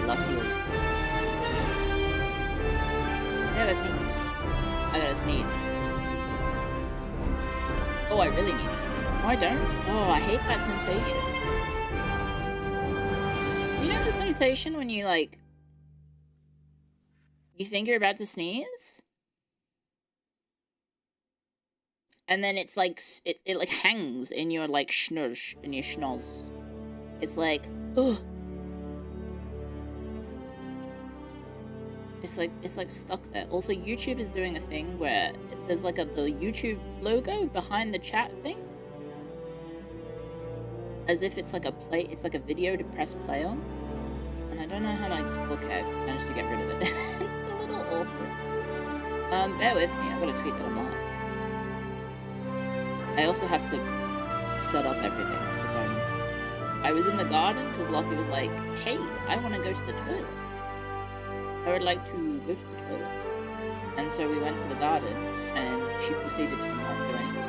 Lottie is... Yeah, with me. I gotta sneeze. Oh, I really need to sneeze. No, I don't. Oh, I hate that sensation. You know the sensation when you, like... You think you're about to sneeze? And then it's like, it like hangs in your like schnoz, in your schnoz. It's like, ugh. It's like stuck there. Also, YouTube is doing a thing where there's like the YouTube logo behind the chat thing. As if it's like it's like a video to press play on. And I don't know how to, okay, I've managed to get rid of it. It's a little awkward. Bear with me, I've got to tweet that I'm live. I also have to set up everything because I was in the garden because Lottie was like, hey, I want to go to the toilet. I would like to go to the toilet. And so we went to the garden and she proceeded to not do anything.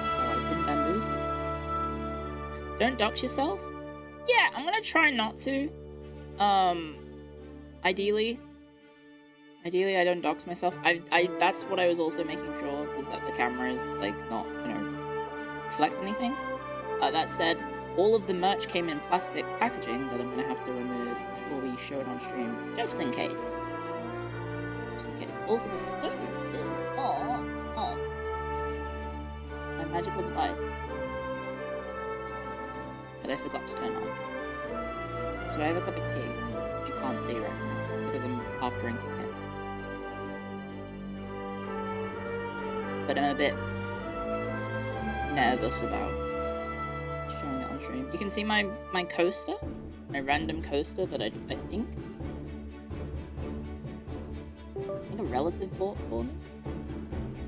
So I couldn't bamboozle. Don't dox yourself? Yeah, I'm gonna try not to. Ideally I don't dox myself. That's what I was also making sure, was that the camera is, like, not, you know, reflect anything. That said, all of the merch came in plastic packaging that I'm gonna have to remove before we show it on stream, just in case. Just in case. Also, the phone is on. My magical device that I forgot to turn on. So I have a cup of tea, which you can't see right now, because I'm half drinking it. But I'm a bit nervous about showing it on stream. You can see my coaster, my random coaster that I think a relative bought for me.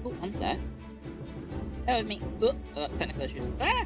Oh, one sec. That with me. Oh, I got technical issues. Ah!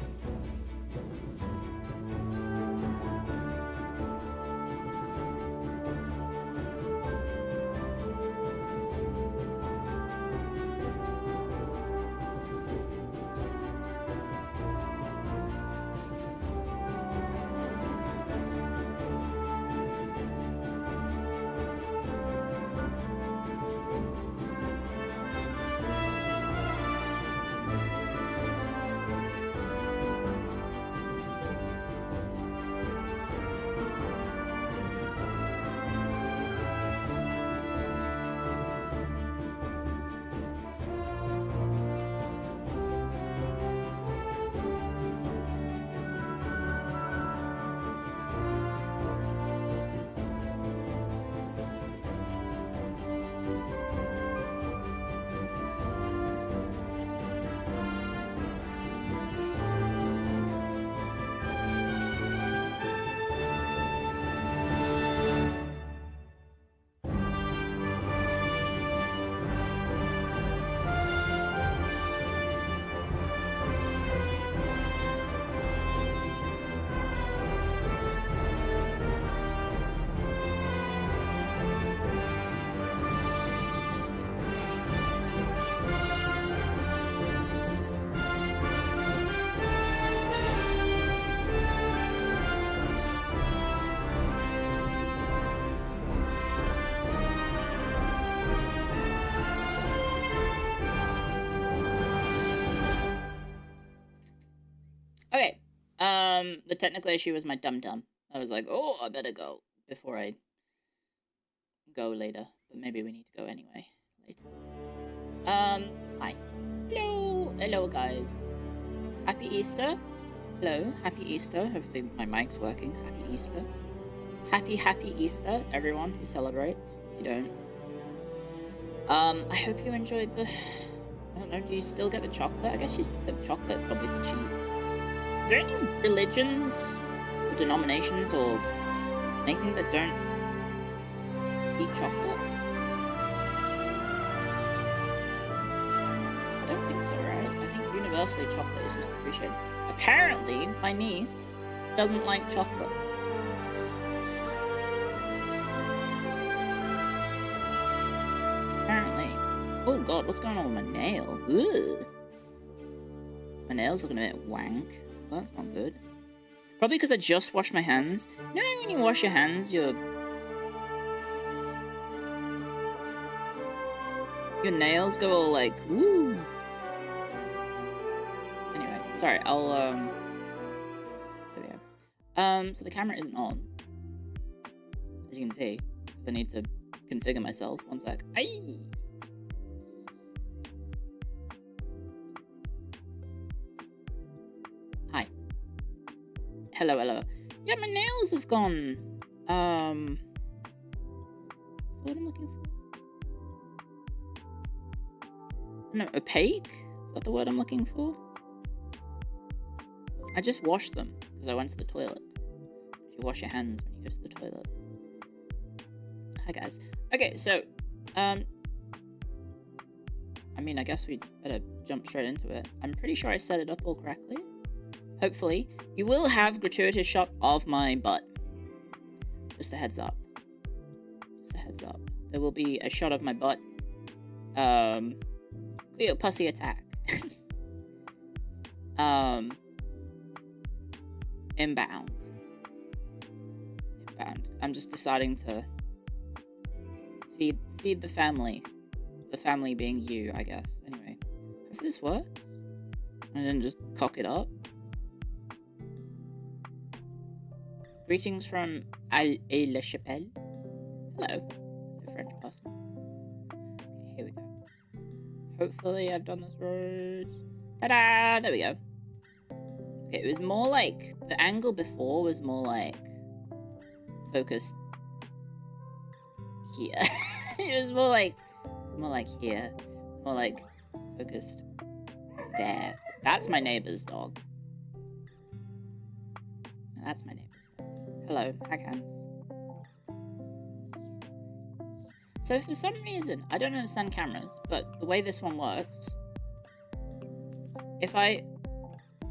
Okay, the technical issue was my dum-dum. I was like, oh, I better go before I go later. But maybe we need to go anyway later. Hi. Hello. Hello, guys. Happy Easter. Hello. Happy Easter. Hopefully my mic's working. Happy Easter. Happy Easter, everyone who celebrates. If you don't. I hope you enjoyed the... I don't know, do you still get the chocolate? I guess you still get the chocolate, probably for cheap. Are there any religions or denominations or anything that don't eat chocolate? I don't think so, right? I think universally chocolate is just appreciated. Apparently, my niece doesn't like chocolate. Apparently. Oh god, what's going on with my nail? Ugh. My nail's looking a bit wank. Well, that's not good. Probably because I just washed my hands. You know when you wash your hands, your nails go all like, woo. Anyway, sorry, I'll, there we go. So the camera isn't on, as you can see, because I need to configure myself. One sec. Aye! Hi. Hello, hello. Yeah, my nails have gone, what's the word I'm looking for? No, opaque? Is that the word I'm looking for? I just washed them because I went to the toilet. You wash your hands when you go to the toilet. Hi guys. Okay, so I mean, I guess we better jump straight into it. I'm pretty sure I set it up all correctly. Hopefully, you will have gratuitous shot of my butt. Just a heads up. Just a heads up. There will be a shot of my butt. Clio pussy attack. Inbound. I'm just deciding to feed the family. The family being you, I guess. Anyway, hopefully this works. I didn't just cock it up. Greetings from La Chapelle. Hello, the French person. Okay, here we go. Hopefully I've done this right. Ta-da! There we go. Okay, it was more like, the angle before was more like focused here. It was more like here. More like focused there. That's my neighbor's dog. That's my neighbor's dog. Hello, HANDCAM. So for some reason, I don't understand cameras, but the way this one works,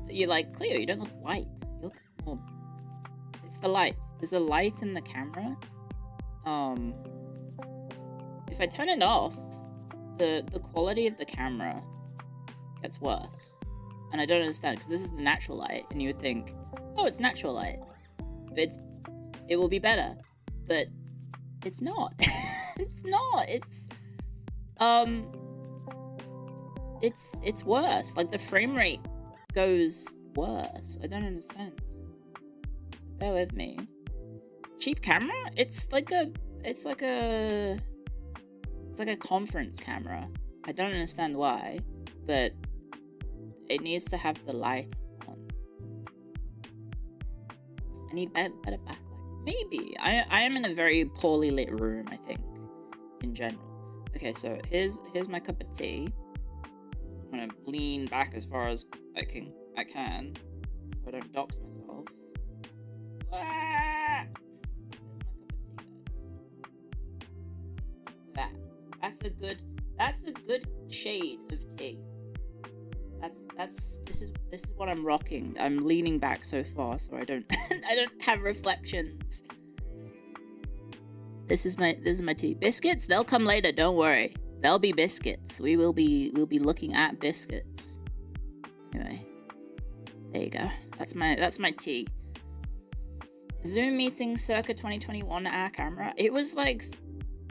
you're like, Clio, you don't look white. You look more, it's the light. There's a light in the camera. If I turn it off, the quality of the camera gets worse. And I don't understand, because this is the natural light, and you would think, oh, it's natural light. It will be better. But it's not. It's not. It's worse. Like the frame rate goes worse. I don't understand. Bear with me. Cheap camera? It's like a conference camera. I don't understand why, but it needs to have the light on. I need better backlight. Maybe. I am in a very poorly lit room, I think, in general. Okay, so here's my cup of tea. I'm gonna lean back as far as I can so I don't dox myself. Ah! There's my cup of tea, guys. That's a good shade of tea. This is what I'm rocking. I'm leaning back so far so I don't I don't have reflections. This is my tea. Biscuits, they'll come later, don't worry. There'll be biscuits. We'll be looking at biscuits. Anyway. There you go. That's my tea. Zoom meeting circa 2021 our camera. It was like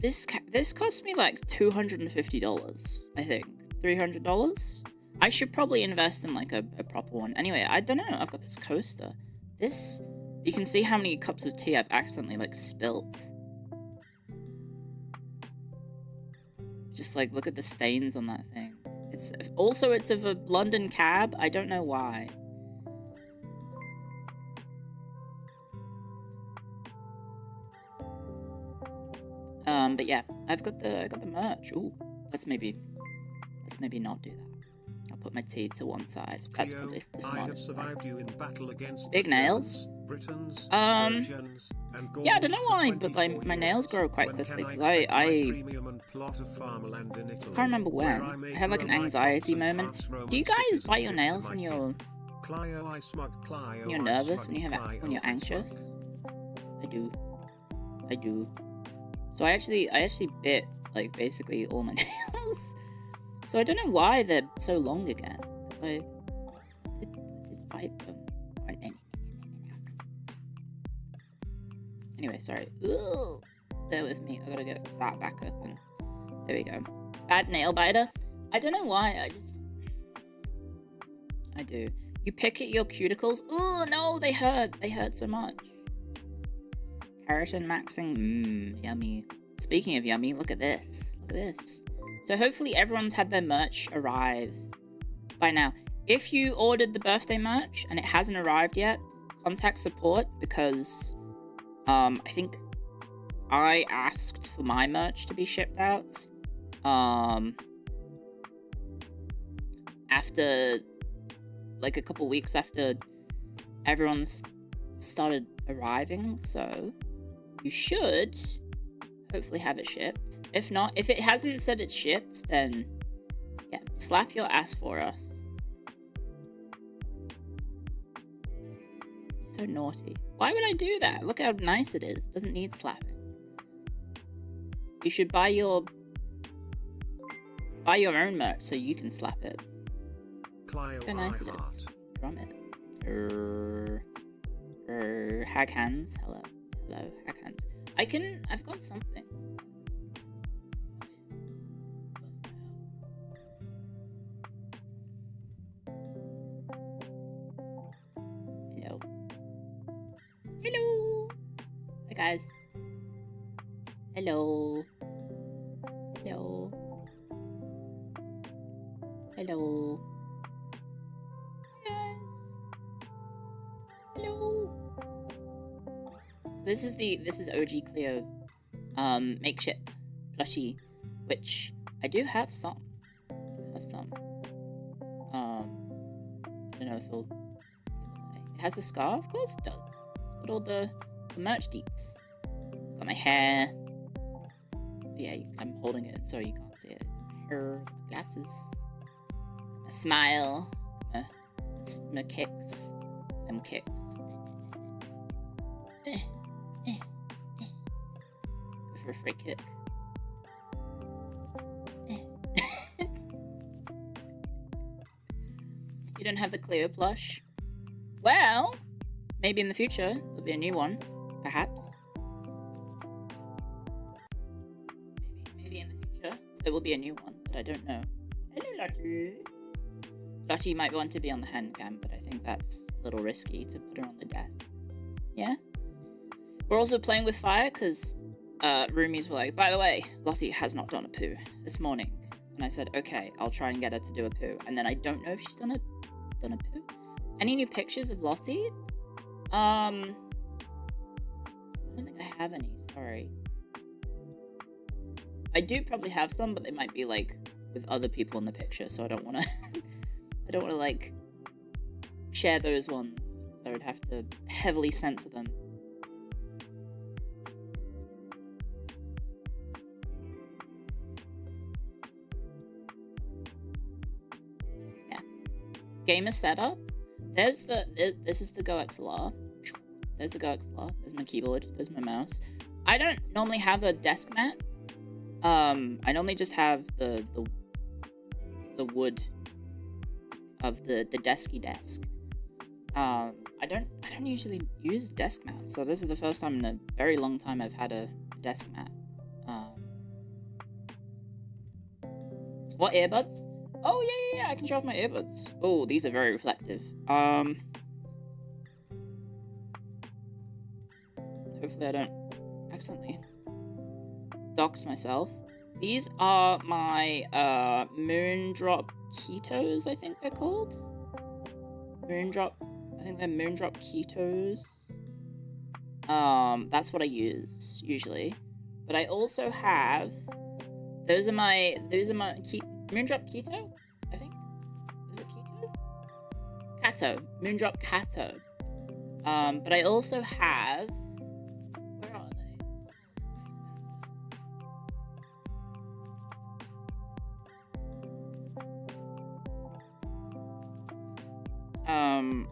this cost me like $250, I think. $300? I should probably invest in like a proper one. Anyway, I don't know. I've got this coaster. You can see how many cups of tea I've accidentally like spilt. Just like look at the stains on that thing. It's of a London cab. I don't know why. But yeah, I got the merch. Ooh, let's maybe not do that. I'll put my tea to one side. That's probably the smartest way. Big nails. Yeah, I don't know why, but my nails grow quite quickly because I can't remember when. I had like an anxiety moment. Do you guys bite your nails when you're nervous, when you're anxious? I do. So I actually bit like basically all my nails. So I don't know why they're so long again. I did bite them. Anyway, sorry. Ugh. Bear with me. I gotta get that back up and there we go. Bad nail biter. I don't know why. I do. You pick at your cuticles. Oh no, they hurt. They hurt so much. Keratin maxing. Yummy. Speaking of yummy, look at this. Look at this. So hopefully everyone's had their merch arrive by now. If you ordered the birthday merch and it hasn't arrived yet, contact support because I think I asked for my merch to be shipped out after like a couple weeks after everyone's started arriving, so you should hopefully have it shipped. If not, if it hasn't said it's shipped, then yeah, slap your ass for us. You're so naughty. Why would I do that? Look how nice it is. It doesn't need slapping. You should buy your own merch so you can slap it. Clio, look how nice it is. Drum it. Hag hands. Hello. Hello, hag hands. I've got something. Hello. Hello. Hi guys. Hello. Hello. Hello. Yes. Hello. So this is OG Clio makeshift plushie, which I do have some. I don't know if it has the scar, of course it does. It's got all the merch deets. It's got my hair. Yeah, I'm holding it so you can't see it. My hair, my glasses, my smile, my kicks, them kicks. Go for a free kick. You don't have the Clio plush? Well, maybe in the future there'll be a new one, perhaps. Maybe in the future there will be a new one, but I don't know. Hello, Lottie. Lottie might want to be on the HANDCAM, but I think that's a little risky to put her on the desk. Yeah? We're also playing with fire because roomies were like, by the way, Lottie has not done a poo this morning. And I said, okay, I'll try and get her to do a poo. And then I don't know if she's done a poo. Any new pictures of Lottie? I don't think I have any, sorry. I do probably have some, but they might be like with other people in the picture, so I don't wanna like share those ones. I would have to heavily censor them. Yeah. Gamer setup. This is the Go XLR. There's the Go XLR. There's my keyboard. There's my mouse. I don't normally have a desk mat. I normally just have the wood of the desky desk. I don't usually use desk mats, so this is the first time in a very long time I've had a desk mat. What earbuds? Oh yeah, I can show off my earbuds. Oh, these are very reflective. Hopefully I don't accidentally dox myself. These are my Moondrop Ketos, I think they're called. I think they're Moondrop Ketos. That's what I use usually. But I also have those are my Moondrop Keto, I think. Is it Keto? Kato. Moondrop Kato. But I also have, where are they?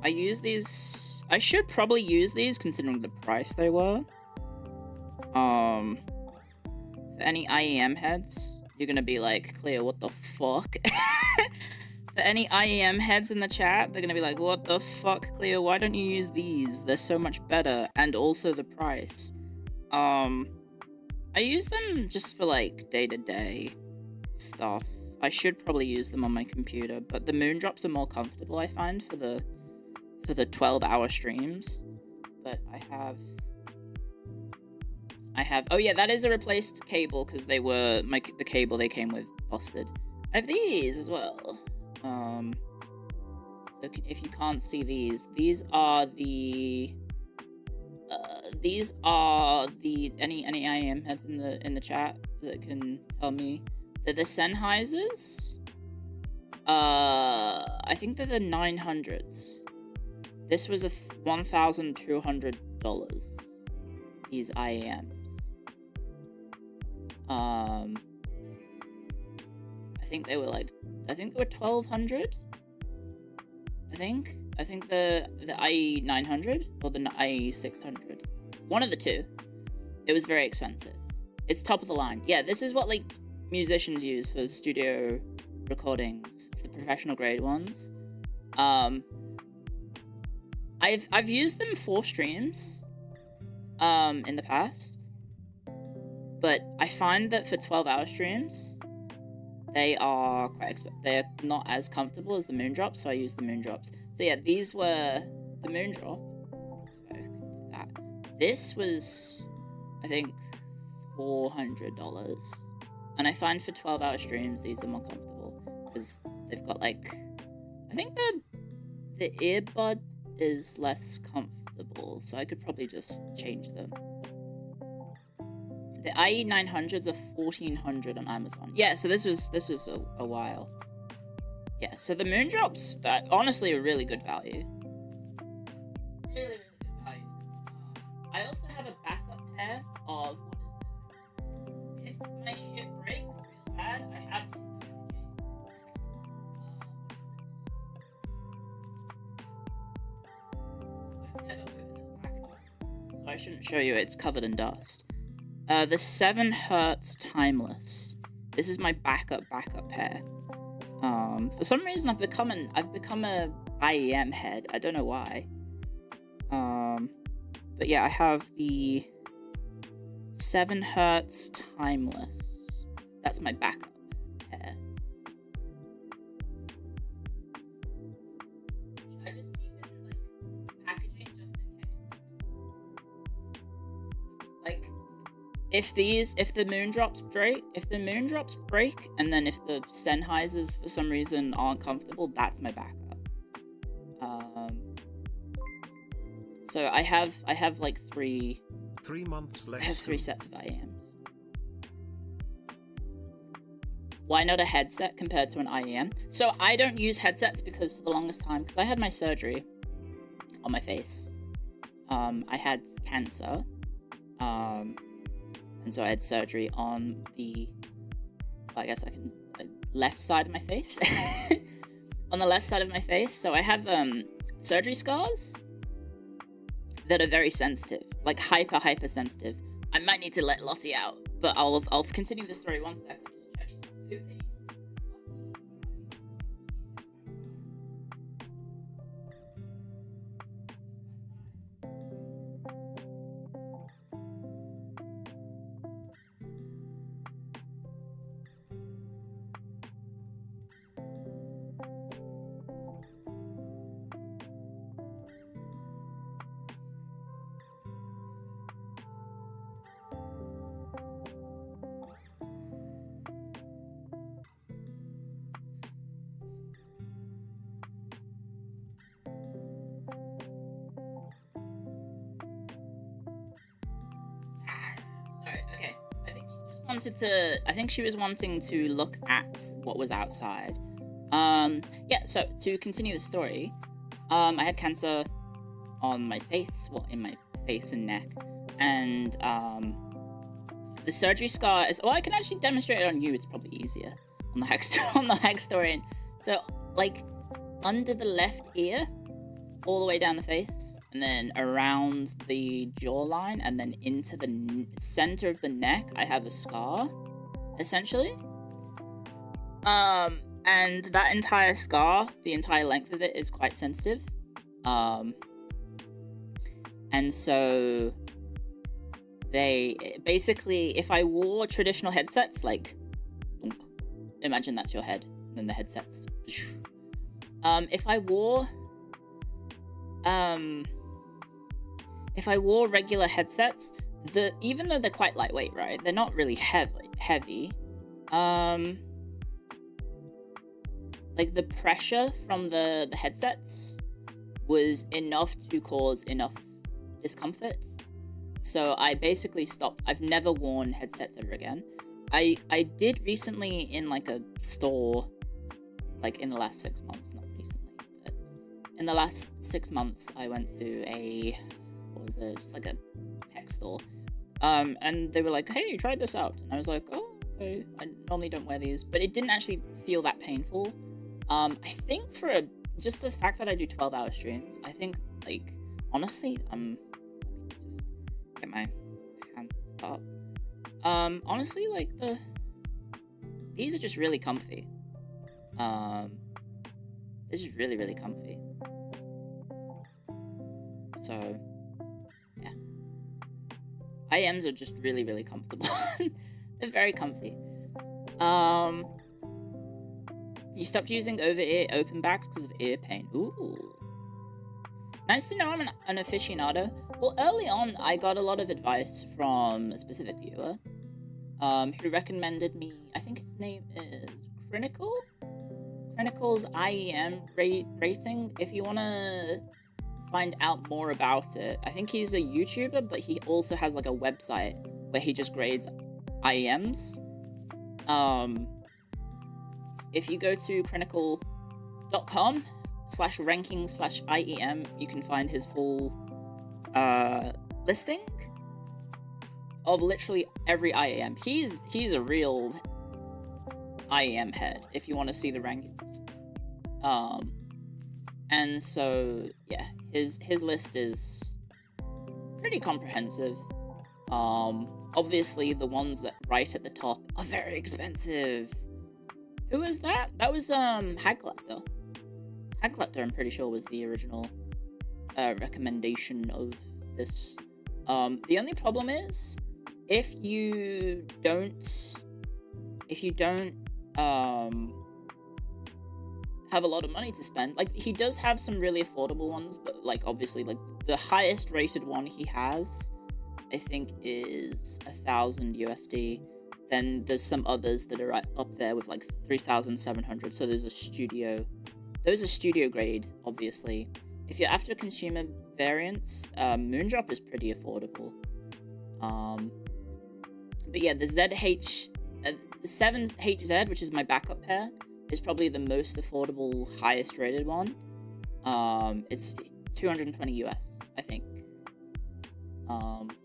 I use these. I should probably use these considering the price they were. For any IEM heads, you're gonna be like, Clio, what the fuck? For any IEM heads in the chat, they're gonna be like, what the fuck, Clio? Why don't you use these? They're so much better, and also the price. I use them just for like day-to-day stuff. I should probably use them on my computer, but the moondrops are more comfortable, I find, for the 12-hour streams. But I have oh yeah, that is a replaced cable because they were the cable they came with busted. I have these as well. So if you can't see these are the any IAM heads in the chat that can tell me. They're the Sennheisers. I think they're the 900s. This was $1,200. These IAMs. I think they were 1,200. I think the IE 900 or the IE 600. One of the two. It was very expensive. It's top of the line. Yeah, this is what like musicians use for studio recordings. It's the professional grade ones. I've used them for streams in the past, but I find that for 12-hour streams they are they're not as comfortable as the moondrops, so I use the moondrops. So yeah, these were the moondrop. This was, I think, $400, and I find for 12-hour streams these are more comfortable because they've got like, I think the earbud is less comfortable, so I could probably just change them. The IE 900s are $1,400 on Amazon. Yeah, so this was a while. Yeah, so the moondrops, that honestly are really good value. Really, really good value. I also have a backup pair of, what is it? If my shit breaks real bad, I have to I've never opened this package, so I shouldn't show you. It's covered in dust. The 7 Hertz Timeless. This is my backup pair. For some reason I've become a IEM head. I don't know why. But yeah, I have the 7 Hertz Timeless. That's my backup pair. Should I just keep it in like packaging just in case? Like, if the moondrops break, and then if the Sennheisers for some reason aren't comfortable, that's my backup. So I have like 3 months left. I have 3 sets of IAMs. Why not a headset compared to an IAM? So I don't use headsets because for the longest time, because I had my surgery on my face. I had cancer. And so I had surgery on the, left side of my face. On the left side of my face. So I have surgery scars that are very sensitive, like hyper sensitive. I might need to let Lottie out, but I'll continue the story 1 second. Just check she's not pooping. I think she was wanting to look at what was outside. Yeah, so to continue the story, I had cancer on my face, in my face and neck, and the surgery scar is, I can actually demonstrate it on you, it's probably easier, on the Hextorian. So, like, under the left ear, all the way down the face, and then around the jawline, and then into the center of the neck, I have a scar, essentially. And that entire scar, the entire length of it, is quite sensitive. And so they basically, if I wore traditional headsets, like, imagine that's your head, and then the headsets. If I wore regular headsets, even though they're quite lightweight, right? They're not really heavy. Like the pressure from the headsets was enough to cause enough discomfort. So I basically stopped. I've never worn headsets ever again. I did recently in like a store, like in the last 6 months, not recently, but in the last 6 months, I went to a, what was it, just like a tech store. And they were like, hey, try this out. And I was like, oh, okay, I normally don't wear these, but it didn't actually feel that painful. I think for just the fact that I do 12-hour streams, I think, like, honestly, let me just get my hands up. Honestly, like, these are just really comfy. They're just really, really comfy. So, yeah. IMs are just really, really comfortable. They're very comfy. You stopped using over-ear open backs because of ear pain. Ooh. Nice to know I'm an aficionado. Well, early on, I got a lot of advice from a specific viewer, who recommended me, I think his name is Crinical's IEM rating. If you want to find out more about it, I think he's a YouTuber, but he also has like a website where he just grades IEMs. If you go to crinical.com/ranking/IEM, you can find his full listing of literally every IEM. He's a real IEM head, if you want to see the rankings. And so, yeah, his list is pretty comprehensive. Obviously, the ones that right at the top are very expensive. Who was that? That was, Hag Collector. Hag Collector, I'm pretty sure, was the original, recommendation of this. The only problem is, if you don't, have a lot of money to spend, like, he does have some really affordable ones, but, like, obviously, like, the highest rated one he has, I think, is 1,000 USD. Then there's some others that are right up there with like 3,700. So those are studio grade, obviously. If you're after consumer variants, Moondrop is pretty affordable. But yeah, the 7HZ, which is my backup pair, is probably the most affordable, highest rated one. It's 220 US, I think. 220.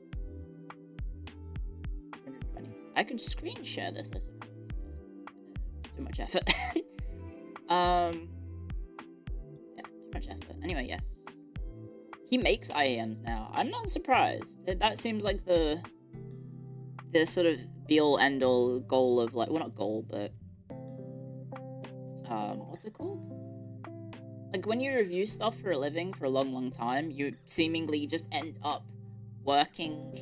I could screen share this, I suppose. Too much effort. Yeah, too much effort. Anyway, yes. He makes IAMs now. I'm not surprised. That seems like the sort of be-all, end-all goal of, like, well, not goal, but what's it called? Like, when you review stuff for a living for a long, long time, you seemingly just end up working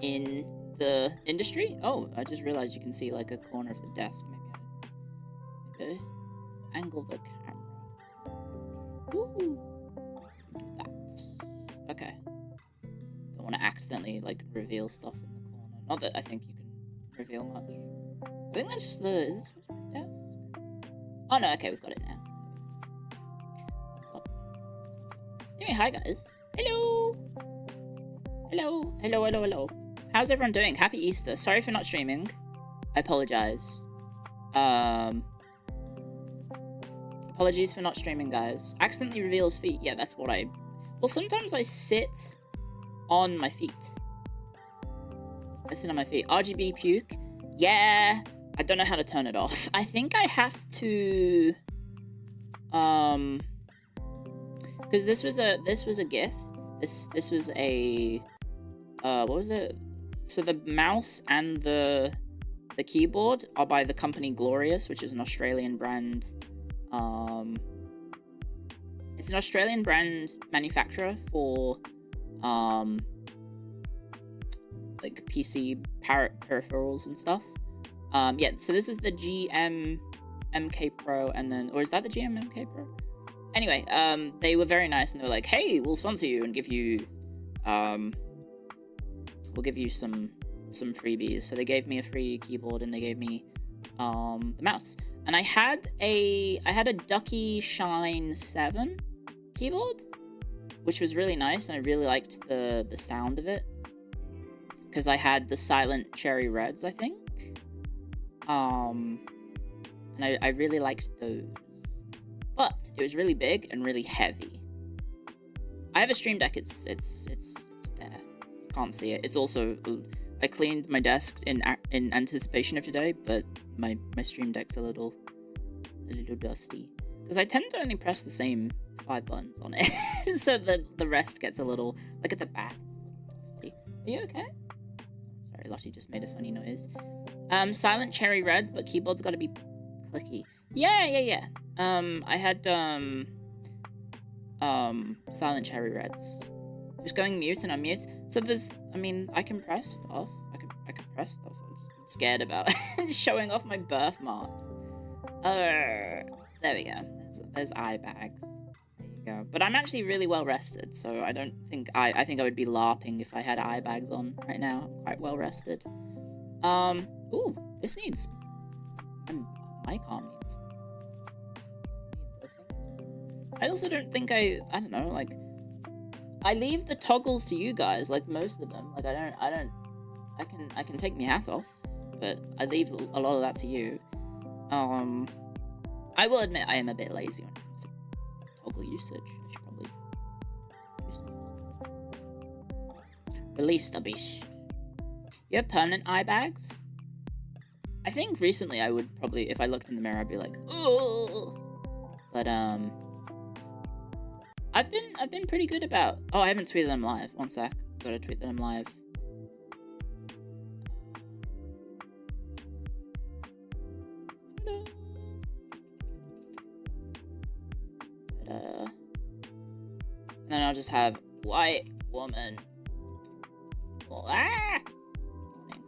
in the industry. Oh, I just realized you can see, like, a corner of the desk. Maybe I angle the camera. Woo! Do that. Okay. Don't want to accidentally, like, reveal stuff in the corner. Not that I think you can reveal much. I think that's just the... Is this what's my desk? Oh, no, okay, we've got it now. Anyway, hi, guys. Hello! Hello. Hello, hello, hello. How's everyone doing? Happy Easter. Sorry for not streaming. I apologize. Apologies for not streaming, guys. Accidentally reveals feet. Yeah, that's what I... Well, sometimes I sit on my feet. I sit on my feet. RGB puke. Yeah. I don't know how to turn it off. I think I have to... Because this was a gift. This was a... what was it? So the mouse and the keyboard are by the company Glorious, which is an Australian brand. It's an Australian brand manufacturer for like PC peripherals and stuff. Yeah, so this is the GM MK Pro, and then, or is that the GM MK Pro? Anyway, they were very nice, and they were like, hey, we'll sponsor you and give you, we'll give you some freebies. So they gave me a free keyboard, and they gave me, the mouse. And I had a Ducky Shine 7 keyboard, which was really nice, and I really liked the sound of it. Because I had the Silent Cherry Reds, I think. And I really liked those. But it was really big and really heavy. I have a Stream Deck, it's there. You can't see it. It's also, I cleaned my desk in anticipation of today, but my Stream Deck's a little dusty. Because I tend to only press the same 5 buttons on it. So the rest gets a little, look at the back, it's a little dusty. Are you okay? Sorry, Lottie just made a funny noise. Silent Cherry Reds, but keyboard's gotta be clicky. Yeah. I had, Silent Cherry Reds. Just going mute and unmute. So there's, I mean, I can press stuff. I can press stuff. I'm just scared about showing off my birthmarks. There we go. There's eye bags. There you go. But I'm actually really well rested, so I don't think, I think I would be LARPing if I had eye bags on right now. I'm quite well rested. Ooh, this needs, my arm needs. I also don't think I don't know, like, I leave the toggles to you guys, like most of them. Like, I can take my hat off, but I leave a lot of that to you. I will admit I am a bit lazy when it comes to toggle usage. I should probably do some more. Release the beast. You have permanent eye bags? I think recently I would probably, if I looked in the mirror, I'd be like, oh. But I've been pretty good about. Oh, I haven't tweeted them live. One sec, gotta tweet them live. And then I'll just have white woman. Ah!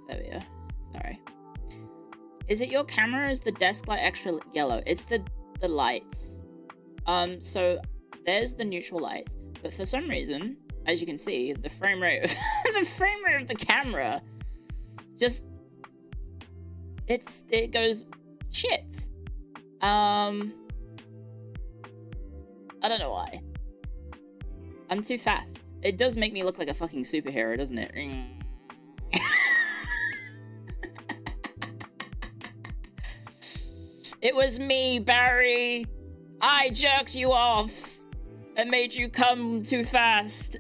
There we go. Sorry. Is it your camera or is the desk light extra yellow? It's the lights. So there's the neutral light, but for some reason, as you can see, the frame rate of the camera just it goes shit. I don't know why. I'm too fast. It does make me look like a fucking superhero, doesn't it? It was me, Barry. I jerked you off and made you come too fast.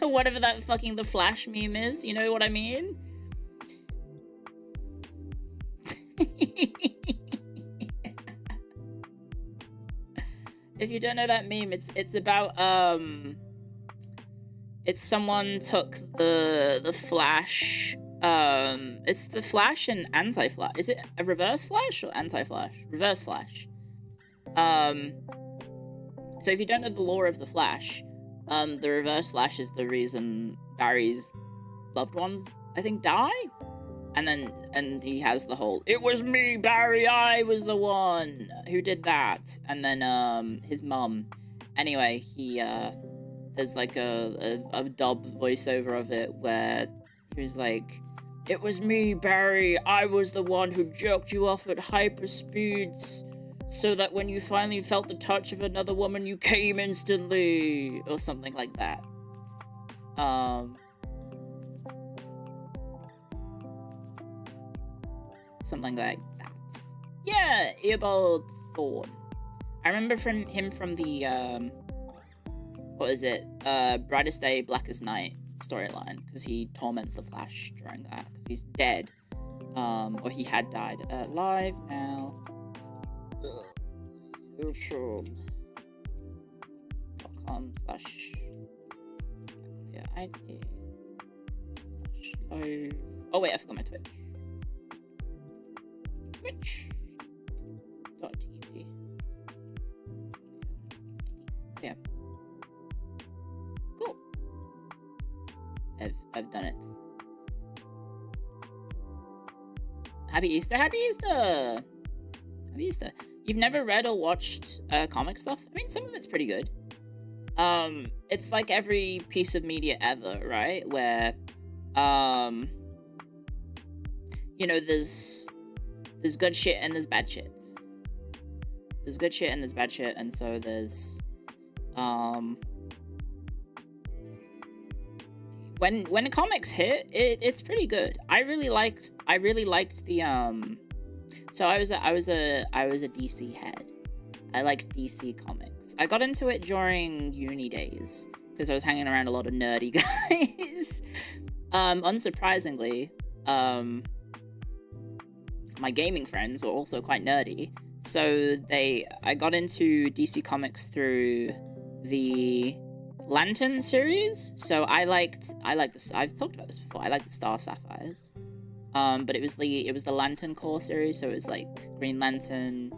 Whatever that fucking The Flash meme is, you know what I mean? If you don't know that meme, it's about it's someone took the Flash. It's the Flash and Anti-Flash. Is it a Reverse Flash or Anti-Flash? Reverse Flash. So if you don't know the lore of the Flash, the Reverse Flash is the reason Barry's loved ones, I think, die. And he has the whole, it was me, Barry, I was the one who did that. And then, his mum. Anyway, he, there's like a dub voiceover of it where he was like, it was me, Barry, I was the one who jerked you off at hyper speeds so that when you finally felt the touch of another woman, you came instantly, or something like that. Something like that. Yeah, Eobald Thorn. I remember him from the, what is it? Brightest Day, Blackest Night storyline, because he torments the Flash during that, because he's dead. Or he had died. Live now. YouTube.com/IT/live. Oh wait, I forgot my Twitch. Twitch.tv. Yeah. Cool. I've done it. Happy Easter, happy Easter! Happy Easter. You've never read or watched comic stuff? I mean, some of it's pretty good. It's like every piece of media ever, right? Where, you know, there's good shit and there's bad shit. There's good shit and there's bad shit, and so there's, when comics hit, it's pretty good. I really liked the, so I was a DC head. I liked DC comics. I got into it during uni days because I was hanging around a lot of nerdy guys. Unsurprisingly, my gaming friends were also quite nerdy, so I got into DC comics through the Lantern series. So I liked this. I've talked about this before. I like the Star Sapphires. But it was the Lantern Corps series, so it was like Green Lantern,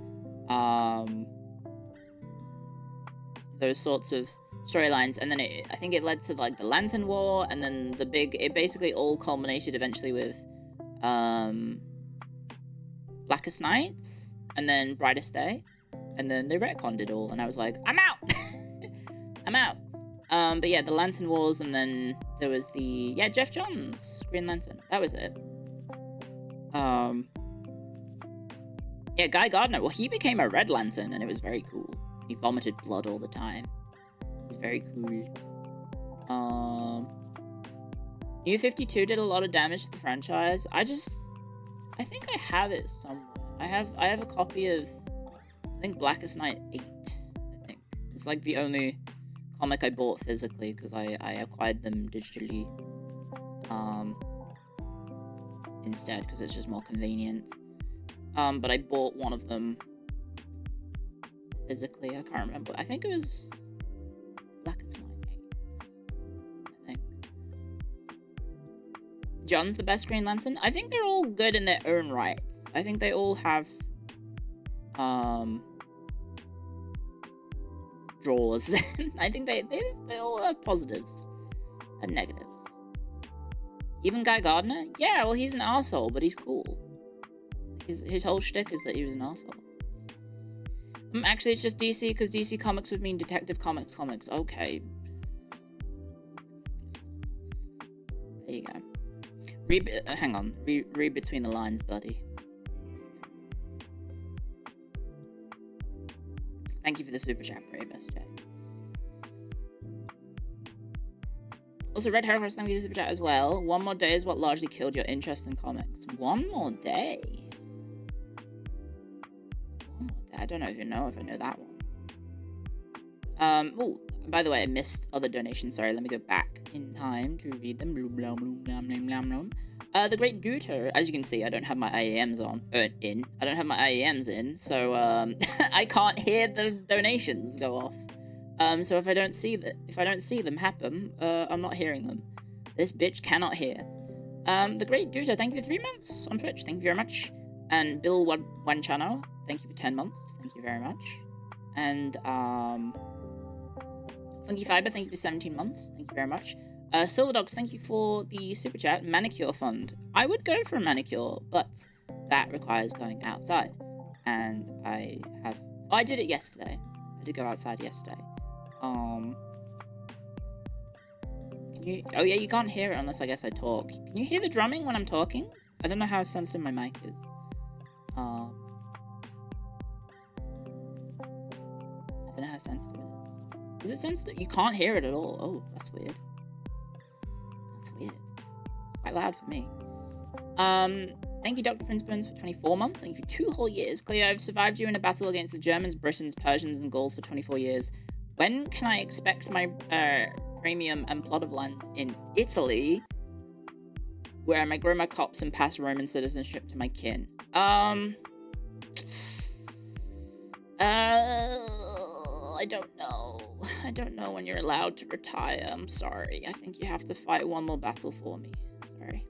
those sorts of storylines, and then I think it led to like the Lantern War, and then it basically all culminated eventually with Blackest Nights, and then Brightest Day, and then they retconned it all, and I was like, I'm out! I'm out! But yeah, the Lantern Wars, and then there was Jeff Johns, Green Lantern, that was it. Yeah, Guy Gardner, well, he became a Red Lantern, and it was very cool. He vomited blood all the time. It was very cool. New 52 did a lot of damage to the franchise. I think I have it somewhere. I have a copy of, I think, Blackest Night 8, I think. It's like the only comic I bought physically, because I acquired them digitally, instead, because it's just more convenient. But I bought one of them physically. I can't remember. I think it was Blackest Night 8. I think. John's the best Green Lantern. I think they're all good in their own right. I think they all have draws. I think they all have positives and negatives. Even Guy Gardner? Yeah, well, he's an arsehole, but he's cool. His whole shtick is that he was an arsehole. Actually, it's just DC, because DC Comics would mean Detective Comics. Okay. There you go. Hang on. Read between the lines, buddy. Thank you for the super chat, Brave SJ. Also, Red Heracross, thank you for the super chat as well. One more day is what largely killed your interest in comics. One more day? I don't even know if I know that one. Oh, by the way, I missed other donations. Sorry, let me go back in time to read them. The Great Duter, as you can see, I don't have my IAMs in. I don't have my IAMs in, so I can't hear the donations go off. So if I don't see them happen, I'm not hearing them. This bitch cannot hear. The Great Duter, thank you for 3 months on Twitch. Thank you very much. And Bill Wanchano, thank you for 10 months. Thank you very much. And Funky Fiber, thank you for 17 months. Thank you very much. Silver Dogs, thank you for the super chat. Manicure Fund. I would go for a manicure, but that requires going outside. And I did it yesterday. I did go outside yesterday. Oh yeah, you can't hear it unless I guess I talk. Can you hear the drumming when I'm talking? I don't know how sensitive my mic is. I don't know how sensitive it is. Is it sensitive? You can't hear it at all. Oh, that's weird. That's weird. It's quite loud for me. Thank you, Dr. Prince Bones, for 24 months. Thank you for 2 whole years. Clio, I've survived you in a battle against the Germans, Britons, Persians, and Gauls for 24 years. When can I expect my premium and plot of land in Italy, where I might grow my crops and pass Roman citizenship to my kin? I don't know. I don't know when you're allowed to retire. I'm sorry. I think you have to fight one more battle for me. Sorry.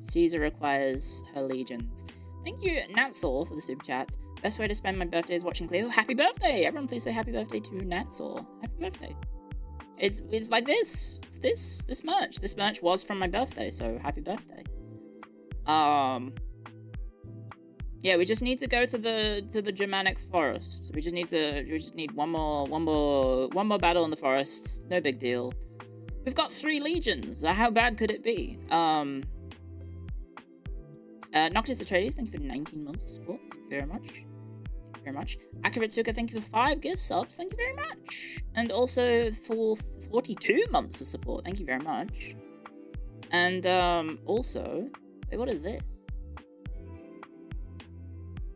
Caesar requires her legions. Thank you, Natsal, for the super chat. Best way to spend my birthday is watching Clio. Happy birthday! Everyone please say happy birthday to Natsal. Happy birthday. It's like this. It's this merch. This merch was from my birthday, so happy birthday. Yeah, we just need to go to the Germanic forest. We just need one more battle in the forest. No big deal. We've got 3 legions. How bad could it be? Noctis Atreides, thank you for 19 months of support. Thank you very much. Thank you very much. Akaritsuka, thank you for 5 gift subs. Thank you very much. And also for 42 months of support. Thank you very much. And also, wait, what is this?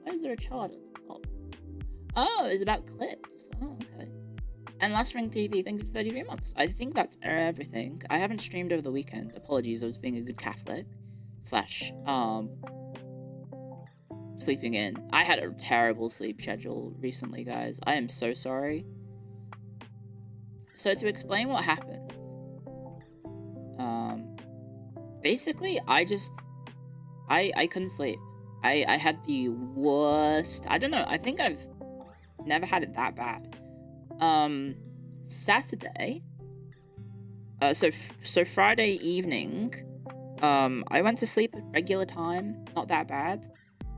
Why is there a chart at the top? Oh, it's about clips. Oh, okay. And Last Ring TV, thank you for 33 months. I think that's everything. I haven't streamed over the weekend. Apologies, I was being a good Catholic. Slash, sleeping in. I had a terrible sleep schedule recently, guys. I am so sorry. So to explain what happened, basically, I couldn't sleep. I had the worst, I don't know, I think I've never had it that bad. Saturday, so Friday evening, I went to sleep at regular time, not that bad,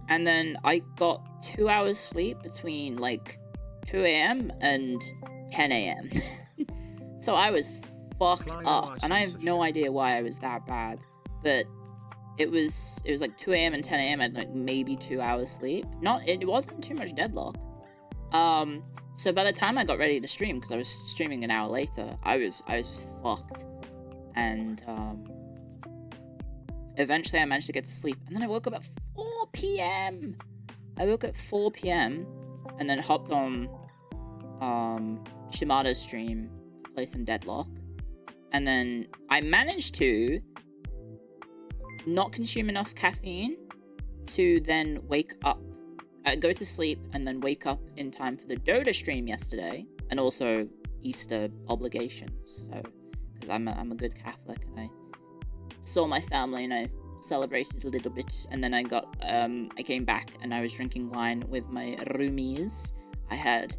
and then I got 2 hours sleep between, like, 2 a.m. and 10 a.m. So I was fucked up, and I have no idea why I was that bad, but it was like 2 a.m. and 10 a.m. I had, like, maybe 2 hours sleep. It wasn't too much deadlock. So by the time I got ready to stream, because I was streaming an hour later, I was fucked, and, eventually I managed to get to sleep, and then I woke up at 4 p.m. I woke up at 4 p.m. and then hopped on Shimada's stream to play some Deadlock, and then I managed to not consume enough caffeine to then wake up, go to sleep, and then wake up in time for the Dota stream yesterday, and also Easter obligations, so, because I'm a good Catholic, and I saw my family and I celebrated a little bit, and then I came back and I was drinking wine with my roomies. I had,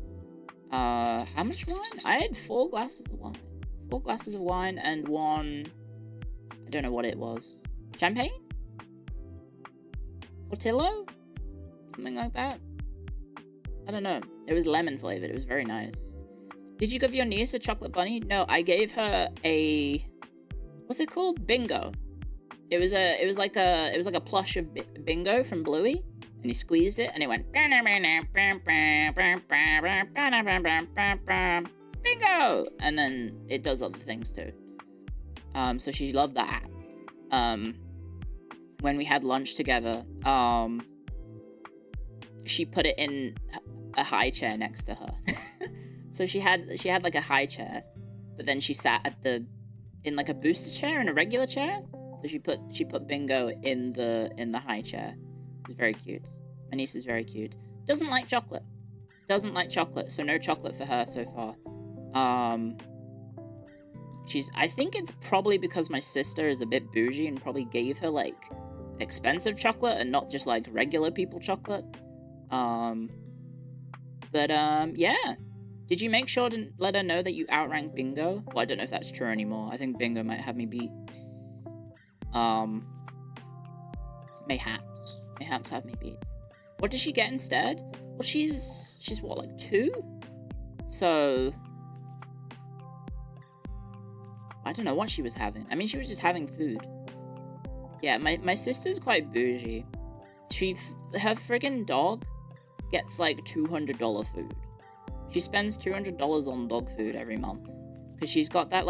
how much wine? I had 4 glasses of wine. 4 glasses of wine and 1, I don't know what it was. Champagne? Portillo? Something like that? I don't know. It was lemon flavored. It was very nice. Did you give your niece a chocolate bunny? No, I gave her a, what's it called? Bingo. It was like a plush of Bingo from Bluey, and he squeezed it, and it went Bingo, and then it does other things too. So she loved that. When we had lunch together, she put it in a high chair next to her. So she had like a high chair, but then she sat in like a booster chair and a regular chair. So she put Bingo in the high chair. It was very cute. My niece is very cute. Doesn't like chocolate. So no chocolate for her so far. I think it's probably because my sister is a bit bougie and probably gave her like expensive chocolate and not just like regular people chocolate. Yeah. Did you make sure to let her know that you outranked Bingo? Well, I don't know if that's true anymore. I think Bingo might have me beat. Mayhaps have me beat. What does she get instead? Well, she's what, like 2? So I don't know what she was having. I mean, she was just having food. Yeah, my sister's quite bougie. Her friggin' dog gets like $200 food. She spends $200 on dog food every month because she's got that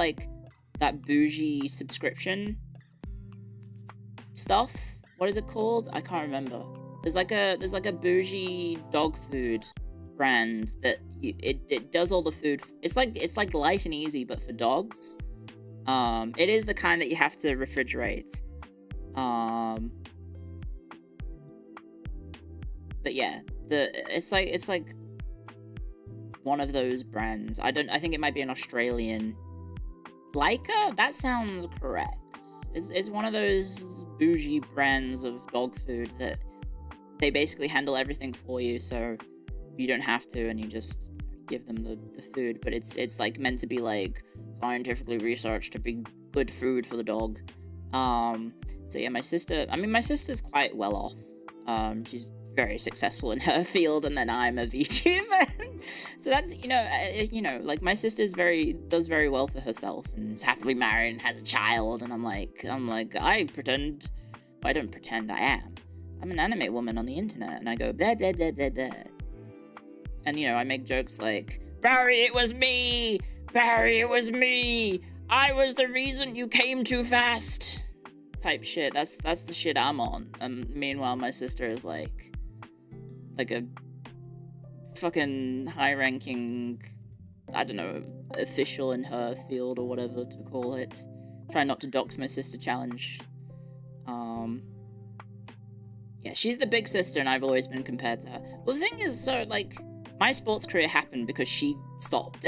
bougie subscription stuff. What is it called? I can't remember. There's like a bougie dog food brand that it does all the food. It's like Light and Easy but for dogs. It is the kind that you have to refrigerate. But yeah, it's like one of those brands. I think it might be an Australian. Leica? That sounds correct. It's one of those bougie brands of dog food that they basically handle everything for you, so you don't have to, and you just give them the food. But it's like meant to be like scientifically researched to be good food for the dog. So yeah, my sister's quite well off. She's very successful in her field, and then I'm a VTuber. So that's, like, my sister's does very well for herself and is happily married and has a child, and I'm like, I don't pretend, I am. I'm an anime woman on the internet, and I go blah blah blah blah blah. And I make jokes like, Barry, it was me! Barry, it was me! I was the reason you came too fast! Type shit. That's the shit I'm on. Meanwhile, my sister is like a fucking high-ranking, I don't know, official in her field or whatever to call it. Try not to dox my sister challenge. Yeah, she's the big sister, and I've always been compared to her. Well, the thing is, so, like, my sports career happened because she stopped.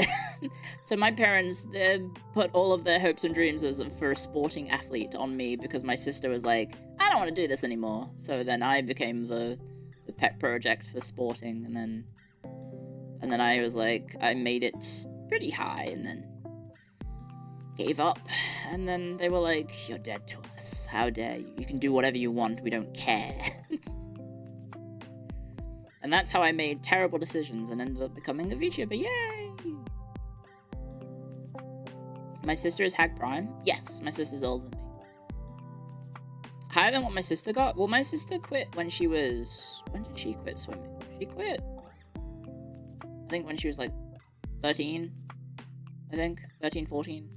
So my parents, they put all of their hopes and dreams for a sporting athlete on me because my sister was like, I don't want to do this anymore. So then I became the pet project for sporting, and then I was like, I made it pretty high, and then gave up. And then they were like, you're dead to us. How dare you? You can do whatever you want. We don't care. And that's how I made terrible decisions and ended up becoming a VTuber. Yay! My sister is Hag Prime? Yes, my sister's older than me. Higher than what my sister got? Well, my sister quit when she was... When did she quit swimming? She quit, I think, when she was like 13. I think 13, 14,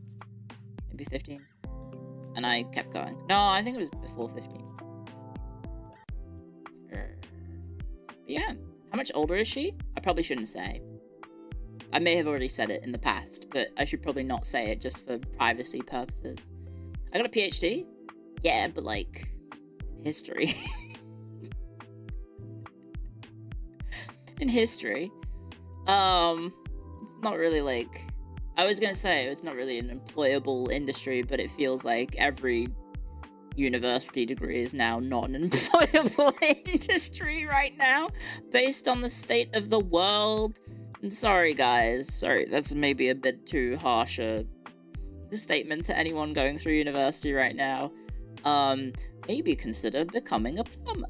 maybe 15. And I kept going. No, I think it was before 15. Yeah. How much older is she? I probably shouldn't say. I may have already said it in the past, but I should probably not say it just for privacy purposes. I got a PhD? Yeah, but like, history. In history. It's not really like... I was gonna say, it's not really an employable industry, but it feels like every university degree is now not an employable industry right now, based on the state of the world. And sorry guys, sorry, that's maybe a bit too harsh a statement to anyone going through university right now. Maybe consider becoming a plumber.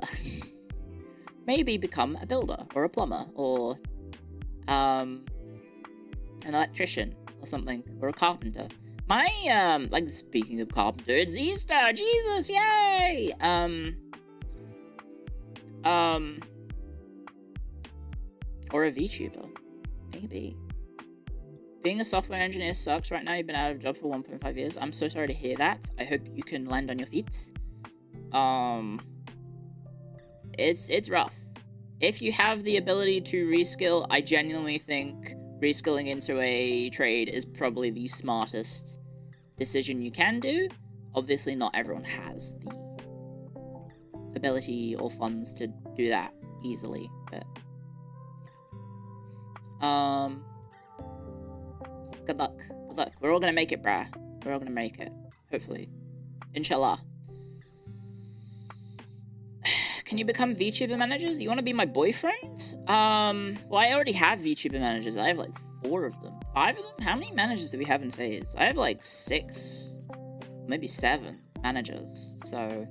Maybe become a builder, or a plumber, or an electrician, or something, or a carpenter. My, like, speaking of carpenter, it's Easter! Jesus, yay! Or a VTuber. Maybe. Being a software engineer sucks right now. You've been out of a job for 1.5 years. I'm so sorry to hear that. I hope you can land on your feet. It's rough. If you have the ability to reskill, I genuinely think reskilling into a trade is probably the smartest decision you can do. Obviously, not everyone has the ability or funds to do that easily, but good luck. Good luck. We're all gonna make it, brah. We're all gonna make it. Hopefully. Inshallah. Can you become VTuber managers? You want to be my boyfriend? Well, I already have VTuber managers. I have like 4 of them. 5 of them? How many managers do we have in FaZe? I have like 6, maybe 7 managers. So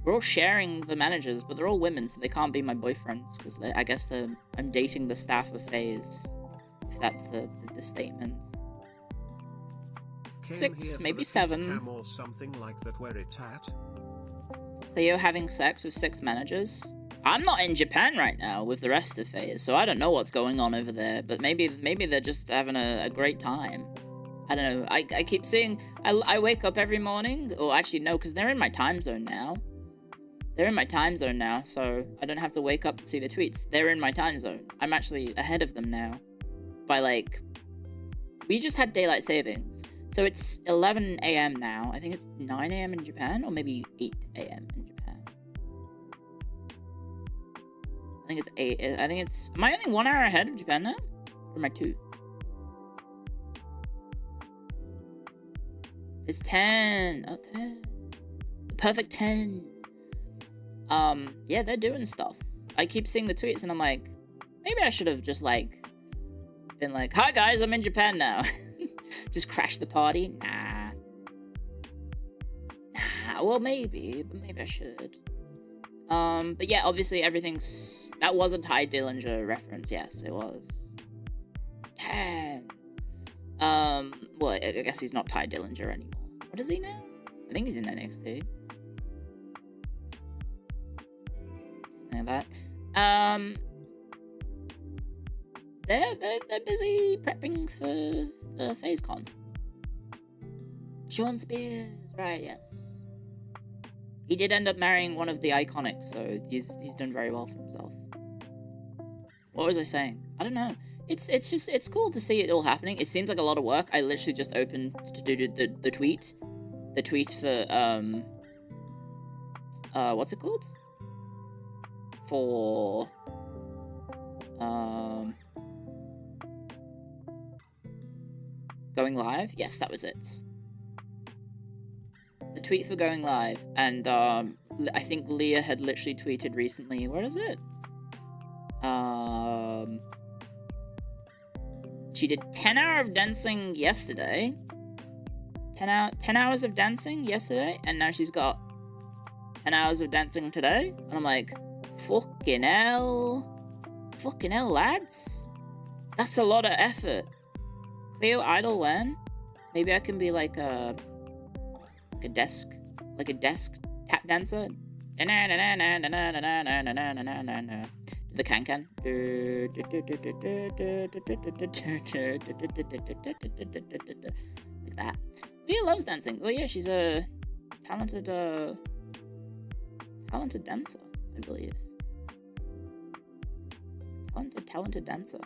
we're all sharing the managers, but they're all women, so they can't be my boyfriends because I guess I'm dating the staff of FaZe, if that's the statement. 6, maybe 7. Or something like that. Where it's at. Clio having sex with 6 managers? I'm not in Japan right now with the rest of FaZe, so I don't know what's going on over there, but maybe they're just having a great time. I don't know. I keep seeing... I wake up every morning, or actually no, because they're in my time zone now. They're in my time zone now, so I don't have to wake up to see the tweets. They're in my time zone. I'm actually ahead of them now. By like... We just had daylight savings. So it's 11 a.m. now. I think it's 9 a.m. in Japan, or maybe 8 a.m. in Japan. I think it's 8. I think it's... Am I only 1 hour ahead of Japan now? Or am I 2? It's 10. Oh, 10. The perfect 10. Yeah, they're doing stuff. I keep seeing the tweets, and I'm like, maybe I should have just, like, been like, hi guys, I'm in Japan now. Just crash the party? Nah. Well, maybe, but maybe I should. But yeah, obviously everything's... That was a Ty Dillinger reference. Yes, it was. Damn. Well, I guess he's not Ty Dillinger anymore. What is he now? I think he's in NXT. Something like that. They're busy prepping for FazeCon. Sean Spears, right? Yes. He did end up marrying one of the Iconics, so he's done very well for himself. What was I saying? I don't know. It's cool to see it all happening. It seems like a lot of work. I literally just opened to do the tweet. The tweet for what's it called? For going live? Yes, that was it. The tweet for going live, and I think Leah had literally tweeted recently. Where is it? She did 10 hours of dancing yesterday. 10 hours of dancing yesterday, and now she's got 10 hours of dancing today. And I'm like, fucking hell, lads. That's a lot of effort. Clio idol when? Maybe I can be like a desk tap dancer. The can. Like that. Leah loves dancing. Well, yeah, she's a talented dancer, I believe. Talented dancer.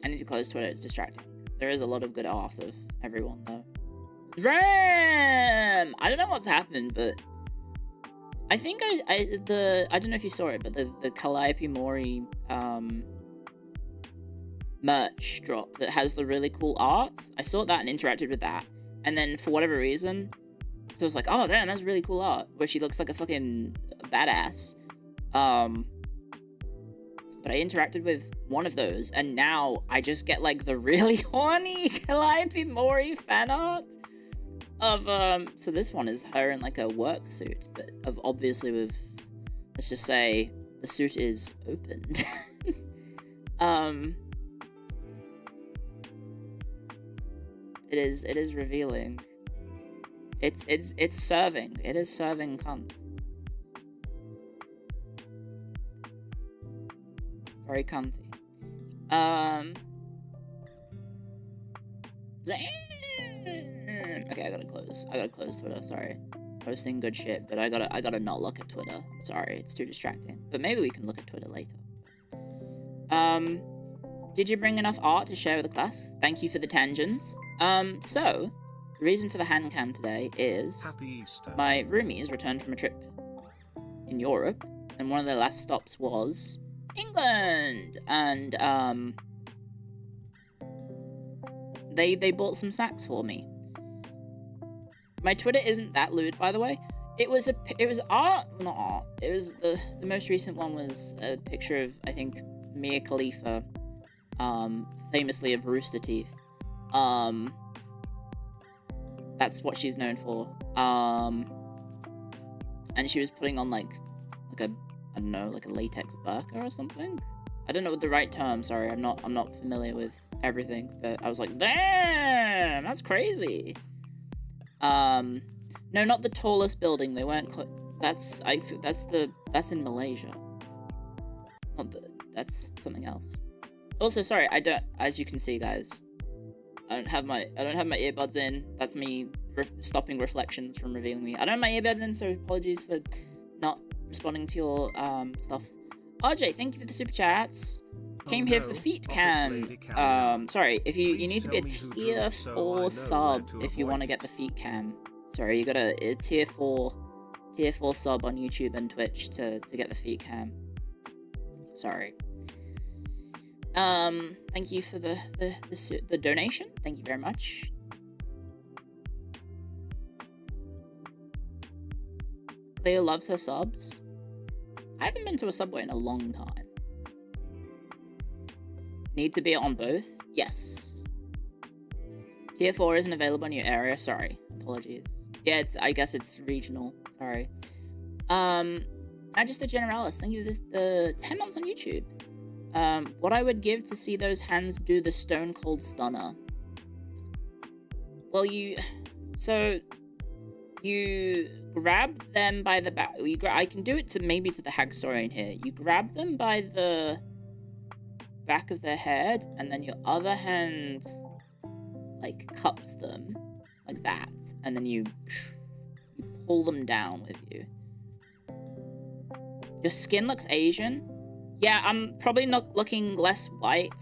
I need to close Twitter, it's distracting. There is a lot of good art of everyone, though. Zram! I don't know what's happened, but I think I don't know if you saw it, but the Calliope Mori merch drop that has the really cool art. I saw that and interacted with that, and then for whatever reason, so I was like, oh damn, that's really cool art, where she looks like a fucking badass. But I interacted with one of those, and now I just get like the really horny Calliope Mori fan art of so this one is her in like a work suit, but of obviously with, let's just say the suit is opened. It is revealing. It's serving. It is serving cunt. Very cunty. Okay, I gotta close Twitter, sorry. Posting good shit, but I gotta not look at Twitter. Sorry, it's too distracting. But maybe we can look at Twitter later. Did you bring enough art to share with the class? Thank you for the tangents. So, the reason for the HANDCAM today is my roomies returned from a trip in Europe, and one of their last stops was England, and they bought some snacks for me. My Twitter isn't that lewd, by the way. It was art, not art. It was the most recent one was a picture of, I think, Mia Khalifa, famously of Rooster Teeth. That's what she's known for. And she was putting on like a, I don't know, like a latex burqa or something. I don't know what the right term. Sorry, I'm not familiar with everything. But I was like, damn, that's crazy. No, not the tallest building. They weren't. That's in Malaysia. That's something else. Also, sorry, I don't. As you can see, guys, I don't have my earbuds in. That's me stopping reflections from revealing me. I don't have my earbuds in, so apologies for not responding to your stuff. RJ, thank you for the super chats. Came here for feet cam. Sorry, if you need to be a tier 4 sub if you want to get the feet cam. Sorry, you gotta tier 4 sub on YouTube and Twitch to get the feet cam. Sorry. Thank you for the donation. Thank you very much. Cleo loves her subs. I haven't been to a Subway in a long time. Need to be on both? Yes. Tier 4 isn't available in your area. Sorry. Apologies. Yeah, I guess it's regional. Sorry. Magister Generalis, thank you for the 10 months on YouTube. What I would give to see those hands do the Stone Cold Stunner. Well, you grab them by the back. I can do it to maybe to the Hagstorian here. You grab them by the back of their head, and then your other hand like cups them like that, and then you pull them down with you. Your skin looks Asian. Yeah, I'm probably not looking less white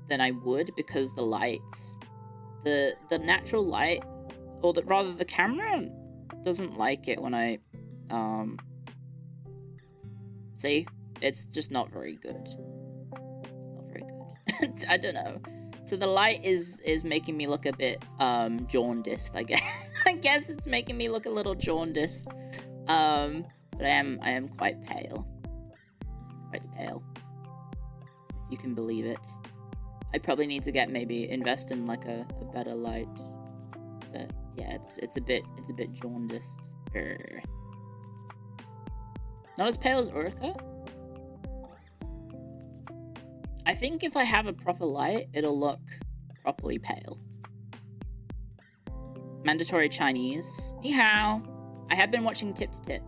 than I would because the lights, the natural light, or rather the camera doesn't like it when I, see, it's just not very good. It's not very good. I don't know. So the light is making me look a bit jaundiced, I guess. I guess it's making me look a little jaundiced. But I am quite pale. Quite pale. If you can believe it. I probably need to invest in like a better light. But yeah, it's a bit jaundiced. Not as pale as Urka. I think if I have a proper light, it'll look properly pale. Mandatory Chinese. Ni hao. I have been watching Tip to Tip.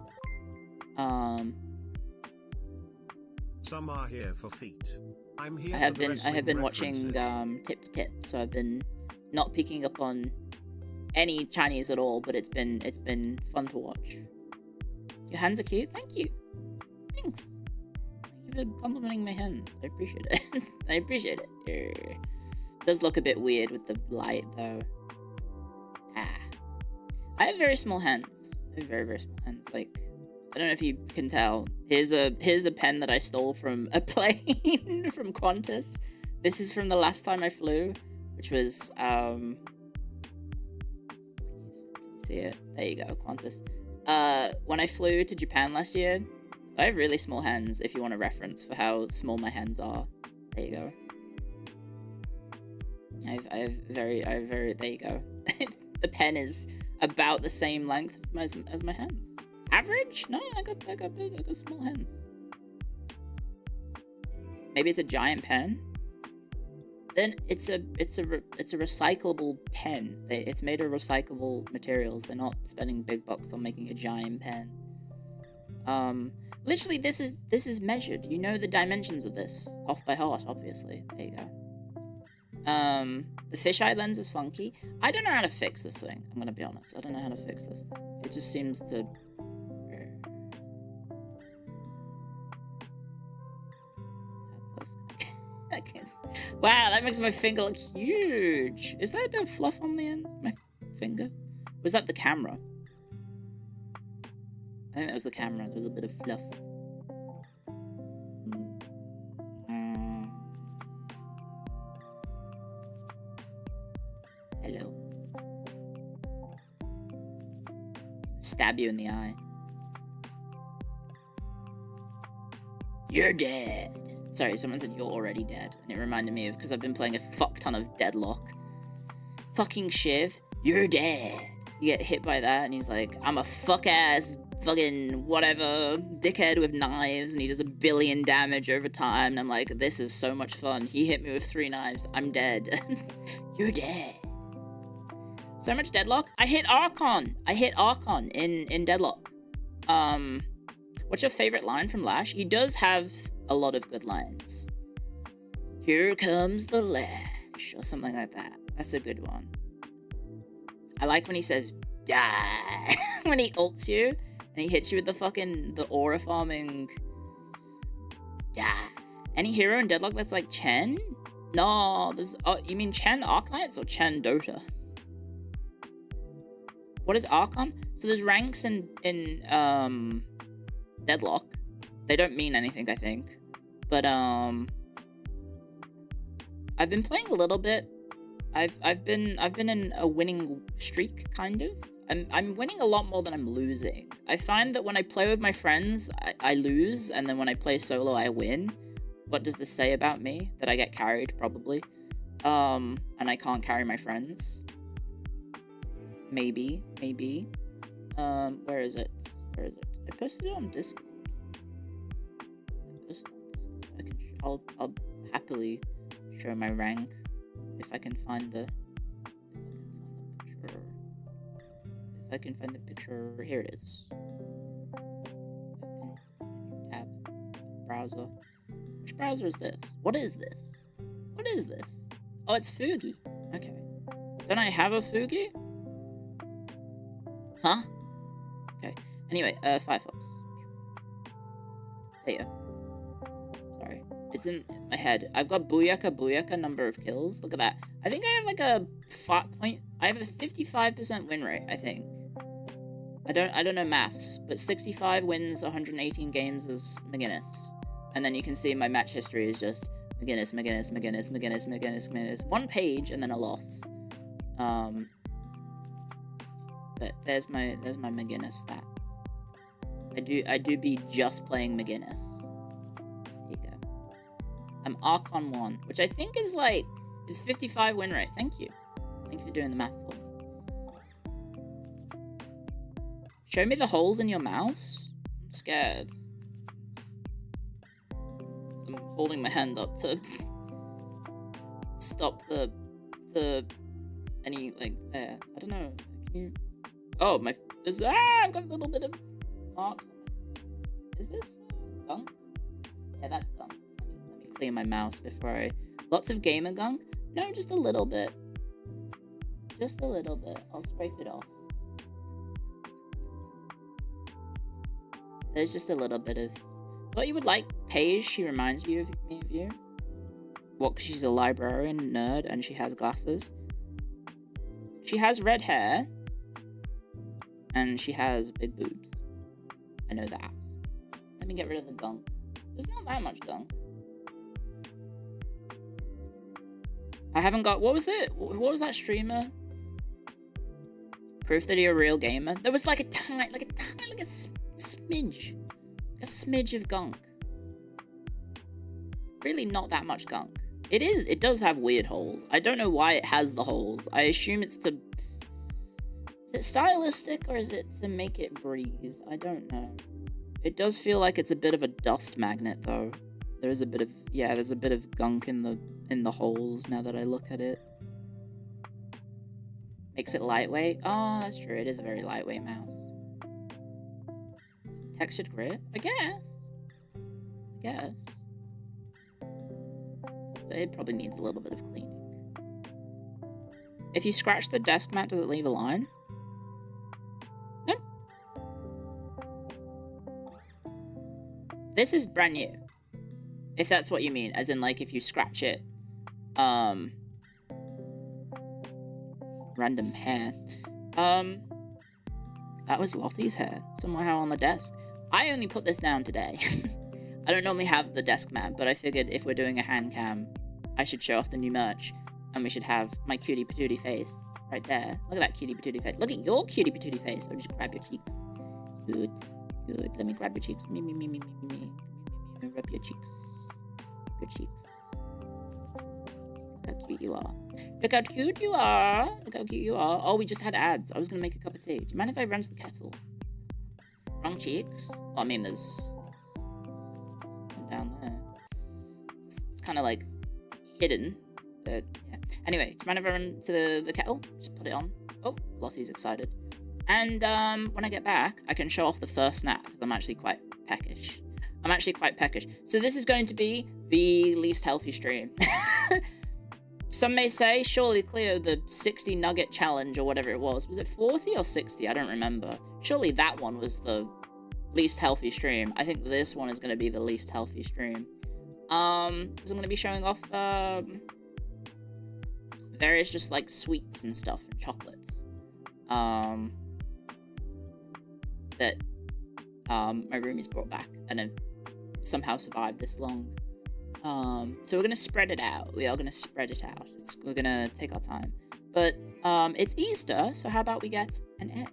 Some are here for feet. I'm here. I have been watching Tip to Tip, so I've been not picking up on any Chinese at all, but it's been fun to watch. Your hands are cute. Thank you. Thanks. Thank you for complimenting my hands. I appreciate it. I appreciate it. It does look a bit weird with the light though. I have very small hands. I have very, very small hands. Like, I don't know if you can tell. Here's a pen that I stole from a plane from Qantas. This is from the last time I flew, which was see it? There you go, Qantas. When I flew to Japan last year. So I have really small hands. If you want a reference for how small my hands are, there you go. I have very. There you go. The pen is about the same length as my hands. Average? No, I got small hands. Maybe it's a giant pen. Then it's a recyclable pen. It's made of recyclable materials. They're not spending big bucks on making a giant pen. Literally, this is measured. You know the dimensions of this off by heart, obviously. There you go. The fisheye lens is funky. I don't know how to fix this thing. I'm gonna be honest. I don't know how to fix this thing. It just seems to. How close? Wow, that makes my finger look huge. Is that a bit of fluff on the end of my finger? Was that the camera? I think that was the camera. There was a bit of fluff. Hello. Stab you in the eye. You're dead. Sorry, someone said you're already dead. And it reminded me of, because I've been playing a fuck ton of Deadlock. Fucking Shiv, you're dead. You get hit by that and he's like, I'm a fuck-ass fucking whatever dickhead with knives, and he does 1 billion damage over time, and I'm like, this is so much fun. He hit me with 3 knives. I'm dead. You're dead. So much Deadlock. I hit Archon in Deadlock. What's your favorite line from Lash? He does have a lot of good lines. Here comes the Lash, or something like that. That's a good one. I like when he says die when he ults you and he hits you with the aura farming die. Any hero in Deadlock that's like Chen? No, there's you mean Chen Arknights or Chen Dota? What is Archon? So there's ranks in Deadlock. They don't mean anything, I think. But I've been playing a little bit. I've been in a winning streak, kind of. I'm winning a lot more than I'm losing. I find that when I play with my friends, I lose, and then when I play solo, I win. What does this say about me? That I get carried, probably. And I can't carry my friends. Maybe. Where is it? I posted it on Discord. I'll happily show my rank if I can find the picture. If I can find the picture, here it is. Open tab, browser. Which browser is this? What is this? What is this? Oh, it's Fugi. Okay. Don't I have a Fugi? Huh? Okay. Anyway, Firefox. There you go. Sorry. It's in my head. I've got Booyaka number of kills. Look at that. I think I have like a I have a 55% win rate, I think. I don't know maths, but 65 wins, 118 games is McGinnis. And then you can see my match history is just McGinnis. One page and then a loss. But there's my McGinnis stats. I do be just playing McGinnis. There you go. I'm Archon 1, which I think is like it's 55 win rate. Thank you. Thank you for doing the math for me. Show me the holes in your mouse. I'm scared. I'm holding my hand up to stop the any like there. I don't know. Can you? Oh my! I've got a little bit of marks. Is this gunk? Yeah, that's gunk. Let me clear my mouse before I. Lots of gamer gunk? No, just a little bit. Just a little bit. I'll scrape it off. There's just a little bit of. Thought you would like Paige. She reminds me of you. What? 'Cause she's a librarian nerd and she has glasses. She has red hair. And she has big boobs. I know that. Let me get rid of the gunk. There's not that much gunk. I haven't got... What was it? What was that streamer? Proof that you're a real gamer? There was like a smidge. A smidge of gunk. Really not that much gunk. It does have weird holes. I don't know why it has the holes. I assume it's to... Is it stylistic or is it to make it breathe? I don't know. It does feel like it's a bit of a dust magnet though. There's a bit of gunk in the holes now that I look at it. Makes it lightweight. Oh, that's true. It is a very lightweight mouse. Textured grip? I guess. So it probably needs a little bit of cleaning. If you scratch the desk mat, does it leave a line? This is brand new. If that's what you mean, as in like if you scratch it. Random hair. That was Lottie's hair. Somehow on the desk. I only put this down today. I don't normally have the desk mat, but I figured if we're doing a hand cam, I should show off the new merch. And we should have my cutie patootie face right there. Look at that cutie patootie face. Look at your cutie patootie face. I'll just grab your cheeks. Good. Good. Let me grab your cheeks. Me. Rub your cheeks. Your cheeks. Look how cute you are. Look how cute you are. Look how cute you are. Oh, we just had ads. I was gonna make a cup of tea. Do you mind if I run to the kettle? Wrong cheeks? Well, I mean, there's down there. It's kind of like hidden, but yeah. Anyway, do you mind if I run to the kettle? Just put it on. Oh, Lottie's excited. And when I get back, I can show off the first snack, because I'm actually quite peckish. So this is going to be the least healthy stream. Some may say, surely Clio, the 60 nugget challenge or whatever it was it 40 or 60? I don't remember. Surely that one was the least healthy stream. I think this one is going to be the least healthy stream. Because I'm going to be showing off various just like sweets and stuff and chocolates. That my roomies brought back and have somehow survived this long. So we're gonna spread it out. We are gonna spread it out. We're gonna take our time. But it's Easter, so how about we get an egg?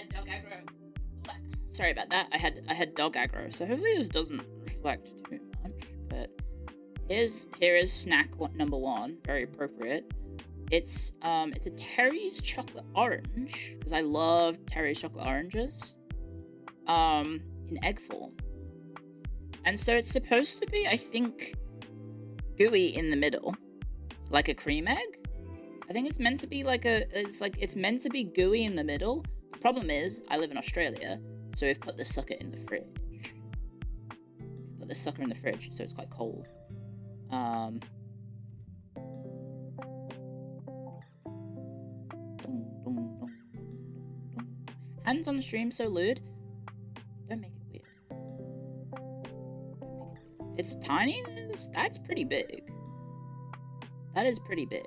had dog aggro. Sorry about that. I had dog aggro. So hopefully this doesn't reflect too much. But here is snack number 1. Very appropriate. It's a Terry's chocolate orange, because I love Terry's chocolate oranges. In egg form. And so it's supposed to be, I think, gooey in the middle, like a cream egg. I think it's meant to be it's meant to be gooey in the middle. The problem is, I live in Australia, so we've put the sucker in the fridge. So it's quite cold. Hands on stream so lewd. Don't make it weird. It's tiny. That's pretty big. That is pretty big.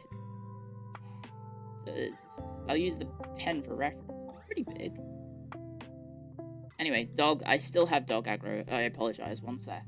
So I'll use the pen for reference. It's pretty big. Anyway, dog. I still have dog aggro. I apologize. One sec.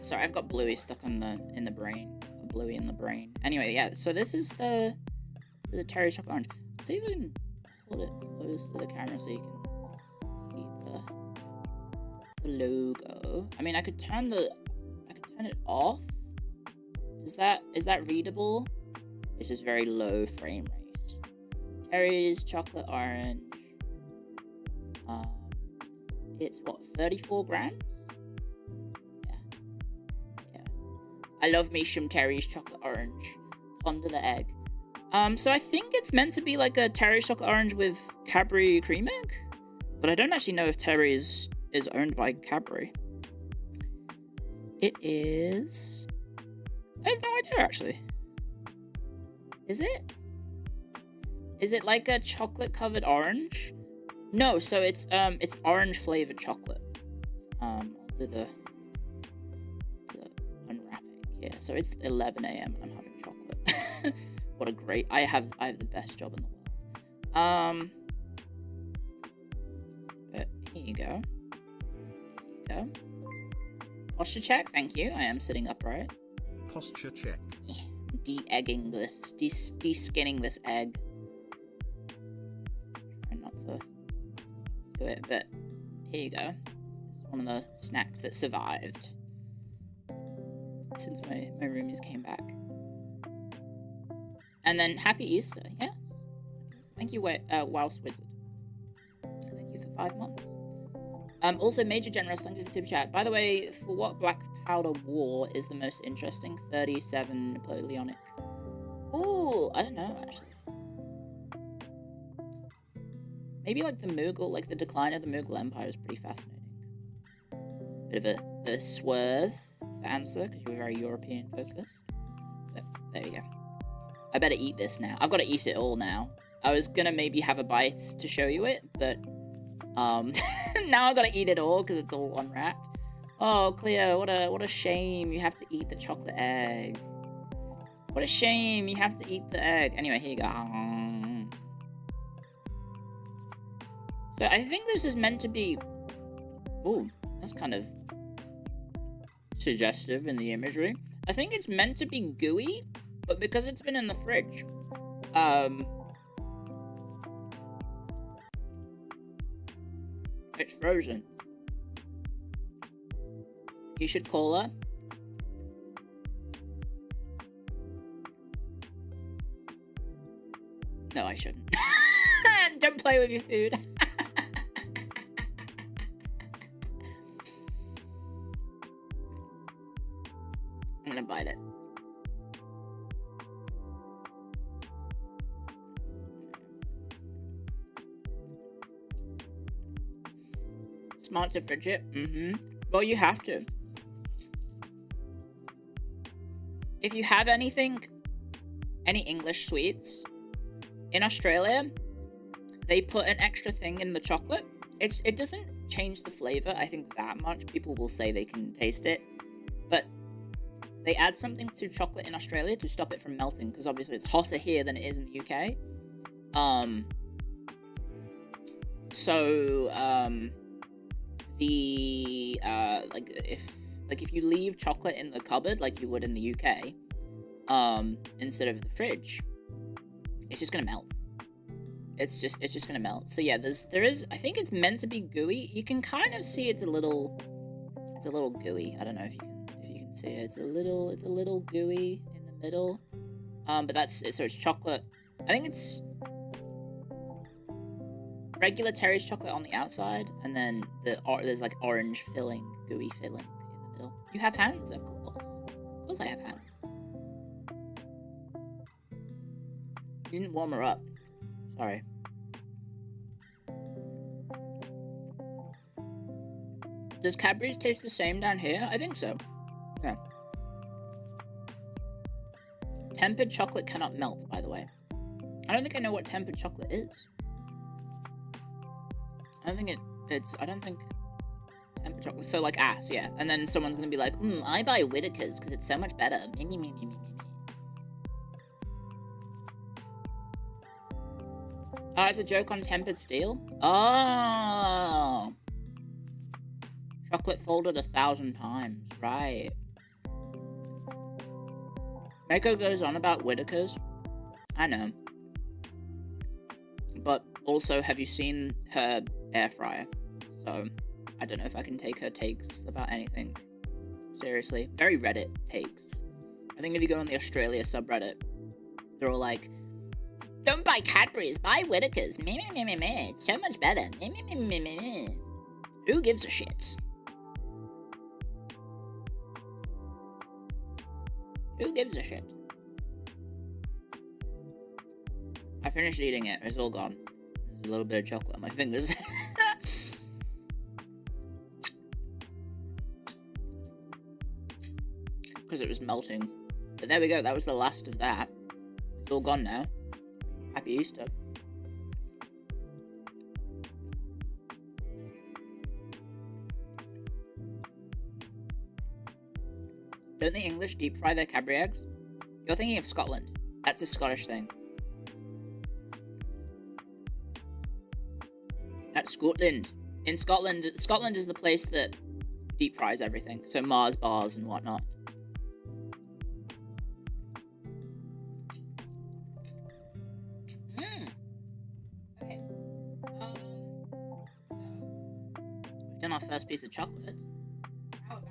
Sorry, I've got Bluey stuck in the brain. Bluey in the brain. Anyway, yeah. So this is the Terry's chocolate orange. So you can hold it close to the camera so you can see the logo. I mean, I could turn it off. Is that readable? It's just very low frame rate. Terry's chocolate orange. It's what, 34 grams? I love me some Terry's chocolate orange. Under the egg. So I think it's meant to be like a Terry's chocolate orange with Cadbury cream egg. But I don't actually know if Terry's is owned by Cadbury. It is... I have no idea, actually. Is it? Is it like a chocolate-covered orange? No, so it's orange-flavored chocolate. I'll do the unwrapping. Yeah, so it's 11 a.m. and I'm having chocolate. What a great... I have the best job in the world. But here you go. Posture check, thank you. I am sitting upright. Posture check. De-egging this, de-skinning this egg. Try not to do it, but here you go. It's one of the snacks that survived since my roomies came back. And then Happy Easter, yeah. Thank you, Wouse Wizard. Thank you for 5 months. Also, Major Generous, thank you for the super chat. By the way, for what Black Powder War is the most interesting? 37 Napoleonic. Ooh, I don't know, actually. Maybe like the Mughal, like the decline of the Mughal Empire is pretty fascinating. Bit of a swerve for answer, because you were very European focused. But there you go. I better eat this now. I've got to eat it all now. I was gonna maybe have a bite to show you it, but now I gotta eat it all because it's all unwrapped. Oh, Clio, what a shame you have to eat the chocolate egg. What a shame you have to eat the egg. Anyway, here you go. So I think this is meant to be... Ooh, that's kind of suggestive in the imagery. I think it's meant to be gooey, but because it's been in the fridge, it's frozen. You should call her. No, I shouldn't. Don't play with your food. I'm gonna bite it. Smart to fridge it. Well, you have to. If you have any English sweets, in Australia, they put an extra thing in the chocolate. it doesn't change the flavor, I think, that much. People will say they can taste it, but they add something to chocolate in Australia to stop it from melting, because obviously it's hotter here than it is in the UK. If you leave chocolate in the cupboard like you would in the UK, instead of the fridge, it's just gonna melt. It's just gonna melt. So yeah, there is. I think it's meant to be gooey. You can kind of see it's a little gooey. I don't know if you can see it. It's a little gooey in the middle. But so it's chocolate. I think it's regular Terry's chocolate on the outside, and then there's like orange filling, gooey filling in the middle. You have hands, of course. Of course I have hands. You didn't warm her up. Sorry. Does Cadbury's taste the same down here? I think so. Yeah. Tempered chocolate cannot melt, by the way. I don't think I know what tempered chocolate is. I don't think tempered chocolate. So like ass, yeah. And then someone's gonna be like, I buy Whittaker's because it's so much better. Me. Oh, it's a joke on tempered steel? Oh! Chocolate folded 1,000 times. Right. Mako goes on about Whittaker's. I know. But also, have you seen her air fryer? So, I don't know if I can take her takes about anything. Seriously. Very Reddit takes. I think if you go on the Australia subreddit, they're all like, don't buy Cadbury's, buy Whittaker's. Meh. It's so much better. Meh. Who gives a shit? Who gives a shit? I finished eating it. It's all gone. There's a little bit of chocolate on my fingers. Because it was melting. But there we go. That was the last of that. It's all gone now. Happy Easter. Don't the English deep fry their Cadbury eggs? You're thinking of Scotland. That's a Scottish thing. That's Scotland. In Scotland is the place that deep fries everything. So Mars bars and whatnot. Okay. We've done our first piece of chocolate. How about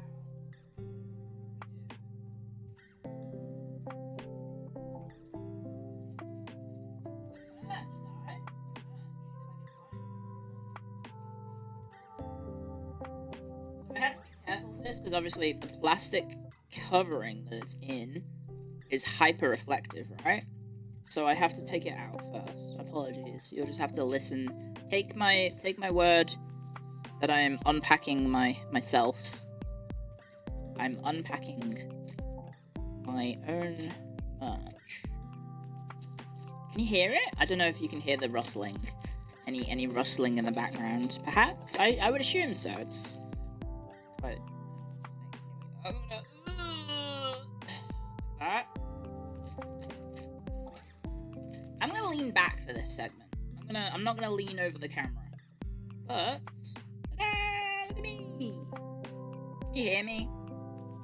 I have to be careful with this because obviously the plastic covering that it's in is hyper reflective, right? So I have to take it out first. Apologies. You'll just have to listen. Take my word that I am unpacking myself. I'm unpacking my own merch. Can you hear it? I don't know if you can hear the rustling. Any rustling in the background, perhaps? I would assume so. It's quite... I'm gonna... like that. I'm gonna lean back for this segment. I'm not gonna lean over the camera. But... ta-da! Look at me! Can you hear me?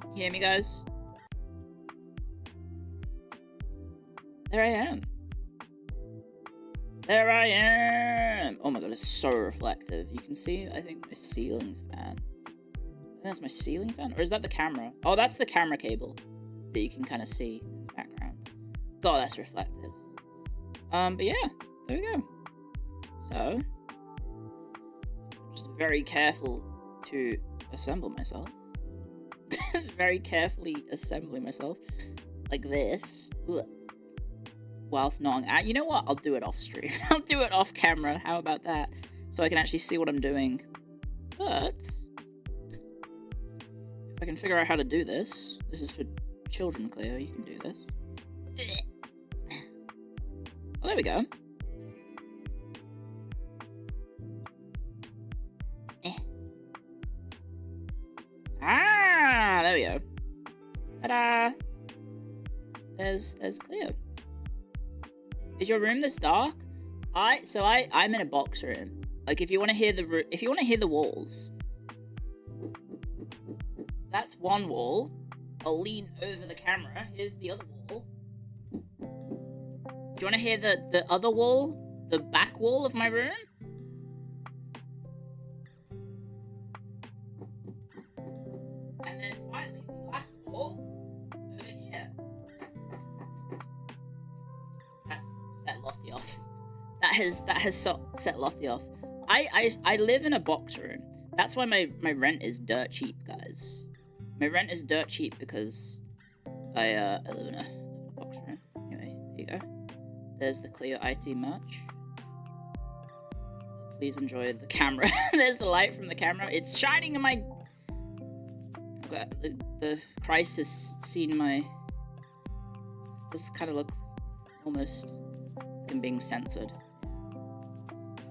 Can you hear me, guys? There I am. There I am! Oh my god, it's so reflective. You can see, I think, my ceiling fan. I think that's my ceiling fan? Or is that the camera? Oh, that's the camera cable that you can kind of see in the background. God, that's reflective. But yeah, there we go. So, just very careful to assemble myself. Very carefully assembling myself. Like this. Ugh. Whilst not... you know what? I'll do it off stream. I'll do it off camera. How about that? So I can actually see what I'm doing. But... if I can figure out how to do this... This is for children, Clio. You can do this. Oh, there we go. Clio. Ta-da! There's Clio. Is your room this dark? I'm in a box room. Like, if you want to hear the walls, that's one wall. I'll lean over the camera. Here's the other wall. Do you want to hear the other wall? The back wall of my room? And then finally, the last wall over here. That's set Lottie off. That has set Lottie off. I live in a box room. That's why my rent is dirt cheap, guys. My rent is dirt cheap because I live in a box room. Anyway, there you go. There's the Clio IT merch. Please enjoy the camera. There's the light from the camera. It's shining in my... The Christ has seen my... This kind of look almost like I'm being censored.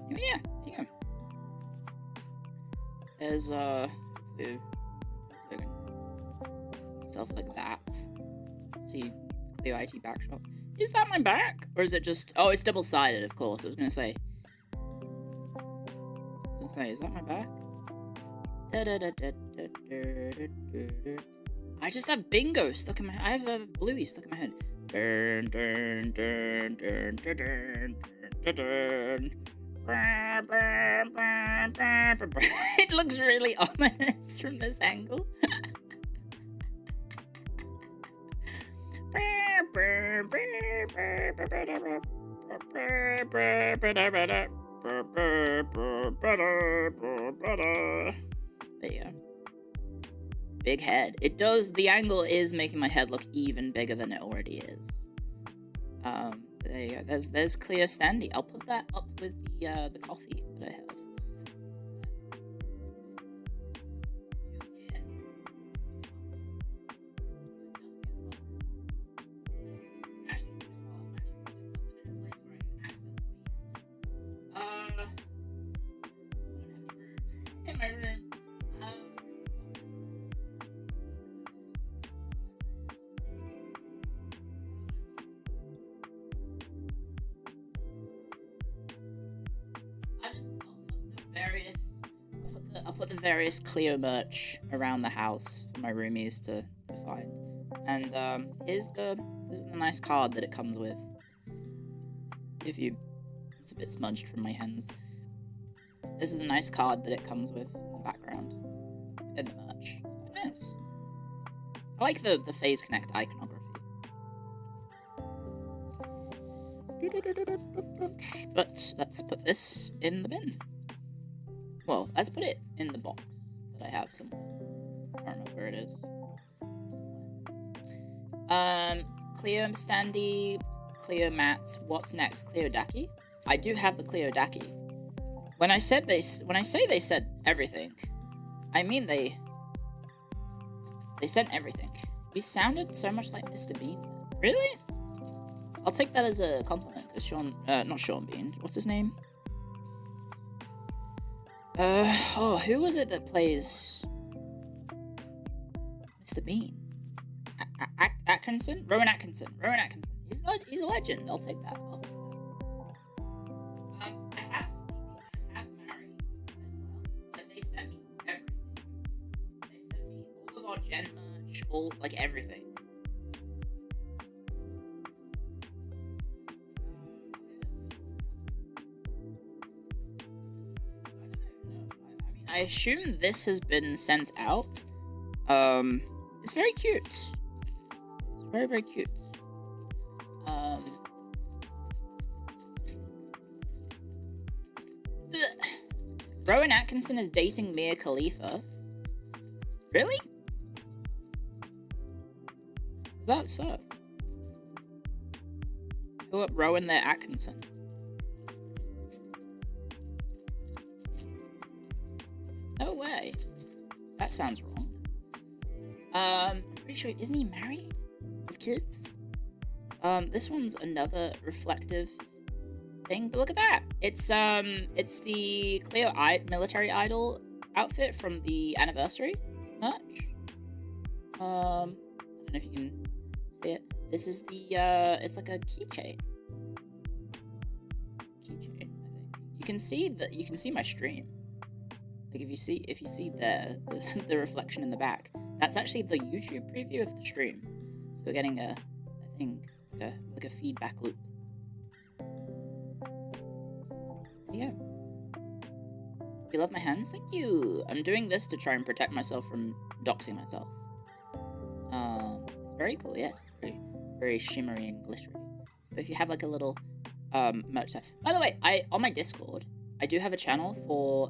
Yeah, there you go. There's stuff like that. See Clio IT backshot. Is that my back? Or is it just... Oh, it's double-sided, of course. I was gonna say, is that my back? I just have bingo stuck in my head. I have a bluey stuck in my head. It looks really ominous from this angle. There you go. Big head. It does. The angle is making my head look even bigger than it already is. There you go. There's Clio Standy. I'll put that up with the coffee that I have. In my room. I'll put the various Clio merch around the house for my roomies to find. And here's the nice card that it comes with. It's a bit smudged from my hands. This is the nice card that it comes with in the background. In the merch. It's quite nice. I like the Phase Connect iconography. But let's put this in the bin. Well, let's put it in the box that I have somewhere. I don't know where it is. Clio Standy, Clio Mats. What's next? Clio Daki? I do have the Clio Daki. When I say they said everything, I mean they sent everything. You sounded so much like Mr. Bean. Really? I'll take that as a compliment, because not Sean Bean. What's his name? Who was it that plays Mr. Bean? Atkinson? Rowan Atkinson. He's a legend. I'll take that. I have Sleepy and I have Mary as well. But they sent me everything. They sent me all of our gen merch, everything. I assume this has been sent out. It's very cute. It's very, very cute. Rowan Atkinson is dating Mia Khalifa. Really? Is that so? Who up Rowan there, Atkinson? No way. That sounds wrong. I'm pretty sure, isn't he married? With kids? This one's another reflective thing, but look at that. It's the Clio military idol outfit from the anniversary merch. I don't know if you can see it. This is the, it's like a keychain. I think. You can see my stream. Like if you see there, the reflection in the back, that's actually the YouTube preview of the stream. So we're getting a thing, like a feedback loop. There you go. You love my hands? Thank you! I'm doing this to try and protect myself from doxing myself. It's very cool, yes. Very, very shimmery and glittery. So if you have like a little merch site. By the way, on my Discord, I do have a channel for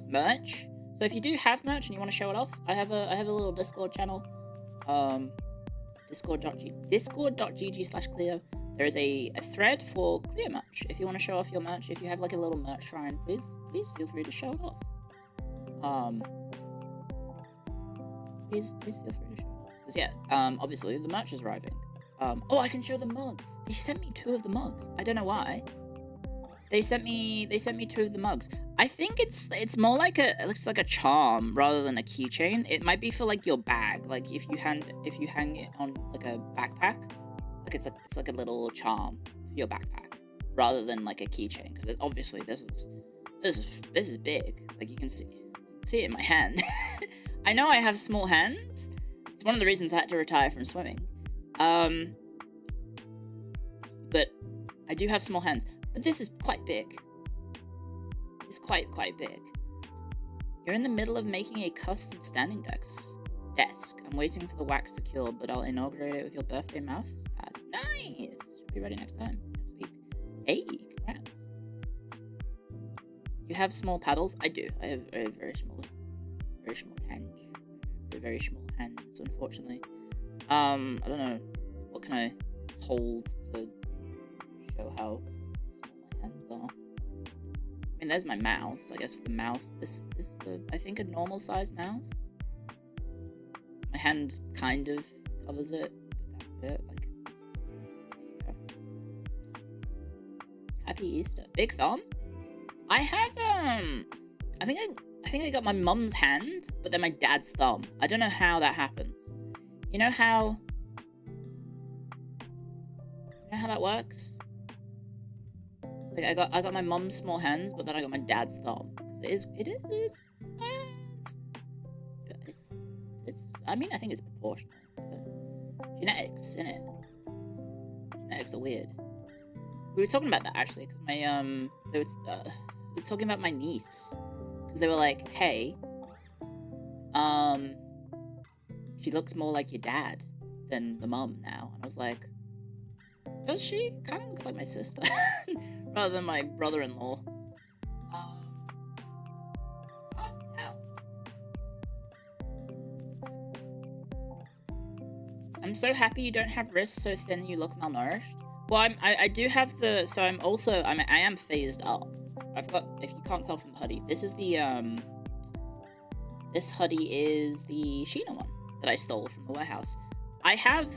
merch. So if you do have merch and you want to show it off, I have a little Discord channel. Discord.gg/Clio. There is a thread for Clio merch. If you want to show off your merch, if you have like a little merch shrine, please feel free to show it off. Please feel free to show it off. Because yeah, obviously the merch is arriving. Oh, I can show the mug. They sent me 2 of the mugs. I don't know why. They sent me 2 of the mugs. I think it's more like it looks like a charm rather than a keychain. It might be for like your bag. Like if you hang it on like a backpack, like it's like a little charm for your backpack rather than like a keychain. Because obviously this is big. Like you can see it in my hand. I know I have small hands. It's one of the reasons I had to retire from swimming. But I do have small hands. But this is quite big. It's quite big. You're in the middle of making a custom standing desk. I'm waiting for the wax to cure, but I'll inaugurate it with your birthday mouse pad. Nice! Should be ready next time. Next week. Hey, congrats. You have small paddles? I do. I have very small hands. Very small hands, unfortunately. I don't know. What can I hold to show how hands are. I mean, there's my mouse. I guess the mouse. This is I think a normal sized mouse. My hand kind of covers it, but that's it. Like, there you go. Happy Easter. Big thumb. I have I think I got my mum's hand, but then my dad's thumb. I don't know how that happens. You know how that works? Like I got my mum's small hands, but then I got my dad's thumb. Because I mean, I think it's proportional. But genetics, innit? Genetics are weird. We were talking about that actually, because my they were talking about my niece, because they were like, hey, she looks more like your dad than the mum now, and I was like, does she? Kind of looks like my sister. Rather than my brother-in-law. Hard to tell. I'm so happy you don't have wrists so thin you look malnourished. Well, I do have the, so I am phased up. I've got, if you can't tell from the hoodie, this is the, this hoodie is the Sheena one that I stole from the warehouse. I have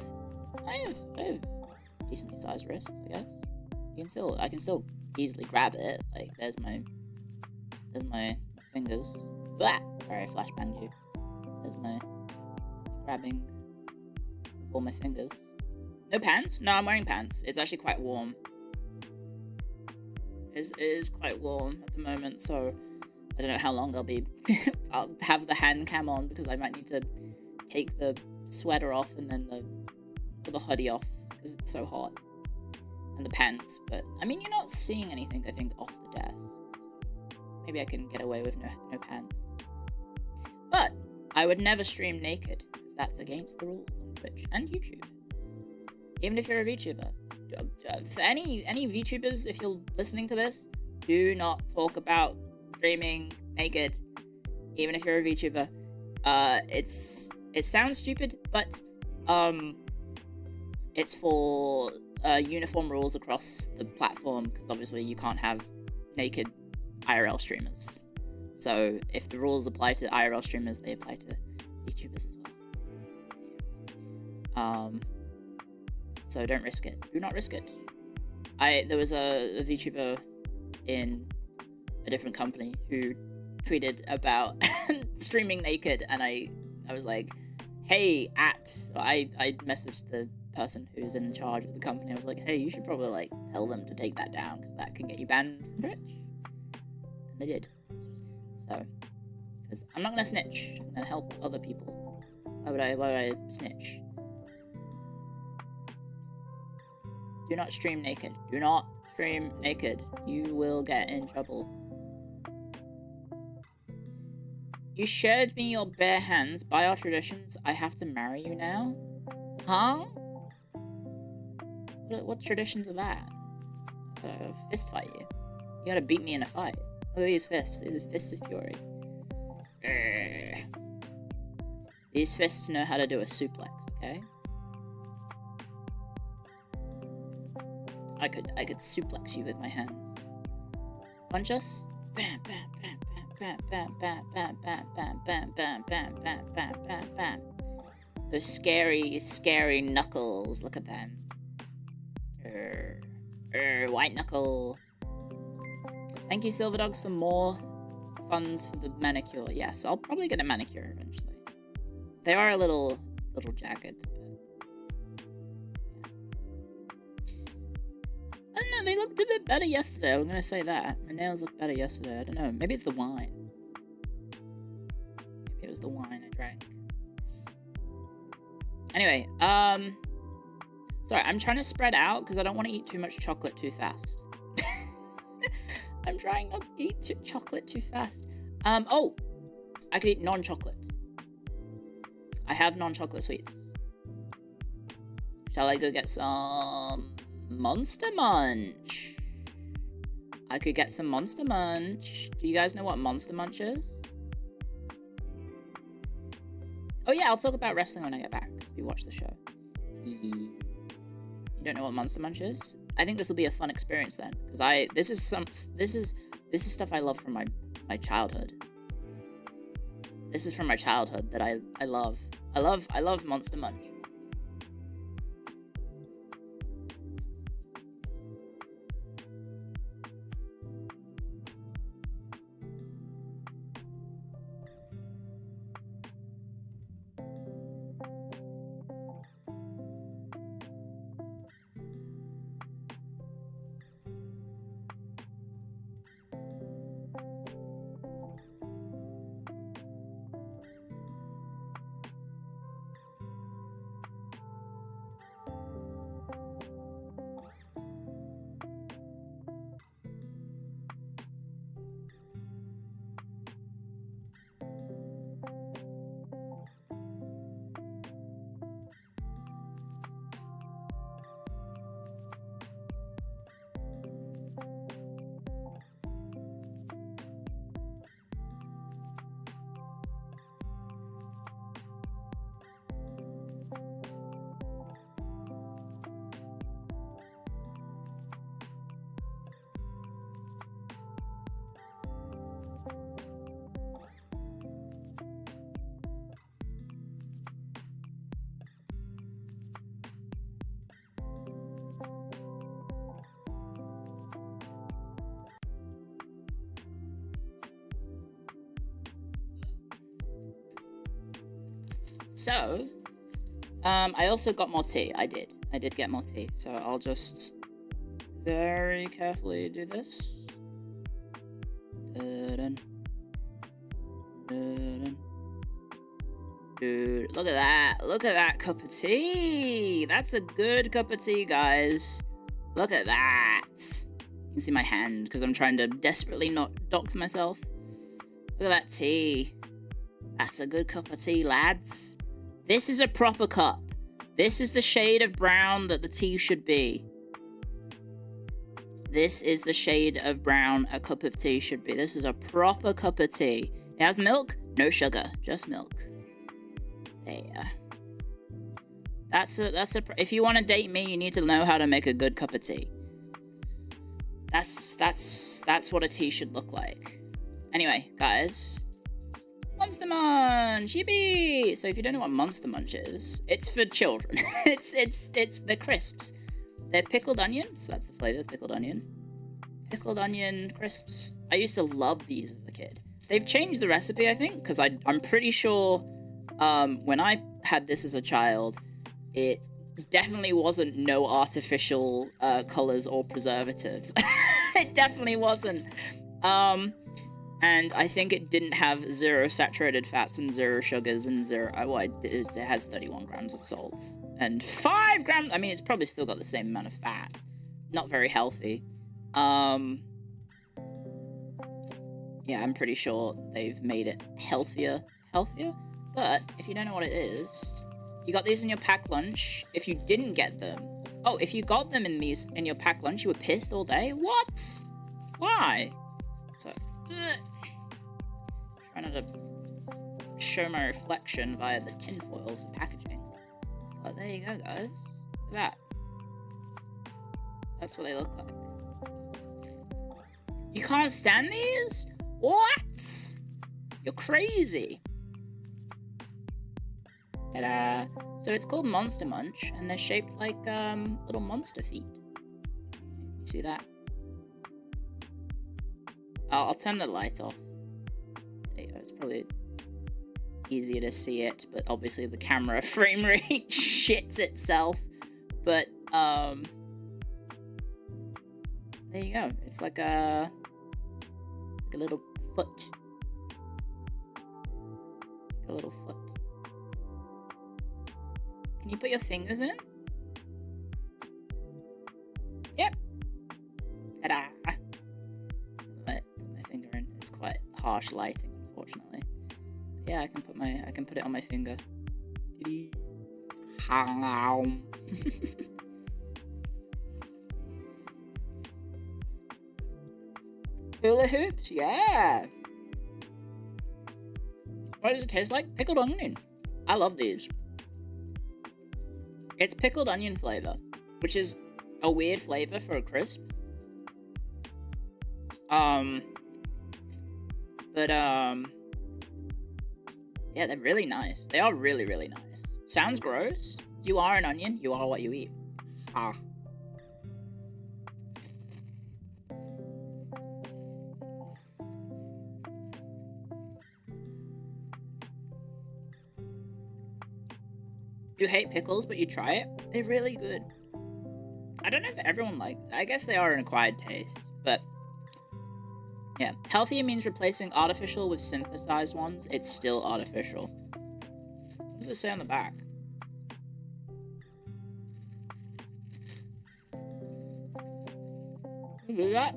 decently sized wrists, I guess. I can still easily grab it. Like, there's my fingers. Blah! Sorry, I flashbanged you. There's my grabbing with all my fingers. No pants? No, I'm wearing pants. It's actually quite warm. It is quite warm at the moment, so I don't know how long I'll have the hand cam on, because I might need to take the sweater off and then the hoodie off, because it's so hot. And the pants, but I mean, you're not seeing anything, I think, off the desk. Maybe I can get away with no pants. But I would never stream naked, because that's against the rules on Twitch and YouTube. Even if you're a VTuber. For any VTubers, if you're listening to this, do not talk about streaming naked. Even if you're a VTuber. It sounds stupid, but it's for uniform rules across the platform, because obviously you can't have naked IRL streamers. So if the rules apply to IRL streamers, they apply to VTubers as well. So don't risk it. Do not risk it. There was a VTuber in a different company who tweeted about streaming naked, and I I was like, hey, I messaged the person who's in charge of the company. I was like, hey, you should probably like tell them to take that down because that can get you banned from Twitch. And they did. So, because I'm not gonna snitch. I'm gonna help other people. Why would I snitch? Do not stream naked. Do not stream naked. You will get in trouble. You showed me your bare hands. By our traditions, I have to marry you now? Huh? What traditions are that? Fist fight you. You gotta beat me in a fight. Look at these fists. These are fists of fury. These fists know how to do a suplex, okay? I could suplex you with my hands. Punch us. Bam, bam, bam, bam, bam, bam, bam, bam, bam, bam, bam, bam, bam, bam, bam, bam. Those scary, scary knuckles. Look at them. White knuckle. Thank you, Silver Dogs, for more funds for the manicure. Yes, I'll probably get a manicure eventually. They are a little jagged. I don't know, they looked a bit better yesterday. I'm gonna say that. My nails looked better yesterday. I don't know. Maybe it's the wine. Maybe it was the wine I drank. Anyway, sorry, I'm trying to spread out because I don't want to eat too much chocolate too fast. I'm trying not to eat chocolate too fast. Oh, I could eat non-chocolate. I have non-chocolate sweets. Shall I go get some Monster Munch? I could get some Monster Munch. Do you guys know what Monster Munch is? Oh yeah, I'll talk about wrestling when I get back. If you watch the show. You don't know what Monster Munch is? I think this will be a fun experience then, because this is stuff I love from my childhood. This is from my childhood that I love. I love Monster Munch. So, I also got more tea. I did get more tea. So I'll just very carefully do this. Dun-dun. Dun-dun. Dude, look at that. Look at that cup of tea. That's a good cup of tea, guys. Look at that. You can see my hand because I'm trying to desperately not dox myself. Look at that tea. That's a good cup of tea, lads. This is a proper cup. This is the shade of brown that the tea should be. This is the shade of brown a cup of tea should be. This is a proper cup of tea. It has milk, no sugar, just milk. There. If you want to date me, you need to know how to make a good cup of tea. That's what a tea should look like. Anyway, guys. Monster Munch! Yippee! So if you don't know what Monster Munch is, it's for children. They're crisps. They're pickled onion, so that's the flavor, pickled onion. Pickled onion crisps. I used to love these as a kid. They've changed the recipe, I think, because I'm pretty sure When I had this as a child, it definitely wasn't no artificial colors or preservatives. It definitely wasn't. And I think it didn't have 0 saturated fats and 0 sugars and 0. Well, it has 31 grams of salts and 5 grams. I mean, it's probably still got the same amount of fat. Not very healthy. Yeah, I'm pretty sure they've made it healthier. But if you don't know what it is, you got these in your pack lunch. If you didn't get them, oh, if you got them in your pack lunch, you were pissed all day. What? Why? So, trying to show my reflection via the tinfoil of the packaging. But there you go, guys. Look at that. That's what they look like. You can't stand these? What? You're crazy. Ta-da! So it's called Monster Munch, and they're shaped like little monster feet. You see that? I'll turn the light off. There you go. It's probably easier to see it, but obviously the camera frame rate shits itself. But there you go. It's like a little foot. It's like a little foot. Can you put your fingers in? Yep. Ta-da! Put my finger in. It's quite harsh lighting, unfortunately. But yeah, I can put it on my finger. Hula hoops, yeah. What does it taste like? Pickled onion. I love these. It's pickled onion flavor, which is a weird flavor for a crisp. Yeah, they're really nice. They are really, really nice. Sounds gross. You are an onion. You are what you eat. Ah. You hate pickles, but you try it. They're really good. I don't know if everyone I guess they are an acquired taste, but yeah. Healthier means replacing artificial with synthesized ones. It's still artificial. What does it say on the back? You do that?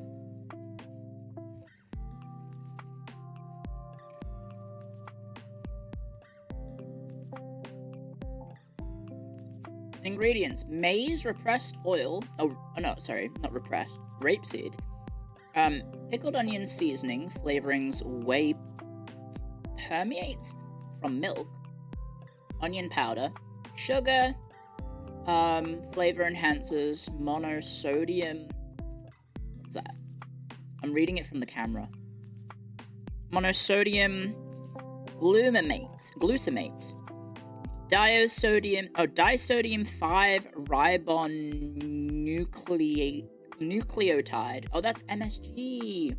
Ingredients: maize, repressed oil. Oh no, sorry, not repressed. Rapeseed. Pickled onion seasoning, flavorings, whey permeates from milk. Onion powder, sugar, flavor enhancers, monosodium. What's that? I'm reading it from the camera. Monosodium glutamate. Disodium 5-ribonucleotide. Oh, that's MSG.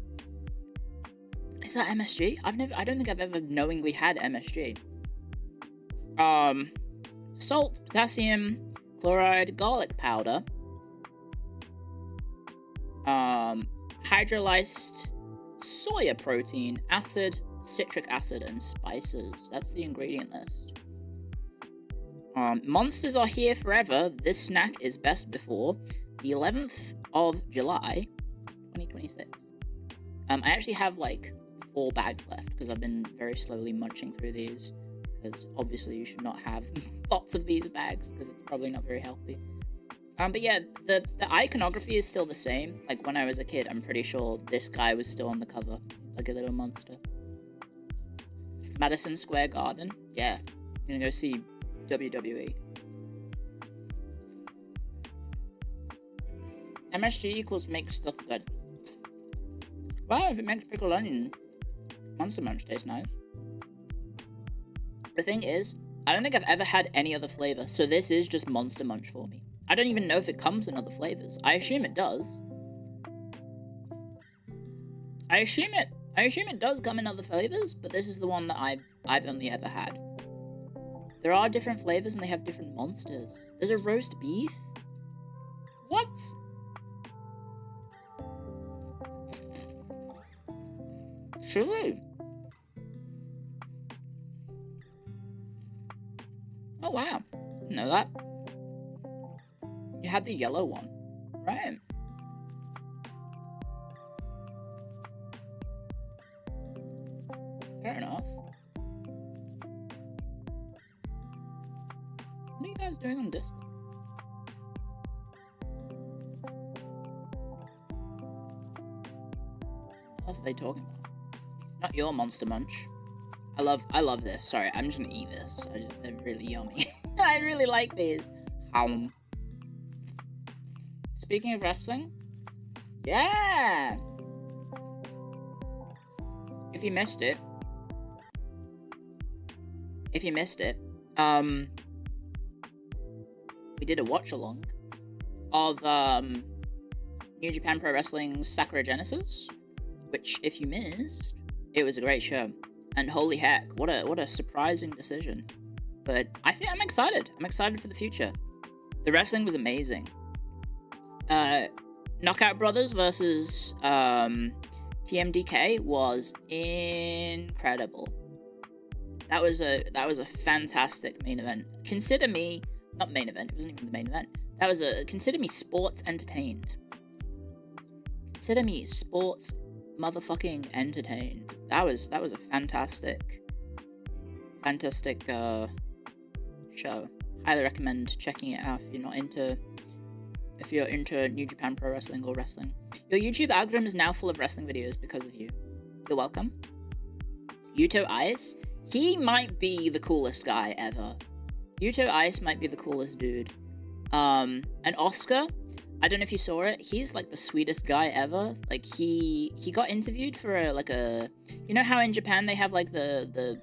Is that MSG? I don't think I've ever knowingly had MSG. Salt, potassium, chloride, garlic powder. Hydrolyzed soya protein, acid, citric acid, and spices. That's the ingredient list. Monsters are here forever. This snack is best before the 11th of July, 2026. I actually have like 4 bags left because I've been very slowly munching through these. Because obviously you should not have lots of these bags because it's probably not very healthy. But yeah, the iconography is still the same. Like when I was a kid, I'm pretty sure this guy was still on the cover, like a little monster. Madison Square Garden. Yeah, I'm gonna go see WWE. MSG equals make stuff good. Wow, if it makes pickled onion Monster Munch taste nice. The thing is, I don't think I've ever had any other flavor, so this is just Monster Munch for me. I don't even know if it comes in other flavors. I assume it does. I assume it does come in other flavors, but this is the one that I've only ever had. There are different flavors and they have different monsters. There's a roast beef? What? Chili. Oh wow. Didn't know that. You had the yellow one. Right. Fair enough. What are you guys doing on Discord? What are they talking about? Not your Monster Munch. I love this. Sorry, I'm just gonna eat this. They're really yummy. I really like these. Speaking of wrestling, yeah. If you missed it, we did a watch along of New Japan Pro Wrestling's Sakura Genesis, which if you missed, it was a great show. And holy heck, what a surprising decision. But I'm excited. I'm excited for the future. The wrestling was amazing. Knockout Brothers versus TMDK was incredible. That was a fantastic main event. Consider me not main event. It wasn't even the main event. Consider me sports entertained. Consider me sports motherfucking entertained. That was a fantastic show. Highly recommend checking it out if you're into New Japan Pro Wrestling or wrestling. Your YouTube algorithm is now full of wrestling videos because of you. You're welcome. Yuto Ice, he might be the coolest guy ever. Yuto Ice might be the coolest dude. And Oscar, I don't know if you saw it, he's like the sweetest guy ever. Like he got interviewed for you know how in Japan they have like the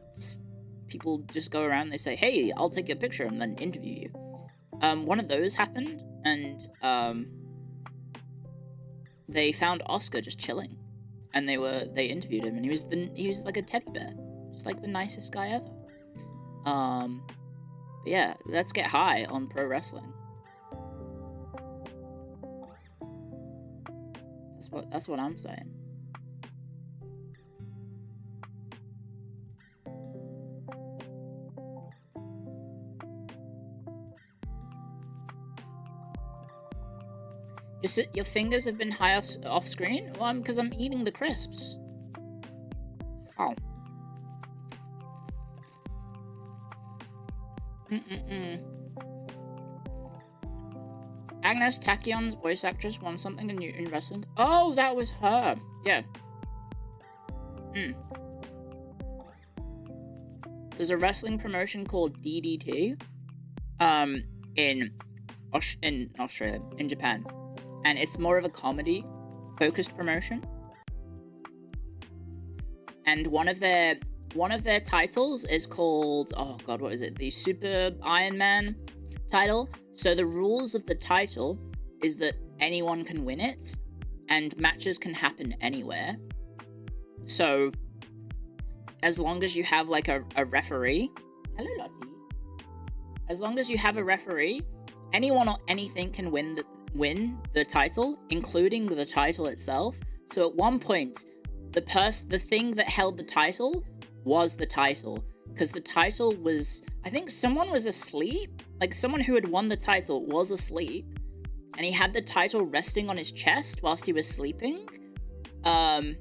people just go around and they say, hey, I'll take your picture and then interview you. One of those happened, and they found Oscar just chilling, and they interviewed him, and he was like a teddy bear, just like the nicest guy ever. But yeah, let's get high on pro wrestling. That's what I'm saying. Your fingers have been high off screen? Well, because I'm eating the crisps. How? Agnes Tachyon's voice actress won something in wrestling. Oh, that was her. Yeah. There's a wrestling promotion called DDT in Australia, in Japan. And it's more of a comedy-focused promotion. And one of their titles is called, oh god, what is it? The Super Iron Man title. So the rules of the title is that anyone can win it, and matches can happen anywhere. So as long as you have like a referee, hello Lottie. As long as you have a referee, anyone or anything can win the title, including the title itself. So at one point, the thing that held the title was the title, because the title was, I think someone was asleep, like someone who had won the title was asleep, and he had the title resting on his chest whilst he was sleeping. Sorry,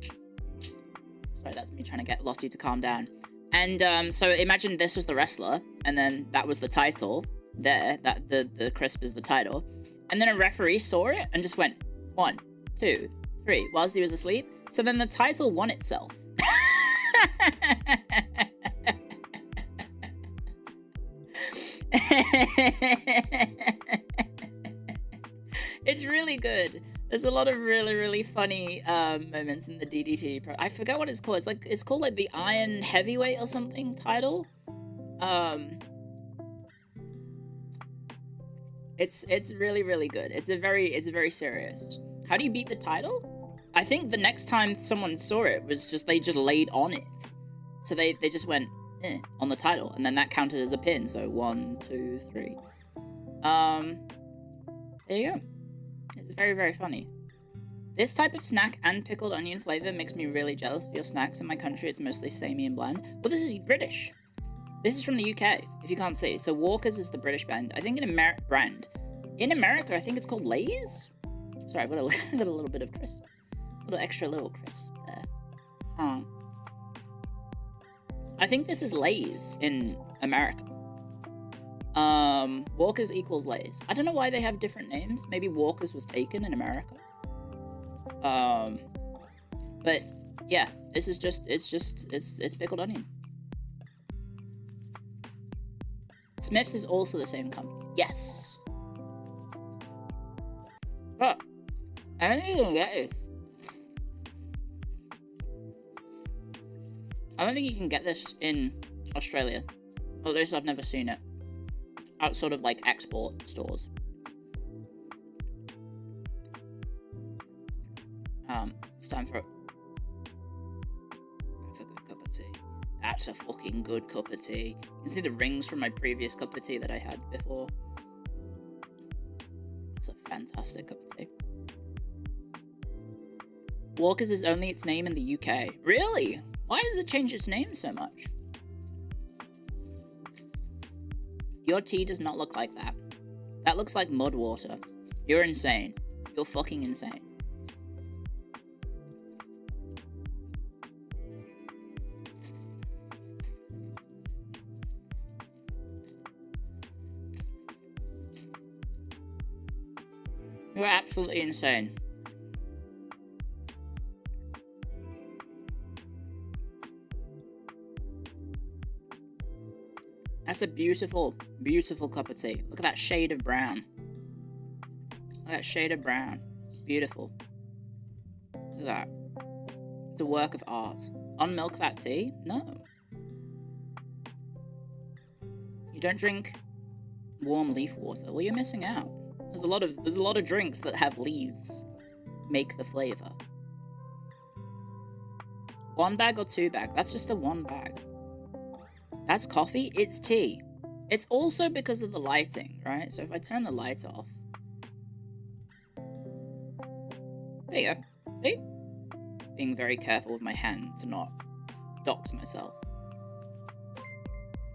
that's me trying to get Lottie to calm down. And so imagine this was the wrestler, and then that was the title there, that the crisp is the title. And then a referee saw it and just went 1, 2, 3 whilst he was asleep. So then the title won itself. It's really good. There's a lot of really, really funny moments in the DDT. I forget what it's called. It's called like the Iron Heavyweight or something title. It's really, really good. It's very serious. How do you beat the title? I think the next time someone saw it was they just laid on it. So they just went, on the title, and then that counted as a pin. So 1, 2, 3. There you go. It's very, very funny. This type of snack and pickled onion flavor makes me really jealous of your snacks. In my country, it's mostly samey and bland. Well, this is British. This is from the UK, if you can't see. So Walker's is the British brand. I think brand. In America, I think it's called Lay's. Sorry, I've got a little bit of crisp. A little extra little crisp there. I think this is Lay's in America. Walker's equals Lay's. I don't know why they have different names. Maybe Walker's was taken in America. But yeah, this is it's pickled onion. Smith's is also the same company. Yes. But I don't think you can get it. I don't think you can get this in Australia. Or at least I've never seen it. Outside of like export stores. It's time for it. That's a good cup of tea. That's a fucking good cup of tea. You can see the rings from my previous cup of tea that I had before. It's a fantastic cup of tea. Walker's is only its name in the UK. Really? Why does it change its name so much? Your tea does not look like that. That looks like mud water. You're insane. You're fucking insane. You're absolutely insane. That's a beautiful, beautiful cup of tea. Look at that shade of brown. Look at that shade of brown. It's beautiful. Look at that. It's a work of art. Unmilk that tea? No. You don't drink warm leaf water. Well, you're missing out. There's a lot of drinks that have leaves make the flavor. 1 bag or 2 bag? That's just a 1 bag. That's coffee? It's tea. It's also because of the lighting, right? So if I turn the light off... There you go. See? Being very careful with my hand to not dox myself.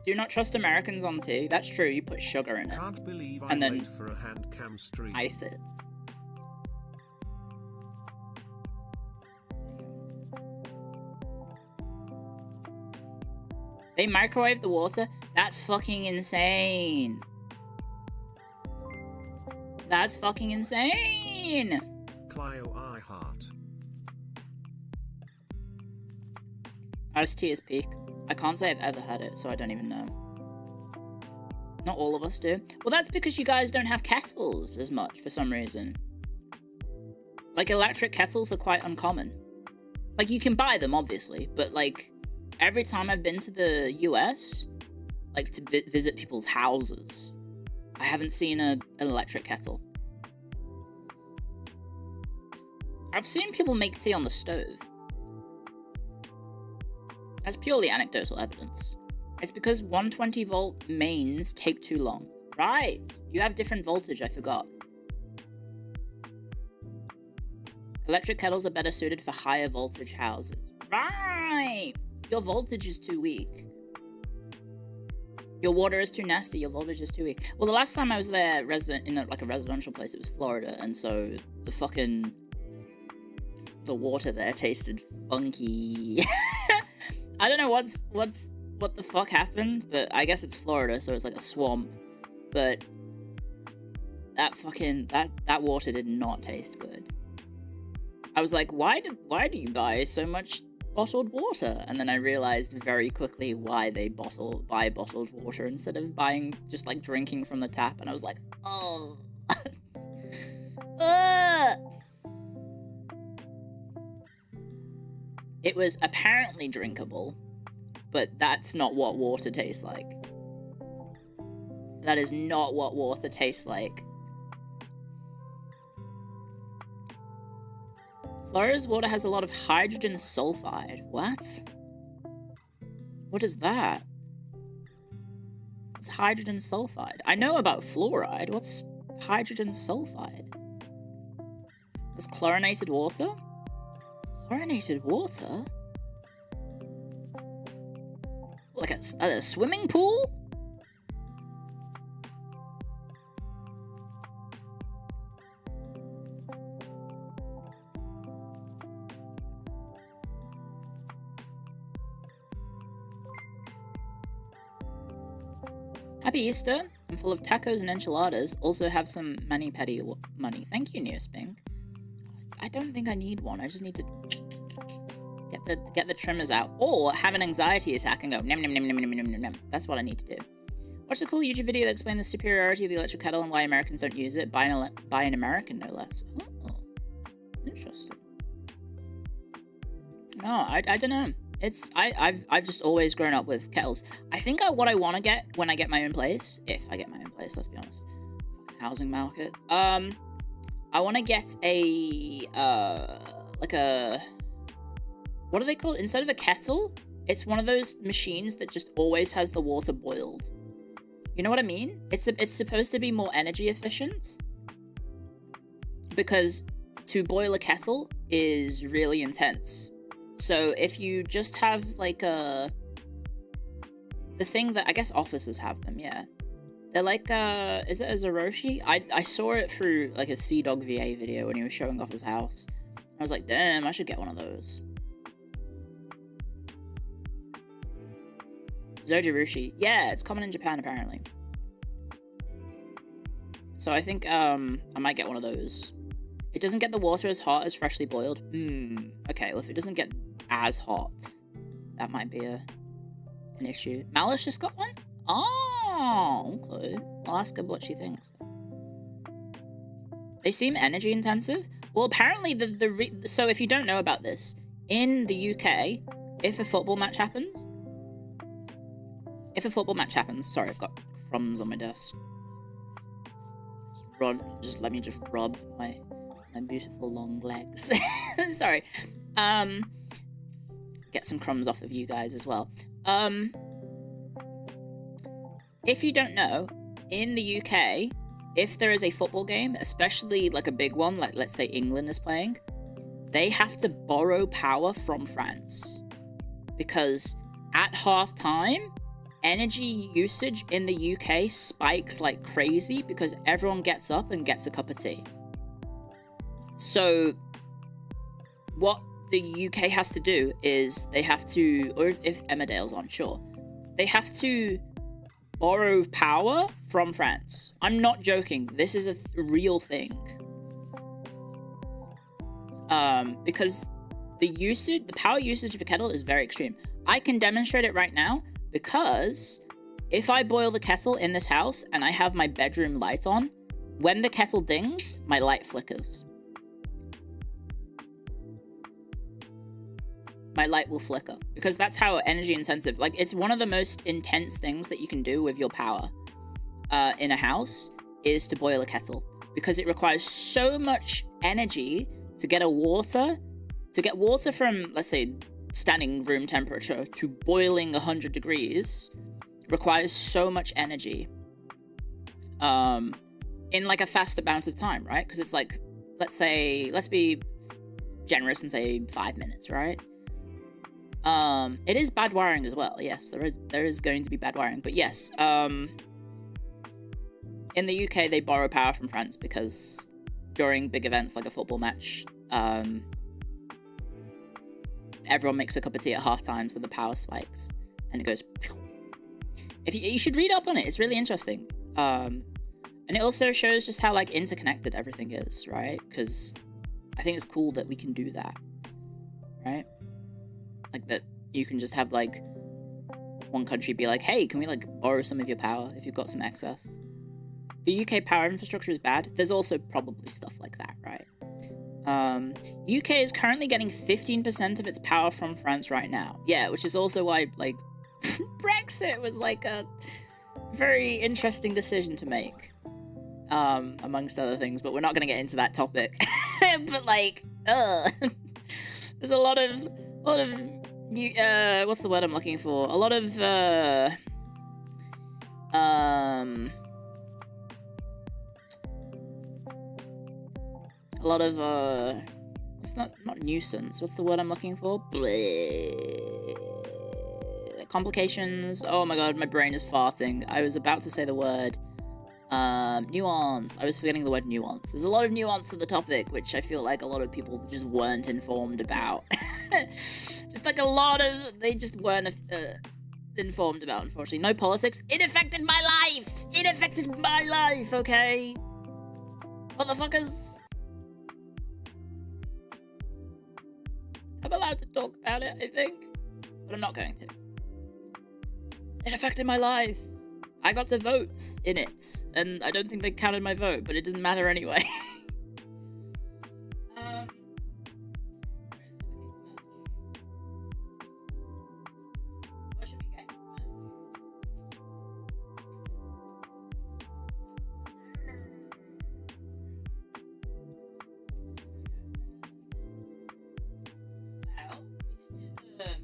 Do not trust Americans on tea. That's true, you put sugar in it. Can't believe and I'm then late for a HANDCAM stream. Ice it. They microwave the water? That's fucking insane. That's fucking insane. Clio I heart. Iced tea is peak. I can't say I've ever had it, so I don't even know. Not all of us do. Well, that's because you guys don't have kettles as much for some reason. Like, electric kettles are quite uncommon. Like, you can buy them, obviously, but, like, every time I've been to the US, like, to visit people's houses, I haven't seen an electric kettle. I've seen people make tea on the stove. That's purely anecdotal evidence. It's because 120 volt mains take too long. Right. You have different voltage, I forgot. Electric kettles are better suited for higher voltage houses. Right. Your voltage is too weak. Your water is too nasty, your voltage is too weak. Well, the last time I was there in a residential place, it was Florida, and so the water there tasted funky. I don't know what the fuck happened, but I guess it's Florida, so it's like a swamp. But that water did not taste good. I was like, why do you buy so much bottled water? And then I realized very quickly why they buy bottled water instead of buying just like drinking from the tap. And I was like, oh. It was apparently drinkable, but that's not what water tastes like. That is not what water tastes like. Florida's water has a lot of hydrogen sulfide. What? What is that? What's hydrogen sulfide? I know about fluoride. What's hydrogen sulfide? It's chlorinated water? Chlorinated water? Like a swimming pool? Happy Easter. I'm full of tacos and enchiladas. Also have some mani-pedi money. Thank you, Neospink. I don't think I need one. I just need to get the trimmers out. Or have an anxiety attack and go nem nem nem nem nem nem nem nem. That's what I need to do. Watch the cool YouTube video that explains the superiority of the electric kettle and why Americans don't use it. By an American, no less. Oh, interesting. No, I don't know. I've just always grown up with kettles. I think what I want to get when I get my own place, if I get my own place, let's be honest, housing market. I want to get a like a, what are they called? Instead of a kettle, it's one of those machines that just always has the water boiled. You know what I mean? It's supposed to be more energy efficient because to boil a kettle is really intense. So if you just have like the thing that I guess officers have them, yeah. They're like, is it a Zeroshi? I saw it through like a Sea Dog VA video when he was showing off his house. I was like, damn, I should get one of those. Zojirushi. Yeah, it's common in Japan apparently. So I think I might get one of those. It doesn't get the water as hot as freshly boiled. Okay, well if it doesn't get as hot, that might be an issue. Malice just got one? Oh, okay. I'll ask her what she thinks. They seem energy intensive. Well, apparently so if you don't know about this, in the UK, if a football match happens, sorry, I've got crumbs on my desk. Just let me rub my beautiful long legs. Sorry. Get some crumbs off of you guys as well. If you don't know, in the UK, if there is a football game, especially like a big one, like let's say England is playing, they have to borrow power from France. Because at half-time, energy usage in the UK spikes like crazy because everyone gets up and gets a cup of tea. So what the UK has to do is they have to, or if Emmerdale's on, sure, they have to borrow power from France. I'm not joking. This is a real thing. Because the power usage of a kettle is very extreme. I can demonstrate it right now because if I boil the kettle in this house and I have my bedroom light on, when the kettle dings, my light flickers. My light will flicker because that's how energy intensive, like it's one of the most intense things that you can do with your power in a house is to boil a kettle because it requires so much energy to get water from, let's say, standing room temperature to boiling 100 degrees requires so much energy in like a fast amount of time, right? Because it's like, let's be generous and say 5 minutes, right? It is bad wiring as well. Yes, there is going to be bad wiring, but yes, in the UK they borrow power from France because during big events like a football match, everyone makes a cup of tea at halftime, so the power spikes and it goes. If you should read up on it, it's really interesting. And it also shows just how like interconnected everything is, right? Because I think it's cool that we can do that, right? Like that you can just have like one country be like, hey, can we like borrow some of your power if you've got some excess? The UK power infrastructure is bad. There's also probably stuff like that, right? UK is currently getting 15% of its power from France right now. Yeah, which is also why like Brexit was like a very interesting decision to make, amongst other things, but we're not going to get into that topic. But like, there's a lot of new, what's the word I'm looking for? A lot of A lot of, it's not nuisance. What's the word I'm looking for? Complications. Oh my god, my brain is farting. I was about to say the word, nuance. I was forgetting the word nuance. There's a lot of nuance to the topic, which I feel like a lot of people just weren't informed about. Just like a lot of, they just weren't, informed about, unfortunately. No politics. It affected my life! It affected my life, okay? Motherfuckers. I'm allowed to talk about it, I think. But I'm not going to. It affected my life. I got to vote in it. And I don't think they counted my vote, but it didn't matter anyway. What should we get? Well,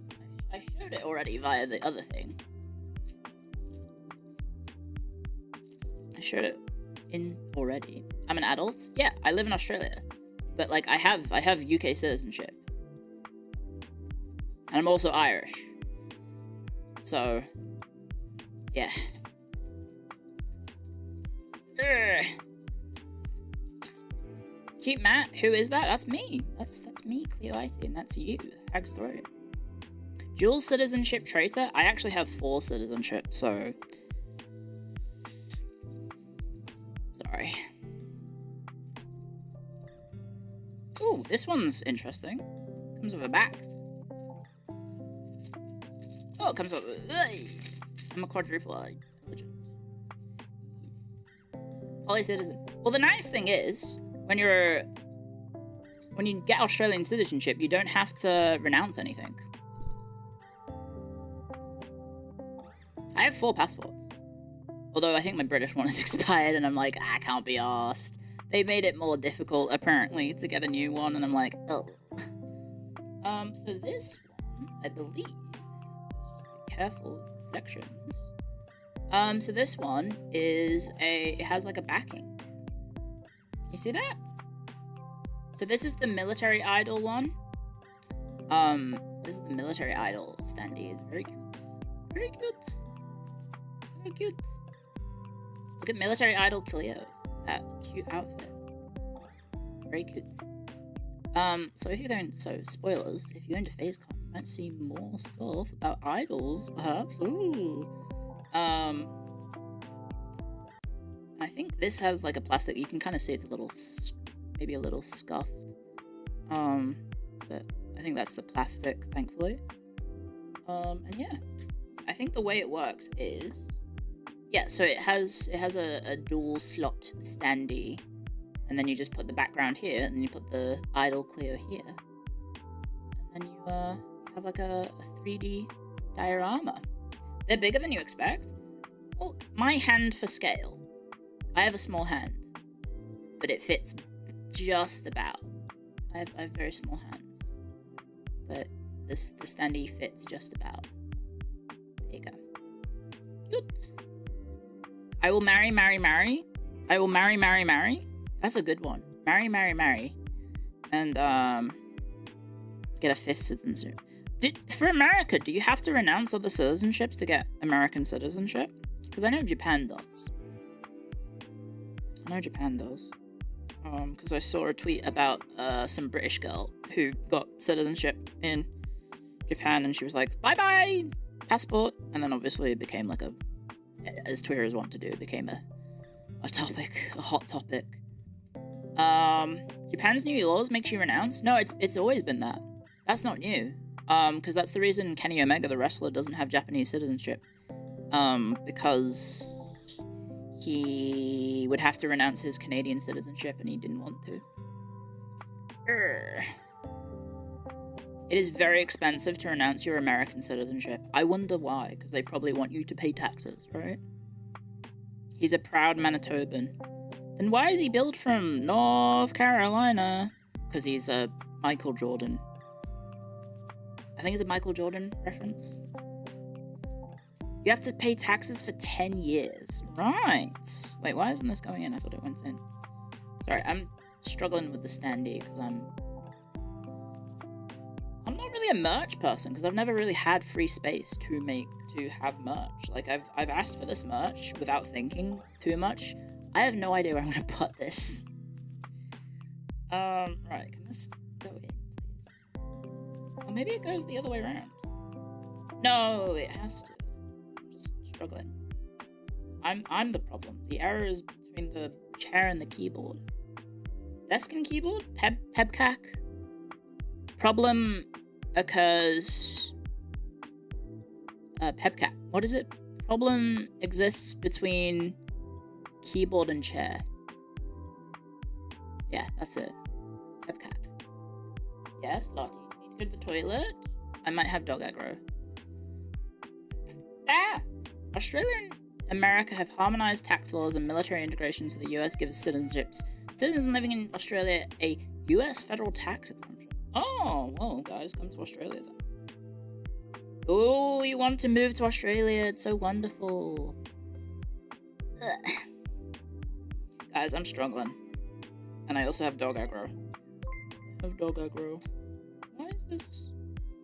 I showed it already via the other thing. I showed it in already. I'm an adult. Yeah, I live in Australia, but like I have UK citizenship, and I'm also Irish. So, yeah. Urgh. Cute Matt, who is that? That's me. That's me, Clio, and that's you, Hag's Throat. Dual citizenship traitor. I actually have 4 citizenship, so. Sorry. Ooh, this one's interesting. Comes with a back. Oh, it comes with. I'm a quadruple poly citizen. Well, the nice thing is, when you get Australian citizenship, you don't have to renounce anything. I have 4 passports. Although I think my British one is expired, and I'm like, I can't be arsed. They made it more difficult, apparently, to get a new one, and I'm like, oh. So this one, I believe, careful with reflections. So this one is it has like a backing. Can you see that? So this is the military idol one. This is the military idol standee. It's very cute. Very cute. Very cute. Look at military idol Clio. That cute outfit. Very cute. So if you're going, spoilers, if you're into FaZeCon, you might see more stuff about idols, perhaps. Ooh. I think this has like a plastic, you can kind of see it's a little, maybe a little scuffed. But I think that's the plastic, thankfully. And yeah, I think the way it works is, yeah, so it has a dual slot standee, and then you just put the background here, and then you put the idol Clio here, and then you have like a 3D diorama. They're bigger than you expect. Well, my hand for scale, I have a small hand, but it fits just about. I have very small hands, but the standee fits just about. There you go. Cute. I will marry. I will marry. That's a good one. Marry. And, get a 5th citizenship. For America, do you have to renounce other citizenships to get American citizenship? Because I know Japan does. Because I saw a tweet about some British girl who got citizenship in Japan, and she was like, bye-bye, passport. And then obviously it became like as Twitters want to do, it became a topic, a hot topic. Japan's new laws makes you renounce? No, it's always been that. That's not new. Because that's the reason Kenny Omega, the wrestler, doesn't have Japanese citizenship. Because he would have to renounce his Canadian citizenship, and he didn't want to. It is very expensive to renounce your American citizenship. I wonder why, because they probably want you to pay taxes, right? He's a proud Manitoban. Then why is he billed from North Carolina? Because he's a Michael Jordan. I think it's a Michael Jordan reference. You have to pay taxes for 10 years. Right. Wait, why isn't this going in? I thought it went in. Sorry, I'm struggling with the standee because I'm not really a merch person because I've never really had free space to have merch. Like I've asked for this merch without thinking too much. I have no idea where I'm gonna put this. Right, can this go in, please? Or maybe it goes the other way around. No, it has to. I'm just struggling. I'm the problem. The error is between the chair and the keyboard. Desk and keyboard? Pebcac? Problem occurs... Pebcac. What is it? Problem exists between keyboard and chair. Yeah, that's it. Pebcac. Yes, Lottie. Need to go to the toilet? I might have dog aggro. Ah! Australia and America have harmonized tax laws and military integration so the US gives citizens living in Australia a US federal tax exemption. Oh, well, guys, come to Australia then. Oh, you want to move to Australia? It's so wonderful. Ugh. Guys, I'm struggling. And I also have dog aggro. I have dog aggro. Why is this?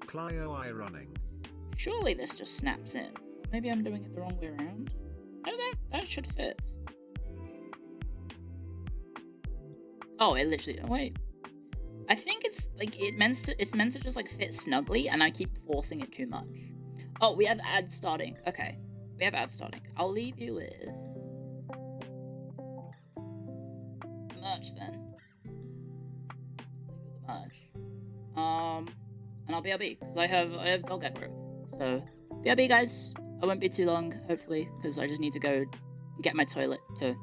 Clio I running. Surely this just snaps in. Maybe I'm doing it the wrong way around. No, that should fit. Oh, it literally. Oh, wait. I think it's like it's meant to just like fit snugly, and I keep forcing it too much. Oh, we have ads starting. Okay, we have ads starting. I'll leave you with merch then. Leave you with the merch. And I'll BRB because I have dog aggro. So BRB, guys. I won't be too long, hopefully, because I just need to go get my toilet to...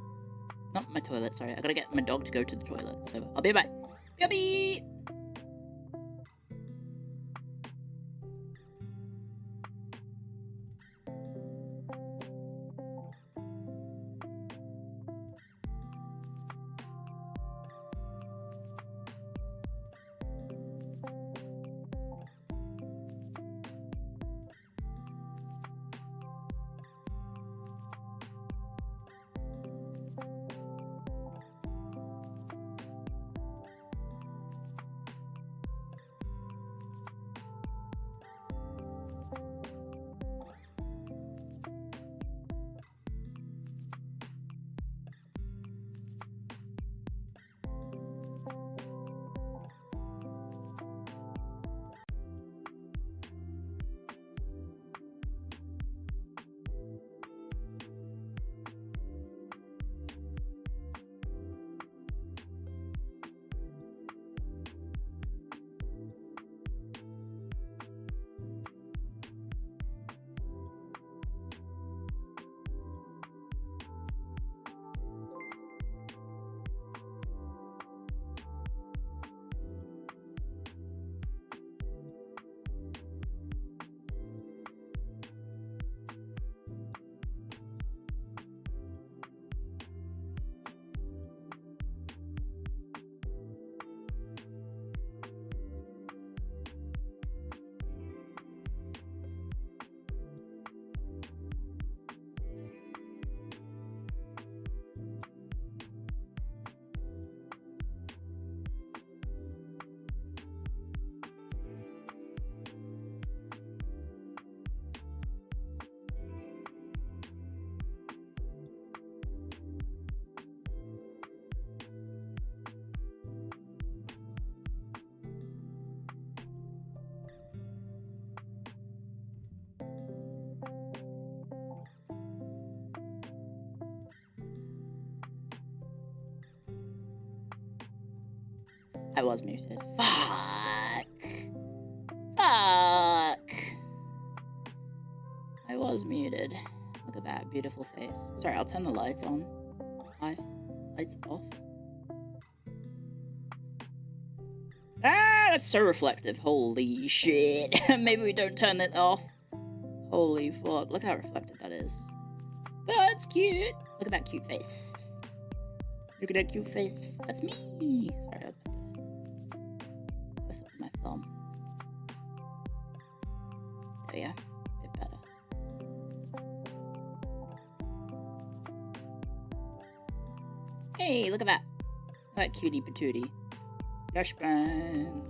Not my toilet, sorry. I gotta get my dog to go to the toilet. So I'll be back. BRB! I was muted. Fuck! Fuck! I was muted. Look at that beautiful face. Sorry, I'll turn the lights on. Lights off. Ah, that's so reflective. Holy shit. Maybe we don't turn it off. Holy fuck. Look how reflective that is. That's cute. Look at that cute face. Look at that cute face. That's me. Sorry, I'll put the close up with my thumb. There we go. A bit better. Hey, look at that. Look at that cutie patootie. Flashbang.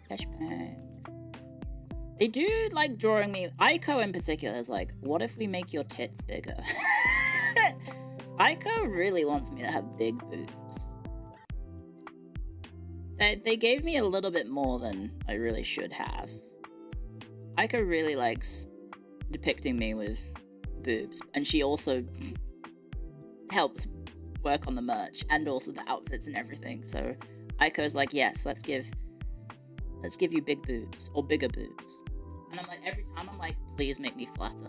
Flashbang. They do like drawing me. Aiko in particular is like, what if we make your tits bigger? Aiko really wants me to have big boobs. They gave me a little bit more than I really should have. Aiko really likes depicting me with boobs, and she also helps work on the merch and also the outfits and everything. So Aiko's like, yes, let's give you big boobs or bigger boobs. And I'm like, every time I'm like, please make me flatter.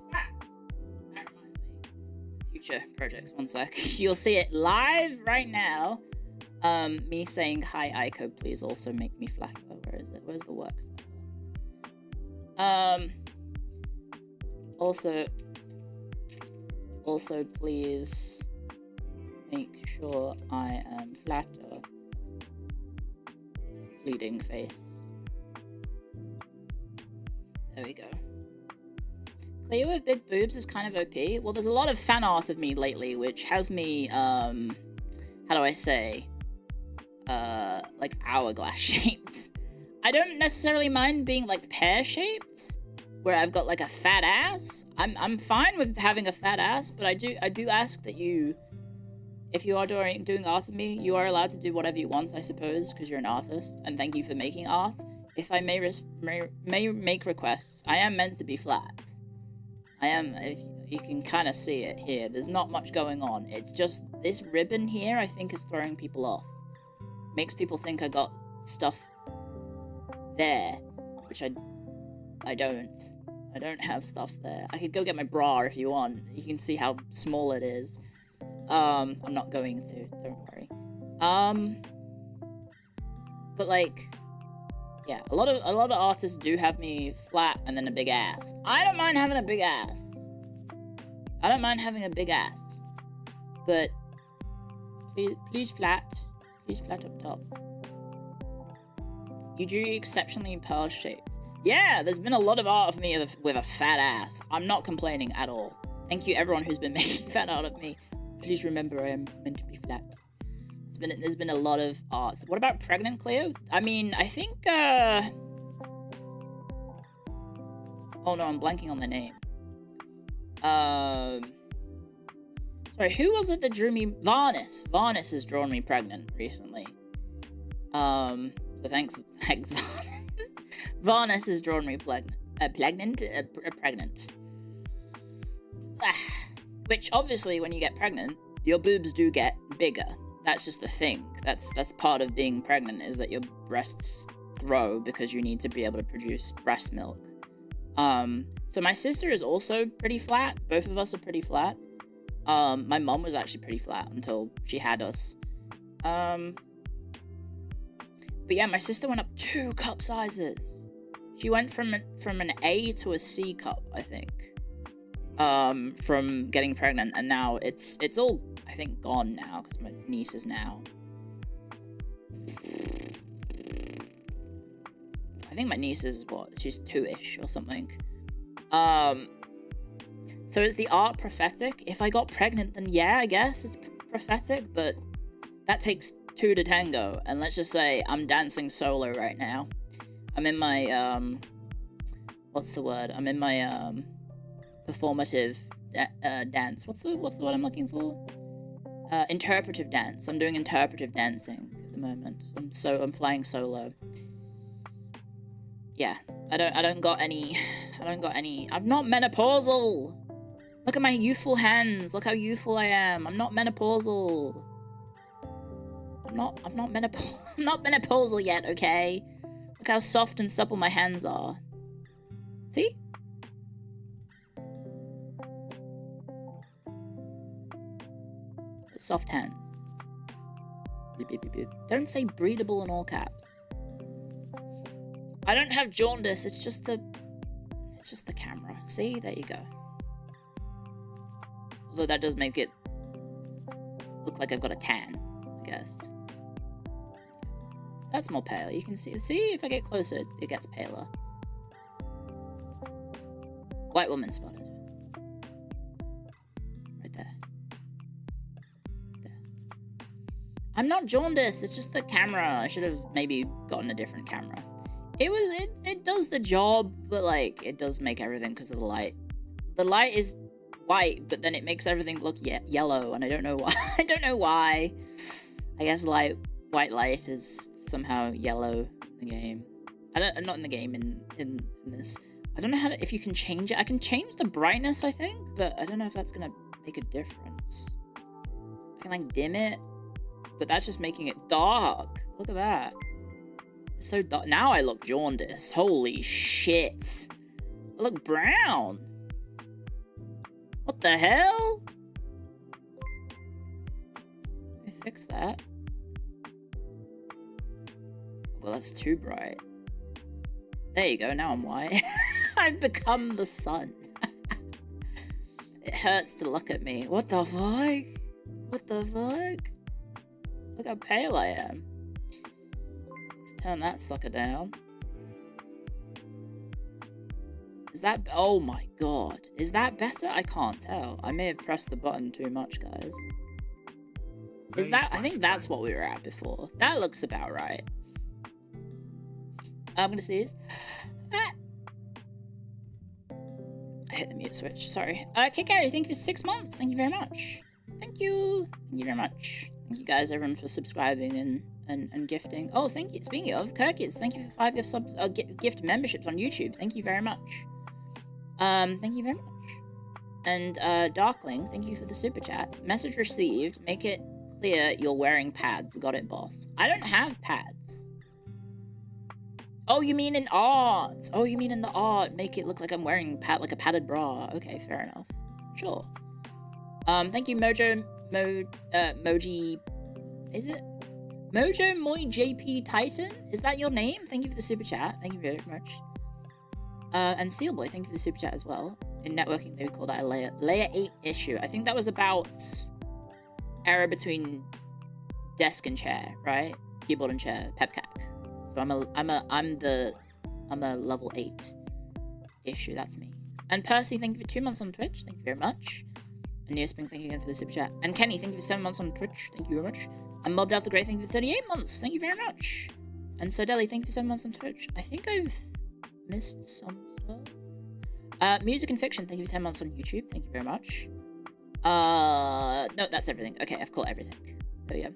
In fact, that reminds me, future projects, one sec. You'll see it live right now. Me saying, hi Aiko, please also make me flatter. Where is it? Where's the work server? Also please make sure I am flatter. Pleading face. There we go. Clio with big boobs is kind of OP. Well, there's a lot of fan art of me lately, which has me, how do I say? Like hourglass shaped. I don't necessarily mind being like pear-shaped, where I've got like a fat ass. I'm fine with having a fat ass, but I do ask that you, if you are doing art of me, you are allowed to do whatever you want, I suppose, because you're an artist, and thank you for making art. If I may make requests, I am meant to be flat. I am, if you can kind of see it here, there's not much going on. It's just this ribbon here, I think, is throwing people off. Makes people think I got stuff there, which I don't. I don't have stuff there. I could go get my bra if you want. You can see how small it is. I'm not going to, don't worry. But like, yeah, a lot of artists do have me flat and then a big ass. I don't mind having a big ass. I don't mind having a big ass. But please flat up top. You drew exceptionally pear-shaped. Yeah, there's been a lot of art of me with a fat ass. I'm not complaining at all. Thank you everyone who's been making fan art of me. Please remember I am meant to be flat. There's been a lot of art. What about pregnant Clio? I mean, I think oh no, I'm blanking on the name. Sorry, who was it that drew me? Varnis. Varnis has drawn me pregnant recently. So thanks Varnis. Varnis has drawn me pregnant. Which obviously, when you get pregnant, your boobs do get bigger. That's just the thing. That's part of being pregnant, is that your breasts grow because you need to be able to produce breast milk. So my sister is also pretty flat. Both of us are pretty flat. My mom was actually pretty flat until she had us. But yeah, my sister went up 2 cup sizes. She went from an A to a C cup, I think. From getting pregnant, and now it's all, I think, gone now, because my niece is now, I think my niece is, what, she's 2-ish or something. So is the art prophetic? If I got pregnant, then yeah, I guess it's prophetic, but that takes 2 to tango, and let's just say I'm dancing solo right now. I'm in my, what's the word? I'm in my, performative dance. What's the word I'm looking for? Interpretive dance. I'm doing interpretive dancing at the moment. I'm flying solo. Yeah, I don't got any. I'm not menopausal. Look at my youthful hands. Look how youthful I am. I'm not menopausal. I'm not menopausal yet, okay? Look how soft and supple my hands are. See? Soft hands. Don't say breedable in all caps. I don't have jaundice, it's just the camera. See? There you go. Although that does make it look like I've got a tan, I guess. That's more pale. You can see if I get closer, it gets paler. White woman spotted. I'm not jaundiced. It's just the camera. I should have maybe gotten a different camera. It does the job, but like it does make everything because of the light. The light is white, but then it makes everything look yellow, and I don't know why. I don't know why. I guess white light is somehow yellow in the game. Not in the game, in this. I don't know if you can change it. I can change the brightness, I think, but I don't know if that's gonna make a difference. I can like dim it, but that's just making it dark. Look at that. It's so dark. Now I look jaundiced. Holy shit. I look brown. What the hell? Let me fix that. Well, that's too bright. There you go, now I'm white. I've become the sun. It hurts to look at me. What the fuck? What the fuck? Look how pale I am. Let's turn that sucker down. Is that... Oh my god. Is that better? I can't tell. I may have pressed the button too much, guys. Is that... I think that's what we were at before. That looks about right. I'm gonna sneeze. I hit the mute switch, sorry. Okay, Gary, thank you for 6 months. Thank you very much. Thank you. Thank you very much. Thank you guys, everyone, for subscribing and gifting. Oh, thank you. Speaking of, Kirkids, thank you for 5 gift memberships on YouTube. Thank you very much. Thank you very much. And, Darkling, thank you for the super chats. Message received. Make it clear you're wearing pads. Got it, boss. I don't have pads. Oh, you mean in art? Oh, you mean in the art? Make it look like I'm wearing like a padded bra. Okay, fair enough. Sure. Thank you, Moji. Is it Mojo Moi JP Titan? Is that your name? Thank you for the super chat. Thank you very much. And Sealboy, thank you for the super chat as well. In networking, they would call that a layer 8 issue. I think that was about error between desk and chair, right? Keyboard and chair, pepcac. So I'm a level 8 issue. That's me. And Percy, thank you for 2 months on Twitch. Thank you very much. And Neospring, thank you again for the super chat. And Kenny, thank you for 7 months on Twitch. Thank you very much. And Mobbed Out the Great, thank you for 38 months. Thank you very much. And Sodeli, thank you for 7 months on Twitch. I think I've missed some stuff. Music and Fiction, thank you for 10 months on YouTube. Thank you very much. No, that's everything. Okay, I've caught everything. There we go.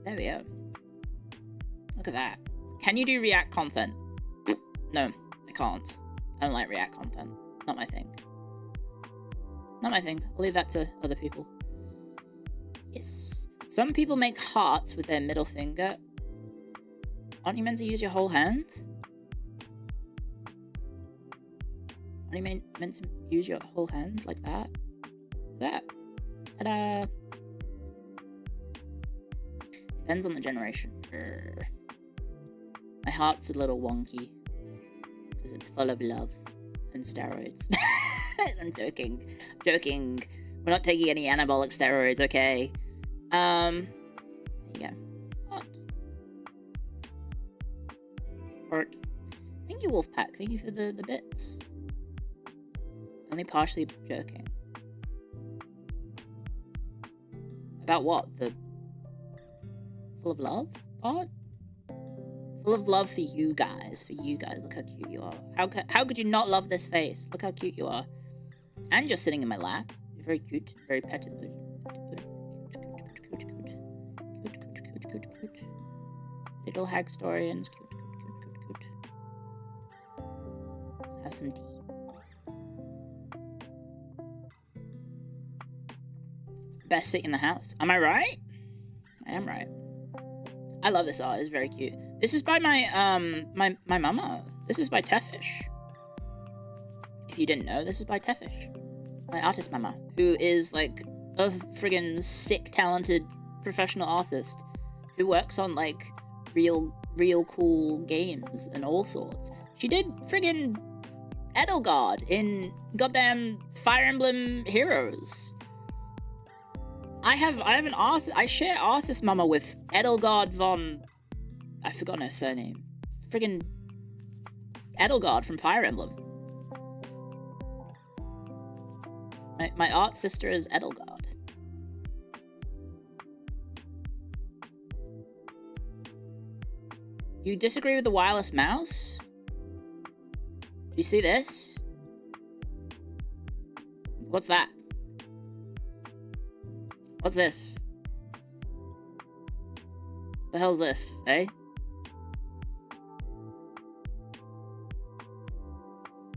There we go. Look at that. Can you do React content? No, I can't. I don't like React content. Not my thing. Not my thing. I'll leave that to other people. Yes. Some people make hearts with their middle finger. Aren't you meant to use your whole hand? Aren't you meant to use your whole hand like that? That. Ta-da! Depends on the generation. My heart's a little wonky. Because it's full of love and steroids. I'm joking. I'm joking. We're not taking any anabolic steroids, okay? There you go. What? Heart. Thank you, Wolfpack. Thank you for the bits. Only partially joking. About what? The full of love part? Full of love for you guys. For you guys. Look how cute you are. How could you not love this face? Look how cute you are. And you're sitting in my lap. You're very cute. Very petted. Cute. Little hag storians. Cute. Have some tea. Best seat in the house. Am I right? I am right. I love this art. It's very cute. This is by my my mama. This is by Tefish. If you didn't know, this is by Tefish. My artist mama, who is like a friggin' sick, talented professional artist who works on like real cool games and all sorts. She did friggin' Edelgard in goddamn Fire Emblem Heroes. I have an art. I share artist mama with Edelgard von. I've forgotten her surname. Friggin' Edelgard from Fire Emblem. My art sister is Edelgard. You disagree with the wireless mouse? Do you see this? What's that? What's this? The hell's this, eh?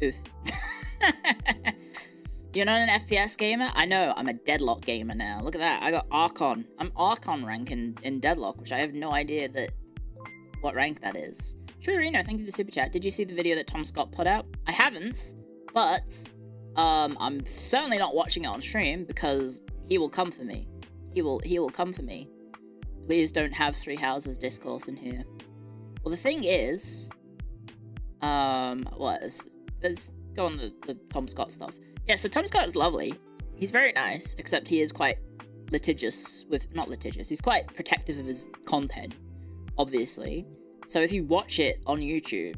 Oof. You're not an FPS gamer? I know, I'm a Deadlock gamer now. Look at that, I got Archon. I'm Archon rank in Deadlock, which I have no idea what rank that is. True Reno, thank you for the super chat. Did you see the video that Tom Scott put out? I haven't, but I'm certainly not watching it on stream because he will come for me. He will come for me. Please don't have Three Houses discourse in here. Well, the thing is, let's go on the Tom Scott stuff. Yeah, so Tom Scott is lovely. He's very nice, except he is quite litigious not litigious, he's quite protective of his content, obviously. So if you watch it on YouTube,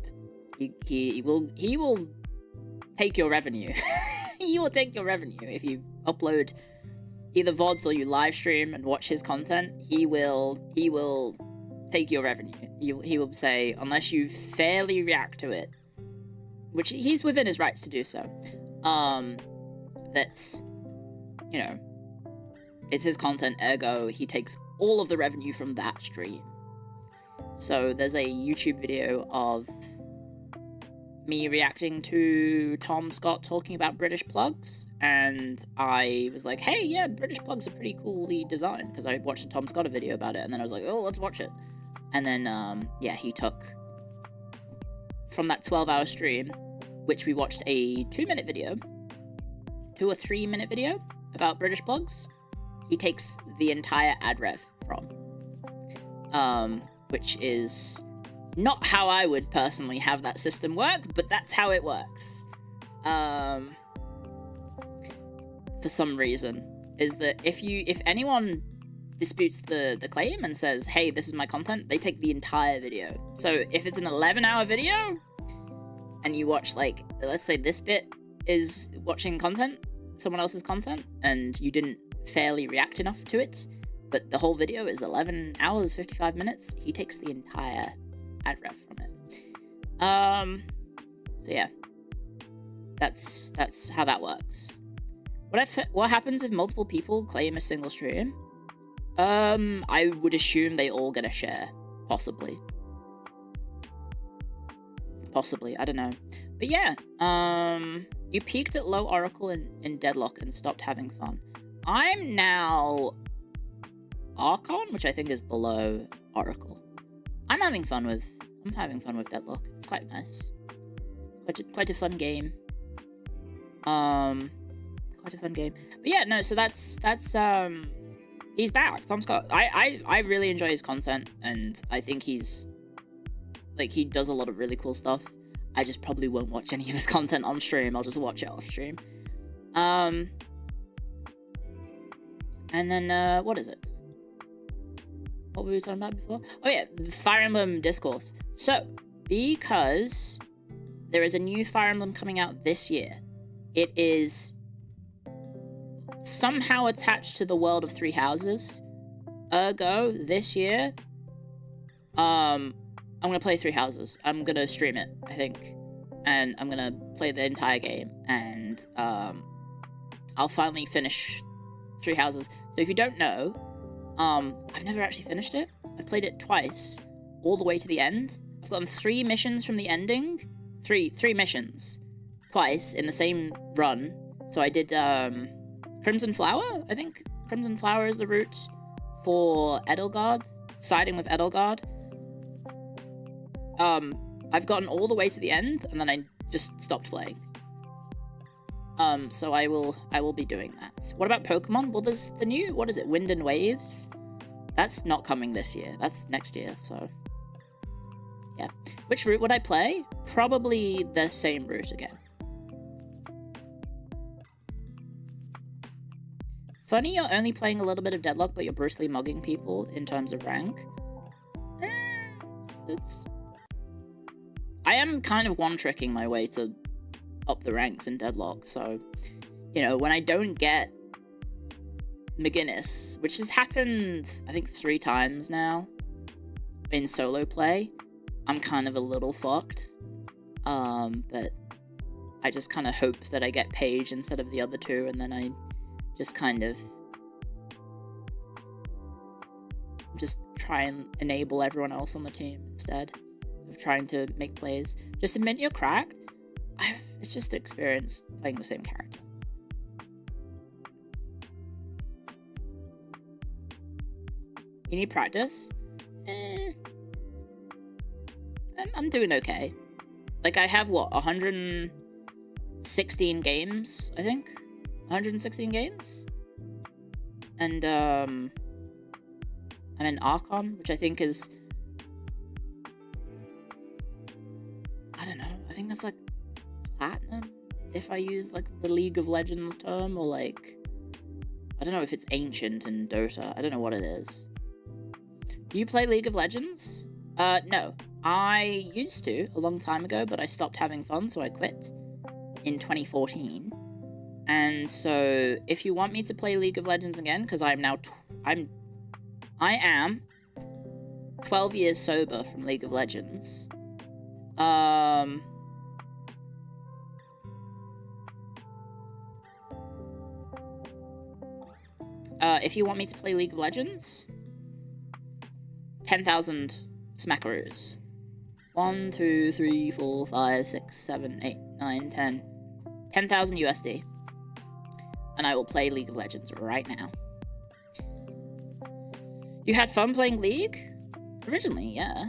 he will take your revenue. He will take your revenue. If you upload either VODs or you live stream and watch his content, he will take your revenue. He will say, unless you fairly react to it, which he's within his rights to do so, that's, you know, it's his content, ergo he takes all of the revenue from that stream. So there's a YouTube video of me reacting to Tom Scott talking about British plugs, and I was like, hey, yeah, British plugs are pretty coolly designed, because I watched a Tom Scott video about it, and then I was like, oh, let's watch it. And then, yeah, he took, from that 12-hour stream, which we watched a 2-minute video, 2 or 3-minute video about British plugs, he takes the entire ad rev from. Which is not how I would personally have that system work, but that's how it works. For some reason, is that if anyone disputes the claim and says, hey, this is my content, they take the entire video. So if it's an 11-hour video, and you watch, like, let's say this bit is watching content, someone else's content, and you didn't fairly react enough to it, but the whole video is 11 hours, 55 minutes, he takes the entire ad rev from it. So yeah. That's how that works. What happens if multiple people claim a single stream? I would assume they all get a share. Possibly. I don't know. But yeah, you peaked at low Oracle in Deadlock and stopped having fun. I'm now Archon, which I think is below Oracle. I'm having fun with Deadlock. It's quite nice. Quite a fun game. Quite a fun game. But yeah, no, so that's he's back. Tom Scott. I really enjoy his content, and I think he's like, he does a lot of really cool stuff. I just probably won't watch any of his content on stream. I'll just watch it off stream. And then what is it? What were we talking about before? Oh yeah, the Fire Emblem discourse. So, because there is a new Fire Emblem coming out this year, it is somehow attached to the world of Three Houses. Ergo, this year, I'm gonna play Three Houses. I'm gonna stream it, I think. And I'm gonna play the entire game. And I'll finally finish Three Houses. So if you don't know, I've never actually finished it. I played it twice, all the way to the end. I've gotten 3 missions from the ending. Three missions. Twice in the same run. So I did Crimson Flower, I think. Crimson Flower is the route for Edelgard, siding with Edelgard. I've gotten all the way to the end, and then I just stopped playing. So I will be doing that. What about Pokemon? Well, there's the new, what is it, Wind and Waves? That's not coming this year. That's next year, so yeah. Which route would I play? Probably the same route again. Funny you're only playing a little bit of Deadlock, but you're brutally mugging people in terms of rank. I am kind of one-tricking my way to up the ranks in Deadlock, so, you know, when I don't get McGinnis, which has happened, I think, 3 times now in solo play, I'm kind of a little fucked. But I just kind of hope that I get Paige instead of the other two, and then I just kind of just try and enable everyone else on the team instead of trying to make plays. Just admit you're cracked. It's just experience playing the same character. You need practice? I'm doing okay. Like, I have, what, 116 games, I think? 116 games? And, I'm in Archon, which I think is... I don't know, I think that's, like, Platinum? If I use, like, the League of Legends term, or, like... I don't know if it's Ancient in Dota. I don't know what it is. Do you play League of Legends? No. I used to, a long time ago, but I stopped having fun, so I quit in 2014. And so, if you want me to play League of Legends again, because I am 12 years sober from League of Legends. If you want me to play League of Legends, 10,000 smackaroos. 1, 2, 3, 4, 5, 6, 7, 8, 9, 10. 10,000 USD. And I will play League of Legends right now. You had fun playing League? Originally, yeah.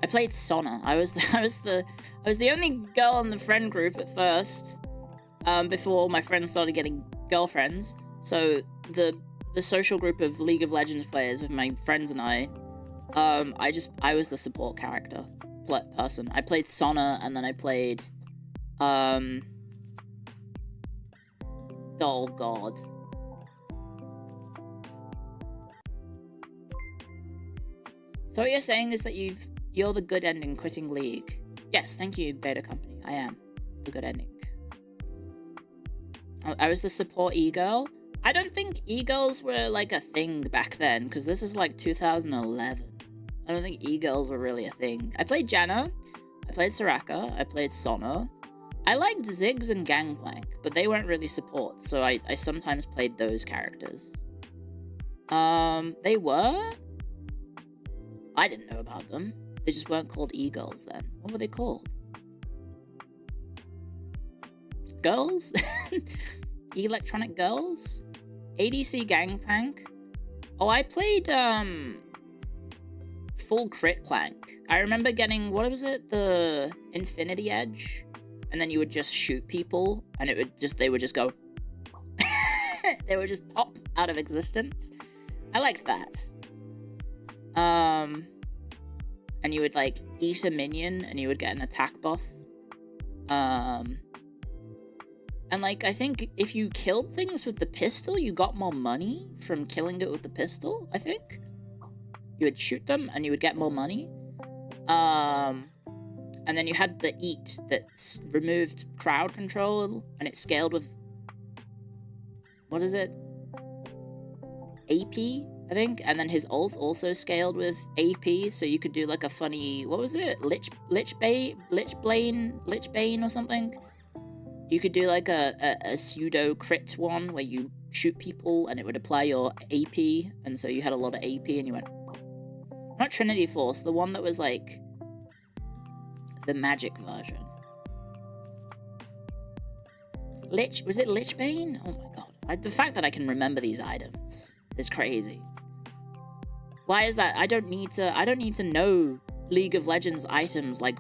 I played Sona. I was the only girl in the friend group at first. Before my friends started getting girlfriends. So the social group of League of Legends players with my friends and I was the support character person. I played Sona, and then I played oh god. So what you're saying is that you're the good ending quitting League. Yes, thank you, Beta Company. I am the good ending. I was the support e-girl. I don't think e-girls were like a thing back then, because this is like 2011. I don't think e-girls were really a thing. I played Janna, I played Soraka, I played Sona. I liked Ziggs and Gangplank, but they weren't really support, so I sometimes played those characters. They were? I didn't know about them. They just weren't called e-girls then. What were they called? Girls? Electronic girls? ADC Gangplank? Oh, I played, full crit plank. I remember getting, what was it? The Infinity Edge? And then you would just shoot people, and they would just go... they would just pop out of existence. I liked that. And you would, like, eat a minion, and you would get an attack buff. And, like, I think if you killed things with the pistol, you got more money from killing it with the pistol, I think. You would shoot them, and you would get more money. And then you had the Eat that removed crowd control, and it scaled with... What is it? AP, I think? And then his ult also scaled with AP, so you could do, like, a funny... What was it? Lichbane or something? You could do, like, a pseudo-crit one, where you shoot people, and it would apply your AP, and so you had a lot of AP, and you went... Not Trinity Force, the one that was, like... the magic version. Was it Lichbane? Oh my god. The fact that I can remember these items is crazy. Why is that? I don't need to know League of Legends items like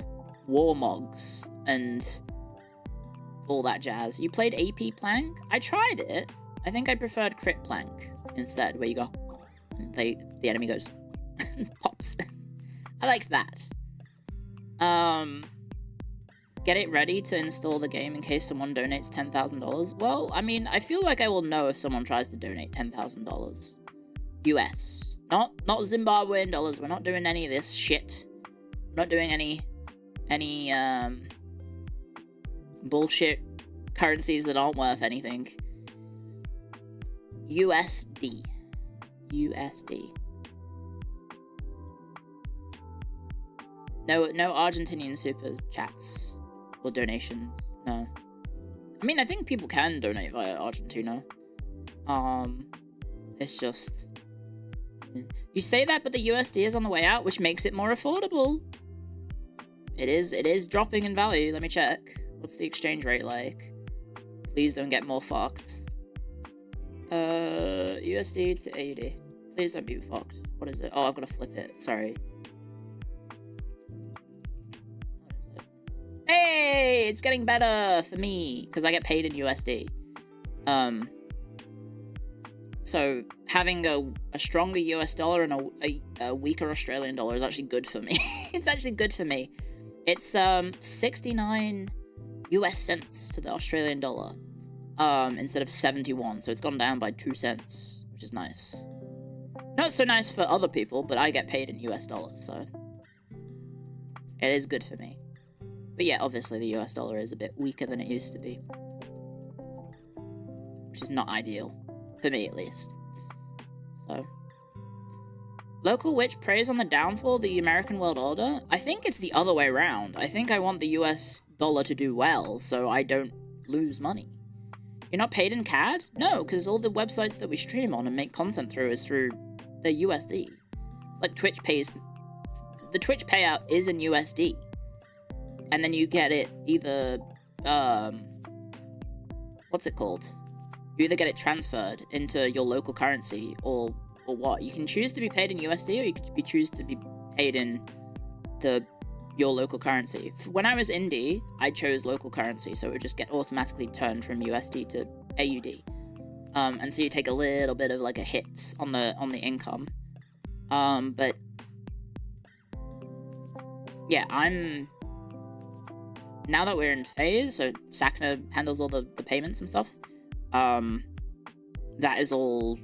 Warmogs and all that jazz. You played AP Plank? I tried it. I think I preferred Crit Plank instead, where you go, and the enemy goes, pops. I liked that. Get it ready to install the game in case someone donates $10,000. Well, I mean, I feel like I will know if someone tries to donate $10,000. US. Not Zimbabwean dollars. We're not doing any of this shit. We're not doing any bullshit currencies that aren't worth anything. USD. No Argentinian super chats or donations. No. I mean, I think people can donate via Argentina. It's just... You say that, but the USD is on the way out, which makes it more affordable. It is dropping in value. Let me check. What's the exchange rate like? Please don't get more fucked. USD to AUD. Please don't be fucked. What is it? Oh, I've got to flip it. Sorry. What is it? Hey, it's getting better for me because I get paid in USD. So having a stronger US dollar and a weaker Australian dollar is actually good for me. It's actually good for me. It's 69 US cents to the Australian dollar. Instead of 71, so it's gone down by 2 cents, which is nice. Not so nice for other people, but I get paid in US dollars, so it is good for me. But yeah, obviously the US dollar is a bit weaker than it used to be, which is not ideal, for me at least. So, local witch preys on the downfall of the American world order? I think it's the other way around. I think I want the US dollar to do well, so I don't lose money. You're not paid in CAD? No, because all the websites that we stream on and make content through is through the USD. It's like Twitch pays... The Twitch payout is in USD. And then you get it either... what's it called? You either get it transferred into your local currency or what. You can choose to be paid in USD or you can choose to be paid in your local currency. When I was indie, I chose local currency, so it would just get automatically turned from USD to AUD. And so you take a little bit of like a hit on the income. But yeah, now that we're in phase, so Sakna handles all the payments and stuff. That is all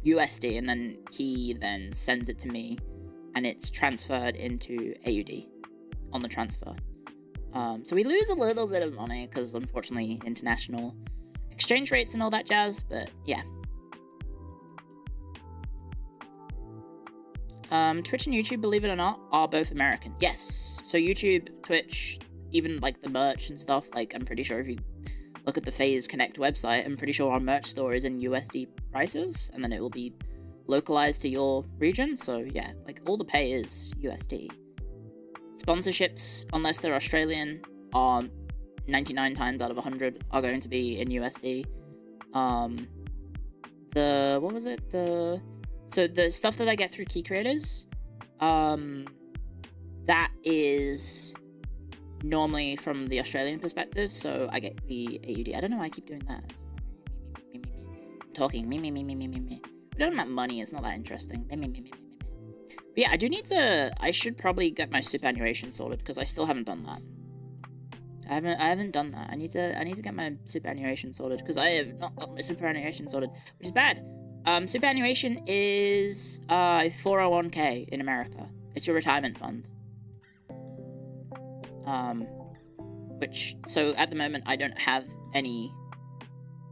USD, and then he then sends it to me, and it's transferred into AUD on the transfer. So we lose a little bit of money because unfortunately international exchange rates and all that jazz, but yeah. Twitch and YouTube, believe it or not, are both American. Yes. So YouTube, Twitch, even like the merch and stuff, like I'm pretty sure if you look at the FaZe Connect website, I'm pretty sure our merch store is in USD prices, and then it will be localized to your region. So yeah, like all the pay is USD. Sponsorships, unless they're Australian, are 99 times out of 100 are going to be in USD. So the stuff that I get through Key Creators, that is normally from the Australian perspective, so I get the AUD. I don't know why I keep doing that. I'm talking me. We don't have money, it's not that interesting. But yeah, I should probably get my superannuation sorted, because I still haven't done that. I haven't done that. I need to get my superannuation sorted, because I have not got my superannuation sorted, which is bad. Superannuation is 401k in America. It's your retirement fund. So at the moment I don't have any,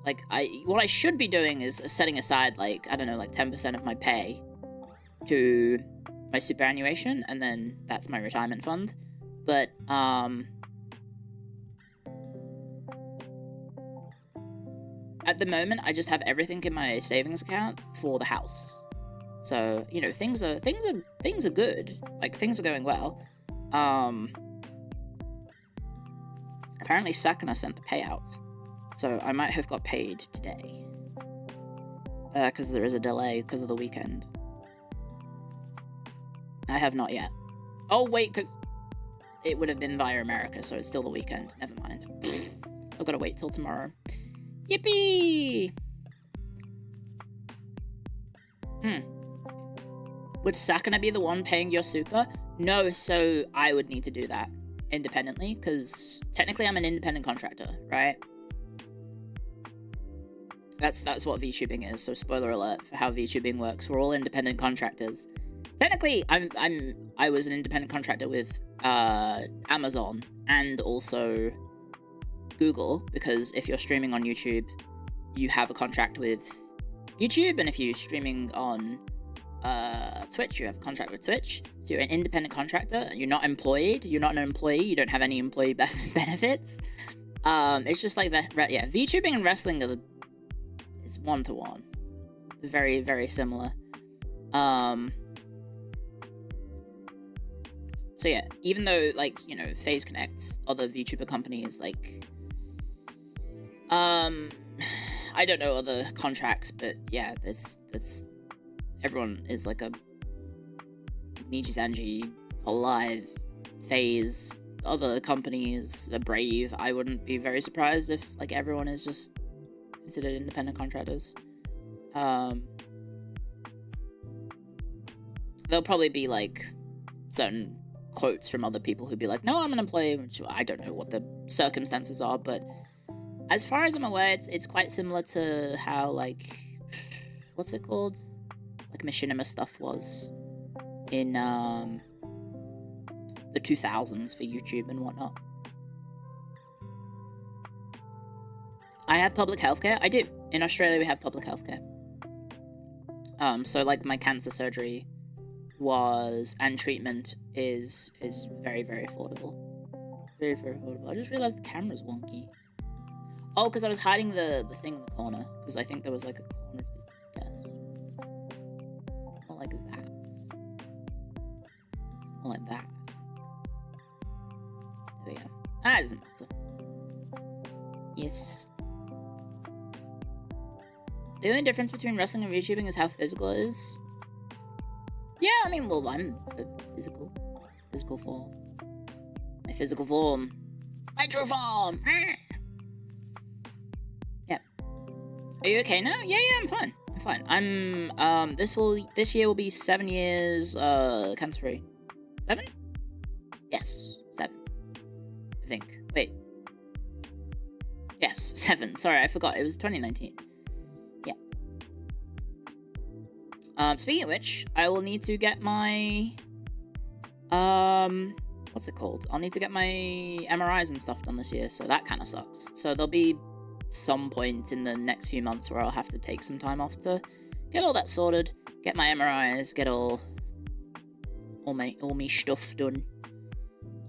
like, what I should be doing is setting aside, like, I don't know, like 10% of my pay to my superannuation, and then that's my retirement fund. But, at the moment, I just have everything in my savings account for the house. So, you know, things are good. Like, things are going well. Apparently Sakana sent the payout. So I might have got paid today. Because there is a delay because of the weekend. I have not yet. Oh, wait, because it would have been via America, so it's still the weekend. Never mind. I've got to wait till tomorrow. Yippee! Would Sakana be the one paying your super? No, so I would need to do that independently, because technically I'm an independent contractor, right? That's what VTubing is, so spoiler alert for how VTubing works. We're all independent contractors. Technically, I was an independent contractor with Amazon and also Google, because if you're streaming on YouTube, you have a contract with YouTube, and if you're streaming on Twitch, you have a contract with Twitch, so you're an independent contractor, you're not employed, you're not an employee, you don't have any employee benefits. It's just like that, yeah, VTubing and wrestling is one-to-one. Very, very similar. So yeah, even though, like, you know, FaZe connects other VTuber companies, like, I don't know other contracts, but yeah, that's everyone is like a Niji Sanji, Alive, FaZe, other companies, Brave. I wouldn't be very surprised if like everyone is just considered independent contractors. There'll probably be like certain quotes from other people who'd be like, no, I'm an employee, which I don't know what the circumstances are, but as far as I'm aware, it's quite similar to how, like, what's it called? Like machinima stuff was in the 2000s for YouTube and whatnot. I have public healthcare. I do. In Australia, we have public healthcare. So like my cancer surgery and treatment is very, very affordable. Very, very affordable. I just realized the camera's wonky. Oh, because I was hiding the thing in the corner. Because I think there was like a corner of the desk. More like that. More like that. There we go. Ah, it doesn't matter. Yes. The only difference between wrestling and VTubing is how physical it is. Yeah, I mean, well, I'm physical. Physical form. My physical form. Nitro form! Yeah. Are you okay now? Yeah, I'm fine. I'm fine. I'm, this year will be 7 years, cancer-free. 7? Yes, 7. I think. Wait. Yes, 7. Sorry, I forgot. It was 2019. Yeah. Speaking of which, I will need to get my, what's it called? I'll need to get my MRIs and stuff done this year, so that kind of sucks. So there'll be some point in the next few months where I'll have to take some time off to get all that sorted, get my MRIs, get all my stuff done,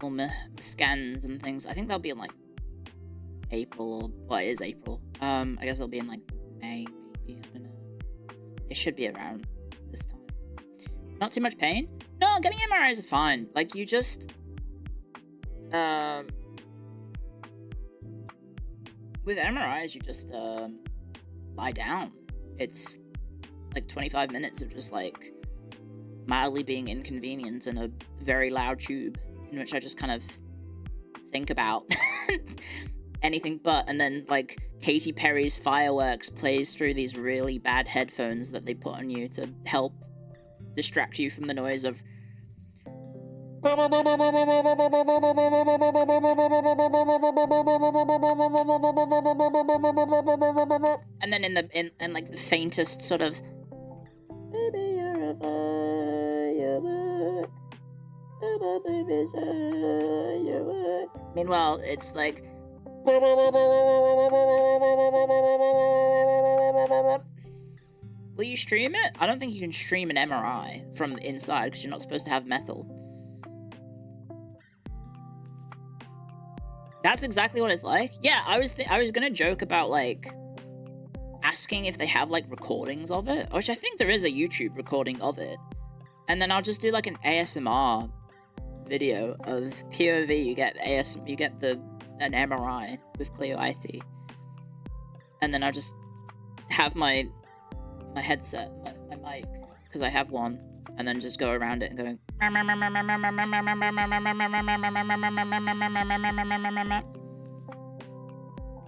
all my scans and things. I think that'll be in like April, or well, it is April. I guess it'll be in like May, maybe. I don't know. It should be around this time. Not too much pain? No, getting MRIs are fine. Like, you just with MRIs, you just lie down. It's like 25 minutes of just like mildly being inconvenienced in a very loud tube in which I just kind of think about anything but, and then like Katy Perry's Fireworks plays through these really bad headphones that they put on you to help distract you from the noise of and then in like the faintest sort of baby, you're a firework. Come on, baby, firework. Meanwhile, it's like will you stream it? I don't think you can stream an MRI from the inside because you're not supposed to have metal. That's exactly what it's like. Yeah, I was gonna joke about like asking if they have like recordings of it, which I think there is a YouTube recording of it, and then I'll just do like an ASMR video of POV. You get an MRI with Clio IT, and then I'll just have my headset, my mic, because I have one, and then just go around it and going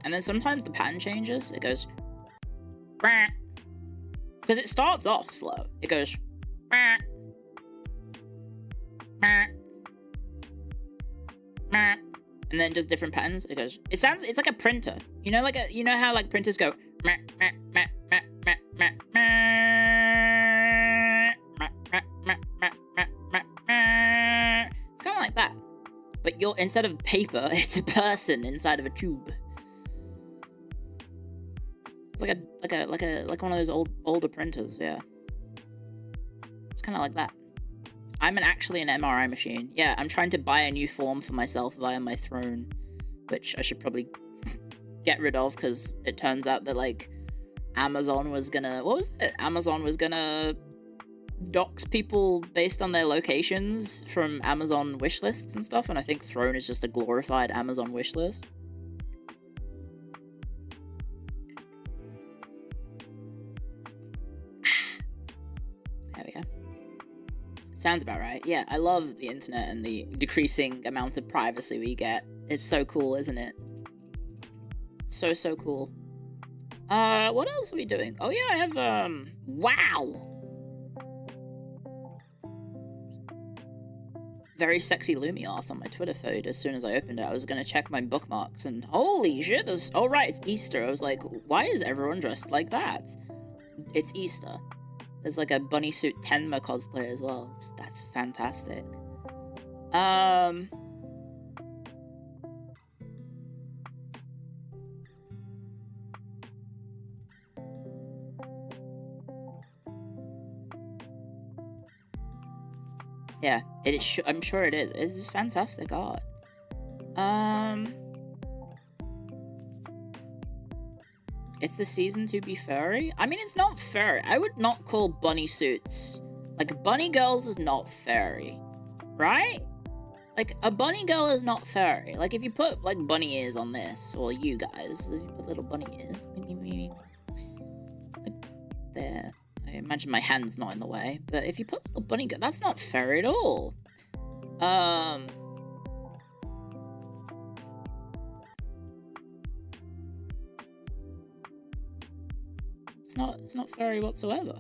and then sometimes the pattern changes. It goes because it starts off slow. It goes and then does different patterns. It goes. It's like a printer. You know how like printers go. It's kind of like that, but instead of paper, it's a person inside of a tube. It's like one of those older printers, yeah. kind of like that. I'm actually an MRI machine. Yeah, I'm trying to buy a new form for myself via my throne, which I should probably get rid of, because it turns out that, like, Amazon was gonna... What was it? Amazon was gonna dox people based on their locations from Amazon wish lists and stuff, and I think Throne is just a glorified Amazon wish list. There we go. Sounds about right. Yeah, I love the internet and the decreasing amount of privacy we get. It's so cool, isn't it? So cool. What else are we doing? Oh yeah, I have, wow! Very sexy Lumi art on my Twitter feed. As soon as I opened it, I was gonna check my bookmarks, and holy shit, there's... Oh right, it's Easter. I was like, why is everyone dressed like that? It's Easter. There's like a bunny suit Tenma cosplay as well. That's fantastic. Yeah, it is. I'm sure it is. It's just fantastic art. It's the season to be furry? I mean, it's not furry. I would not call bunny suits... Like, bunny girls is not furry. Right? Like, a bunny girl is not furry. Like, if you put, like, bunny ears on this, or you guys, if you put little bunny ears... Like, there... I imagine my hand's not in the way, but if you put little bunny girl... That's not furry at all. It's not furry whatsoever.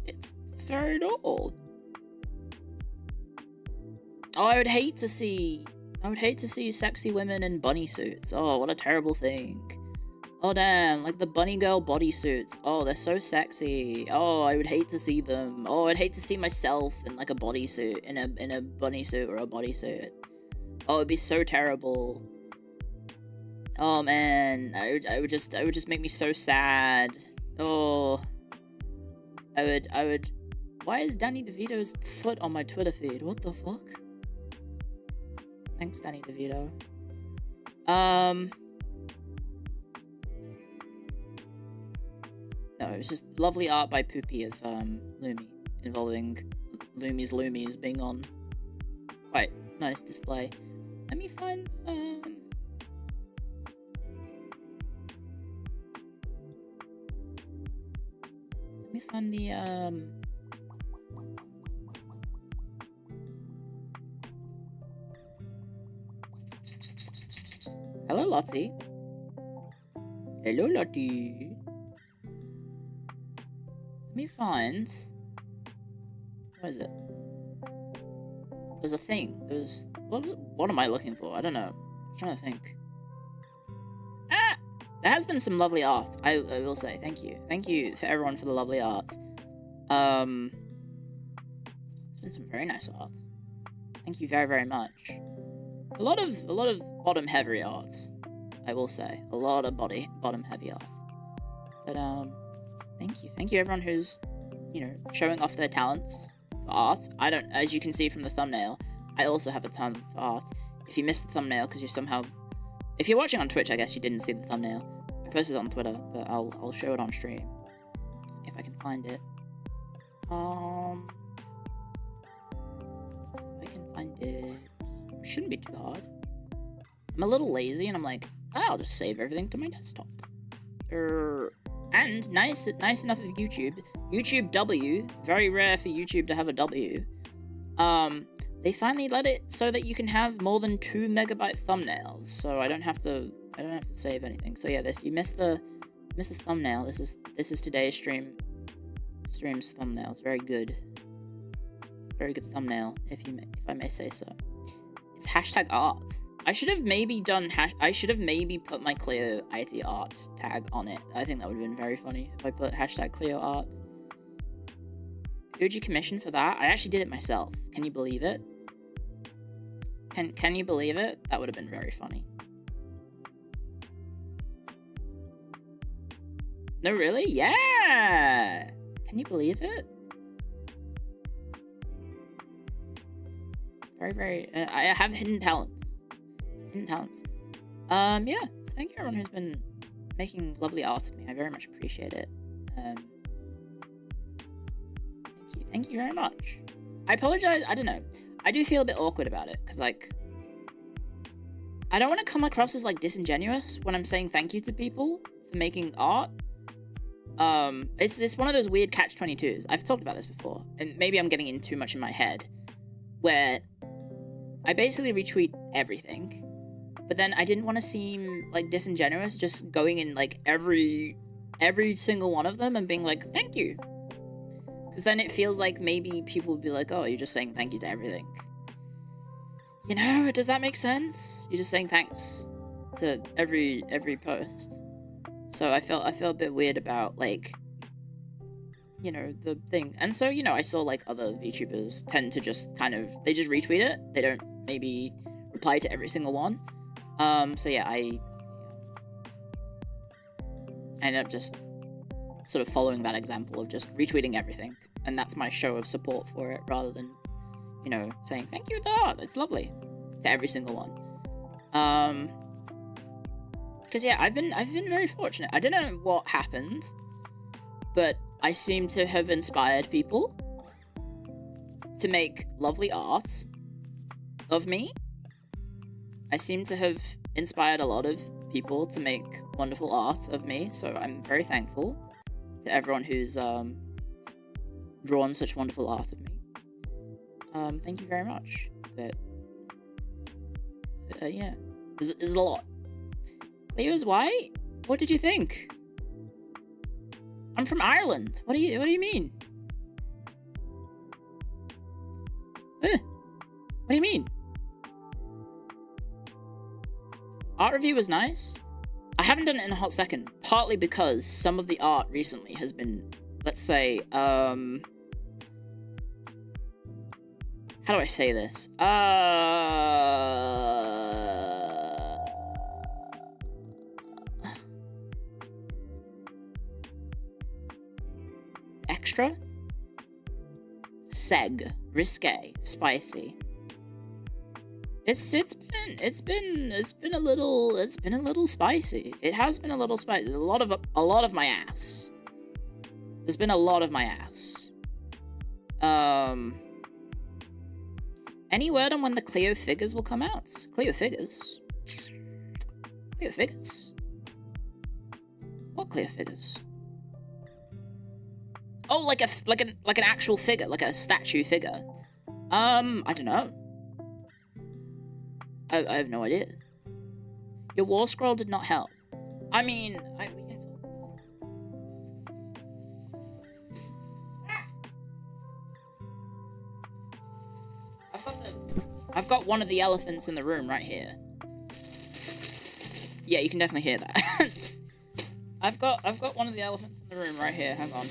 It's furry at all. Oh, I would hate to see sexy women in bunny suits. Oh, what a terrible thing. Oh damn, like the bunny girl bodysuits. Oh, they're so sexy. Oh, I would hate to see them. Oh, I'd hate to see myself in like a bodysuit, in a bunny suit or a bodysuit. Oh, it'd be so terrible. Oh man, I would just make me so sad. Oh, I would. Why is Danny DeVito's foot on my Twitter feed? What the fuck? Thanks, Danny DeVito. No, it was just lovely art by Poopy of Lumi, involving Lumi's Loomies being on quite nice display. Let me find the Hello, Lottie. Hello, Lottie. Let me find... What is it? There's a thing. There's... What am I looking for? I don't know. I'm trying to think. Ah! There has been some lovely art, I will say. Thank you. Thank you for everyone for the lovely art. There's been some very nice art. Thank you very, very much. A lot of bottom-heavy art, I will say. A lot of bottom-heavy art. But, thank you. Thank you, everyone who's, you know, showing off their talents for art. As you can see from the thumbnail, I also have a ton for art. If you missed the thumbnail because you're somehow... If you're watching on Twitch, I guess you didn't see the thumbnail. I posted it on Twitter, but I'll show it on stream. If I can find it. If I can find it... It shouldn't be too hard. I'm a little lazy, and I'm like, I'll just save everything to my desktop. And nice enough of YouTube. YouTube W, very rare for YouTube to have a W. They finally let it so that you can have more than 2 megabyte thumbnails, so I don't have to save anything. So yeah, if you missed the thumbnail, this is today's stream's thumbnail. It's very good. Very good thumbnail, if I may say so. It's hashtag art. I should have maybe put my Clio IT art tag on it. I think that would have been very funny if I put hashtag Clio art. Who'd you commission for that? I actually did it myself. Can you believe it? Can you believe it? That would have been very funny. No, really? Yeah! Can you believe it? Very, very... I have hidden talents. Hidden talents. Yeah. So thank you everyone who's been making lovely art of me. I very much appreciate it. Thank you very much. I apologize. I don't know. I do feel a bit awkward about it because, like, I don't want to come across as, like, disingenuous when I'm saying thank you to people for making art. It's one of those weird catch-22s. I've talked about this before, and maybe I'm getting in too much in my head, where I basically retweet everything, but then I didn't want to seem, like, disingenuous just going in, like, every single one of them and being like, thank you. Because then it feels like maybe people would be like, oh, you're just saying thank you to everything. You know, does that make sense? You're just saying thanks to every post. So I felt a bit weird about, like, you know, the thing. And so, you know, I saw, like, other VTubers tend to just kind of, they just retweet it. They don't maybe reply to every single one. So yeah, I ended up just sort of following that example of just retweeting everything. And that's my show of support for it, rather than, you know, saying, thank you to art, it's lovely, to every single one. Because, yeah, I've been very fortunate. I don't know what happened, but I seem to have inspired people to make lovely art of me. I seem to have inspired a lot of people to make wonderful art of me, so I'm very thankful to everyone who's drawn such wonderful art of me. Thank you very much. But yeah, there's a lot. Clio's white? What did you think? I'm from Ireland. What do you mean? What do you mean? Art review was nice. I haven't done it in a hot second, partly because some of the art recently has been, let's say, how do I say this? Extra? Seg. Risque. Spicy. It's been a little spicy. It has been a little spicy. A lot of my ass. There's been a lot of my ass. Any word on when the Clio figures will come out? Clio figures? Clio figures? What Clio figures? Oh, like an actual figure, like a statue figure. I don't know. I have no idea. Your war scroll did not help. I mean, we can talk. I've got one of the elephants in the room right here. Yeah, you can definitely hear that. I've got one of the elephants in the room right here. Hang on.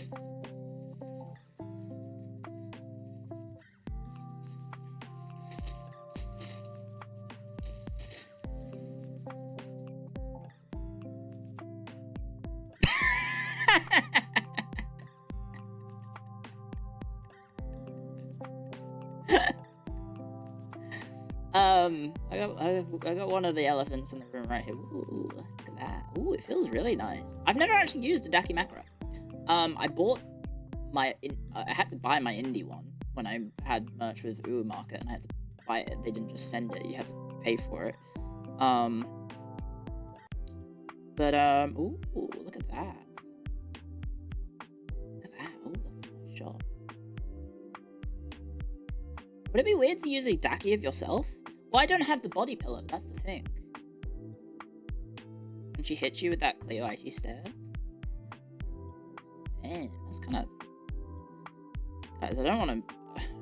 I got one of the elephants in the room right here. Ooh, look at that. Ooh, it feels really nice. I've never actually used a Dakimakura. I bought I had to buy my indie one when I had merch with Uwu Market, and I had to buy it. They didn't just send it; you had to pay for it. Ooh, look at that. Look at that. Ooh, that's a nice shot. Would it be weird to use a Daki of yourself? Well, I don't have the body pillow, that's the thing. When she hits you with that Clio IT stare. Damn, that's kind of... Guys, I don't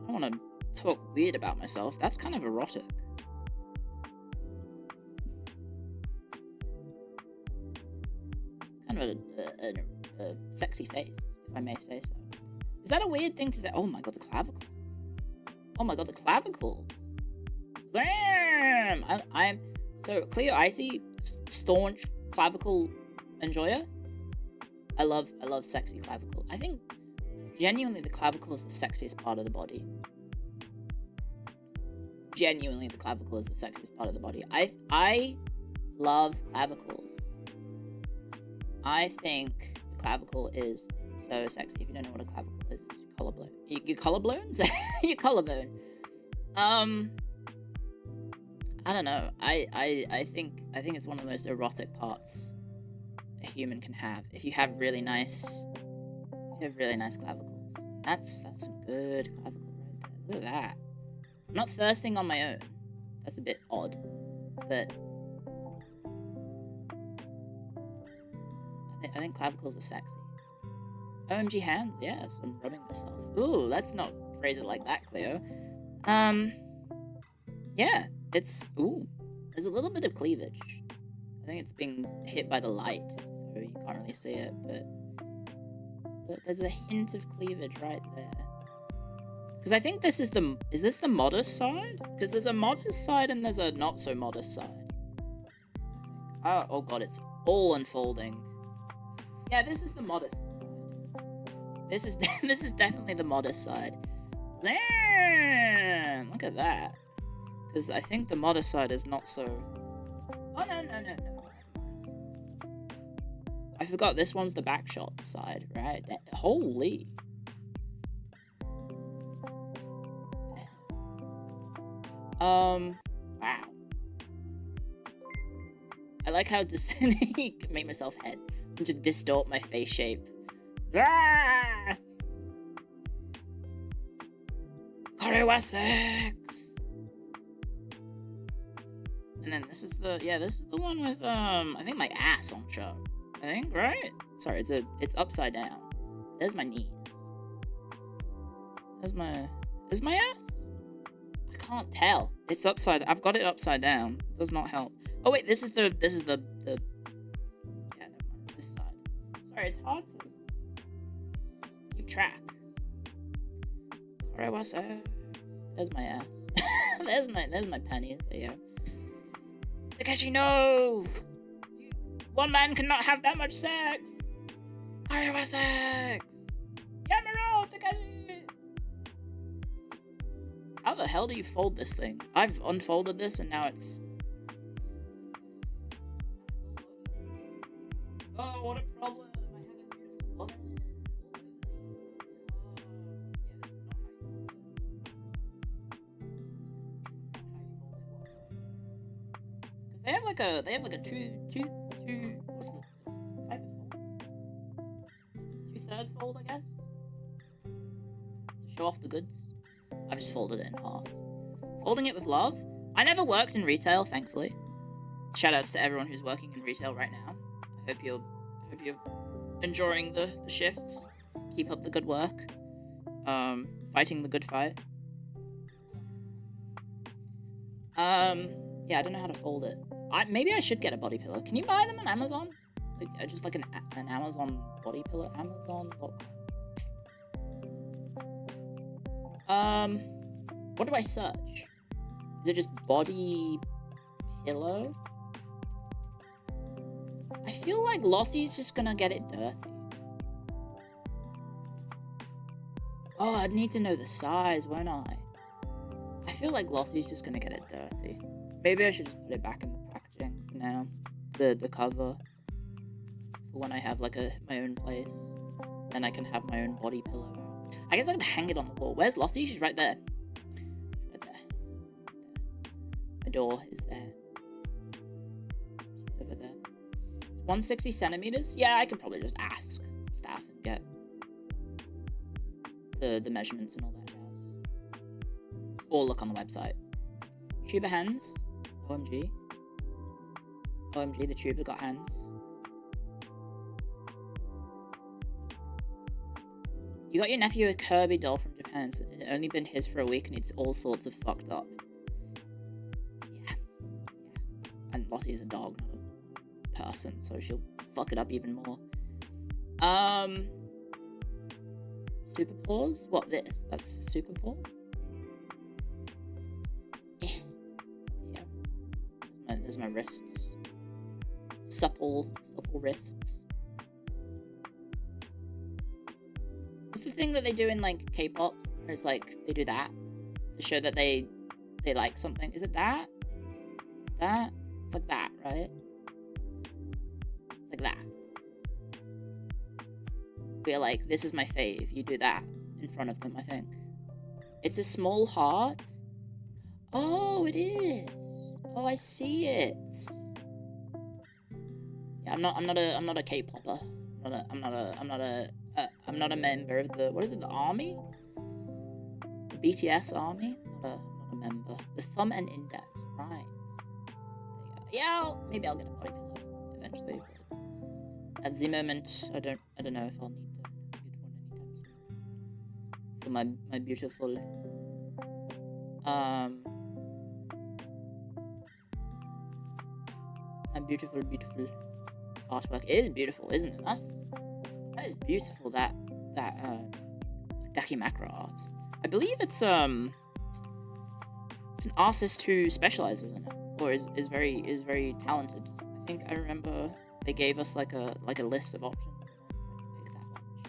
want to talk weird about myself. That's kind of erotic. Kind of a sexy face, if I may say so. Is that a weird thing to say? Oh my god, the clavicles. Oh my god, the clavicles. Damn! I'm so Clio Icy, staunch clavicle enjoyer. I love sexy clavicle. I think genuinely the clavicle is the sexiest part of the body. Genuinely the clavicle is the sexiest part of the body. I love clavicles. I think the clavicle is so sexy. If you don't know what a clavicle is, it's your collarbone. Your collarbones? Your collarbone. I don't know. I think it's one of the most erotic parts a human can have. If you have really nice clavicles. That's some good clavicle right there. Look at that. I'm not thirsting on my own. That's a bit odd. But I think clavicles are sexy. OMG hands, yes, I'm rubbing myself. Ooh, let's not phrase it like that, Clio. Yeah, it's, ooh, there's a little bit of cleavage. I think it's being hit by the light, so you can't really see it, but there's a hint of cleavage right there. Because I think this is this the modest side? Because there's a modest side and there's a not so modest side. Oh god, it's all unfolding. Yeah, this is the modest side. This is definitely the modest side. Damn! Look at that. Because I think the modest side is not so... Oh, no. I forgot this one's the back shot side, right? Holy. Wow. I like how make myself head and just distort my face shape. Ah! Korewa 6! And then this is the one with I think my ass on show. I think, right? Sorry, it's upside down. There's my knees. Is my ass? I can't tell. It's upside. I've got it upside down. It does not help. Oh wait, this is the yeah, never mind. This side. Sorry, it's hard to keep track. There's my ass. there's my panties. There you go. Takeshi, no! One man cannot have that much sex! Korewa sex! Yamaro, Takeshi! How the hell do you fold this thing? I've unfolded this and now it's... Oh, what a problem! I have a beautiful woman. They have like a two what's the type of fold? 2/3 fold, I guess? To show off the goods. I've just folded it in half. Folding it with love. I never worked in retail, thankfully. Shoutouts to everyone who's working in retail right now. I hope you're enjoying the shifts. Keep up the good work. Fighting the good fight. Yeah, I don't know how to fold it. Maybe I should get a body pillow. Can you buy them on Amazon? Like, just like an Amazon body pillow? Amazon.com. What do I search? Is it just body pillow? I feel like Lottie's just gonna get it dirty. Oh, I'd need to know the size, won't I? I feel like Lottie's just gonna get it dirty. Maybe I should just put it back in the packaging for now. The cover. For when I have like my own place. Then I can have my own body pillow. I guess I can hang it on the wall. Where's Lottie? She's right there. Right there. My door is there. She's over there. It's 160 centimeters? Yeah, I could probably just ask staff and get the measurements and all that jazz. Or look on the website. Tuber hands. OMG. OMG, the tuber got hands. You got your nephew a Kirby doll from Japan. It's only been his for a week and it's all sorts of fucked up. Yeah. And Lottie's a dog, not a person, so she'll fuck it up even more. Super paws? What, this? That's super paw? Yeah. There's my wrists. Supple wrists. thing that they do in like K-pop, where it's like they do that to show that they like something. Is it that? That? It's like that, right? It's like that. We're like, this is my fave. You do that in front of them, I think. It's a small heart. Oh, it is. Oh, I see it. Yeah, I'm not a K-popper. I'm not a member of the, what is it, the army? The BTS army? I'm not a member. The thumb and index, right. There you go. Yeah, maybe I'll get a body pillow eventually. But at the moment, I don't know if I'll need to get one anytime soon. For my beautiful my beautiful artwork. It is beautiful, isn't it? That is beautiful. That Dakimakura art. I believe it's an artist who specializes in it, or is very talented. I think I remember they gave us like a list of options. Pick that one, which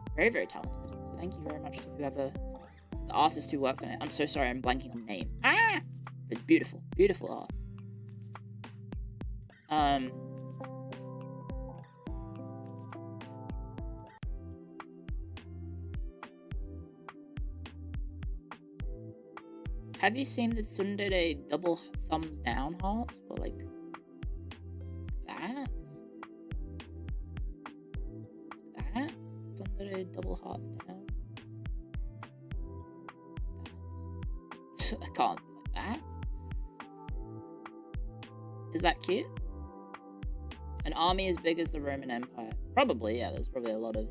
is very, very talented. So thank you very much to whoever, the artist who worked on it. I'm so sorry, I'm blanking on name. It's beautiful, beautiful art. Have you seen the tsundere double thumbs down heart? Or like that? That? Tsundere double hearts down? That. I can't. Like that? Is that cute? An army as big as the Roman Empire? Probably, yeah, there's probably a lot of...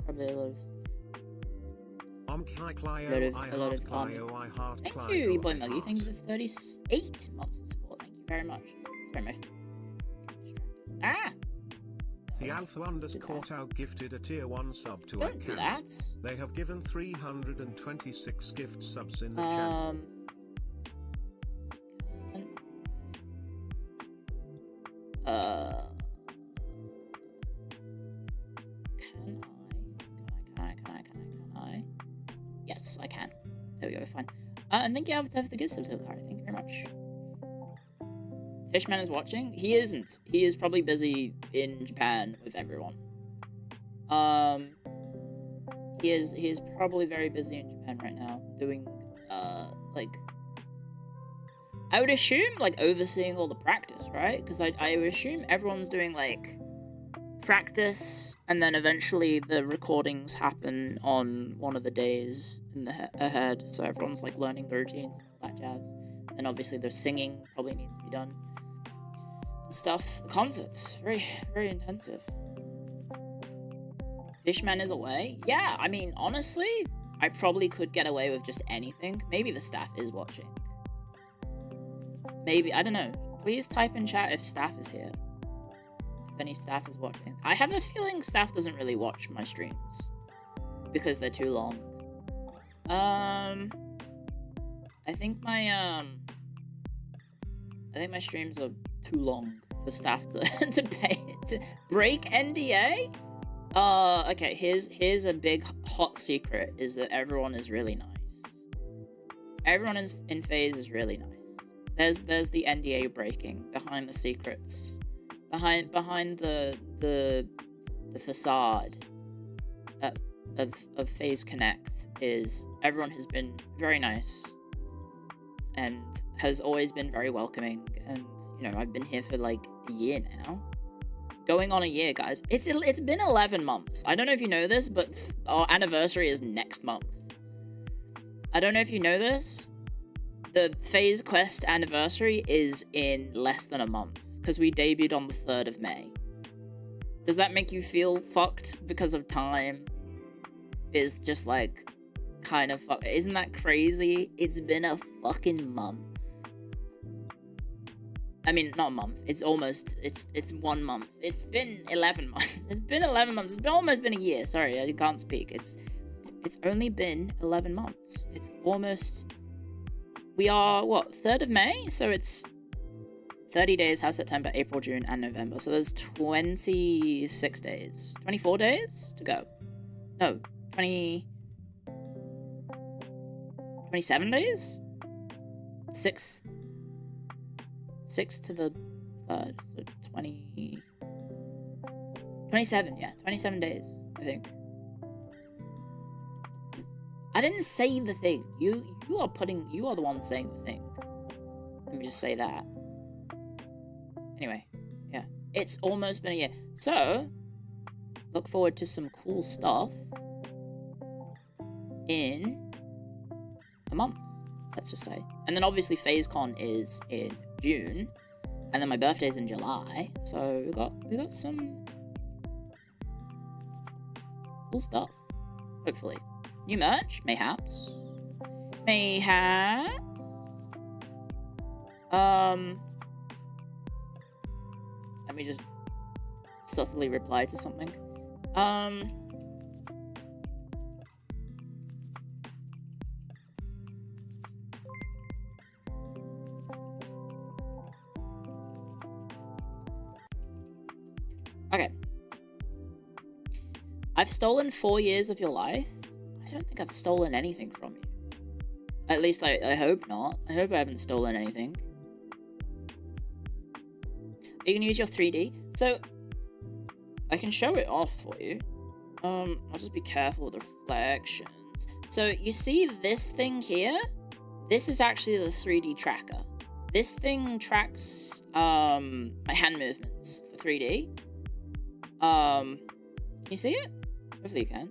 Probably a lot of... Clio, a lot of army. Thank you, E-Boy Muggy. Thank you for 38 months of support. Thank you very much. Sorry, my... Ah! The Alpha _ Tau gifted a tier 1 sub to Don't do that. They have given 326 gift subs in the channel. Can I? Yes, I can. There we go, fine. And thank you for the gift sub to Akari. Thank you very much. Fishman is watching? He isn't. He is probably busy in Japan with everyone. He is probably very busy in Japan right now, doing, like... I would assume, like, overseeing all the practice, right? Because I would assume everyone's doing, like, practice, and then eventually the recordings happen on one of the days in the ahead, so everyone's, like, learning the routines and all that jazz. And obviously their singing probably needs to be done. Stuff. The concerts. Very, very intensive. Fishman is away? Yeah, I mean, honestly, I probably could get away with just anything. Maybe the staff is watching. Maybe, I don't know. Please type in chat if staff is here. If any staff is watching. I have a feeling staff doesn't really watch my streams. Because they're too long. I think my streams are too long for staff to pay to break NDA. Okay, here's a big hot secret, is that everyone is really nice. Everyone in FaZe is really nice. There's the NDA breaking behind the secrets. Behind the facade of FaZe Connect is everyone has been very nice and has always been very welcoming, and you know, I've been here for like a year now. Going on a year, guys. It's been 11 months. I don't know if you know this, but our anniversary is next month. I don't know if you know this. The FaZe Quest anniversary is in less than a month, because we debuted on the 3rd of May. Does that make you feel fucked because of time? Is just like kind of fuck. Isn't that crazy? It's been a fucking month. I mean, not a month. It's almost. It's 1 month. It's been 11 months. It's been 11 months. It's almost been a year. Sorry, I can't speak. It's only been 11 months. It's almost we are, what, 3rd of May? So it's 30 days, have September, April, June, and November. So there's 26 days. 24 days to go. No, 27 days? 6 to the 3rd. So 27, yeah. 27 days, I think. I didn't say the thing. You are the one saying the thing. Let me just say that. Anyway, yeah. It's almost been a year. So, look forward to some cool stuff in a month, let's just say. And then obviously FazeCon is in June. And then my birthday's in July. So we got some cool stuff. Hopefully. New merch? Mayhaps. Mayhaps? Let me just subtly reply to something. Okay. I've stolen 4 years of your life. I don't think I've stolen anything from you. At least I hope not. I hope I haven't stolen anything. You can use your 3D. So, I can show it off for you. I'll just be careful with the reflections. So, you see this thing here? This is actually the 3D tracker. This thing tracks my hand movements for 3D. Can you see it? Hopefully you can.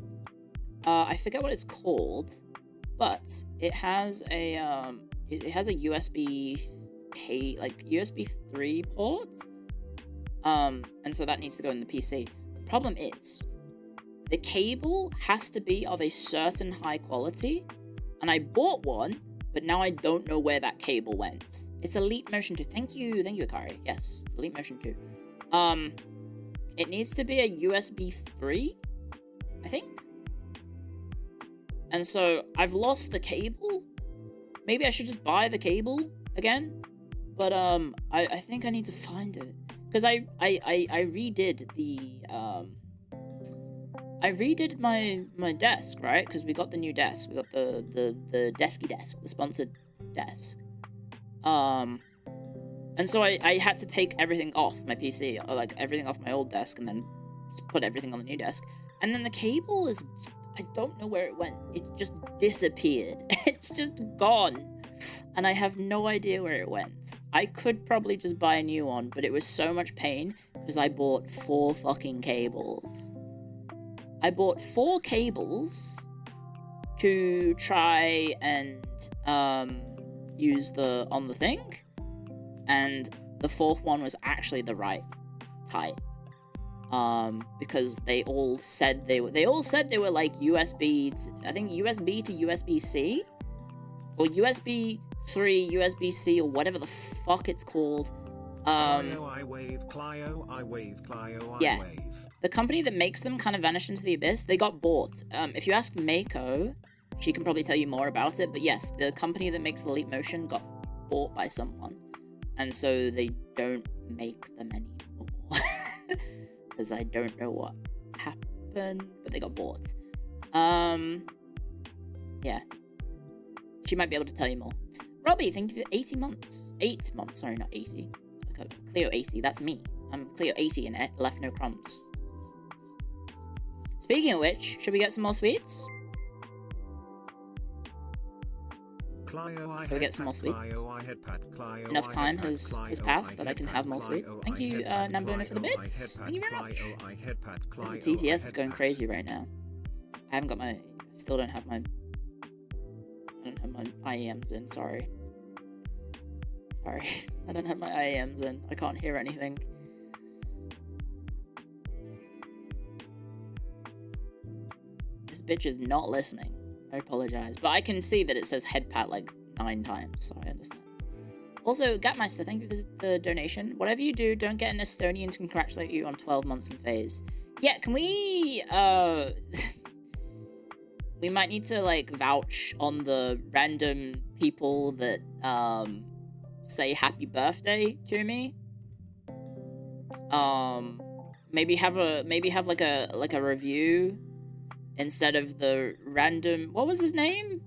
I forget what it's called, but it has a USB USB 3 port. And so that needs to go in the PC. The problem is, the cable has to be of a certain high quality, and I bought one, but now I don't know where that cable went. It's Elite Motion 2. Thank you, Akari. Yes, it's Elite Motion 2. It needs to be a USB 3, I think. And so I've lost the cable. Maybe I should just buy the cable again. But I think I need to find it. Because I redid the I redid my desk, right? Because we got the new desk. We got the desky desk, the sponsored desk. And so I had to take everything off my PC, or like everything off my old desk, and then put everything on the new desk. And then the cable is, I don't know where it went. It just disappeared. It's just gone. And I have no idea where it went. I could probably just buy a new one, but it was so much pain because I bought 4 fucking cables. I bought 4 cables to try and use on the thing, and the 4th one was actually the right type. Because they all said they were like USB, I think USB to USB-C, or USB 3, USB-C, or whatever the fuck it's called. Clio, I wave, Clio, I wave, Clio, I yeah. wave. The company that makes them kind of vanished into the abyss. They got bought. If you ask Mako, she can probably tell you more about it, but yes, the company that makes Elite Motion got bought by someone, and so they don't make them anymore. Because I don't know what happened, but they got bought. Yeah. She might be able to tell you more. Robbie, thank you for 80 months. 8 months, sorry, not 80. Okay, Clio 80, that's me. I'm Clio 80 and it left no crumbs. Speaking of which, should we get some more sweets? Clio, Can we get some more sweets? Enough time has passed that I can have more sweets. Thank you, Nambuna, for the bits. Thank you very much. The TTS is going crazy right now. I haven't got my... Still don't have my... I don't have my IEMs in, sorry. Sorry. I don't have my IEMs in. I can't hear anything. This bitch is not listening. I apologize. But I can see that it says headpat like 9 times, so I understand. Also, Gatmeister, thank you for the donation. Whatever you do, don't get an Estonian to congratulate you on 12 months in phase. Yeah, can we, we might need to, like, vouch on the random people that, say happy birthday to me. Maybe have like a review instead of the random, what was his name?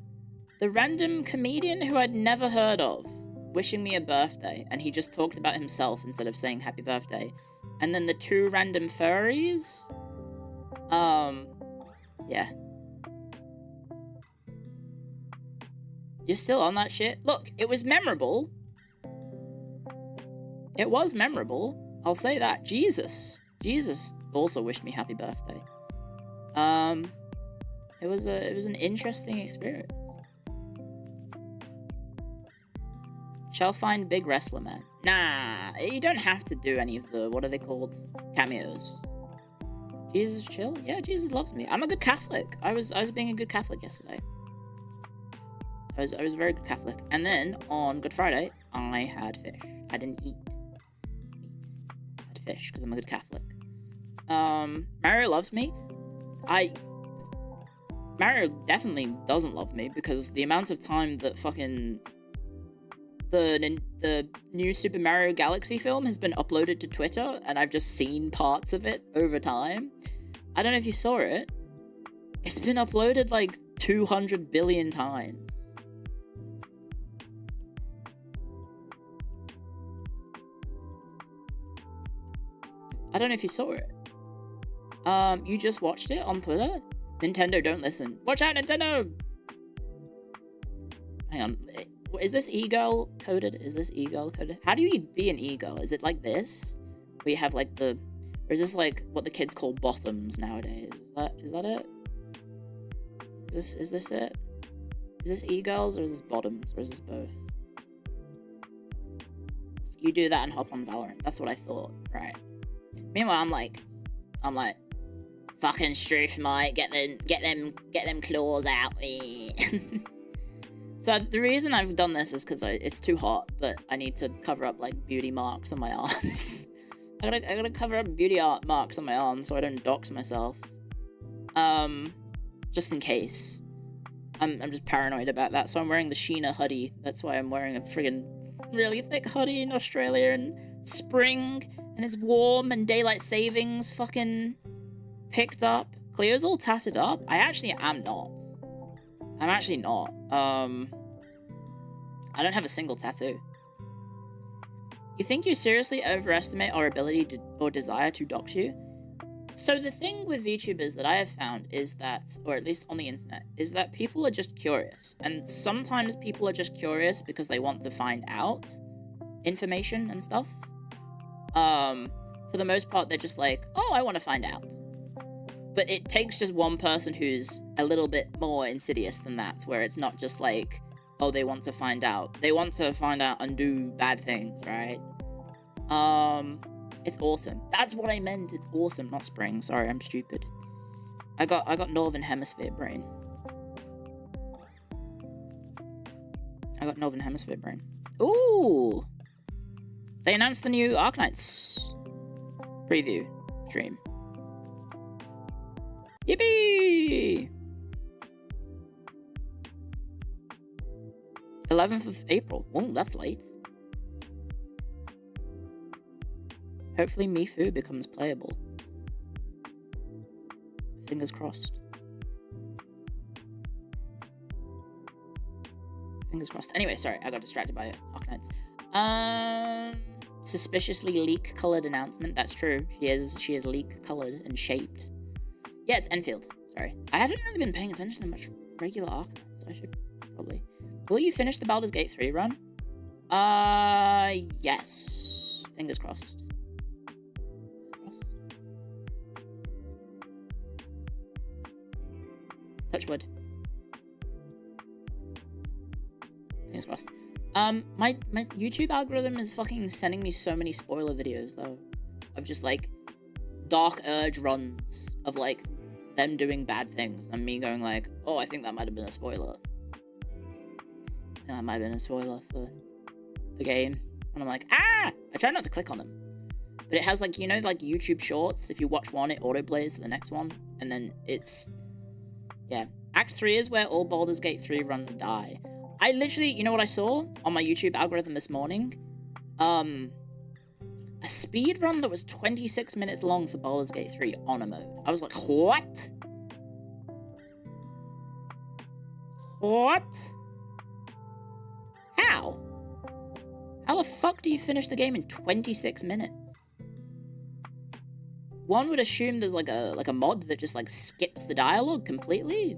The random comedian who I'd never heard of wishing me a birthday, and he just talked about himself instead of saying happy birthday. And then the two random furries. Yeah. You're still on that shit? Look, it was memorable. It was memorable. I'll say that. Jesus also wished me happy birthday. It was an interesting experience. Shall find big wrestler man. Nah, you don't have to do any of the, what are they called? Cameos. Jesus chill? Yeah, Jesus loves me. I'm a good Catholic. I was being a good Catholic yesterday. I was a very good Catholic. And then on Good Friday, I had fish. I didn't eat meat. I had fish because I'm a good Catholic. Mario loves me. Mario definitely doesn't love me because the amount of time that fucking the new Super Mario Galaxy film has been uploaded to Twitter, and I've just seen parts of it over time. I don't know if you saw it. It's been uploaded like 200 billion times. I don't know if you saw it. You just watched it on Twitter? Nintendo, don't listen. Watch out, Nintendo! Hang on. Is this e-girl coded? Is this e-girl coded? How do you be an e-girl? Is it like this? Where you have like the... Or is this like what the kids call bottoms nowadays? Is that it? Is this it? Is this e-girls or is this bottoms? Or is this both? You do that and hop on Valorant. That's what I thought. Right. Meanwhile, I'm like, fucking Struth, mate. Get them claws out. So the reason I've done this is because it's too hot, but I need to cover up like beauty marks on my arms. I gotta cover up beauty marks on my arms so I don't dox myself. Just in case. I'm just paranoid about that, so I'm wearing the Sheena hoodie. That's why I'm wearing a friggin' really thick hoodie in Australia in spring, and it's warm, and daylight savings fucking picked up. Clio's all tatted up. I actually am not. I'm actually not. I don't have a single tattoo. You think you seriously overestimate our ability to, or desire to dox you? So the thing with VTubers that I have found is that, or at least on the internet, is that people are just curious. And sometimes people are just curious because they want to find out information and stuff. For the most part, they're just like, oh, I want to find out. But it takes just one person who's a little bit more insidious than that, where it's not just like, oh, they want to find out. They want to find out and do bad things, right? It's autumn. That's what I meant. It's autumn, not spring. Sorry, I'm stupid. I got Northern Hemisphere brain. Ooh! They announced the new Arknights preview stream. Yippee! 11th of April. Oh, that's late. Hopefully Mifu becomes playable. Fingers crossed. Fingers crossed. Anyway, sorry, I got distracted by Arknights. Suspiciously leek-colored announcement. That's true. She is leek-colored and shaped. Yeah, it's Enfield. Sorry. I haven't really been paying attention to much regular Arknights. I should probably. Will you finish the Baldur's Gate 3 run? Yes. Fingers crossed. Touch wood. Fingers crossed. My YouTube algorithm is fucking sending me so many spoiler videos, though. Of just, like, Dark Urge runs of, like, them doing bad things. And me going, like, oh, I think that might have been a spoiler. That might have been a spoiler for the game. And I'm like, ah! I try not to click on them. But it has, like, you know, like, YouTube Shorts? If you watch one, it autoplays to the next one. And then it's... Yeah. Act 3 is where all Baldur's Gate 3 runs die. I literally, you know what I saw on my YouTube algorithm this morning? A speed run that was 26 minutes long for Baldur's Gate 3 Honor mode. I was like, what? What? How? How the fuck do you finish the game in 26 minutes? One would assume there's like a mod that just like skips the dialogue completely.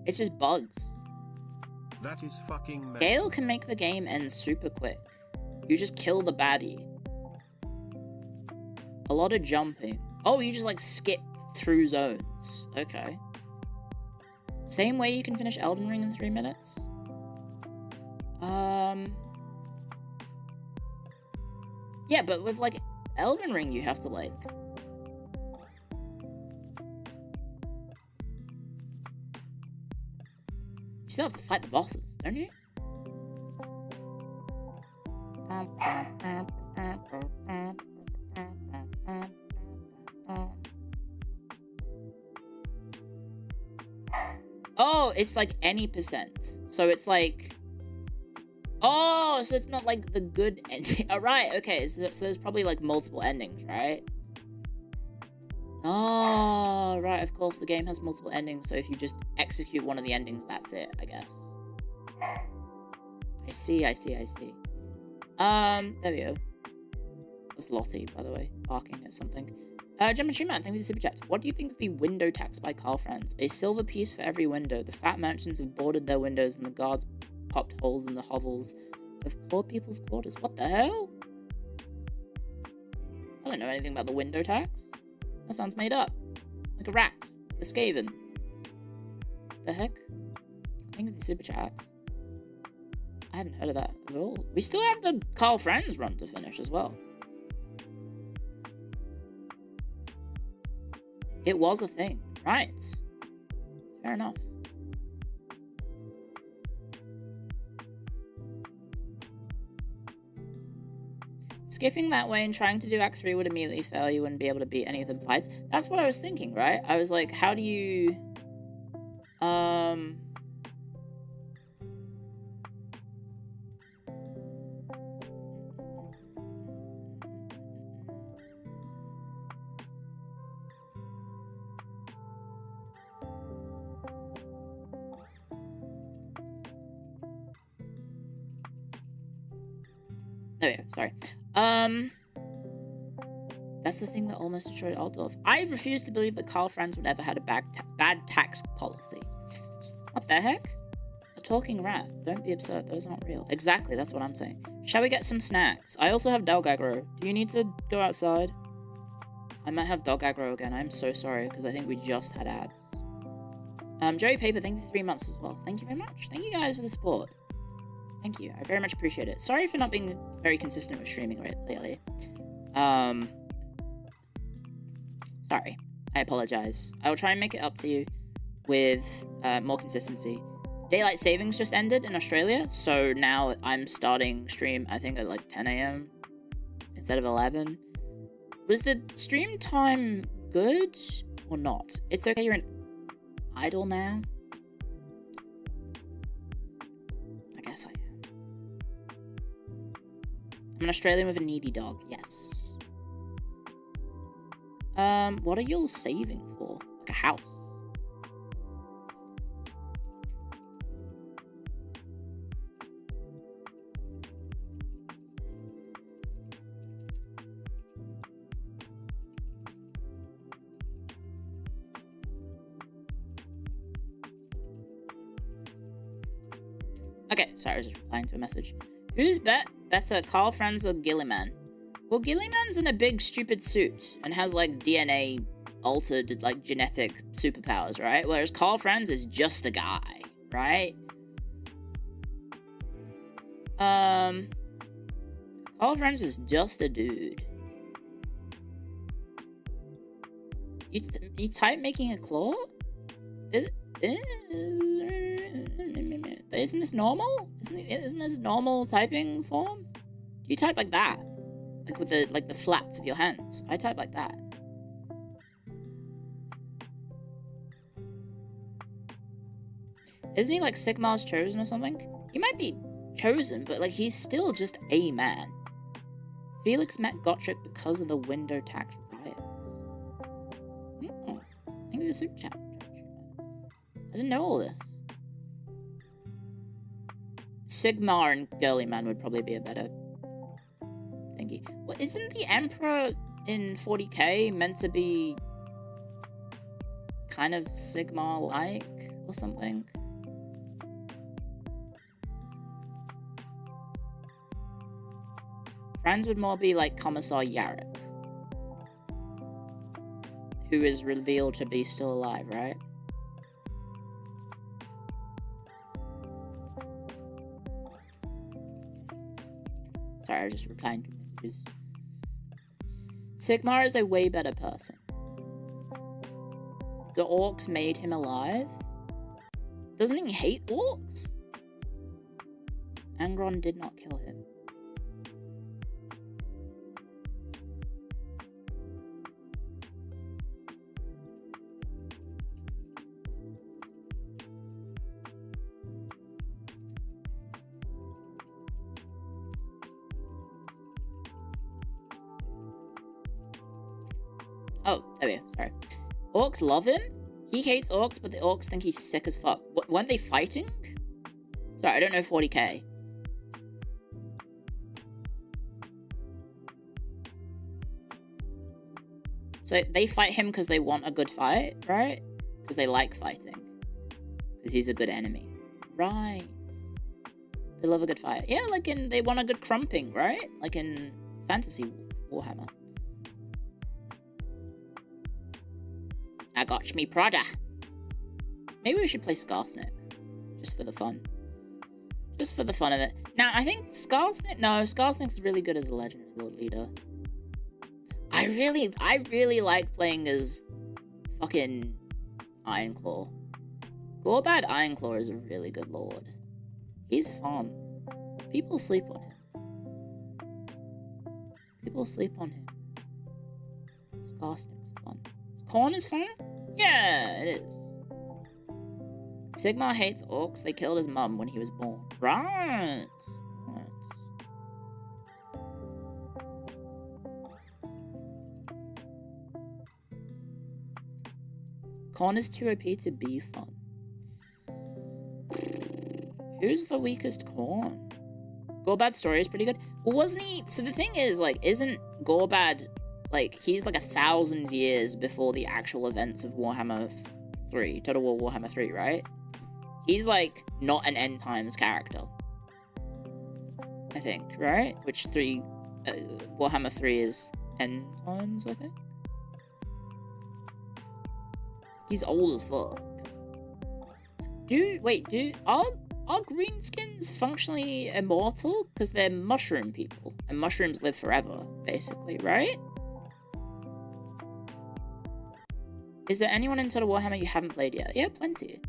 It's just bugs. That is fucking mad. Gale can make the game end super quick. You just kill the baddie. A lot of jumping. Oh, you just like skip through zones. Okay. Same way you can finish Elden Ring in 3 minutes. Yeah, but with like Elden Ring, you have to like... You still have to fight the bosses, don't you? Oh, it's like any percent. So it's like... Oh, so it's not like the good ending. Alright, okay, so there's probably like multiple endings, right? Oh, right, of course the game has multiple endings, so if you just execute one of the endings, that's it, I guess. I see. There we go. That's Lottie, by the way, barking at something. Jumpin' Shoe Man, thank you for the super chat. What do you think of the window tax by Carl Franz? A silver piece for every window. The fat merchants have boarded their windows and the guards popped holes in the hovels of poor people's quarters. What the hell? I don't know anything about the window tax. That sounds made up. Like a rat. Like a Skaven. The heck? Thank you for the super chat. I haven't heard of that at all. We still have the Carl Franz run to finish as well. It was a thing. Right. Fair enough. Skipping that way and trying to do Act 3 would immediately fail. You wouldn't be able to beat any of the fights. That's what I was thinking, right? I was like, how do you... Oh yeah, sorry. That's the thing that almost destroyed Altdorf. I refuse to believe that Carl Franz would ever had a bad tax policy. What the heck? A talking rat. Don't be absurd, those aren't real. Exactly, that's what I'm saying. Shall we get some snacks? I also have dog aggro. Do you need to go outside? I might have dog aggro again. I'm so sorry, because I think we just had ads. Jerry Paper, thank you for 3 months as well. Thank you very much. Thank you guys for the support. Thank you. I very much appreciate it. Sorry for not being very consistent with streaming lately. Sorry. I apologize. I will try and make it up to you with more consistency. Daylight savings just ended in Australia, so now I'm starting stream, I think, at like 10 AM instead of 11. Was the stream time good or not? It's okay, you're an idol now. I guess I am. I'm an Australian with a needy dog, yes. What are you saving for? Like a house? Okay, sorry, I was just replying to a message. Who's better, Carl Franz or Gilliman? Well, Gilliman's in a big stupid suit and has like DNA altered like genetic superpowers, right? Whereas Carl Franz is just a guy, right? Carl Franz is just a dude. You type making a claw? Isn't this normal? Isn't this normal typing form? Do you type like that? Like with the flats of your hands? I type like that. Isn't he like Sigmar's chosen or something? He might be chosen, but like he's still just a man. Felix met Gottschalk because of the window tax riots. Thank you for the super chat. I didn't know all this. Sigmar and Girly Man would probably be a better thingy. Well, isn't the Emperor in 40k meant to be kind of Sigmar-like or something? Franz would more be like Commissar Yarrick, who is revealed to be still alive, right? Sorry, I was just replying to messages. Sigmar is a way better person. The orcs made him alive? Doesn't he hate orcs? Angron did not kill him. Oh, there we go, sorry. Orcs love him? He hates orcs, but the orcs think he's sick as fuck. Weren't they fighting? Sorry, I don't know 40k. So they fight him because they want a good fight, right? Because they like fighting. Because he's a good enemy. Right. They love a good fight. Yeah, like they want a good crumping, right? Like in Fantasy Warhammer. I got me Prada. Maybe we should play Skarsnik. Just for the fun. Just for the fun of it. Now, I think Skarsnik's really good as a Legendary Lord Leader. I really like playing as fucking Ironclaw. Gorbad Ironclaw is a really good lord. He's fun. People sleep on him. People sleep on him. Skarsnik's fun. Korn is fun? Yeah, it is. Sigmar hates orcs. They killed his mum when he was born. Right. Korn is too OP to be fun. Who's the weakest Korn? Gorbad's story is pretty good. Well, wasn't he... So the thing is, like, isn't Gorbad... Like, he's like 1,000 years before the actual events of Warhammer 3. Total War Warhammer 3, right? He's, like, not an end times character. I think, right? Which Warhammer 3 is end times, I think? He's old as fuck. Are greenskins functionally immortal? Because they're mushroom people. And mushrooms live forever, basically, right? Is there anyone in Total Warhammer you haven't played yet? Yeah, plenty.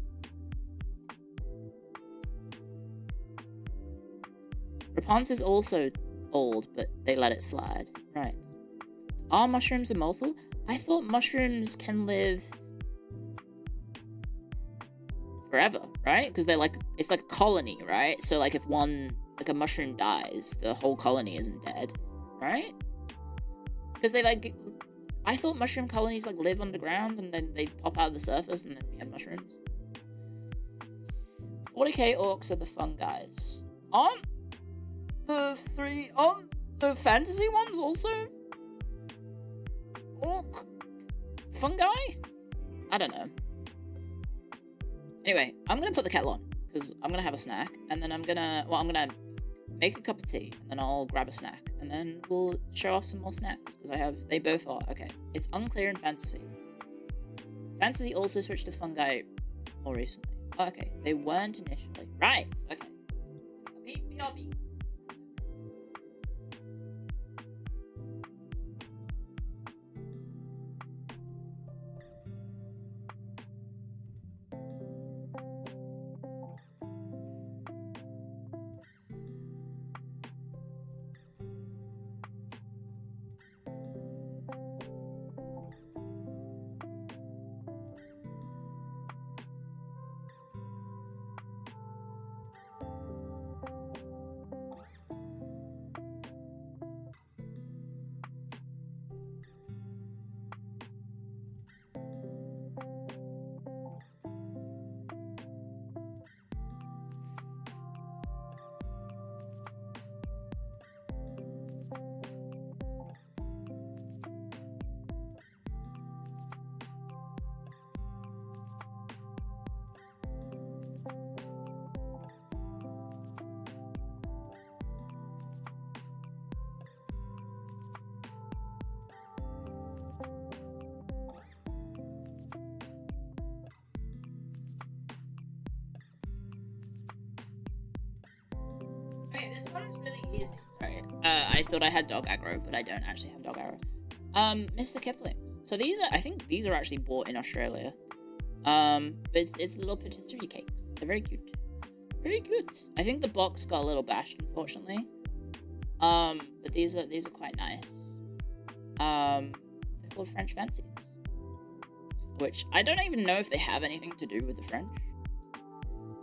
Rapunzel is also old, but they let it slide. Right. Are mushrooms immortal? I thought mushrooms can live forever, right? Because they're like, it's like a colony, right? So like if a mushroom dies, the whole colony isn't dead, right? Because they like... I thought mushroom colonies like live underground and then they pop out of the surface and then we have mushrooms. 40k orcs are the fun guys. Aren't the fantasy ones also orc fun guy? I don't know. Anyway, I'm gonna put the kettle on because I'm gonna have a snack and then I'm gonna make a cup of tea and then I'll grab a snack and then we'll show off some more snacks because they both are. Okay, it's unclear in fantasy. Fantasy also switched to fungi more recently. Oh, okay, they weren't initially. Right, okay. BRB. Okay, this one is really easy. Sorry. I thought I had dog aggro, but I don't actually have dog aggro. Mr. Kipling's. So these are, I think these are actually bought in Australia. But it's little patisserie cakes. They're very cute. Very cute. I think the box got a little bashed, unfortunately. But these are quite nice. They're called French Fancies. Which, I don't even know if they have anything to do with the French.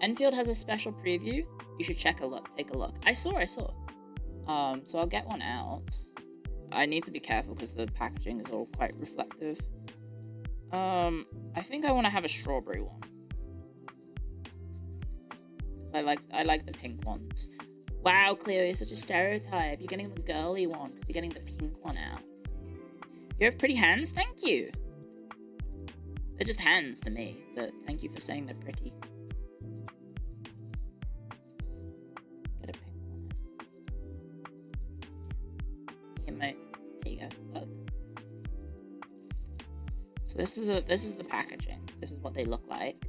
Enfield has a special preview. You should take a look. I saw. So I'll get one out. I need to be careful because the packaging is all quite reflective. I think I want to have a strawberry one. I like the pink ones. Wow, Clio, you're such a stereotype. You're getting the girly one because you're getting the pink one out. You have pretty hands? Thank you. They're just hands to me, but thank you for saying they're pretty. Get a pink one. There you go. Look. So this is the packaging. This is what they look like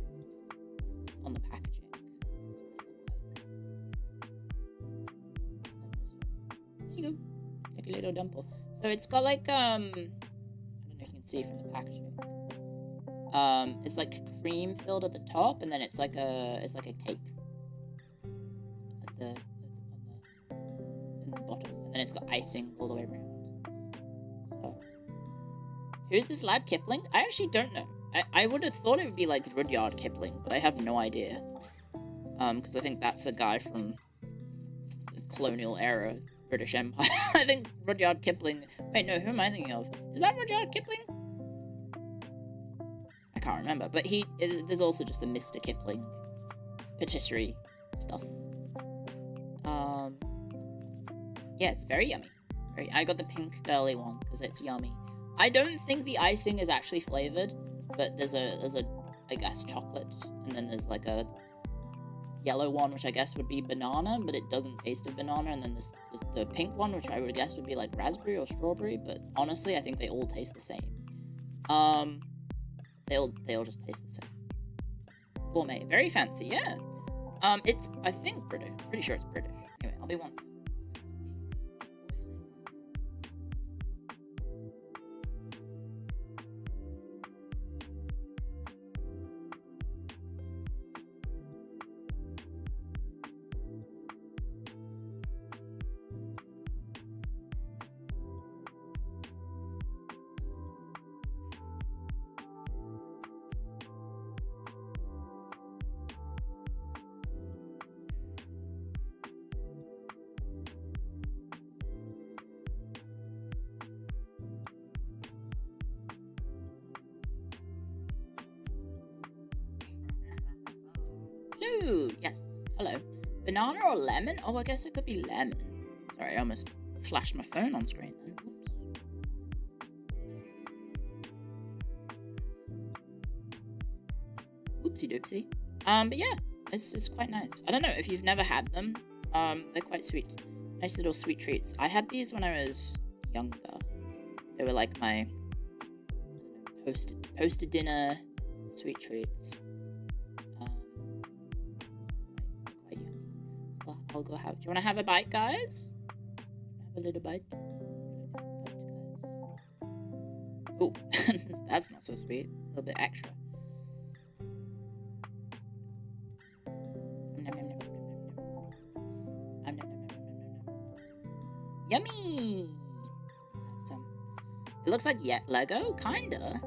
on the packaging. There you go. Like a little dimple. So it's got like I don't know if you can see from the packaging. It's like cream filled at the top, and then it's like a cake in the bottom, and then it's got icing all the way around. So, who's this lad Kipling? I actually don't know. I would have thought it would be like Rudyard Kipling, but I have no idea. Because I think that's a guy from the colonial era British Empire. I think Rudyard Kipling. Wait, no, who am I thinking of? Is that Rudyard Kipling? I can't remember, but there's also just the Mr. Kipling patisserie stuff. Yeah, it's very yummy. I got the pink girly one because it's yummy. I don't think the icing is actually flavored, but there's a I guess chocolate, and then there's like a yellow one which I guess would be banana, but it doesn't taste of banana, and then there's the pink one which I would guess would be like raspberry or strawberry, but honestly I think they all taste the same. They all just taste the same. Gourmet, very fancy, yeah. It's I think British. Pretty sure it's British. Anyway, I'll be one. Hello, yes, hello. Banana or lemon? Oh, I guess it could be lemon. Sorry, I almost flashed my phone on screen then. Oops. Oopsie doopsie. But yeah, it's quite nice. I don't know if you've never had them. They're quite sweet. Nice little sweet treats. I had these when I was younger. They were like my post dinner sweet treats. Quite yummy. So I'll go have. Do you want to have a bite, guys? Have a little bite. Oh, that's not so sweet. A little bit extra. Yummy! Have some. It looks like Lego, kinda.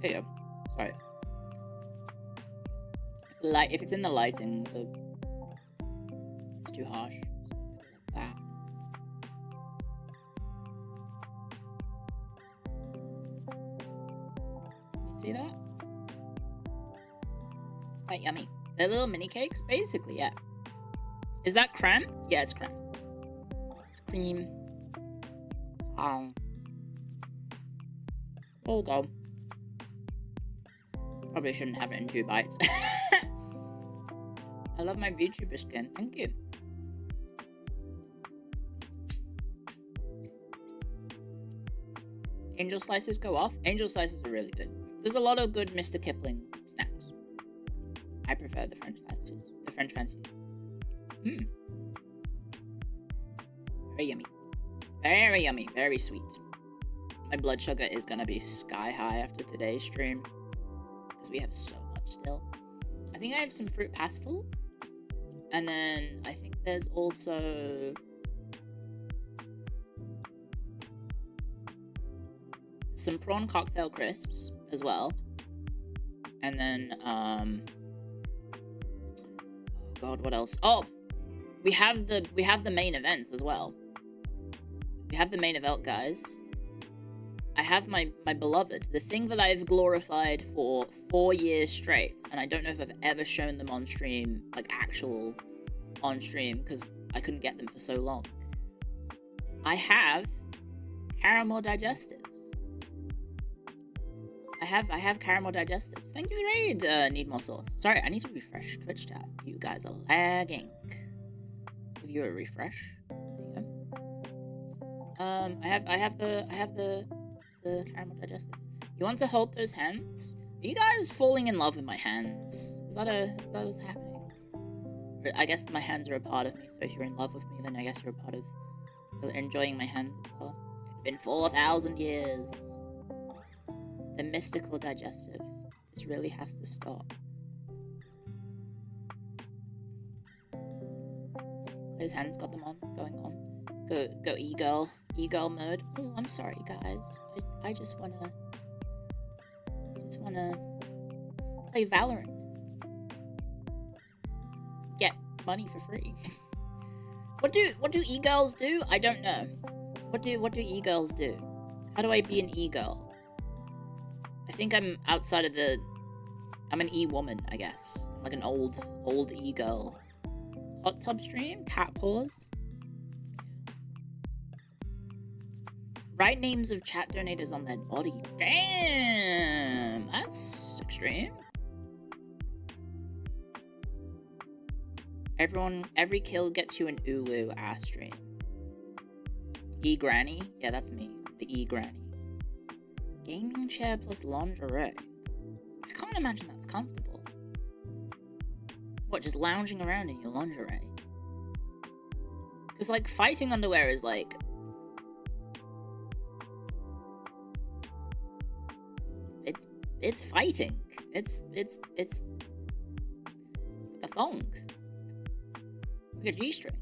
There you go. Sorry. If it's in the lighting, it's too harsh. So like that. You see that? Quite yummy. They're little mini cakes, basically, yeah. Is that creme? Yeah, it's creme. It's cream. We'll go. Probably shouldn't have it in 2 bites. I love my VTuber skin. Thank you. Angel slices go off. Angel slices are really good. There's a lot of good Mr. Kipling snacks. I prefer the French slices. The French fancies. Very yummy. Very yummy. Very sweet. My blood sugar is gonna be sky high after today's stream. Because we have so much still. I think I have some fruit pastels. And then I think there's also... some prawn cocktail crisps as well. And then, oh god, what else? Oh! We have the main event as well. We have the main event, guys. I have my beloved, the thing that I've glorified for 4 years straight, and I don't know if I've ever shown them on stream, like actual on stream, because I couldn't get them for so long. I have caramel digestives. I have caramel digestives. Thank you for the raid, Need More Sauce. Sorry, I need to refresh Twitch chat. You guys are lagging. Let's give you a refresh. There you go. I have the caramel digestives. You want to hold those hands? Are you guys falling in love with my hands? Is that what's happening? Or I guess my hands are a part of me, so if you're in love with me, then I guess you're a part of... you're enjoying my hands as well. It's been 4,000 years. The mystical digestive. This really has to stop. His hands got them on, going on. Go e-girl. E-girl mode. Oh, I'm sorry, guys. I just wanna play Valorant. Get money for free. What do e-girls do? I don't know. What do e-girls do? How do I be an e-girl? I think I'm outside of the... I'm an e-woman, I guess. Like an old e-girl. Hot tub stream? Cat paws? Write names of chat donators on their body. Damn! That's extreme. Every kill gets you an Ulu ass stream. E-granny? Yeah, that's me. The e-granny. Gaming chair plus lingerie. I can't imagine that's comfortable. What, just lounging around in your lingerie? Because, like, fighting underwear is, like... It's fighting. It's like a thong. It's like a G-string.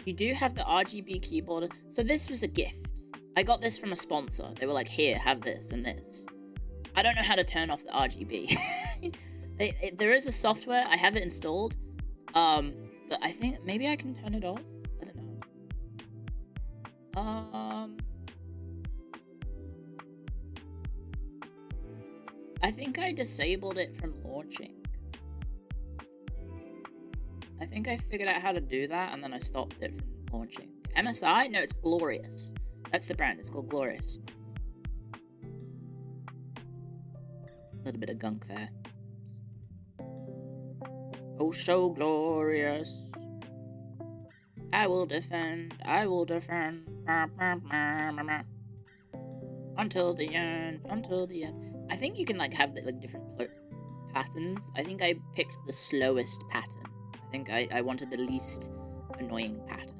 You do have the RGB keyboard. So this was a gift. I got this from a sponsor. They were like, here, have this and this. I don't know how to turn off the RGB. There is a software. I have it installed. But I think maybe I can turn it off. I don't know. I think I disabled it from launching. I think I figured out how to do that and then I stopped it from launching. MSI? No, it's Glorious. That's the brand. It's called Glorious. A little bit of gunk there. Oh, so glorious. I will defend. I will defend. Until the end. Until the end. I think you can like have like different patterns. I think I picked the slowest pattern. I think I wanted the least annoying pattern.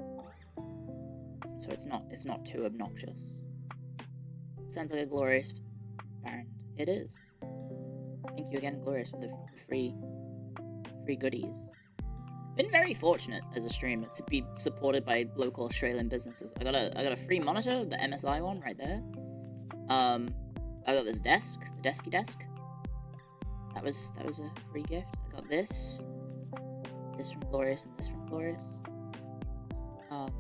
So it's not too obnoxious. Sounds like a Glorious brand. It is. Thank you again, Glorious, for the free goodies. Been very fortunate as a streamer to be supported by local Australian businesses. I got a free monitor, the MSI one right there. I got this desk, the Desky desk. That was a free gift. I got this from Glorious, and this from Glorious. Thank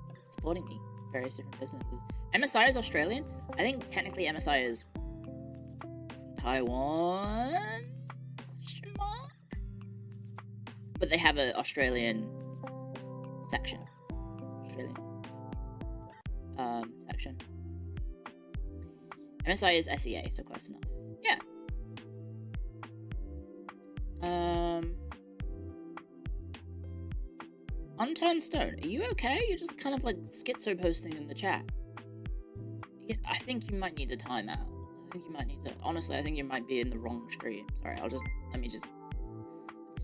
you for supporting me. Various different businesses. MSI is Australian. I think technically MSI is Taiwan. But they have an Australian section. Section. MSI is SEA, so close enough. Yeah. Unturned Turned Stone, are you okay? You're just kind of like schizo posting in the chat. I think you might need a timeout. I think you might need to. Honestly, I think you might be in the wrong stream. Sorry, let me just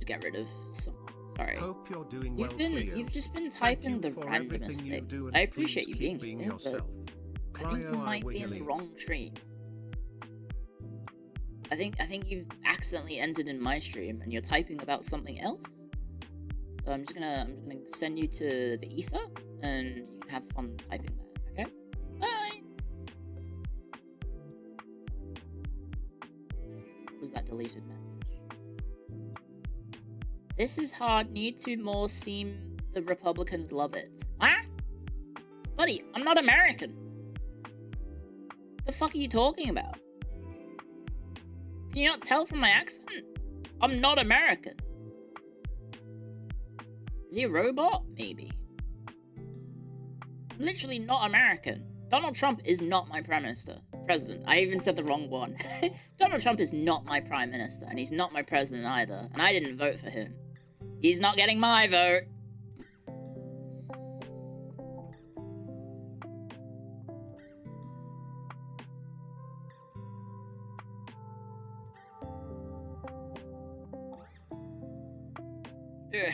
get rid of someone. Sorry. Hope you're doing well, Clio. You've just been typing the randomest things. I appreciate you being here, but I think you might be in the wrong stream. I think you've accidentally entered in my stream and you're typing about something else. So I'm just gonna send you to the ether and you can have fun typing there, okay? Bye! What was that deleted message? This is hard, need to more seem the Republicans love it. Huh? Buddy, I'm not American. The fuck are you talking about? Can you not tell from my accent? I'm not American. Is he a robot? Maybe. I'm literally not American. Donald Trump is not my prime minister. President. I even said the wrong one. Donald Trump is not my prime minister, and he's not my president either. And I didn't vote for him. He's not getting my vote. Ugh.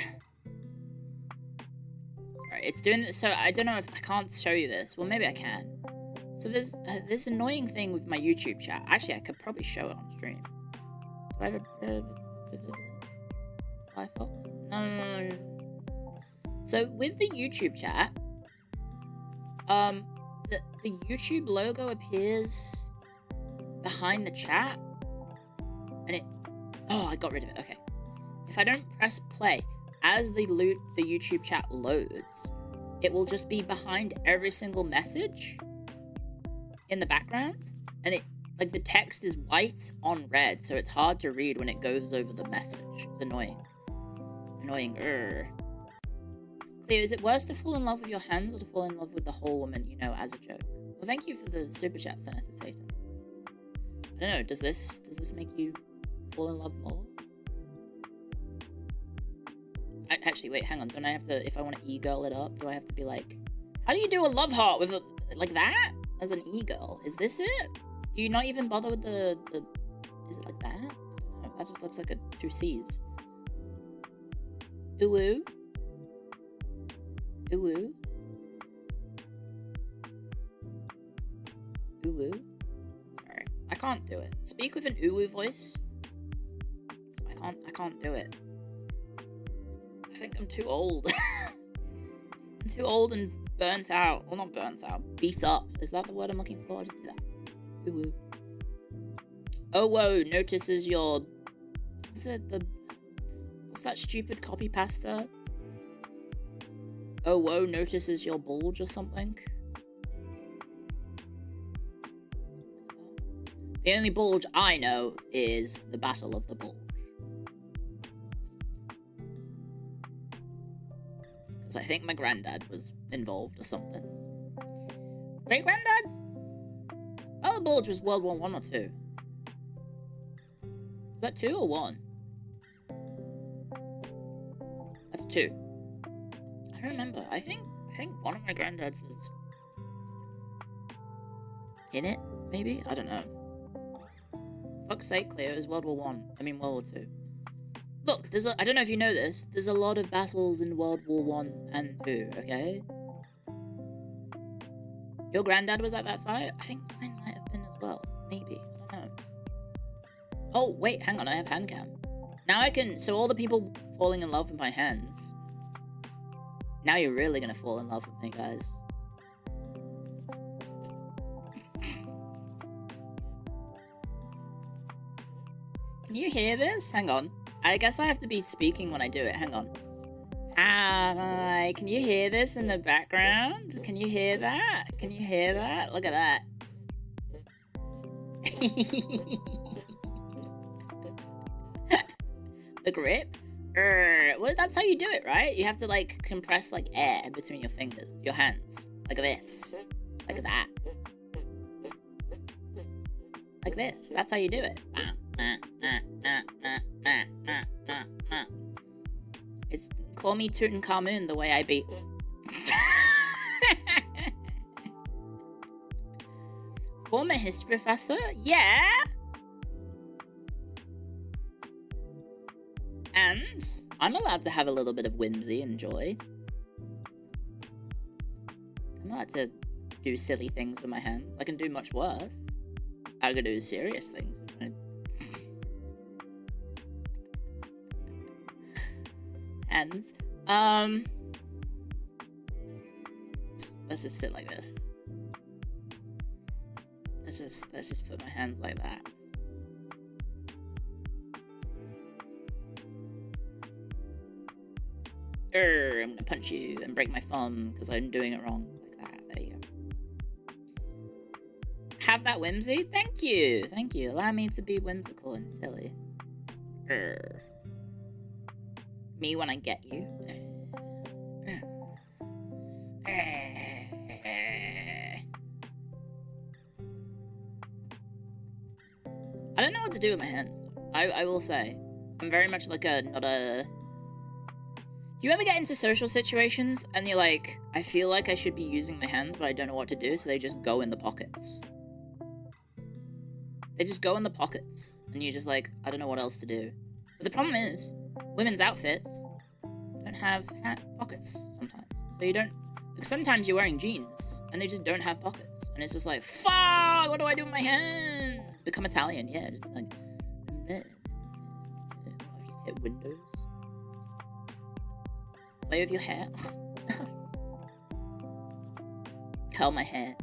Alright, it's doing this, so I don't know if I can't show you this. Well, maybe I can. So there's this annoying thing with my YouTube chat. Actually, I could probably show it on stream. Do I have a Firefox? No. So with the YouTube chat, the YouTube logo appears behind the chat, and it. Oh, I got rid of it. Okay. If I don't press play, as the YouTube chat loads, it will just be behind every single message in the background, and it like the text is white on red, so it's hard to read when it goes over the message. It's annoying. Annoying. Cleo, is it worse to fall in love with your hands or to fall in love with the whole woman you know as a joke? Well, thank you for the super chat, Senator Satan. I don't know. Does this make you fall in love more? Actually, wait, hang on. Don't I have to, if I want to e-girl it up, do I have to be like, how do you do a love heart with like that? As an e-girl? Is this it? Do you not even bother with the is it like that? I don't know. That just looks like a 2 C's. Ooh. Ooh. Ooh. Sorry. I can't do it. Speak with an ooh voice. I can't do it. I think I'm too old. I'm too old and burnt out. Well, not burnt out. Beat up. Is that the word I'm looking for? I'll just do that. Ooh, ooh. Oh, whoa. Notices your... What's that stupid copy pasta? Oh, whoa. Notices your bulge or something? The only bulge I know is the Battle of the Bulge. I think my granddad was involved or something. Great granddad? Oh, the Bulge was World War 1 or 2. Is that 2 or 1? That's 2. I don't remember. I think one of my granddads was in it, maybe? I don't know. Fuck's sake, Cleo, it was World War 1. I mean World War 2. Look, I don't know if you know this, there's a lot of battles in World War 1 and 2, okay? Your granddad was at that fight? I think mine might have been as well. Maybe. I don't know. Oh, wait, hang on, I have HANDCAM. Now I can... So all the people falling in love with my hands... Now you're really gonna fall in love with me, guys. Can you hear this? Hang on. I guess I have to be speaking when I do it. Hang on. Hi. Can you hear this in the background? Can you hear that? Can you hear that? Look at that. The grip? Well, that's how you do it, right? You have to, like, compress, like, air between your fingers. Your hands. Like this. Like that. Like this. That's how you do it. It's Call me Tutankhamun the way I beat. Former history professor? Yeah. And I'm allowed to have a little bit of whimsy and joy. I'm allowed to do silly things with my hands. I can do much worse. I can do serious things. Hands. Let's just sit like this. Let's just put my hands like that. I'm gonna punch you and break my thumb because I'm doing it wrong. Like that. There you go. Have that whimsy? Thank you. Thank you. Allow me to be whimsical and silly. Me when I get you. I don't know what to do with my hands. I will say. I'm very much like not a... Do you ever get into social situations and you're like, I feel like I should be using my hands, but I don't know what to do, so they just go in the pockets. They just go in the pockets, and you're just like, I don't know what else to do. But the problem is, women's outfits don't have pockets sometimes. So you don't... Like, sometimes you're wearing jeans, and they just don't have pockets. And it's just like, fuck, what do I do with my hands? Become Italian, yeah. Just like, I've just hit windows. Play with your hair. Curl my hair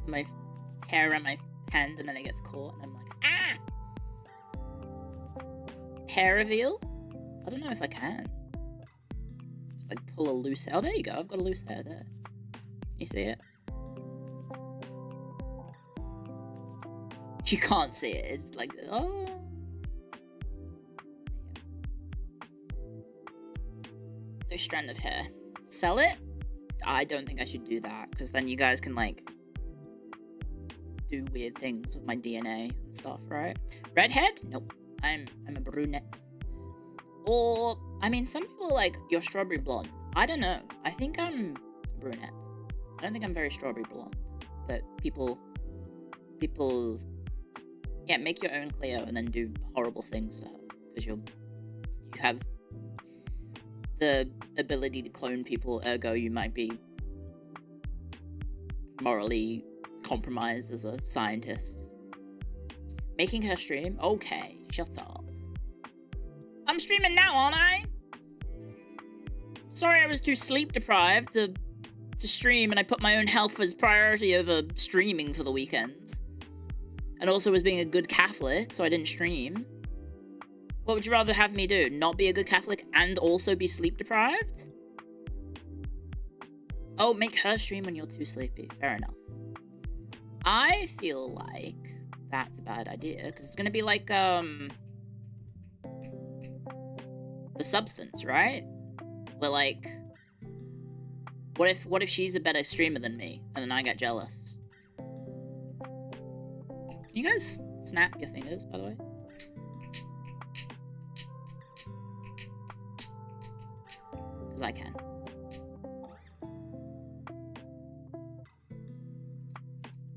around my hand, and then it gets caught, and I'm like, ah! Hair reveal? I don't know if I can. Just like pull a loose hair. Oh, there you go. I've got a loose hair there. Can you see it? You can't see it. It's like, oh. No strand of hair. Sell it? I don't think I should do that, because then you guys can, like, do weird things with my DNA and stuff, right? Redhead? Nope. I'm a brunette. Or, I mean, some people are like, you're strawberry blonde. I don't know. I think I'm a brunette. I don't think I'm very strawberry blonde. But people, yeah, make your own Clio and then do horrible things to her. Because you have the ability to clone people, ergo you might be morally compromised as a scientist. Making her stream? Okay, shut up. I'm streaming now, aren't I? Sorry I was too sleep deprived to stream, and I put my own health as priority over streaming for the weekend. And also was being a good Catholic, so I didn't stream. What would you rather have me do? Not be a good Catholic and also be sleep deprived? Oh, make her stream when you're too sleepy. Fair enough. I feel like that's a bad idea, because it's gonna be like, The Substance, right? Where, like, what if she's a better streamer than me, and then I get jealous? Can you guys snap your fingers, by the way? Because I can.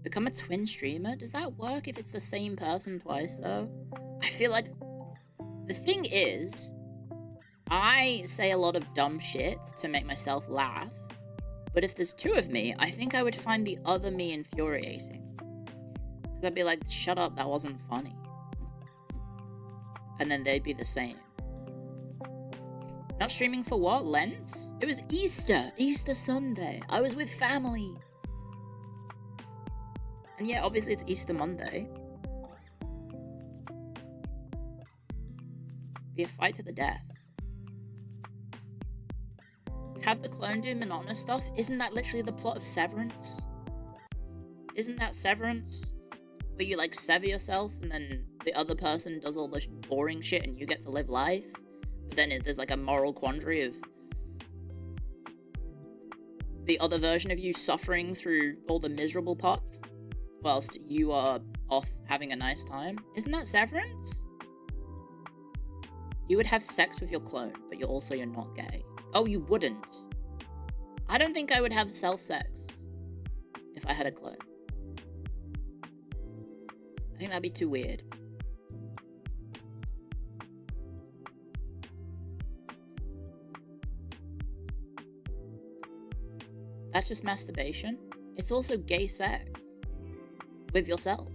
Become a twin streamer? Does that work if it's the same person twice, though? I feel like... The thing is, I say a lot of dumb shit to make myself laugh, but if there's two of me, I think I would find the other me infuriating. Because I'd be like, shut up, that wasn't funny. And then they'd be the same. Not streaming for what? Lent? It was Easter Sunday. I was with family. And yeah, obviously it's Easter Monday. Be a fight to the death. Have the clone do monotonous stuff? Isn't that literally the plot of Severance? Isn't that Severance? Where you, like, sever yourself and then the other person does all the boring shit and you get to live life? But then there's, like, a moral quandary of the other version of you suffering through all the miserable parts whilst you are off having a nice time. Isn't that Severance? You would have sex with your clone, but you're not gay. Oh, you wouldn't. I don't think I would have self-sex if I had a clone. I think that'd be too weird. That's just masturbation. It's also gay sex. With yourself.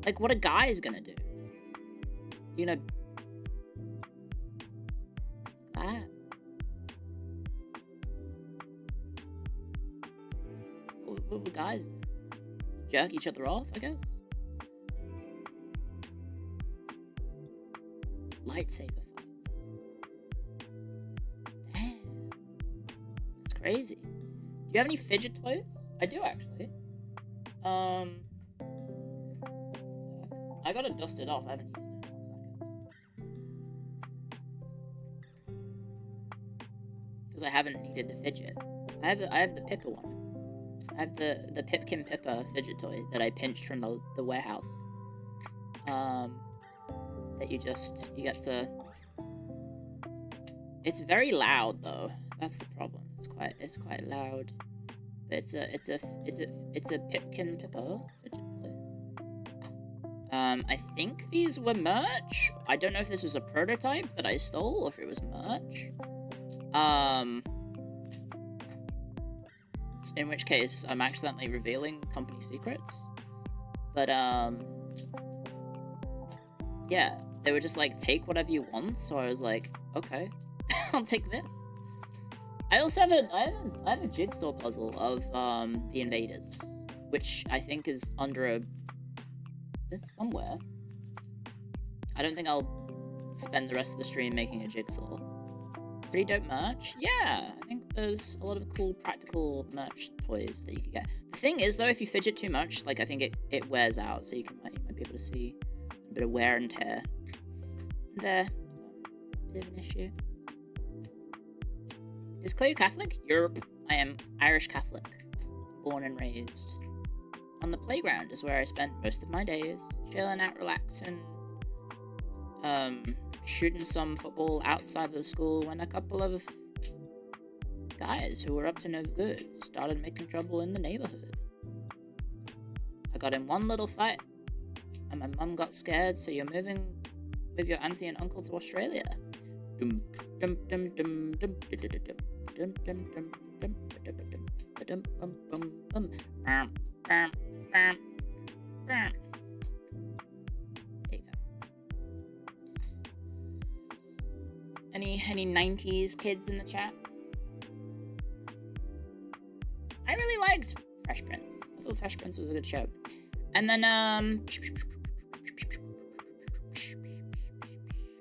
Like, what a guy is gonna do. You know... that. What would guys do? Jerk each other off, I guess? Lightsaber fights. Damn. That's crazy. Do you have any fidget toys? I do, actually. I gotta dust it off. I haven't used it in a second. Because I haven't needed to fidget. I have the Pippa one. I have the Pipkin Pippa fidget toy that I pinched from the warehouse. That you get to... It's very loud though. That's the problem. It's quite loud. But it's a Pipkin Pippa fidget toy. I think these were merch. I don't know if this was a prototype that I stole or if it was merch. In which case, I'm accidentally revealing company secrets. But, yeah, they were just like, take whatever you want, so I was like, okay, I'll take this. I also have I have a jigsaw puzzle of, the Invaders, which I think is under somewhere. I don't think I'll spend the rest of the stream making a jigsaw. Pretty dope merch. Yeah, I think there's a lot of cool practical merch toys that you can get. The thing is, though, if you fidget too much, like, I think it wears out, so you might be able to see a bit of wear and tear there. So, it's a bit of an issue. Is Clio Catholic? Europe. I am Irish Catholic. Born and raised. On the playground is where I spent most of my days. Chilling out, relaxing. Shooting some football outside of the school when a couple of guys who were up to no good started making trouble in the neighborhood. I got in one little fight, and my mum got scared, so you're moving with your auntie and uncle to Australia. Any 90s kids in the chat? I really liked Fresh Prince. I thought Fresh Prince was a good show. And then,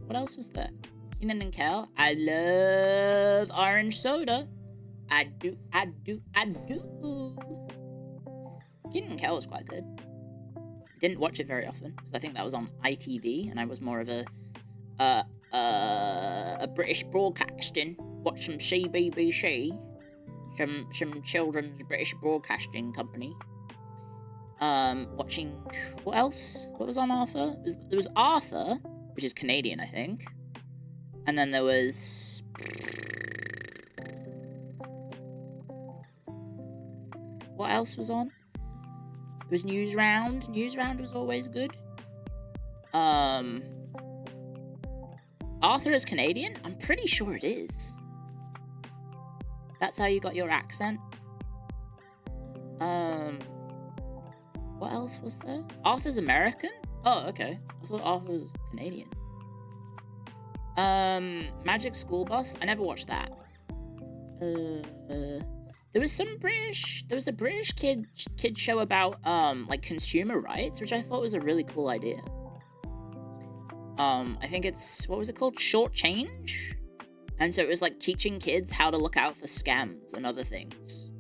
what else was there? Keenan and Kel. I love orange soda. I do. Keenan and Kel was quite good. Didn't watch it very often, because I think that was on ITV, and I was more of a British broadcasting. Watch some CBBC, some children's British broadcasting company. Watching, what else? What was on Arthur? There was Arthur, which is Canadian, I think. And then there was... what else was on? It was Newsround. Newsround was always good. Arthur is Canadian? I'm pretty sure it is. That's how you got your accent. What else was there? Arthur's American? Oh, okay. I thought Arthur was Canadian. Magic School Bus? I never watched that. There was a British kid show about, like, consumer rights, which I thought was a really cool idea. I think it's, what was it called? Short Change? And so it was like teaching kids how to look out for scams and other things.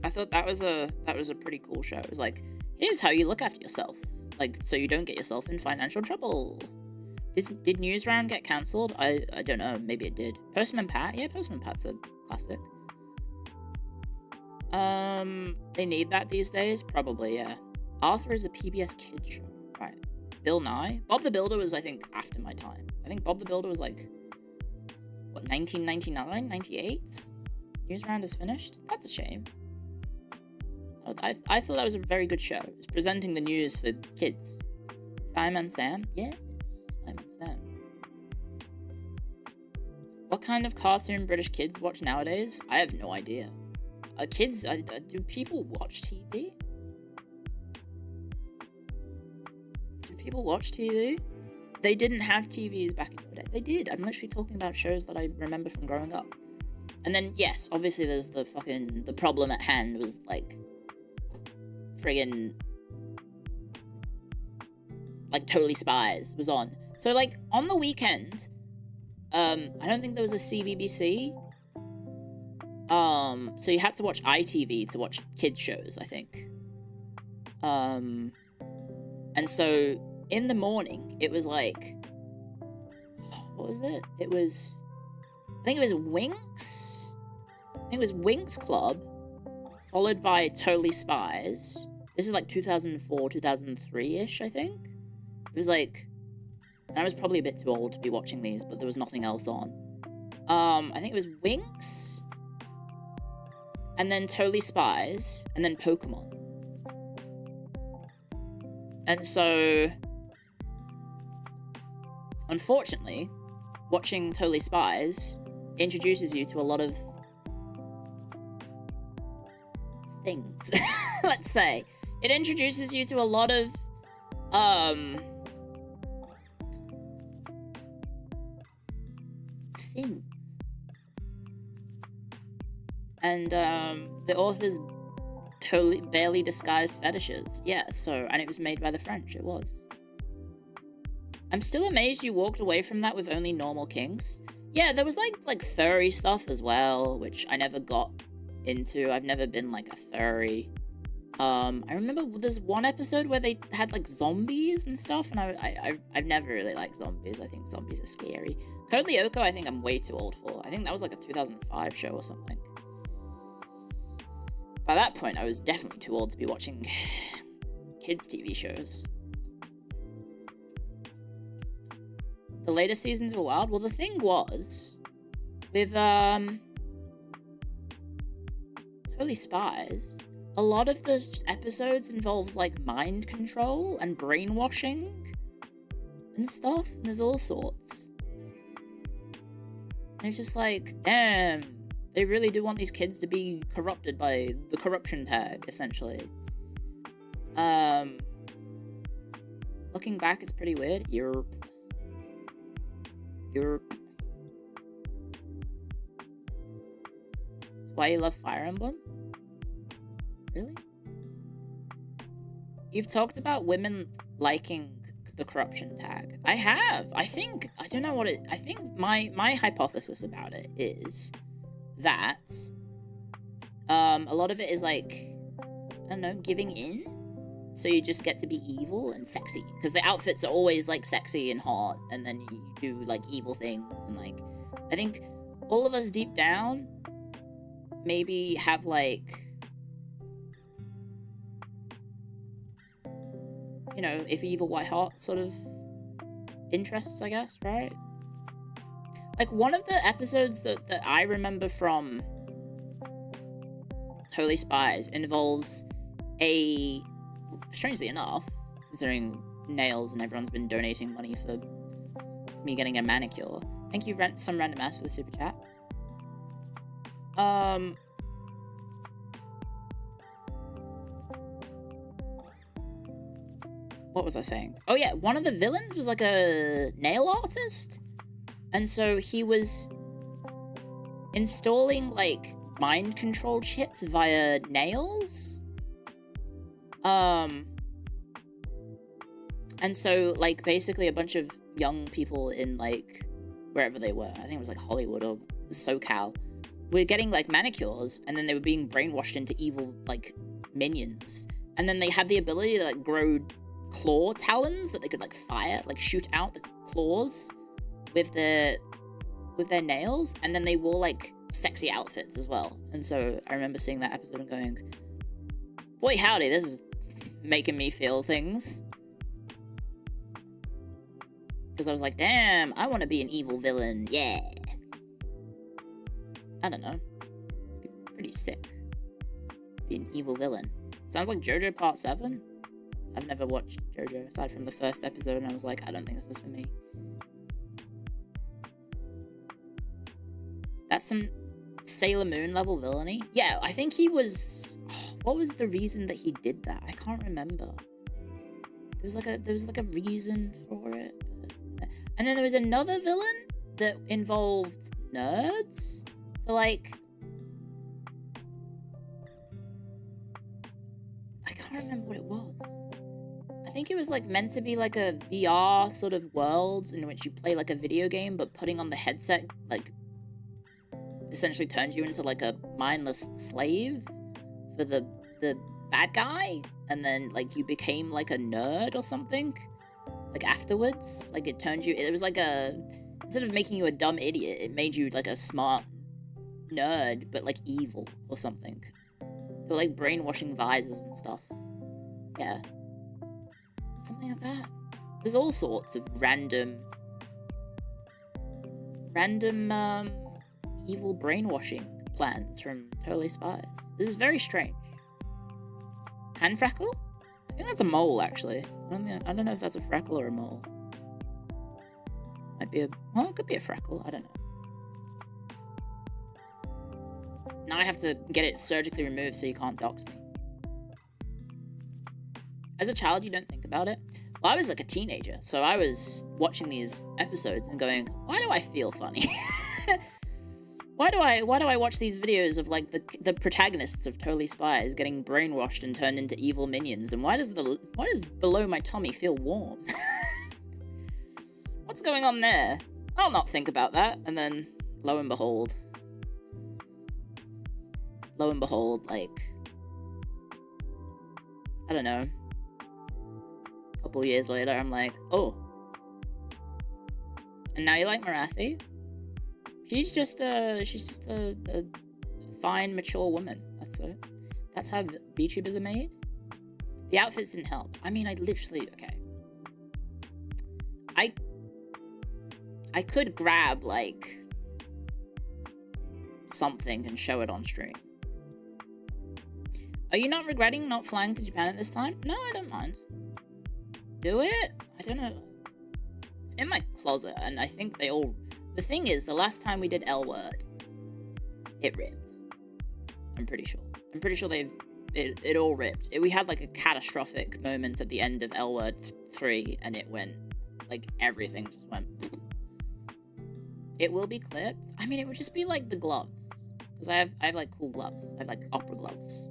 I thought that was a pretty cool show. It was like, here's how you look after yourself. Like, so you don't get yourself in financial trouble. Did Newsround get cancelled? I don't know, maybe it did. Postman Pat? Yeah, Postman Pat's a classic. They need that these days? Probably, yeah. Arthur is a PBS Kids show. Right. Bill Nye? Bob the Builder was, I think, after my time. I think Bob the Builder was, like, what, 1999, 98? News round is finished? That's a shame. I thought that was a very good show. It was presenting the news for kids. Fireman Sam? Yes, Fireman Sam. What kind of cartoon British kids watch nowadays? I have no idea. Do people watch TV? Do people watch TV? They didn't have TVs back in the day. They did. I'm literally talking about shows that I remember from growing up. And then, yes, obviously there's the problem at hand was, like, friggin', like, Totally Spies was on. So, like, on the weekend, I don't think there was a CBBC. So you had to watch ITV to watch kids shows, I think. And so in the morning, it was like, what was it? I think it was Winx. I think it was Winx Club, followed by Totally Spies. This is like 2004, 2003-ish, I think. It was like, and I was probably a bit too old to be watching these, but there was nothing else on. I think it was Winx, and then Totally Spies, and then Pokemon. And so, unfortunately, watching Totally Spies introduces you to a lot of things. Let's say. It introduces you to a lot of, things. And, the author's totally barely disguised fetishes. Yeah, so, and it was made by the French, it was. I'm still amazed you walked away from that with only normal kinks. Yeah, there was like furry stuff as well, which I never got into. I've never been like a furry. I remember there's one episode where they had like zombies and stuff, and I've never really liked zombies. I think zombies are scary. Code Lyoko, I think I'm way too old for. I think that was like a 2005 show or something. By that point, I was definitely too old to be watching kids' TV shows. The later seasons were wild. Well, the thing was, with, Totally Spies, a lot of the episodes involves, like, mind control and brainwashing and stuff, and there's all sorts. And it's just like, damn, they really do want these kids to be corrupted by the corruption tag, essentially. Looking back, it's pretty weird. Europe. That's why you love Fire Emblem? Really? You've talked about women liking the corruption tag. I have. I think my hypothesis about it is that a lot of it is like, I don't know, giving in. So you just get to be evil and sexy. Because the outfits are always, like, sexy and hot. And then you do, like, evil things. And, like, I think all of us deep down maybe have, like, you know, if evil, why hot sort of interests, I guess, right? Like, one of the episodes that I remember from Totally Spies involves a... strangely enough, considering nails and everyone's been donating money for me getting a manicure. Thank you, some random ass, for the super chat. What was I saying? Oh yeah, one of the villains was like a nail artist. And so he was installing like mind control chips via nails. And so, like, basically a bunch of young people in, like, wherever they were, I think it was, like, Hollywood or SoCal, were getting, like, manicures, and then they were being brainwashed into evil, like, minions. And then they had the ability to, like, grow claw talons that they could, like, fire, like, shoot out the claws with their nails, and then they wore, like, sexy outfits as well. And so I remember seeing that episode and going, boy howdy, this is making me feel things. Because I was like, damn, I want to be an evil villain, yeah. I don't know. Be pretty sick. Be an evil villain. Sounds like JoJo Part 7. I've never watched JoJo aside from the first episode, and I was like, I don't think this is for me. That's some Sailor Moon level villainy. Yeah, I think he was. What was the reason that he did that? I can't remember. There was like a reason for it. And then there was another villain that involved nerds. So like, I can't remember what it was. I think it was like meant to be like a VR sort of world in which you play like a video game, but putting on the headset like essentially turns you into like a mindless slave for the bad guy, and then like you became like a nerd or something like afterwards. Like it turned you, it was like a, instead of making you a dumb idiot, it made you like a smart nerd but like evil or something. They were like brainwashing visors and stuff. Yeah, something like that. There's all sorts of random evil brainwashing plans from Totally Spies. This is very strange. Hand freckle? I think that's a mole, actually. I don't know if that's a freckle or a mole. Might be a... Well, it could be a freckle. I don't know. Now I have to get it surgically removed so you can't dox me. As a child, you don't think about it. Well, I was like a teenager, so I was watching these episodes and going, why do I feel funny? Why do I watch these videos of like the protagonists of Totally Spies getting brainwashed and turned into evil minions, and why does below my tummy feel warm? What's going on there? I'll not think about that. And then lo and behold, like, I don't know, a couple years later, I'm like, oh, and now you like Marathi? She's just a fine, mature woman. That's it. That's how VTubers are made. The outfits didn't help. I mean, I literally, okay. I could grab, like, something and show it on stream. Are you not regretting not flying to Japan at this time? No, I don't mind. Do it? I don't know. It's in my closet, and I think they all... The thing is, the last time we did L Word, it ripped. I'm pretty sure. I'm pretty sure it all ripped. We had like a catastrophic moment at the end of L Word 3, and it went, like, everything just went. It will be clipped. I mean, it would just be like the gloves, because I have like cool gloves. I have like opera gloves.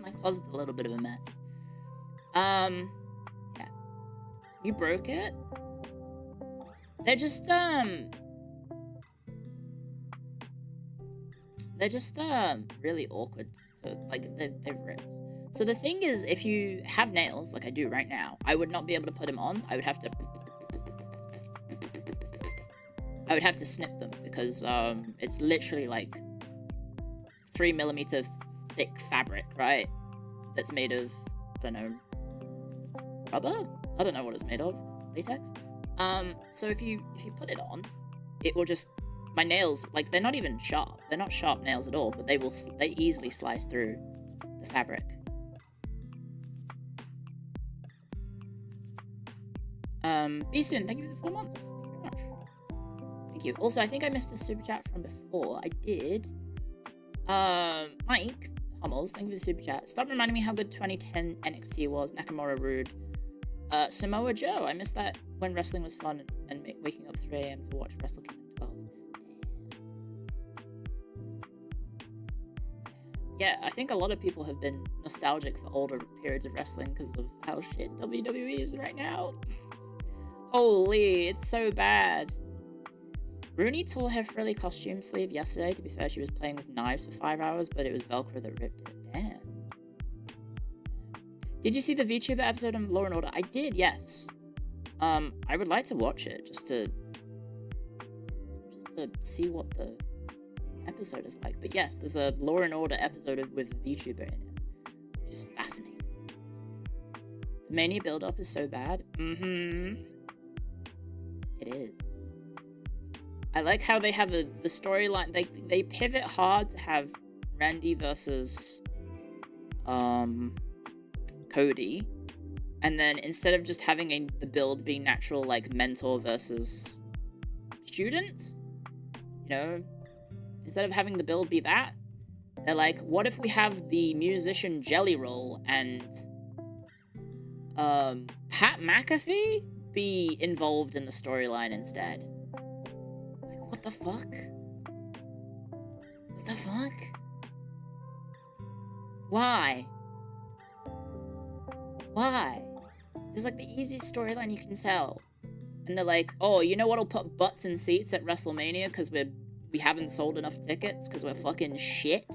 My closet's a little bit of a mess. Yeah. You broke it? They're just really awkward to, like, they've ripped. So the thing is, if you have nails, like I do right now, I would not be able to put them on. I would have to snip them, because it's literally like 3mm thick fabric, right? That's made of, I don't know, rubber? I don't know what it's made of. Latex? So if you put it on, it will just, my nails, like, they're not even sharp. They're not sharp nails at all, but they easily slice through the fabric. Be soon. Thank you for the 4 months. Thank you very much. Thank you. Also, I think I missed a super chat from before. I did. Mike Hummels, thank you for the super chat. Stop reminding me how good 2010 NXT was. Nakamura rude. Samoa Joe, I missed that when wrestling was fun and waking up 3 AM to watch Wrestle Kingdom 12. Yeah, I think a lot of people have been nostalgic for older periods of wrestling because of how shit WWE is right now. Holy, it's so bad. Rooney tore her frilly costume sleeve yesterday. To be fair, she was playing with knives for 5 hours, but it was Velcro that ripped it. Damn. Did you see the VTuber episode of Law & Order? I did, yes. I would like to watch it, just to see what the episode is like. But yes, there's a Law & Order episode with a VTuber in it. which is fascinating. The Mania build-up is so bad. Mm-hmm. It is. I like how they have the storyline. They pivot hard to have Randy versus Cody, and then instead of just having the build being natural, like mentor versus student, you know, instead of having the build be that, they're like, what if we have the musician Jelly Roll and Pat McAfee be involved in the storyline instead? Like, what the fuck? What the fuck? Why? Why? It's like the easiest storyline you can tell. And they're like, oh, you know what'll put butts in seats at WrestleMania because we haven't sold enough tickets because we're fucking shit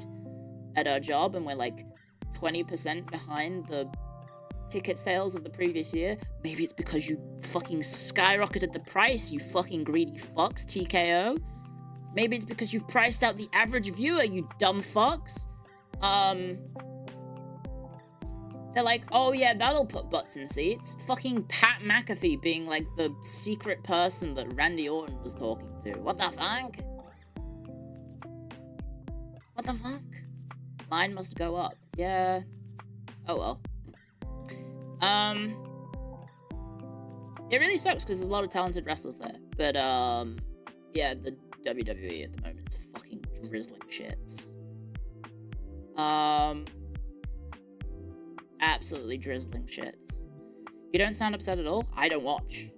at our job and we're like 20% behind the ticket sales of the previous year? Maybe it's because you fucking skyrocketed the price, you fucking greedy fucks, TKO. Maybe it's because you've priced out the average viewer, you dumb fucks. They're like, oh yeah, that'll put butts in seats. Fucking Pat McAfee being like the secret person that Randy Orton was talking to. What the fuck? What the fuck? Line must go up. Yeah. Oh well. It really sucks because there's a lot of talented wrestlers there. But, yeah, the WWE at the moment is fucking drizzling shits. Absolutely drizzling shits. You don't sound upset at all? I don't watch.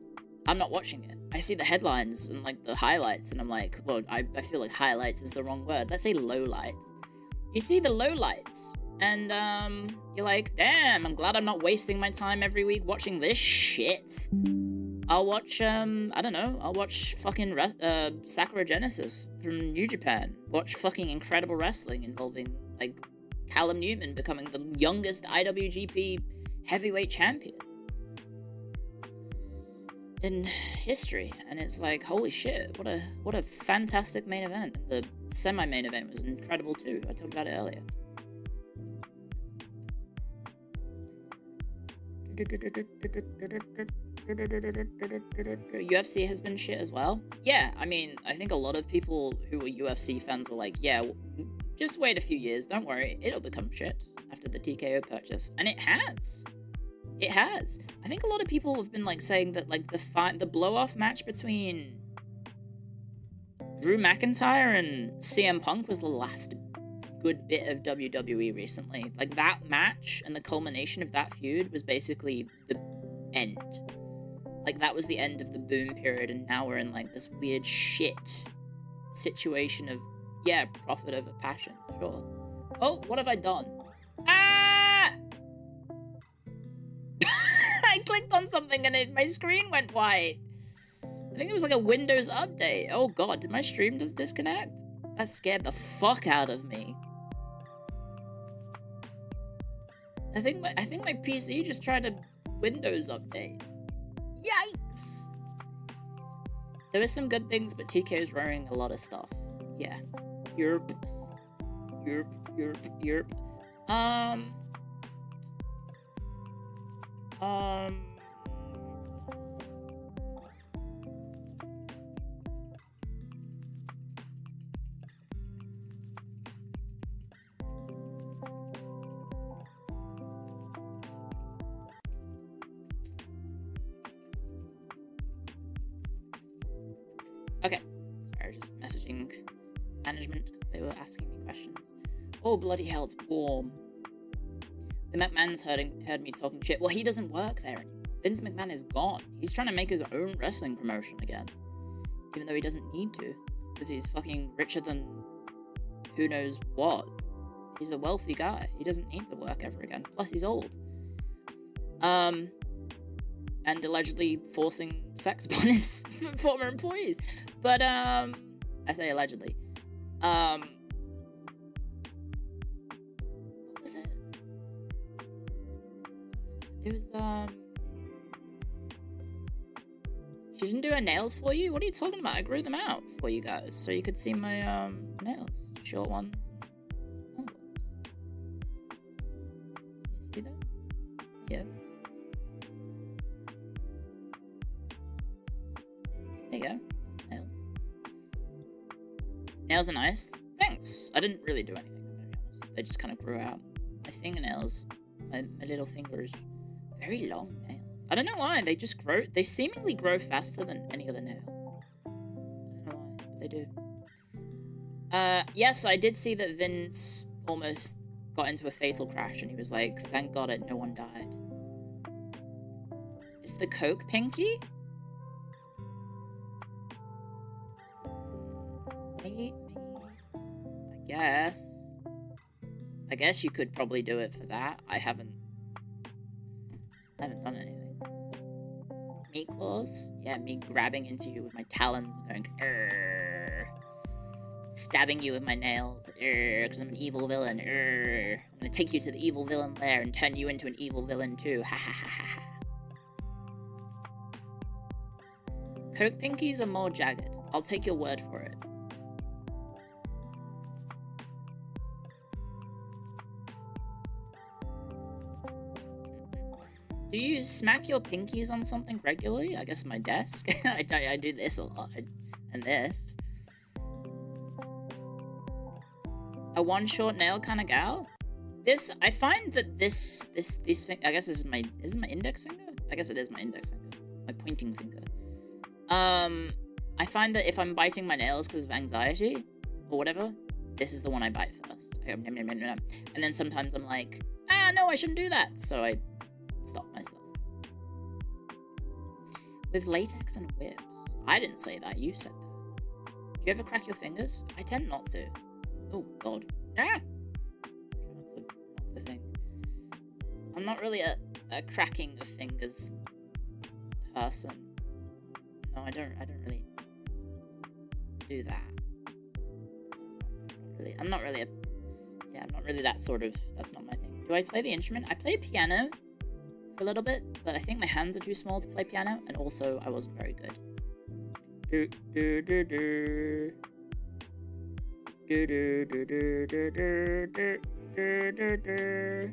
I'm not watching it. I see the headlines and, like, the highlights, and I'm like, well, I feel like highlights is the wrong word. Let's say lowlights. You see the lowlights, and, you're like, damn, I'm glad I'm not wasting my time every week watching this shit. I'll watch, I don't know, I'll watch fucking, Sakura Genesis from New Japan. Watch fucking incredible wrestling involving, like, Callum Newman becoming the youngest IWGP heavyweight champion in history, and it's like, holy shit, what a fantastic main event. The semi-main event was incredible too. I talked about it earlier. UFC has been shit as well. Yeah, I mean, I think a lot of people who were UFC fans were like, yeah, just wait a few years, don't worry, it'll become shit after the TKO purchase. And it has. It has. I think a lot of people have been like saying that like the blow-off match between Drew McIntyre and CM Punk was the last good bit of WWE recently. Like that match and the culmination of that feud was basically the end. Like that was the end of the boom period, and now we're in like this weird shit situation of, yeah, profit over passion, sure. Oh, what have I done? Ah! I clicked on something and my screen went white. I think it was like a Windows update. Oh god, did my stream just disconnect? That scared the fuck out of me. I think my PC just tried a Windows update. Yikes! There were some good things, but TK's running a lot of stuff. Yeah. Europe. Okay. Sorry, I was just messaging management because they were asking me questions. Oh, bloody hell, it's warm. The McMahon's heard me talking shit. Well, he doesn't work there anymore. Vince McMahon is gone. He's trying to make his own wrestling promotion again. Even though he doesn't need to. Because he's fucking richer than who knows what. He's a wealthy guy. He doesn't need to work ever again. Plus, he's old. And allegedly forcing sex upon his former employees. But, I say allegedly. What was it? It was, she didn't do her nails for you? What are you talking about? I grew them out for you guys, so you could see my, nails. Short ones. Long ones. There you go. Nails. Nails are nice. Thanks. I didn't really do anything, I'm gonna be honest. They just kind of grew out. My fingernails, my little fingers, very long nails. I don't know why. They just grow. They seemingly grow faster than any other nail. I don't know why, but they do. Yes, I did see that Vince almost got into a fatal crash, and he was like, "Thank God no one died." Is the Coke pinky? Maybe. I guess you could probably do it for that. I haven't done anything. Meat claws? Yeah, me grabbing into you with my talons and going, "Arr." Stabbing you with my nails, because I'm an evil villain. I'm gonna take you to the evil villain lair and turn you into an evil villain too. Ha ha ha ha ha. Coke pinkies are more jagged. I'll take your word for it. Do you smack your pinkies on something regularly? I guess my desk. I do this a lot. And this. A one short nail kind of gal? This, I find that this thing, I guess this is my index finger? I guess it is my index finger. My pointing finger. I find that if I'm biting my nails because of anxiety, or whatever, this is the one I bite first. And then sometimes I'm like, no, I shouldn't do that. So I stop myself. With latex and whips. I didn't say that, you said that. Do you ever crack your fingers? I tend not to. Oh, God. Ah! Try not to knock the thing. I'm not really a cracking of fingers person. No, I don't really do that. I'm not really that sort of, that's not my thing. Do I play the instrument? I play piano for a little bit, but I think my hands are too small to play piano, and also I wasn't very good. Do do do do. Do do do do do do do do do do.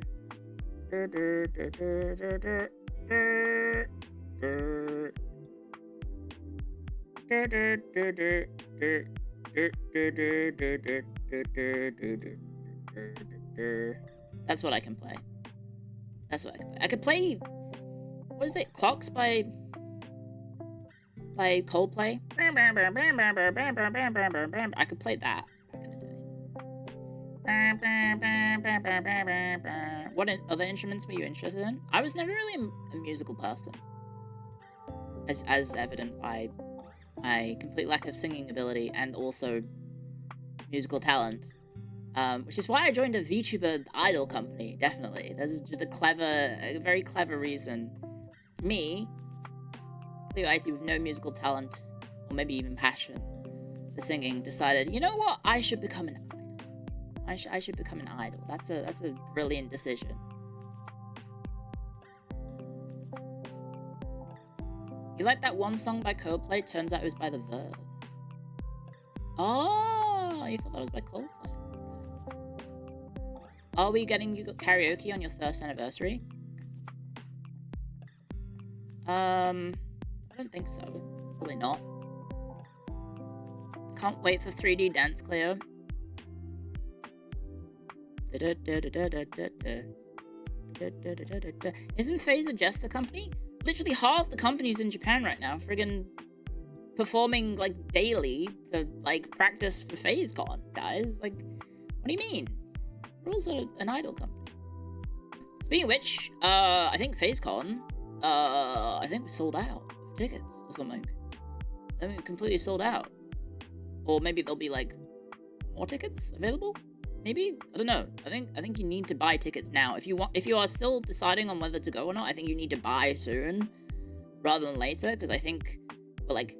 Do do do do do do do. That's what I can play. I could play. What is it? Clocks by Coldplay. I could play that back in the day. What other instruments were you interested in? I was never really a musical person, as evident by my complete lack of singing ability and also musical talent. Which is why I joined a VTuber idol company, definitely. That's just a very clever reason. Me, Clio with no musical talent, or maybe even passion for singing, decided, you know what, I should become an idol. I should become an idol. That's a brilliant decision. You like that one song by Coldplay? Turns out it was by The Verve. Oh, you thought that was by Coldplay. Are we getting you karaoke on your first anniversary? I don't think so. Probably not. Can't wait for 3D Dance, Clio. Isn't FaZe a jester company? Literally half the companies in Japan right now friggin' performing like daily to like practice for FaZeCon, guys. Like, what do you mean? We're also an idol company. Speaking of which, I think FaZeCon, I think we sold out of tickets or something. I think we completely sold out. Or maybe there'll be like more tickets available? Maybe? I don't know. I think you need to buy tickets now. If you are still deciding on whether to go or not, I think you need to buy soon rather than later, because I think we're like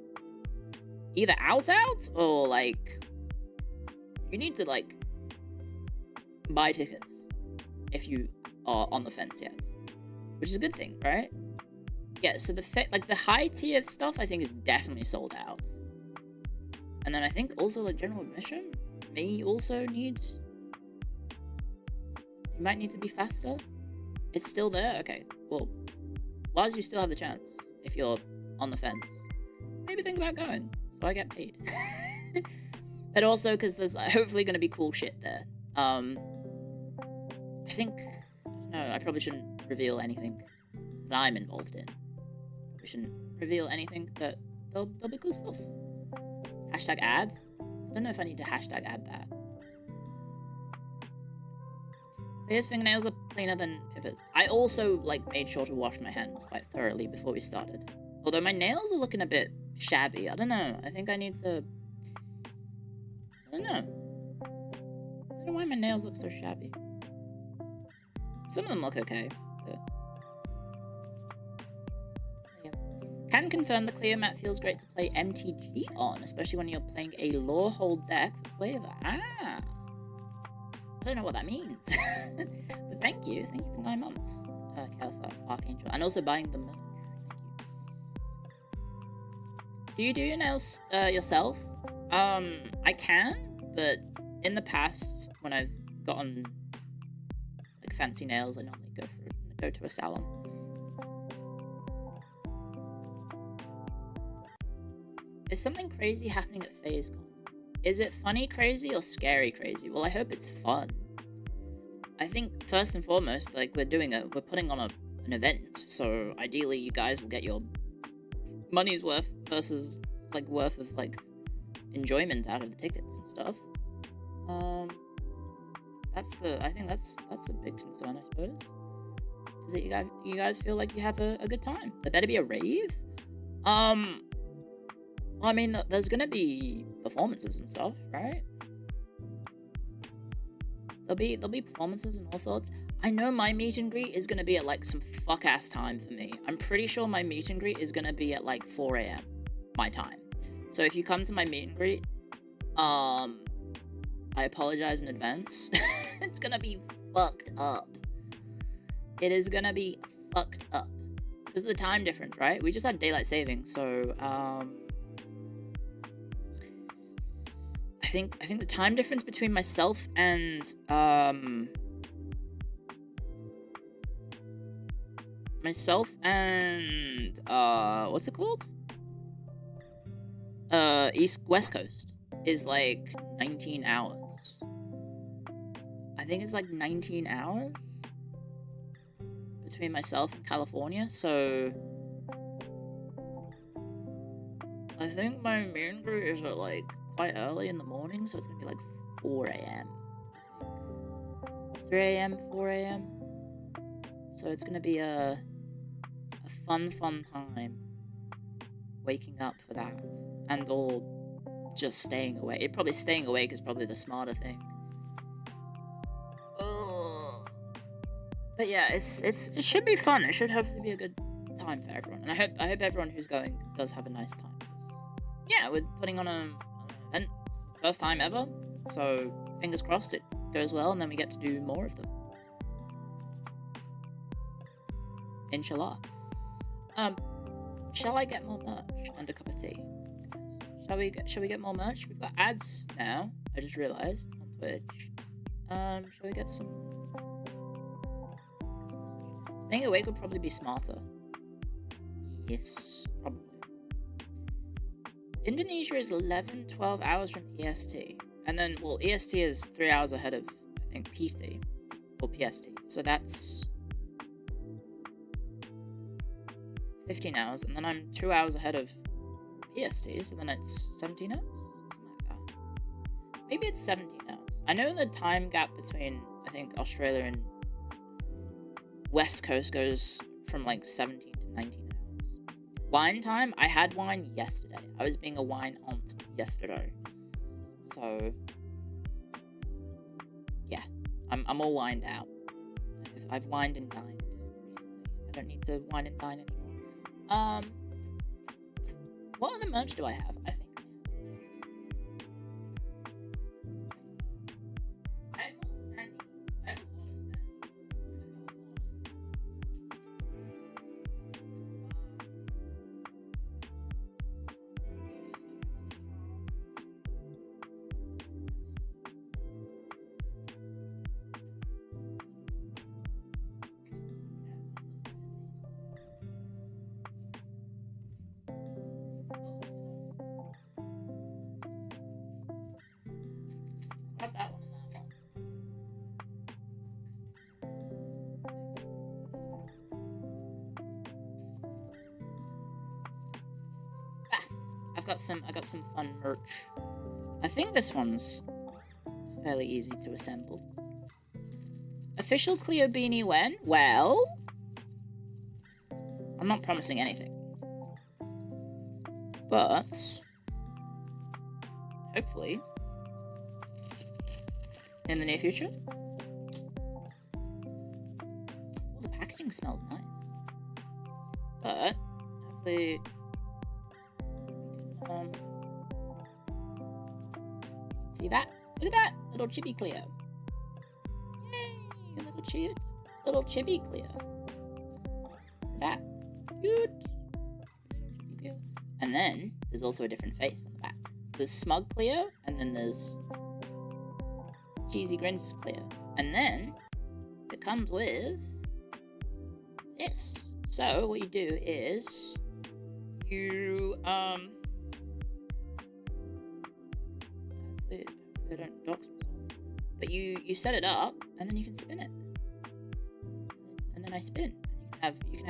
either out or like you need to like buy tickets if you are on the fence yet, which is a good thing, right? Yeah, so the high tier stuff I think is definitely sold out, and then I think also like general admission may also need. You might need to be faster. It's still there? Okay, well, as you still have the chance if you're on the fence. maybe think about going, so I get paid. But also because there's hopefully going to be cool shit there. I think, I don't know, I probably shouldn't reveal anything that I'm involved in. We shouldn't reveal anything, but there'll be cool stuff. Hashtag ad? I don't know if I need to hashtag add that. Cleo's fingernails are cleaner than Pippa's. I also, like, made sure to wash my hands quite thoroughly before we started. Although my nails are looking a bit shabby. I don't know. I think I need to... I don't know. I don't know why my nails look so shabby. Some of them look okay, but... yeah. Can confirm the Clio map feels great to play MTG on, especially when you're playing a lore hold deck for flavor. Ah! I don't know what that means. But thank you. Thank you for 9 months, Chaos Archangel. And also buying the merch. Thank you. Do you do your nails yourself? I can, but in the past, when I've gotten like fancy nails, I normally go to a salon. Is something crazy happening at FaZeCon? Is it funny crazy or scary crazy? Well, I hope it's fun. I think first and foremost, like we're putting on an event, so ideally you guys will get your money's worth versus like worth of like enjoyment out of the tickets and stuff. I think that's a big concern, I suppose. Is that you guys feel like you have a good time? There better be a rave. I mean, there's gonna be performances and stuff, right? There'll be performances and all sorts. I know my meet and greet is gonna be at like some fuck ass time for me. I'm pretty sure my meet and greet is gonna be at like 4 AM my time. So if you come to my meet and greet, I apologize in advance. It's gonna be fucked up. It is gonna be fucked up because of the time difference, right? We just had daylight saving, so I think the time difference between myself and what's it called? West Coast is like 19 hours. I think it's like 19 hours between myself and California, so I think my meet and greet is at like quite early in the morning, so it's gonna be like 4 AM. I think 3 AM, 4 AM. So it's gonna be a fun time waking up for that, and all just staying awake. Probably staying awake is probably the smarter thing. But yeah, it should be fun. It should hopefully be a good time for everyone, and I hope everyone who's going does have a nice time. Yeah, we're putting on an event, first time ever. So fingers crossed it goes well, and then we get to do more of them. Inshallah. Shall I get more merch and a cup of tea? Shall we get more merch? We've got ads now. I just realized on Twitch. Shall we get some? Staying awake would probably be smarter. Yes, probably. Indonesia is 12 hours from EST. And then, well, EST is 3 hours ahead of, I think, PT. Or PST. So that's 15 hours. And then I'm 2 hours ahead of PST. So then it's 17 hours? Something like that. Maybe it's 17 hours. I know the time gap between, I think, Australia and West Coast goes from like 17 to 19 hours. Wine time? I had wine yesterday. I was being a wine aunt yesterday. So, yeah. I'm all wined out. I've wined and dined recently. I don't need to wine and dine anymore. What other merch do I have? I think got some fun merch. I think this one's fairly easy to assemble. Official Clio beanie when? Well, I'm not promising anything. But hopefully in the near future. Oh, the packaging smells nice. But hopefully see that? Look at that little chibi Clio. Yay! Little chibi Clio. Look at that. Cute. And then there's also a different face on the back. So there's Smug Clio, and then there's Cheesy Grins Clio. And then it comes with this. So what you do is you hopefully I don't dox myself. But you set it up and then you can spin it. And then I spin. And you can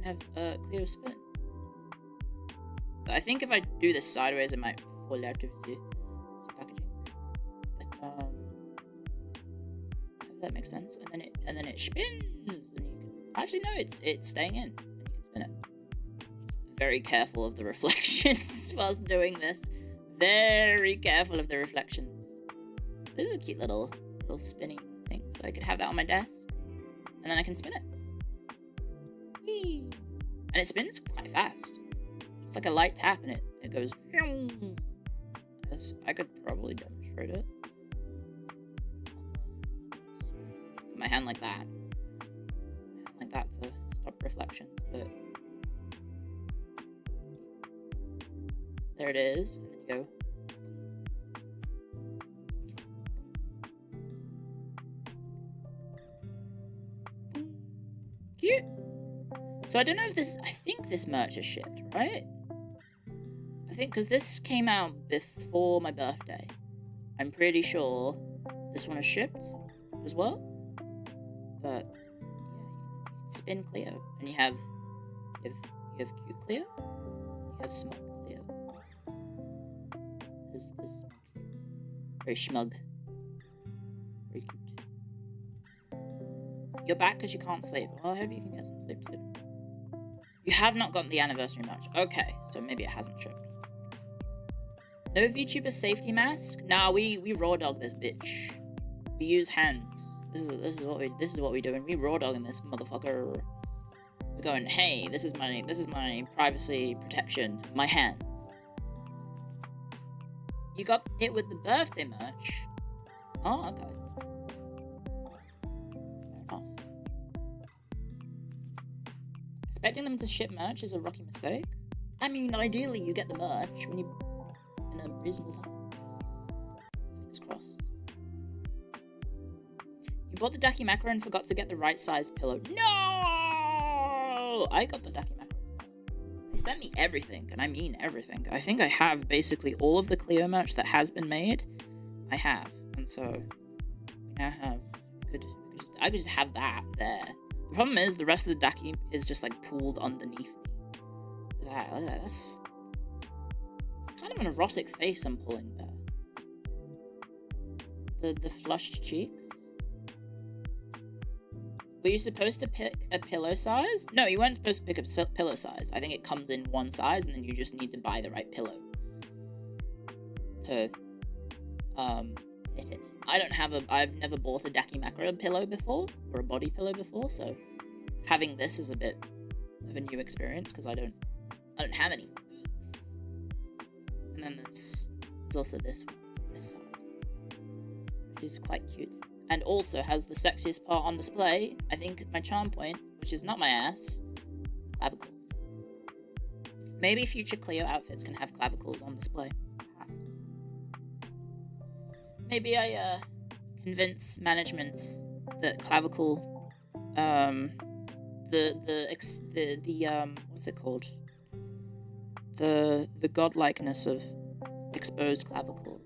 have Clio spin. But I think if I do this sideways, it might fall out of the packaging. But if that makes sense. And then it spins, and you can actually no, it's staying in, and you can spin it. Just very careful of the reflections whilst doing this. Very careful of the reflections. This is a cute little spinning thing, so I could have that on my desk, and then I can spin it. Whee! And it spins quite fast. It's like a light tap and it goes. Yes, I could probably demonstrate it. Put my hand like that. To stop reflections, but there it is. And then you go. Cute. So I don't know if this. I think this merch is shipped, right? I think because this came out before my birthday. I'm pretty sure this one is shipped as well. But yeah, spin Clio, and you have cute Clio, you have smug Clio. This very smug, very cute. You're back because you can't sleep. Well, I hope you can get some sleep too. You have not gotten the anniversary merch. Okay, so maybe it hasn't shipped. No VTuber safety mask? Nah, we raw dog this bitch. We use hands. This is what we do, and we raw dogging this motherfucker. We're going, hey, this is my privacy protection. My hands. You got it with the birthday merch. Oh, okay. Fair enough. Expecting them to ship merch is a rookie mistake. I mean, ideally you get the merch when you in a reasonable time. Fingers crossed. You bought the Daki Macro and forgot to get the right size pillow. No! I got the Daki Macro. They sent me everything, and I mean everything. I think I have basically all of the Clio merch that has been made. I have, and so we now have. I could just have that there. The problem is the rest of the Daki is just like pooled underneath me. That's kind of an erotic face I'm pulling there. The flushed cheeks. Were you supposed to pick a pillow size? No, you weren't supposed to pick a pillow size. I think it comes in one size, and then you just need to buy the right pillow to fit it. I've never bought a Daki Macro pillow before, or a body pillow before, so having this is a bit of a new experience because I don't have any. And then there's also this side, which is quite cute. And also has the sexiest part on display, I think my charm point, which is not my ass, clavicles. Maybe future Clio outfits can have clavicles on display. Maybe I convince management that clavicle, what's it called? The godlikeness of exposed clavicles.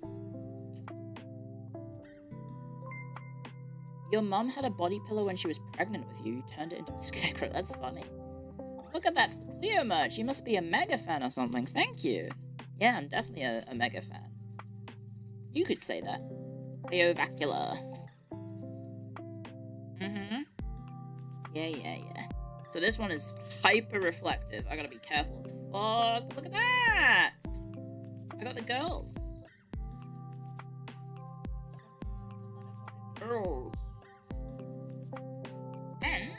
Your mum had a body pillow when she was pregnant with you. You turned it into a scarecrow. That's funny. Look at that Clio merch. You must be a mega fan or something. Thank you. Yeah, I'm definitely a mega fan. You could say that. Cleovacula. Mm-hmm. Yeah. So this one is hyper reflective. I gotta be careful as fuck. Look at that! I got the girls. Girls. And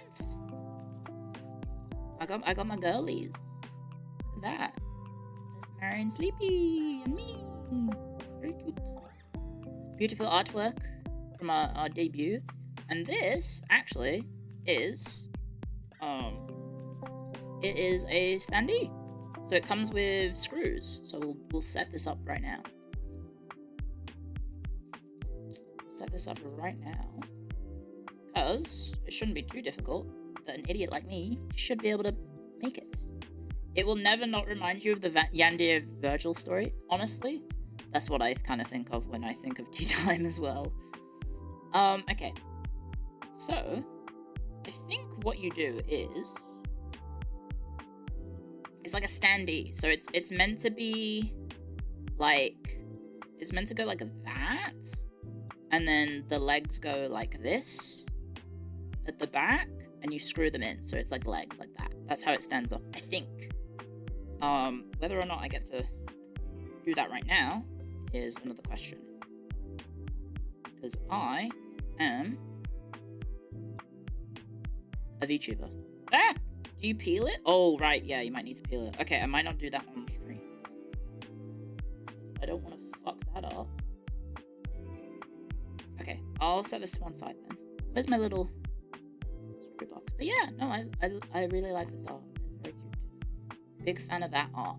I got my girlies. Look at that. There's Mary and Sleepy and me. Very cute. Beautiful artwork from our debut. And this actually is it is a standee. So it comes with screws. So we'll set this up right now. Set this up right now. Because it shouldn't be too difficult. That an idiot like me should be able to make it. It will never not remind you of the Yandir Virgil story, honestly. That's what I kind of think of when I think of tea time as well. Okay. So, I think what you do is... It's like a standee. So it's meant to be like... It's meant to go like that. And then the legs go like this. At the back. And you screw them in. So it's like legs like that. That's how it stands up, I think. Whether or not I get to do that right now is another question. Because I am a VTuber. Ah! Do you peel it? Oh, right. Yeah, you might need to peel it. Okay, I might not do that on stream. I don't want to fuck that up. Okay, I'll set this to one side then. Where's my little screw box? But yeah, no, I really like this art. It's very cute. Big fan of that art.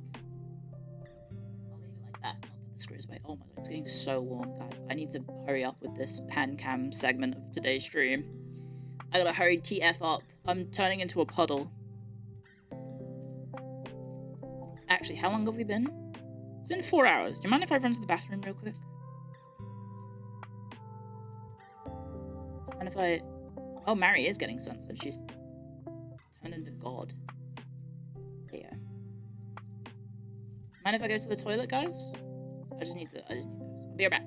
I'll leave it like that. I'll put the screws away. Oh my god, it's getting so warm, guys. I need to hurry up with this HANDCAM segment of today's stream. I gotta hurry TF up. I'm turning into a puddle. Actually, how long have we been? It's been 4 hours. Do you mind if I run to the bathroom real quick? And if I... Oh, Mary is getting censored. She's turned into God. There you go. Mind if I go to the toilet, guys? I just need those. I'll be right back.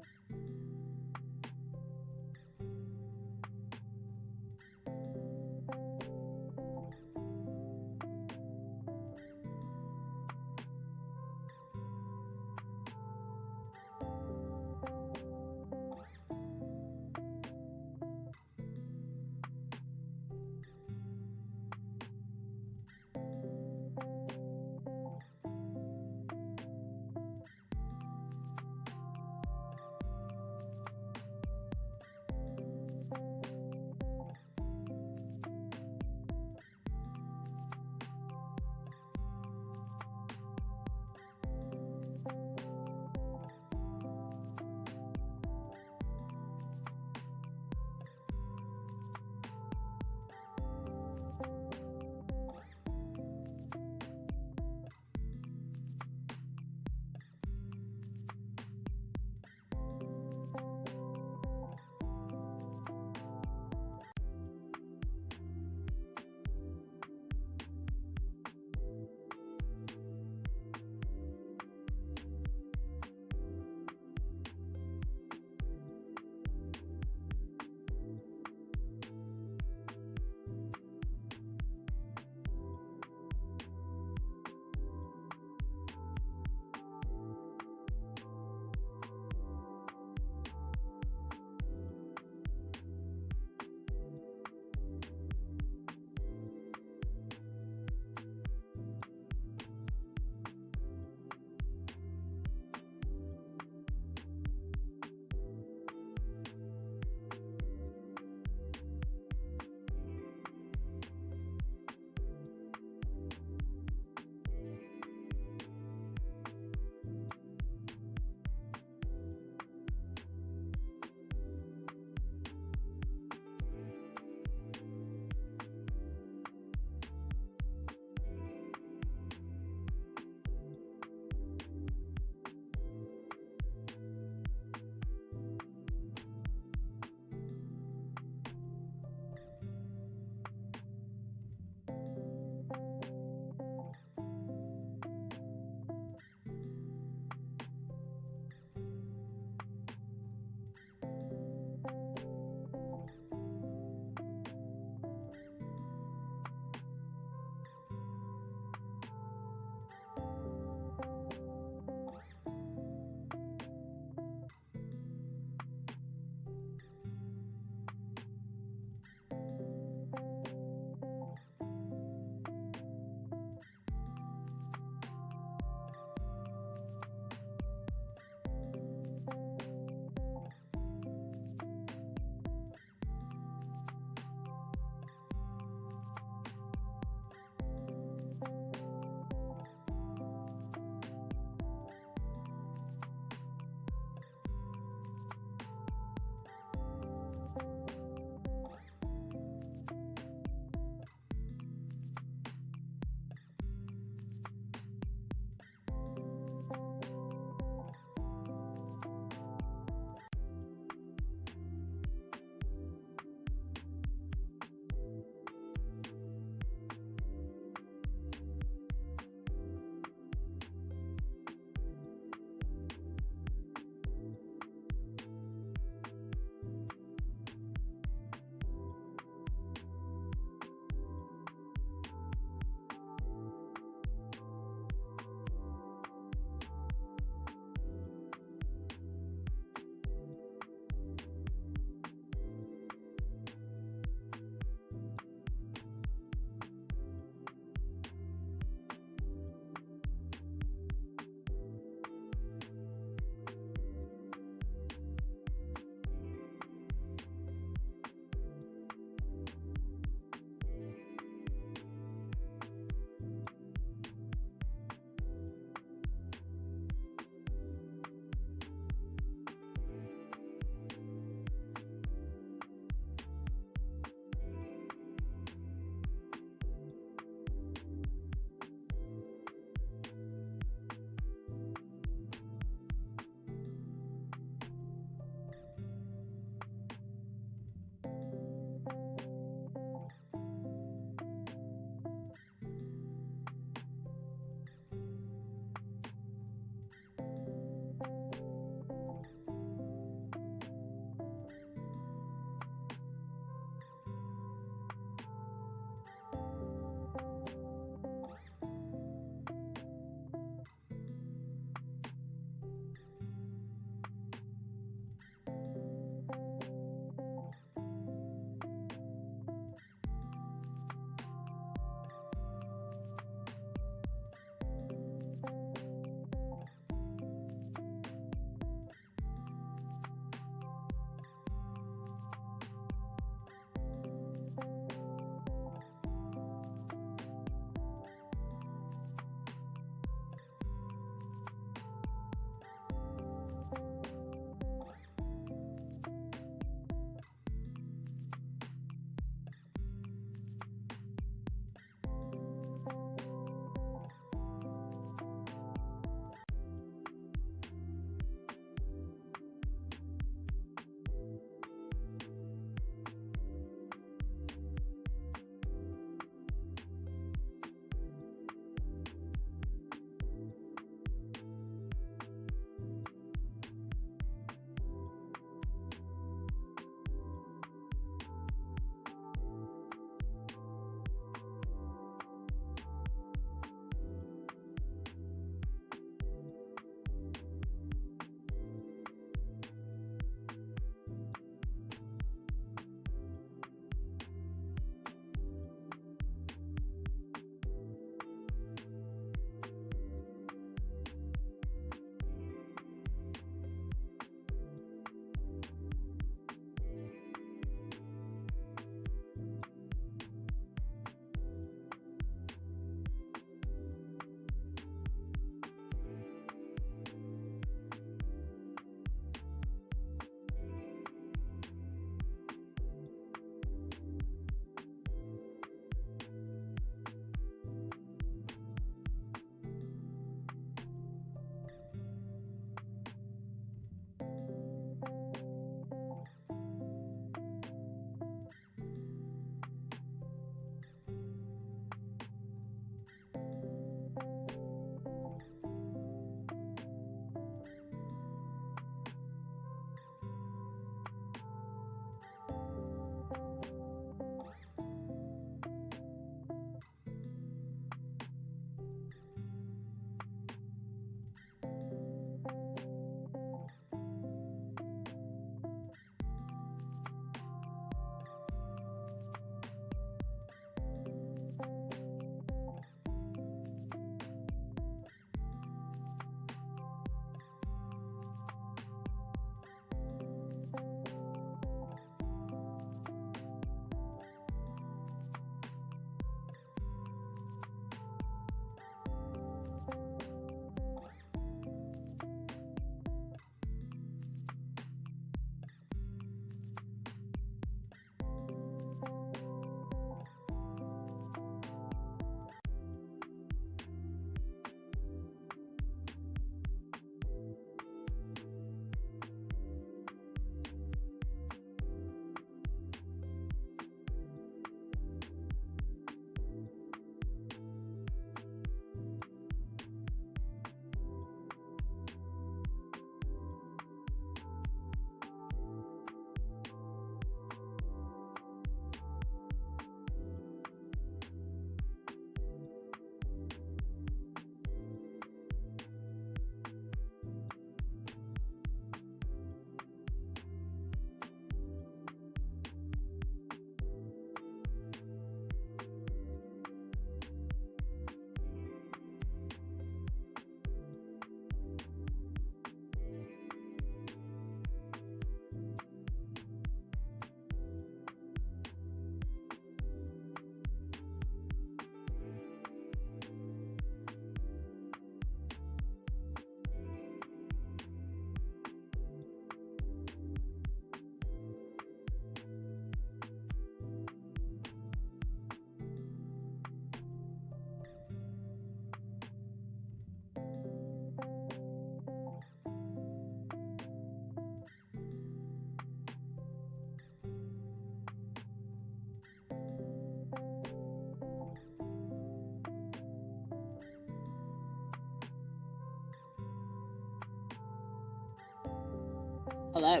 hello.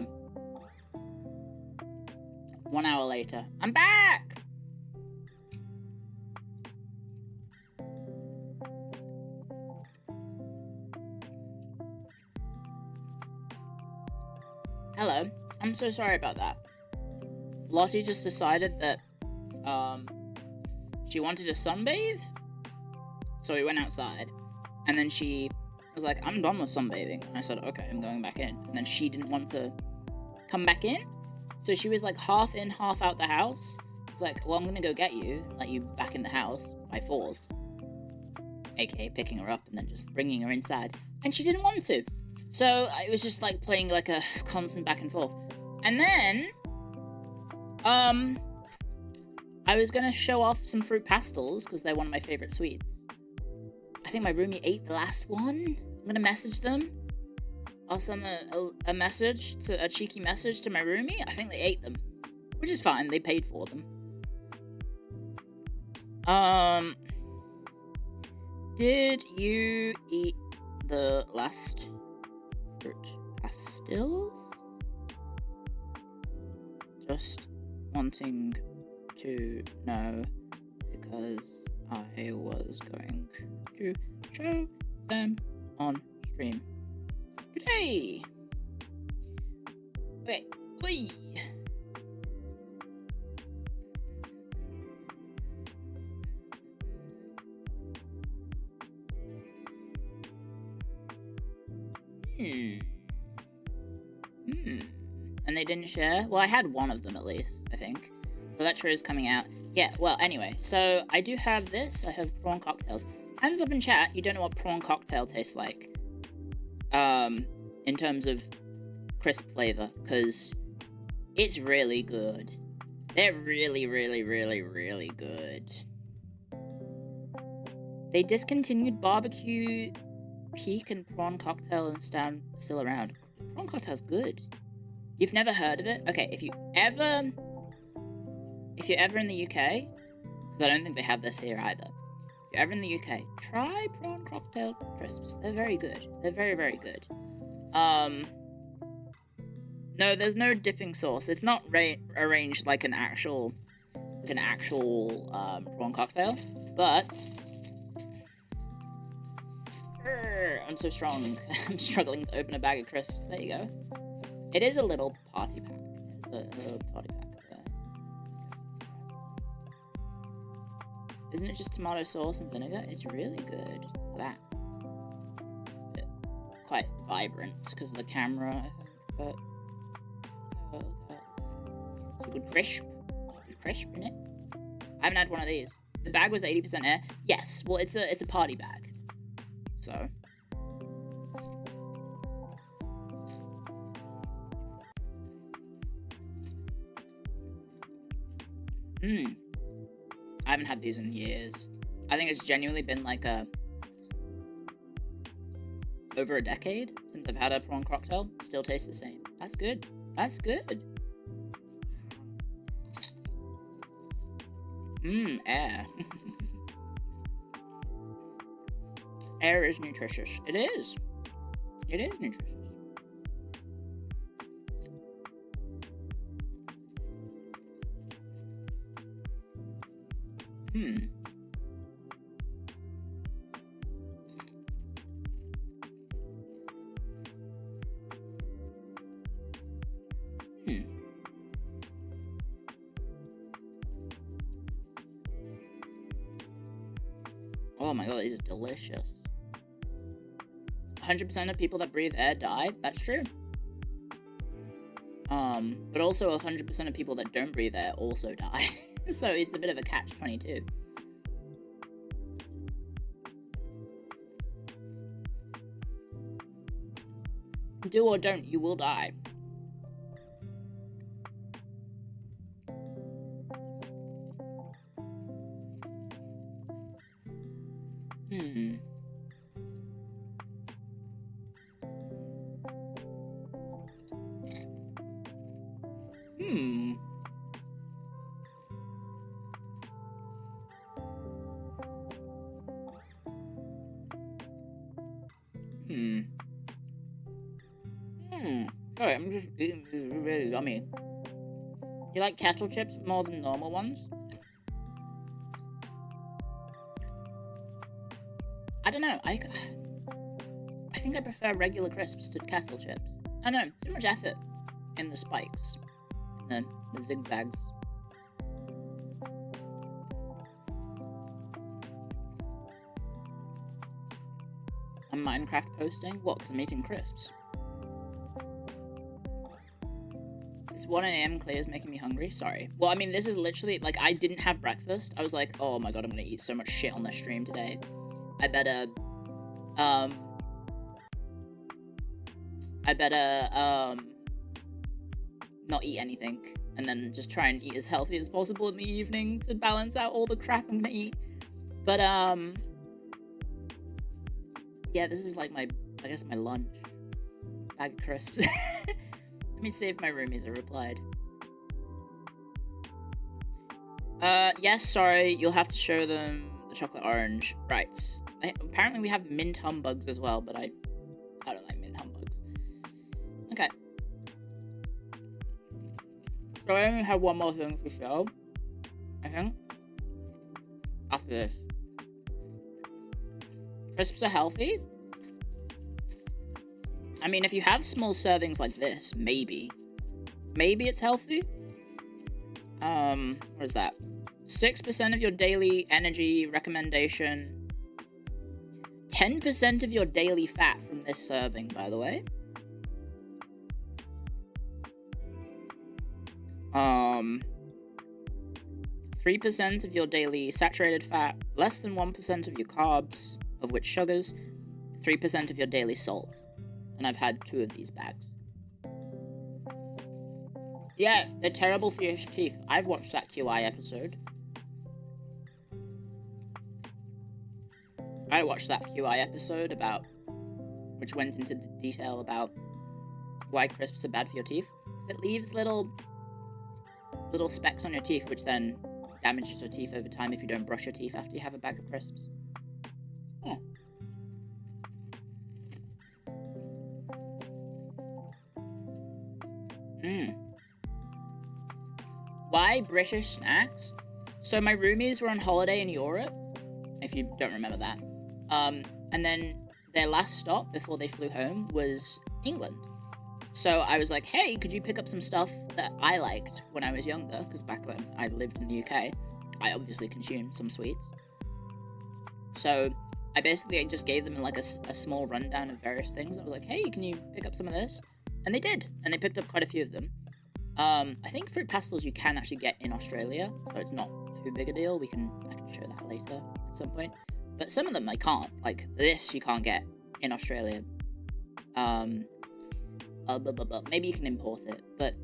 1 hour later. I'm back! Hello. I'm so sorry about that. Lossie just decided that, she wanted to sunbathe? So we went outside. And then she was like, I'm done with sunbathing. And I said, okay, I'm going back in. And then she didn't want to come back in. So she was like half in, half out the house. It's like, well, I'm gonna go get you, let you back in the house by force. AKA picking her up and then just bringing her inside. And she didn't want to. So it was just like playing like a constant back and forth. And then, I was gonna show off some fruit pastels because they're one of my favorite sweets. I think my roomie ate the last one. I'm gonna message them. I'll send a message, a cheeky message to my roomie. I think they ate them, which is fine. They paid for them. Did you eat the last fruit pastels? Just wanting to know because I was going to show them on stream today. Okay, wait. And they didn't share? Well, I had one of them at least, I think. So that sure is coming out. Yeah, well, anyway, so I do have this. I have prawn cocktails. Hands up in chat, you don't know what prawn cocktail tastes like. In terms of crisp flavor, because it's really good. They're really, really, really, really good. They discontinued barbecue peak and prawn cocktail and stand still around. Prawn cocktail's good. You've never heard of it? Okay, if you're ever in the UK, because I don't think they have this here either. If you're ever in the UK, try prawn cocktail crisps. They're very good. They're very, very good. No, there's no dipping sauce. It's not arranged like an actual prawn cocktail, but I'm so strong. I'm struggling to open a bag of crisps. There you go. It is a little party pack. It's a little party pack. Isn't it just tomato sauce and vinegar? It's really good. Look at that. Quite vibrant because of the camera, I think. But it's a good crisp. It's a good crisp, isn't it? I haven't had one of these. The bag was 80% air. Yes. Well, it's a party bag. So. I haven't had these in years. I think it's genuinely been like over a decade since I've had a prawn cocktail. Still tastes the same. That's good. That's good. Air. Air is nutritious. It is. It is nutritious. Oh my god, these are delicious. 100% of people that breathe air die. That's true. But also 100% of people that don't breathe air also die. So it's a bit of a catch-22. Do or don't, you will die. Sorry, I'm just eating these really yummy. You like kettle chips more than normal ones? I don't know. I think I prefer regular crisps to kettle chips. I don't know. Too much effort in the spikes, in the zigzags. I'm Minecraft posting? What? Because I'm eating crisps. It's 1 AM, Clio's making me hungry. Sorry. Well, I mean, this is literally, like, I didn't have breakfast. I was like, oh my god, I'm gonna eat so much shit on this stream today. I better, not eat anything. And then just try and eat as healthy as possible in the evening to balance out all the crap I'm gonna eat. But, yeah, this is like my, I guess, my lunch. Bag of crisps. Let me see if my roomies have replied. Yes, sorry, you'll have to show them the chocolate orange. Right. Apparently we have mint humbugs as well, but I don't like mint humbugs. Okay. So I only have one more thing to show, I think. After this. Crisps are healthy. I mean, if you have small servings like this, maybe it's healthy. What is that? 6% of your daily energy recommendation. 10% of your daily fat from this serving, by the way. 3% of your daily saturated fat, less than 1% of your carbs, of which sugars, 3% of your daily salt. And I've had 2 of these bags. Yeah, they're terrible for your teeth. I've watched that QI episode. I watched that QI episode about, which went into detail about why crisps are bad for your teeth. Because it leaves little specks on your teeth, which then damages your teeth over time if you don't brush your teeth after you have a bag of crisps. Oh. Why British snacks? So my roomies were on holiday in Europe, if you don't remember that. And then their last stop before they flew home was England. So I was like, hey, could you pick up some stuff that I liked when I was younger? Because back when I lived in the UK, I obviously consumed some sweets. So I basically just gave them like a small rundown of various things. I was like, hey, can you pick up some of this? And they did. And they picked up quite a few of them. I think fruit pastels you can actually get in Australia, so it's not too big a deal. I can show that later at some point. But some of them I can't. Like this you can't get in Australia. Maybe you can import it, but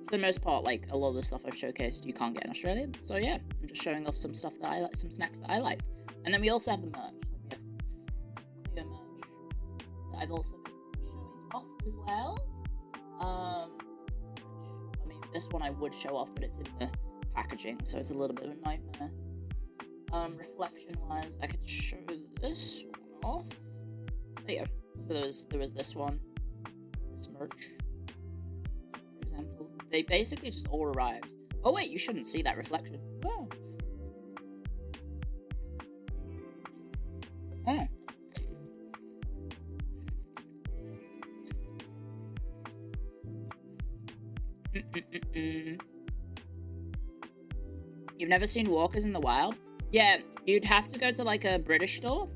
for the most part, like a lot of the stuff I've showcased you can't get in Australia. So yeah, I'm just showing off some stuff that I like, some snacks that I liked. And then we also have the merch. Like we have Clio merch that I've also been showing off as well. I mean, this one I would show off, but it's in the packaging, so it's a little bit of a nightmare. Reflection-wise, I could show this one off. There you go. So there was this one, this merch, for example. They basically just all arrived. Oh wait, you shouldn't see that reflection. Oh. Oh. You've never seen walkers in the wild? Yeah, you'd have to go to like a British store,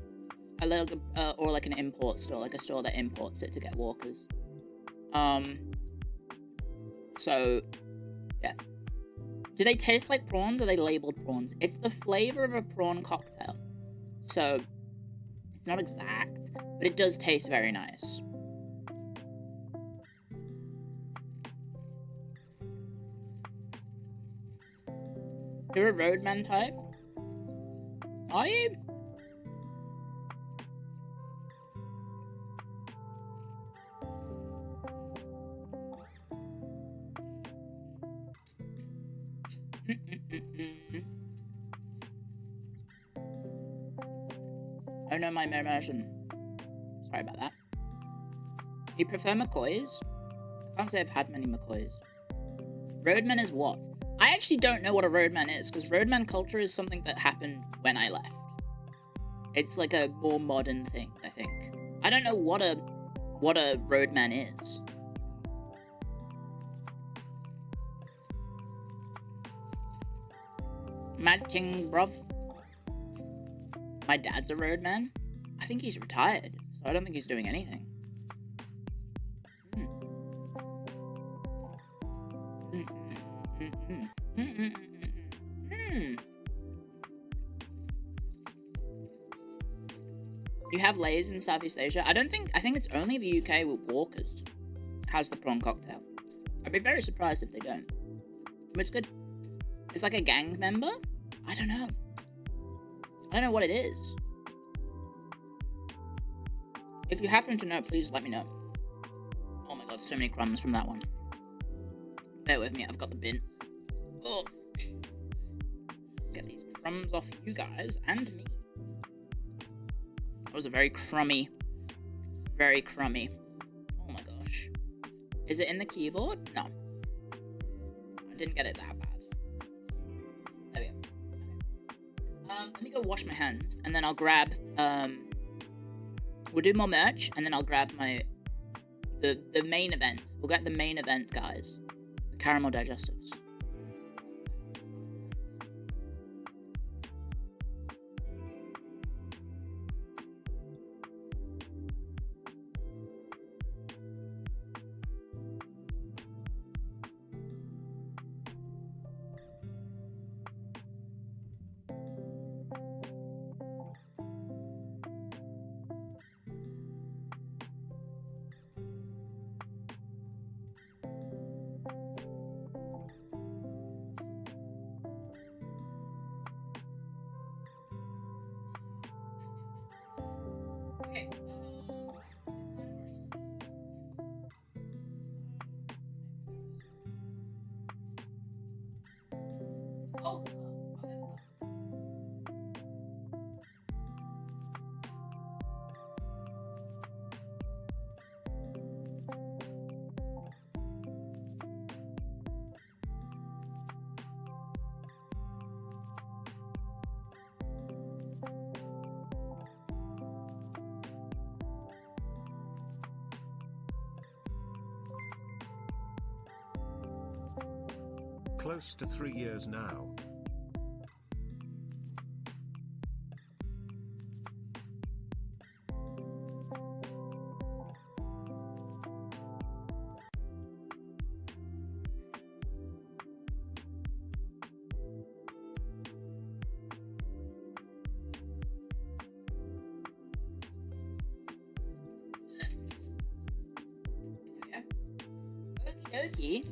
or like an import store, like a store that imports it to get walkers. So, yeah. Do they taste like prawns or are they labeled prawns? It's the flavor of a prawn cocktail. So, it's not exact, but it does taste very nice. You're a roadman type? Are you? Oh no, my immersion. Sorry about that. You prefer McCoys? I can't say I've had many McCoys. Roadman is what? I actually don't know what a roadman is, because roadman culture is something that happened when I left. It's like a more modern thing, I think. I don't know what a roadman is. Mad King, bruv. My dad's a roadman. I think he's retired, so I don't think he's doing anything. You have layers in Southeast Asia? I think it's only the UK with Walkers has the prawn cocktail. I'd be very surprised if they don't. But it's good. It's like a gang member? I don't know. I don't know what it is. If you happen to know, please let me know. Oh my god, so many crumbs from that one. Bear with me, I've got the bin. Oh. Let's get these crumbs off you guys and me. That was a very crummy. Very crummy. Oh my gosh. Is it in the keyboard? No. I didn't get it that bad. There we go. Okay. Let me go wash my hands, and then I'll grab, we'll do more merch, and then I'll grab the main event. We'll get the main event, guys. The caramel digestives. Okay. Oh. Close to 3 years now. Okie dokie.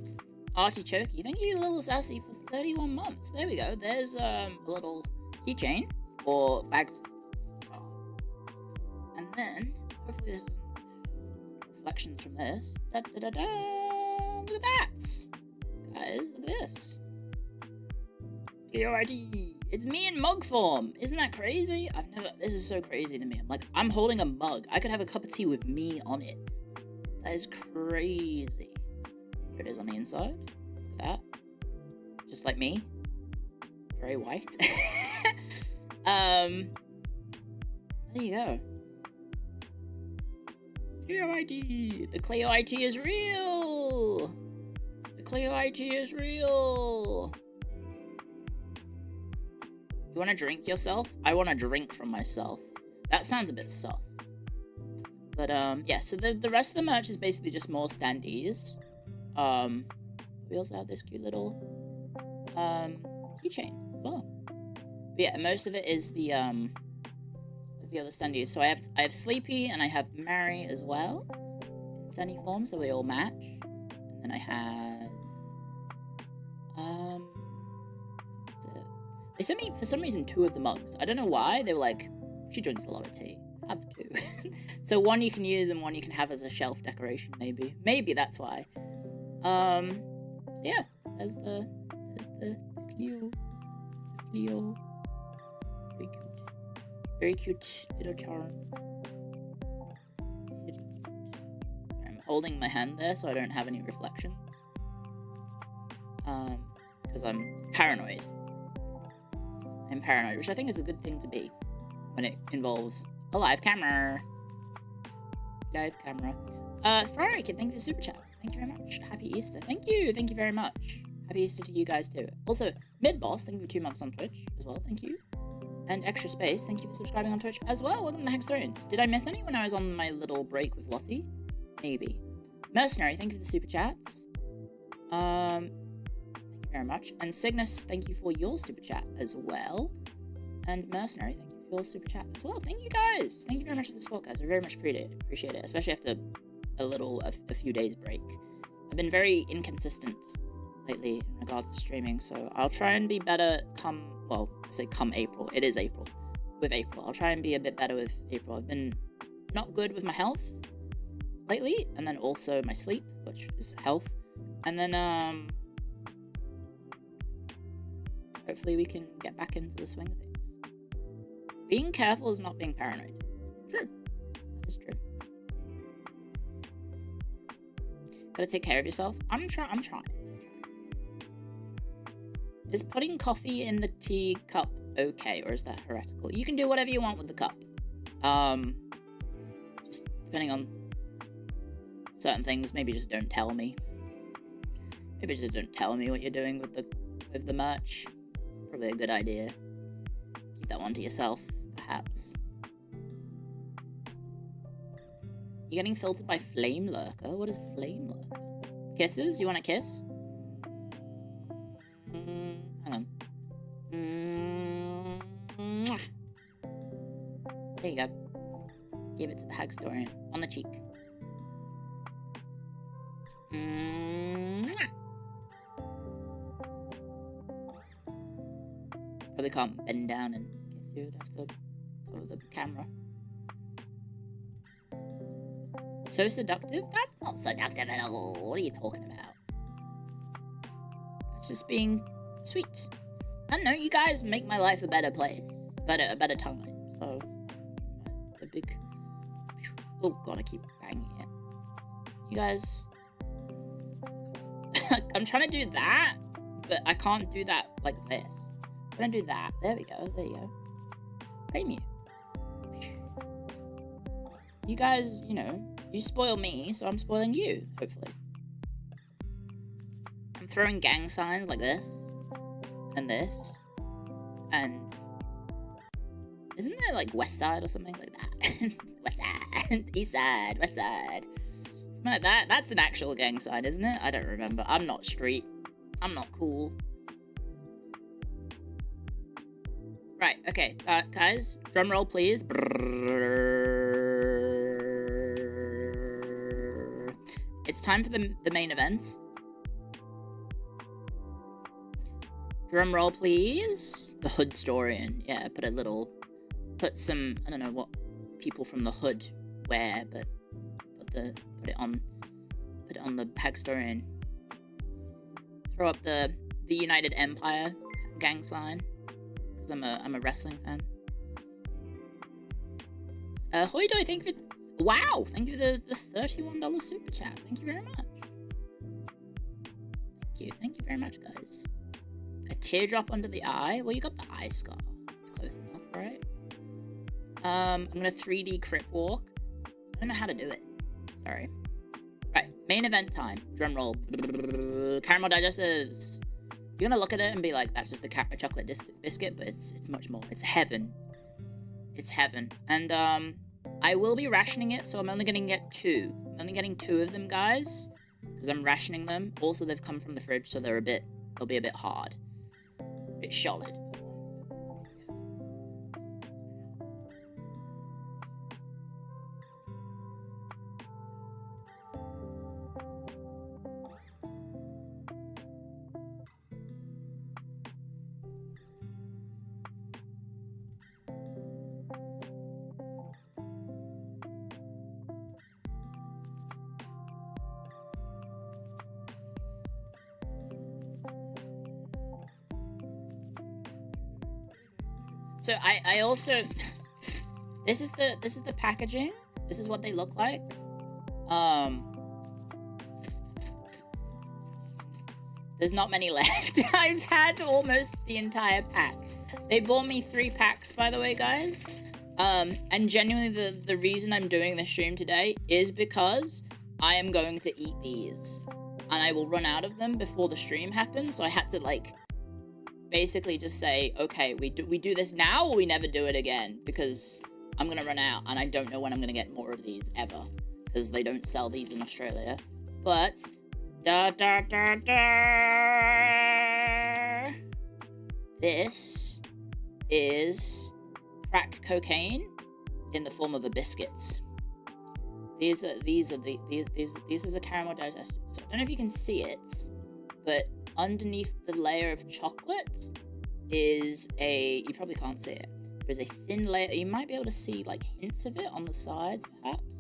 Artichokey. Thank you, Little Sassy, for 31 months. There we go. There's a little keychain or bag. And then, hopefully there's reflections from this. Da, da, da, da. Look at that. Guys, look at this. Clio. It's me in mug form. Isn't that crazy? This is so crazy to me. I'm holding a mug. I could have a cup of tea with me on it. That is crazy. Here it is on the inside. Look at that. Just like me. Very white. There you go. Clio ID. The Clio IT is real. The Clio IT is real. You want to drink yourself? I want to drink from myself. That sounds a bit soft. But, yeah, so the rest of the merch is basically just more standees. We also have this cute little, keychain as well. But yeah, most of it is the other standees. So I have Sleepy and I have Mary as well. In standee form, so we all match. And then I have, that's it. They sent me, for some reason, 2 of the mugs. I don't know why. They were like, she drinks a lot of tea. Have 2. So one you can use and one you can have as a shelf decoration, maybe. Maybe that's why. So yeah, there's the Clio. The Clio. Very cute. Very cute little charm. Very cute. Sorry, I'm holding my hand there so I don't have any reflections. Because I'm paranoid. I'm paranoid, which I think is a good thing to be when it involves a live camera. Live camera. Ferrari Kid, thank you for the super chat. Thank you very much. Happy Easter. Thank you you very much. Happy Easter to you guys too. Also, Mid-Boss, thank you for 2 months on Twitch as well. Thank you. And Extra Space, thank you for subscribing on Twitch as well. Welcome to the Hextorians. Did I miss any when I was on my little break with Lottie? Maybe. Mercenary, thank you for the super chats. Thank you very much. And Cygnus, thank you for your super chat as well. And Mercenary, thank you for your super chat as well. Thank you guys. Thank you very much for the support, guys. I very much appreciate it, especially after a few days break. I've been very inconsistent lately in regards to streaming, so I'll try and be better come April. It is April. With April, I'll try and be a bit better with April. I've been not good with my health lately, and then also my sleep, which is health, and then hopefully we can get back into the swing of things. Being careful is not being paranoid. True. That is true. Gotta take care of yourself. I'm trying. Is putting coffee in the tea cup okay, or is that heretical? You can do whatever you want with the cup. Just depending on certain things, maybe just don't tell me. Maybe just don't tell me what you're doing with the merch. It's probably a good idea. Keep that one to yourself, perhaps. You're getting filtered by Flame Lurker? What is Flame Lurker? Kisses? You want a kiss? Hang on. There you go. Give it to the Hagstorian. On the cheek. Probably can't bend down and kiss you. You'd have to cover the camera. So seductive? That's not seductive at all. What are you talking about? It's just being sweet. I don't know, you guys make my life a better place. A better time. So, a big... Oh god, I keep banging it. You guys... I'm trying to do that, but I can't do that like this. I'm trying to do that. There we go, there you go. Frame you. You guys, you know, you spoil me, so I'm spoiling you, hopefully. I'm throwing gang signs like this. And this. And... Isn't there, like, West Side or something like that? West Side. East Side. West Side. Something like that. That's an actual gang sign, isn't it? I don't remember. I'm not street. I'm not cool. Right, okay. Guys, drum roll, please. It's time for the main event. Drum roll, please. The Hoodstarian. Yeah, put some, I don't know what people from the hood wear, but put it on the Hagstorian. Throw up the United Empire gang sign, because I'm a wrestling fan. Hoidoy, thank you for... Wow! Thank you for the $31 super chat. Thank you very much. Thank you very much, guys. A teardrop under the eye? Well, you got the eye scar. It's close enough, right? I'm gonna 3D crit walk. I don't know how to do it. Sorry. Right, main event time. Drum roll. Caramel digestives. You're gonna look at it and be like, that's just the chocolate biscuit, but it's much more. It's heaven. It's heaven. And, I will be rationing it, so I'm only gonna get 2. I'm only getting 2 of them, guys, because I'm rationing them. Also, they've come from the fridge, so they'll be a bit hard. A bit solid. So I also, this is the packaging. This is what they look like. There's not many left. I've had almost the entire pack. They bought me 3 packs, by the way, guys. And genuinely, the reason I'm doing this stream today is because I am going to eat these. And I will run out of them before the stream happens, so I had to, like, basically just say, okay, we do this now or we never do it again, because I'm gonna run out, and I don't know when I'm gonna get more of these, ever. Because they don't sell these in Australia. But... this is crack cocaine in the form of a biscuit. These are a caramel digestive. So I don't know if you can see it, but underneath the layer of chocolate is a, you probably can't see it. There's a thin layer, you might be able to see like hints of it on the sides perhaps.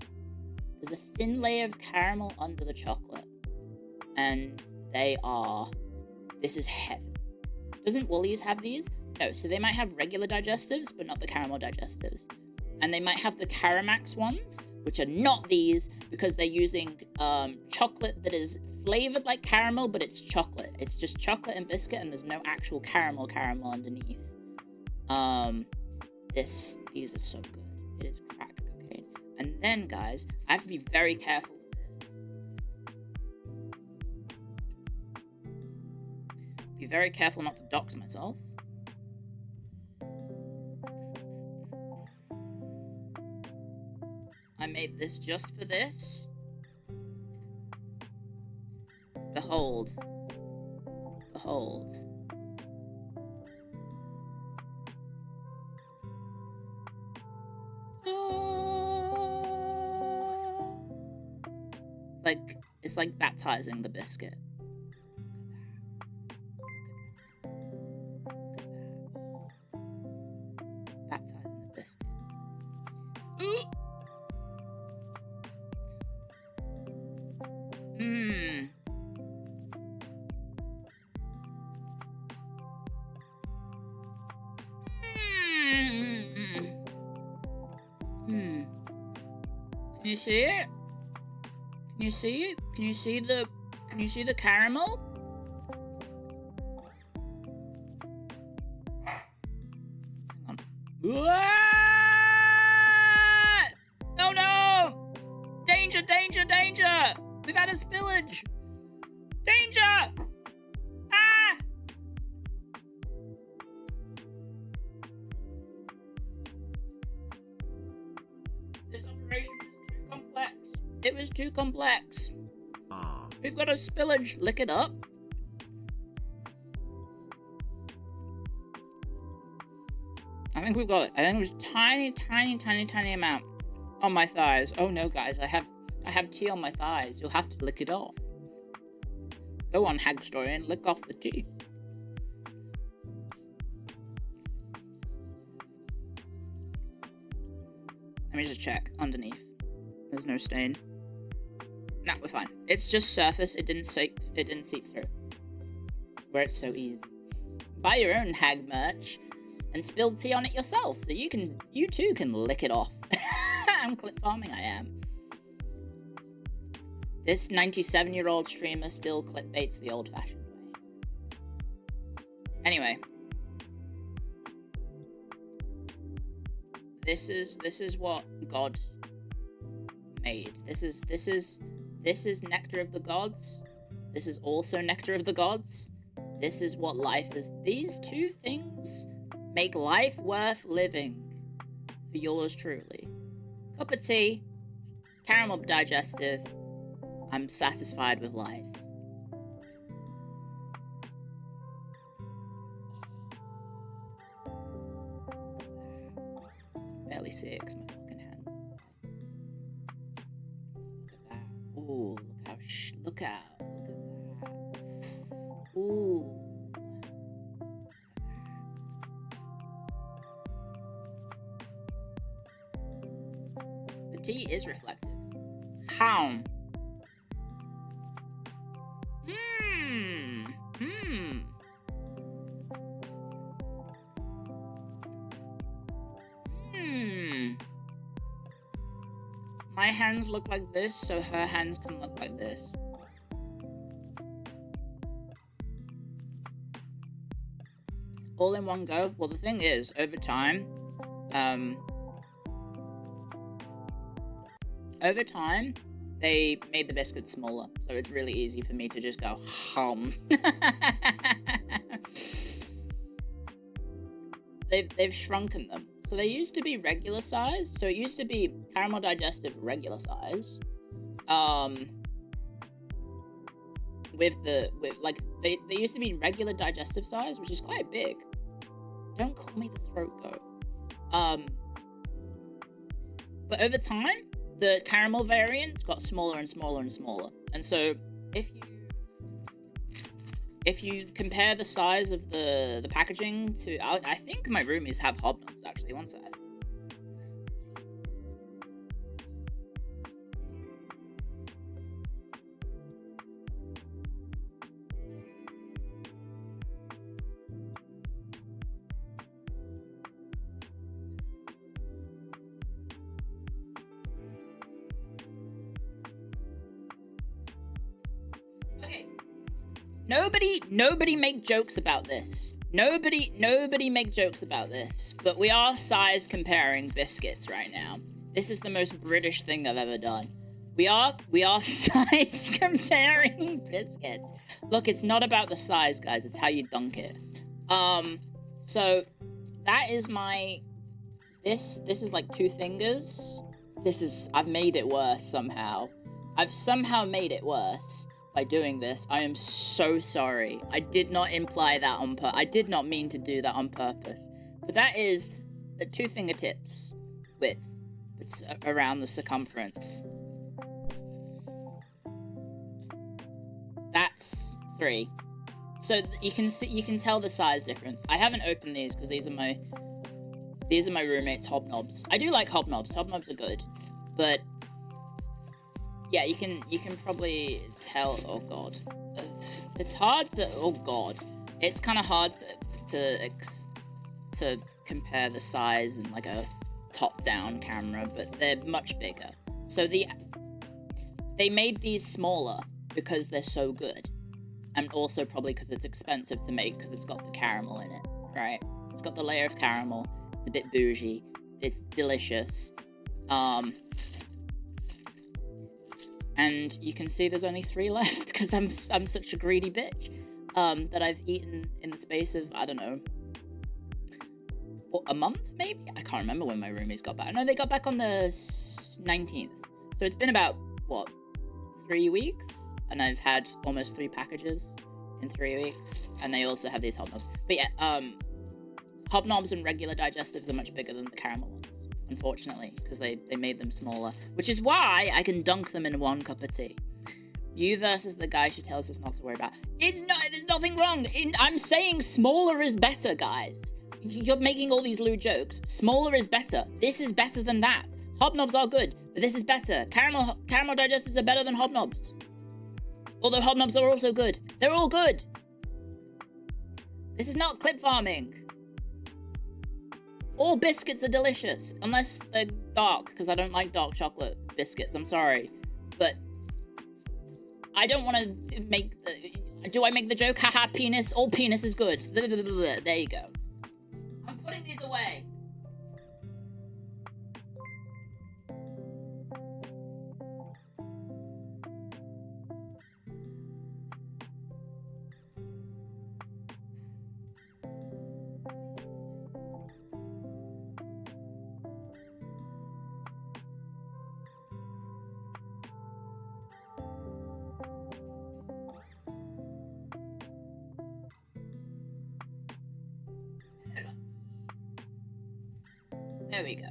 There's a thin layer of caramel under the chocolate. And they are, this is heaven. Doesn't Woolies have these? No, so they might have regular digestives, but not the caramel digestives. And they might have the Caramax ones, which are not these, because they're using chocolate that is flavored like caramel, but it's chocolate. It's just chocolate and biscuit, and there's no actual caramel underneath. These are so good. It is crack cocaine. And then, guys, I have to be very careful with this. Be very careful not to dox myself. I made this just for this. Behold. Behold. It's like baptizing the biscuit. Baptizing the biscuit. Ooh. Mmm. Can you see it? Can you see it? Can you see the caramel? Hang on. Oh no! Danger, danger, danger! We've had a spillage! Danger! Ah! This operation was too complex. It was too complex. We've got a spillage. Lick it up. I think we've got it. I think it was tiny amount on my thighs. Oh no, guys, I have tea on my thighs. You'll have to lick it off. Go on, Hag Story, and lick off the tea. Let me just check underneath. There's no stain. Nah, we're fine. It's just surface. It didn't seep through. Where it's so easy. Buy your own Hag merch and spill tea on it yourself, so you too can lick it off. I'm clip farming. I am. This 97-year-old streamer still clickbaits the old-fashioned way. Anyway, this is what God made. This is nectar of the gods. This is also nectar of the gods. This is what life is. These two things make life worth living for yours truly. Cup of tea, caramel digestive. I'm satisfied with life. Barely see it because my fucking hands in the way. Look at that. Ooh, look at that. Ooh. The tea is reflective. How? My hands look like this, so her hands can look like this. all in one go. Well, the thing is, over time, they made the biscuits smaller, so it's really easy for me to just go hum. They've shrunken them. So they used to be regular size. So it used to be caramel digestive regular size. They used to be regular digestive size, which is quite big. Don't call me the throat goat. But over time, the caramel variants got smaller and smaller and smaller. And so if you compare the size of the packaging to, I think my roomies have hobnobs actually. One sec. Okay. Nobody make jokes about this. Nobody make jokes about this. But we are size comparing biscuits right now. This is the most British thing I've ever done. We are size comparing biscuits. Look, it's not about the size, guys. It's how you dunk it. So that is my. This is like 2 fingers. I've made it worse somehow. I've somehow made it worse by doing this. I am so sorry. I did not imply that on purpose. I did not mean to do that on purpose. But that is the 2 fingertips width. It's around the circumference. That's 3. So you can tell the size difference. I haven't opened these because these are my roommates' hobnobs. I do like hobnobs. Hobnobs are good, but yeah, you can probably tell. Oh god, it's hard to. Oh god, it's kind of hard to compare the size in like a top-down camera, but they're much bigger. So they made these smaller because they're so good, and also probably because it's expensive to make because it's got the caramel in it, right? It's got the layer of caramel. It's a bit bougie. It's delicious. And you can see there's only 3 left because I'm such a greedy bitch that I've eaten in the space of, I don't know, for a month maybe? I can't remember when my roomies got back. No, they got back on the 19th. So it's been about, what, 3 weeks? And I've had almost 3 packages in 3 weeks. And they also have these hobnobs. But yeah, hobnobs and regular digestives are much bigger than the caramel ones, unfortunately, because they made them smaller, which is why I can dunk them in 1 cup of tea. You versus the guy she tells us not to worry about. There's nothing wrong. I'm saying smaller is better, guys. You're making all these lewd jokes. Smaller is better. This is better than that. Hobnobs are good, but this is better. Caramel digestives are better than hobnobs. Although hobnobs are also good. They're all good. This is not clip farming. All biscuits are delicious, unless they're dark, because I don't like dark chocolate biscuits. I'm sorry. But I don't want to make the... Do I make the joke? Haha, penis. All penis is good. There you go. I'm putting these away. There we go.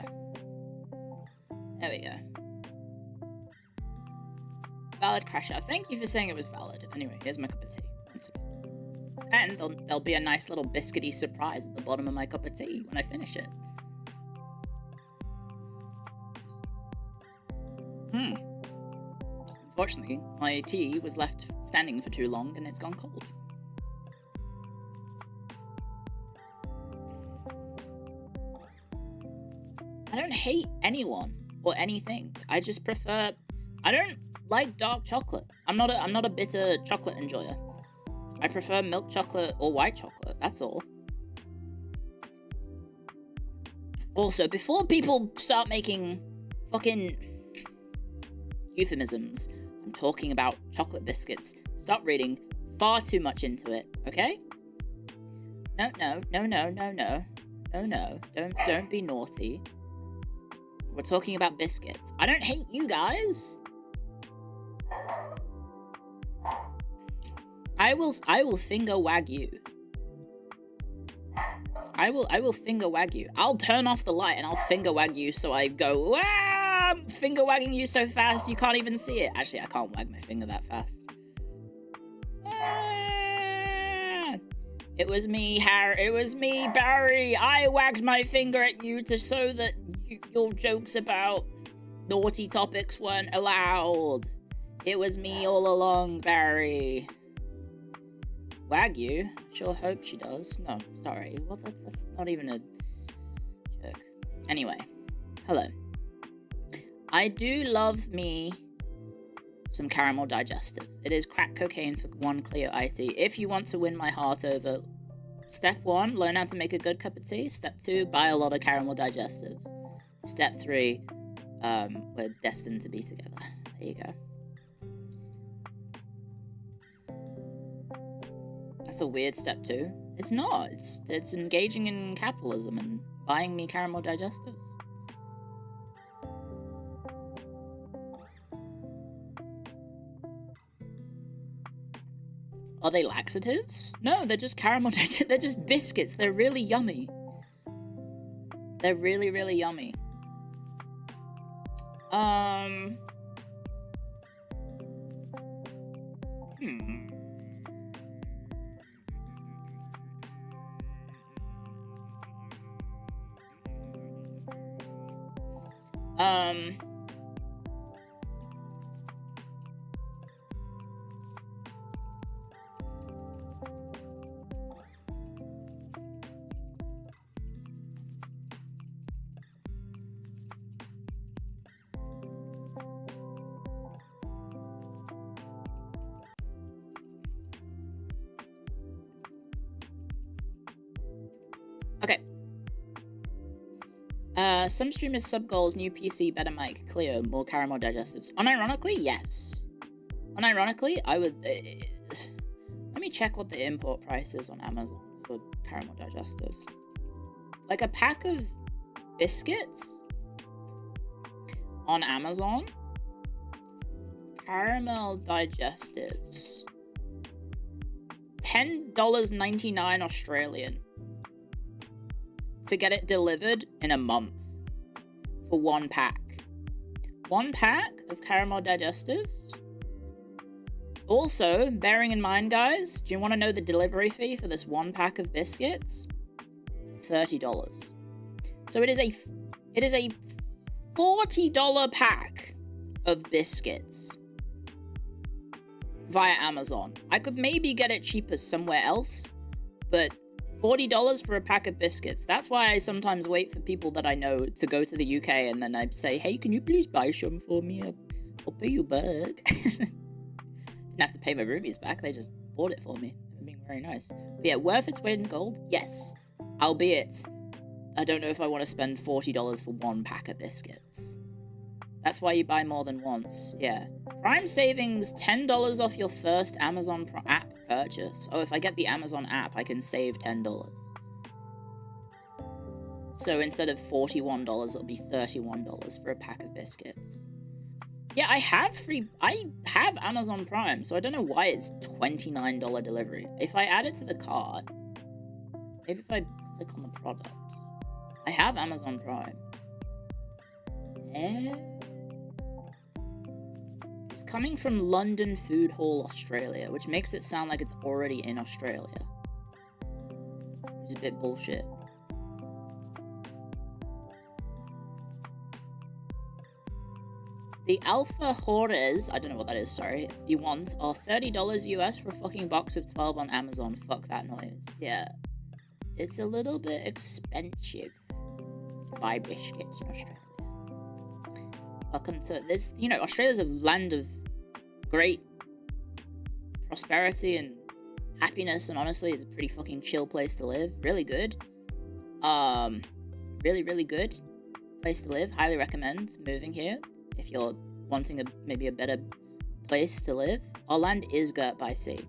There we go. Valid crasher. Thank you for saying it was valid. Anyway, here's my cup of tea. Once again. And there'll be a nice little biscuity surprise at the bottom of my cup of tea when I finish it. Unfortunately, my tea was left standing for too long and it's gone cold. I don't hate anyone or anything. I just prefer... I don't like dark chocolate. I'm not a bitter chocolate enjoyer. I prefer milk chocolate or white chocolate. That's all. Also, before people start making fucking euphemisms, I'm talking about chocolate biscuits. Stop reading far too much into it, okay? No. Don't be naughty. We're talking about biscuits. I don't hate you guys. I will finger wag you. I will finger wag you. I'll turn off the light and I'll finger wag you so I go, wow, I'm finger wagging you so fast you can't even see it. Actually, I can't wag my finger that fast. It was me, Harry. It was me, Barry. I wagged my finger at you to show that your jokes about naughty topics weren't allowed. It was me all along, Barry. Wag you? Sure hope she does. No, sorry. Well, that's not even a joke. Anyway, hello. I do love me some caramel digestives. It is crack cocaine for 1 Clio IT. If you want to win my heart over, step 1, learn how to make a good cup of tea. Step 2, buy a lot of caramel digestives. Step 3, we're destined to be together. There you go. That's a weird step 2. It's not. It's engaging in capitalism and buying me caramel digestives. Are they laxatives? No, they're just caramel digestives. They're just biscuits. They're really yummy. They're really, really yummy. Okay. Some streamers sub-goals, new PC, better mic, Clio, more caramel digestives. Unironically, yes. Unironically, I would... let me check what the import price is on Amazon for caramel digestives. Like a pack of biscuits on Amazon. Caramel digestives. $10.99 Australian. To get it delivered in a month for 1 pack. 1 pack of caramel digestives. Also, bearing in mind, guys, do you want to know the delivery fee for this 1 pack of biscuits? $30. So it is a $40 pack of biscuits via Amazon. I could maybe get it cheaper somewhere else, but $40 for a pack of biscuits. That's why I sometimes wait for people that I know to go to the UK and then I say, hey, can you please buy some for me? I'll pay you back. Didn't have to pay my rubies back. They just bought it for me. They're being very nice. But yeah, worth its weight in gold? Yes. Albeit, I don't know if I want to spend $40 for 1 pack of biscuits. That's why you buy more than once. Yeah. Prime savings, $10 off your first Amazon app purchase. Oh, if I get the Amazon app, I can save $10. So instead of $41, it'll be $31 for a pack of biscuits. Yeah, I have Amazon Prime, so I don't know why it's $29 delivery. If I add it to the cart, maybe if I click on the product. I have Amazon Prime. It's coming from London Food Hall, Australia, which makes it sound like it's already in Australia. Which is a bit bullshit. The Alpha Horrors, I don't know what that is, sorry, you want, are $30 US for a fucking box of 12 on Amazon. Fuck that noise. Yeah. It's a little bit expensive to buy biscuits in Australia. Welcome to this, you know, Australia's a land of great prosperity and happiness, and honestly, it's a pretty fucking chill place to live. Really good. really, really good place to live. Highly recommend moving here if you're wanting maybe a better place to live. Our land is girt by sea.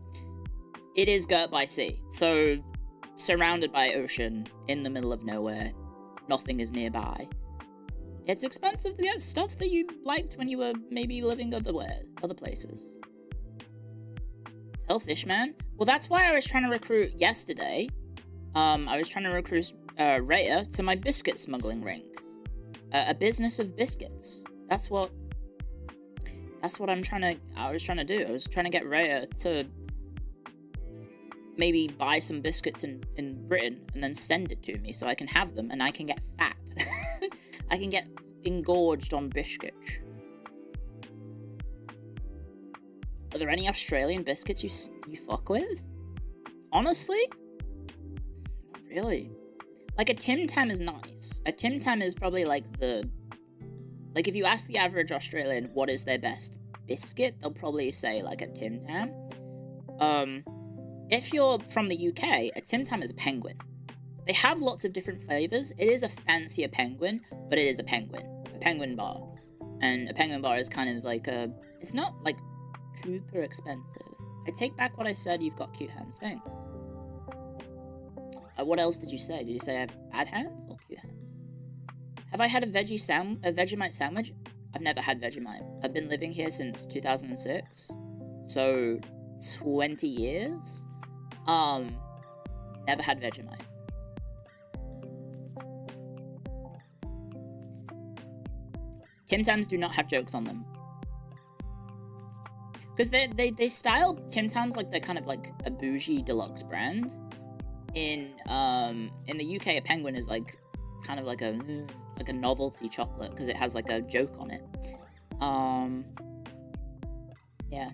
It is girt by sea, so surrounded by ocean, in the middle of nowhere, nothing is nearby. It's expensive to get stuff that you liked when you were maybe living other places. Tell Fishman? Well, that's why I was trying to recruit yesterday. I was trying to recruit Rhea to my biscuit smuggling ring. A business of biscuits. That's what I was trying to do. I was trying to get Rhea to maybe buy some biscuits in Britain and then send it to me so I can have them and I can get fat. I can get engorged on biscuits. Are there any Australian biscuits you fuck with? Honestly? Not really. Like, a Tim Tam is nice. A Tim Tam is probably like like, if you ask the average Australian what is their best biscuit, they'll probably say like a Tim Tam. If you're from the UK, a Tim Tam is a penguin. They have lots of different flavors. It is a fancier penguin, but it is a penguin bar. And a penguin bar is kind of like it's not like super expensive. I take back what I said. You've got cute hands. Thanks. What else did you say? Did you say I have bad hands or cute hands? Have I had a Vegemite sandwich? I've never had Vegemite. I've been living here since 2006, so 20 years. Never had Vegemite. Tim Tams do not have jokes on them. Because they style Tim Tams like they're kind of like a bougie deluxe brand. In the UK, a penguin is like kind of like a novelty chocolate because it has like a joke on it. Yeah.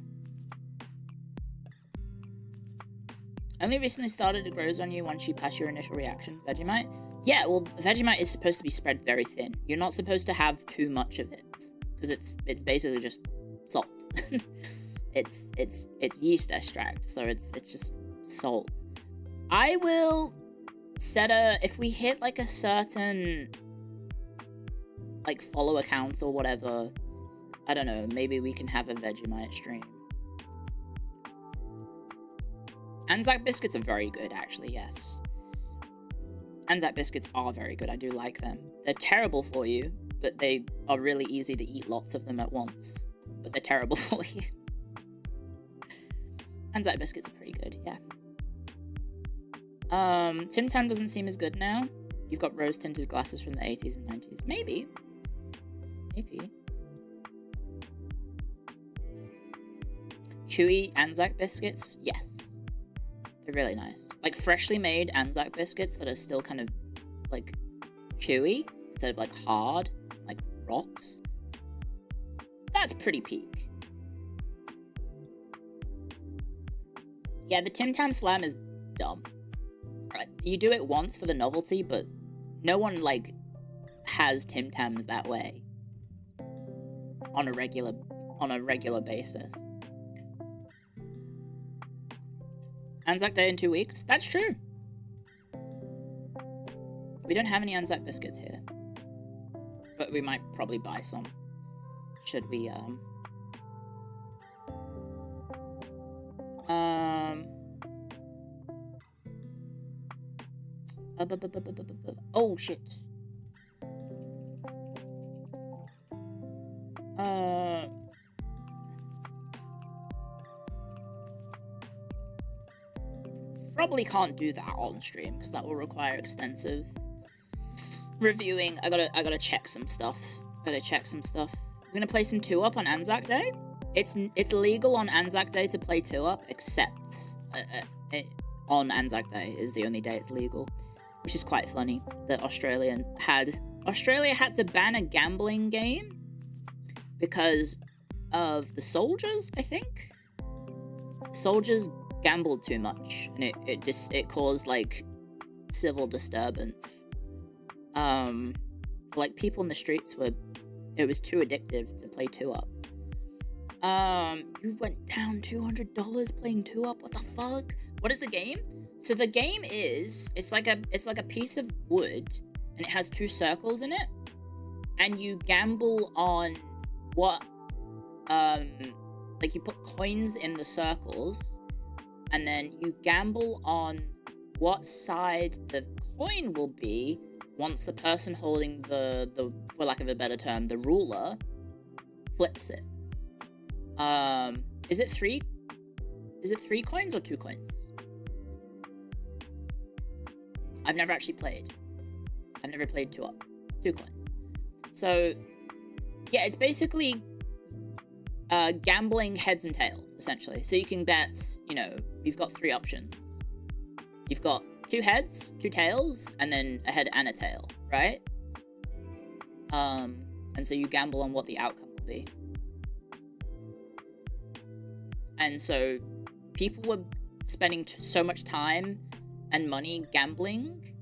Only recently started to grow on you once you pass your initial reaction, Vegemite. Yeah, well, Vegemite is supposed to be spread very thin. You're not supposed to have too much of it because it's basically just salt. it's yeast extract, so it's just salt. I will set if we hit like a certain like follow account or whatever, I don't know, maybe we can have a Vegemite stream. Anzac biscuits are very good, actually, yes. Anzac biscuits are very good, I do like them. They're terrible for you, but they are really easy to eat lots of them at once. But they're terrible for you. Anzac biscuits are pretty good, yeah. Tim Tam doesn't seem as good now. You've got rose-tinted glasses from the 80s and 90s. Maybe. Chewy Anzac biscuits? Yes. They're really nice. Like, freshly made Anzac biscuits that are still kind of, like, chewy, instead of, like, hard, like rocks. That's pretty peak. Yeah, the Tim Tam Slam is dumb. Right? You do it once for the novelty, but no one, like, has Tim Tams that way. On a regular basis. Anzac Day in 2 weeks? That's true. We don't have any Anzac biscuits here. But we might probably buy some. Should we, oh, shit. Probably can't do that on stream because that will require extensive reviewing. I gotta check some stuff. We're gonna play some 2-up on Anzac Day. It's legal on Anzac Day to play 2-up, except on Anzac Day is the only day it's legal, which is quite funny that Australia had to ban a gambling game because of the soldiers. I think soldiers gambled too much and it caused like civil disturbance. Like people in the streets it was too addictive to play 2-up. You went down $200 playing 2-up. What the fuck? What is the game? So the game is it's like a piece of wood and it has 2 circles in it, and you gamble on what, like you put coins in the circles, and then you gamble on what side the coin will be once the person holding the for lack of a better term, the ruler, flips it. Is it 3 coins or 2 coins? I've never actually played. I've never played 2 up. It's 2 coins. So, yeah, it's basically gambling heads and tails, essentially. So you can bet, you know, you've got 3 options. You've got 2 heads, 2 tails, and then a head and a tail, right? And so you gamble on what the outcome will be. And so people were spending so much time and money gambling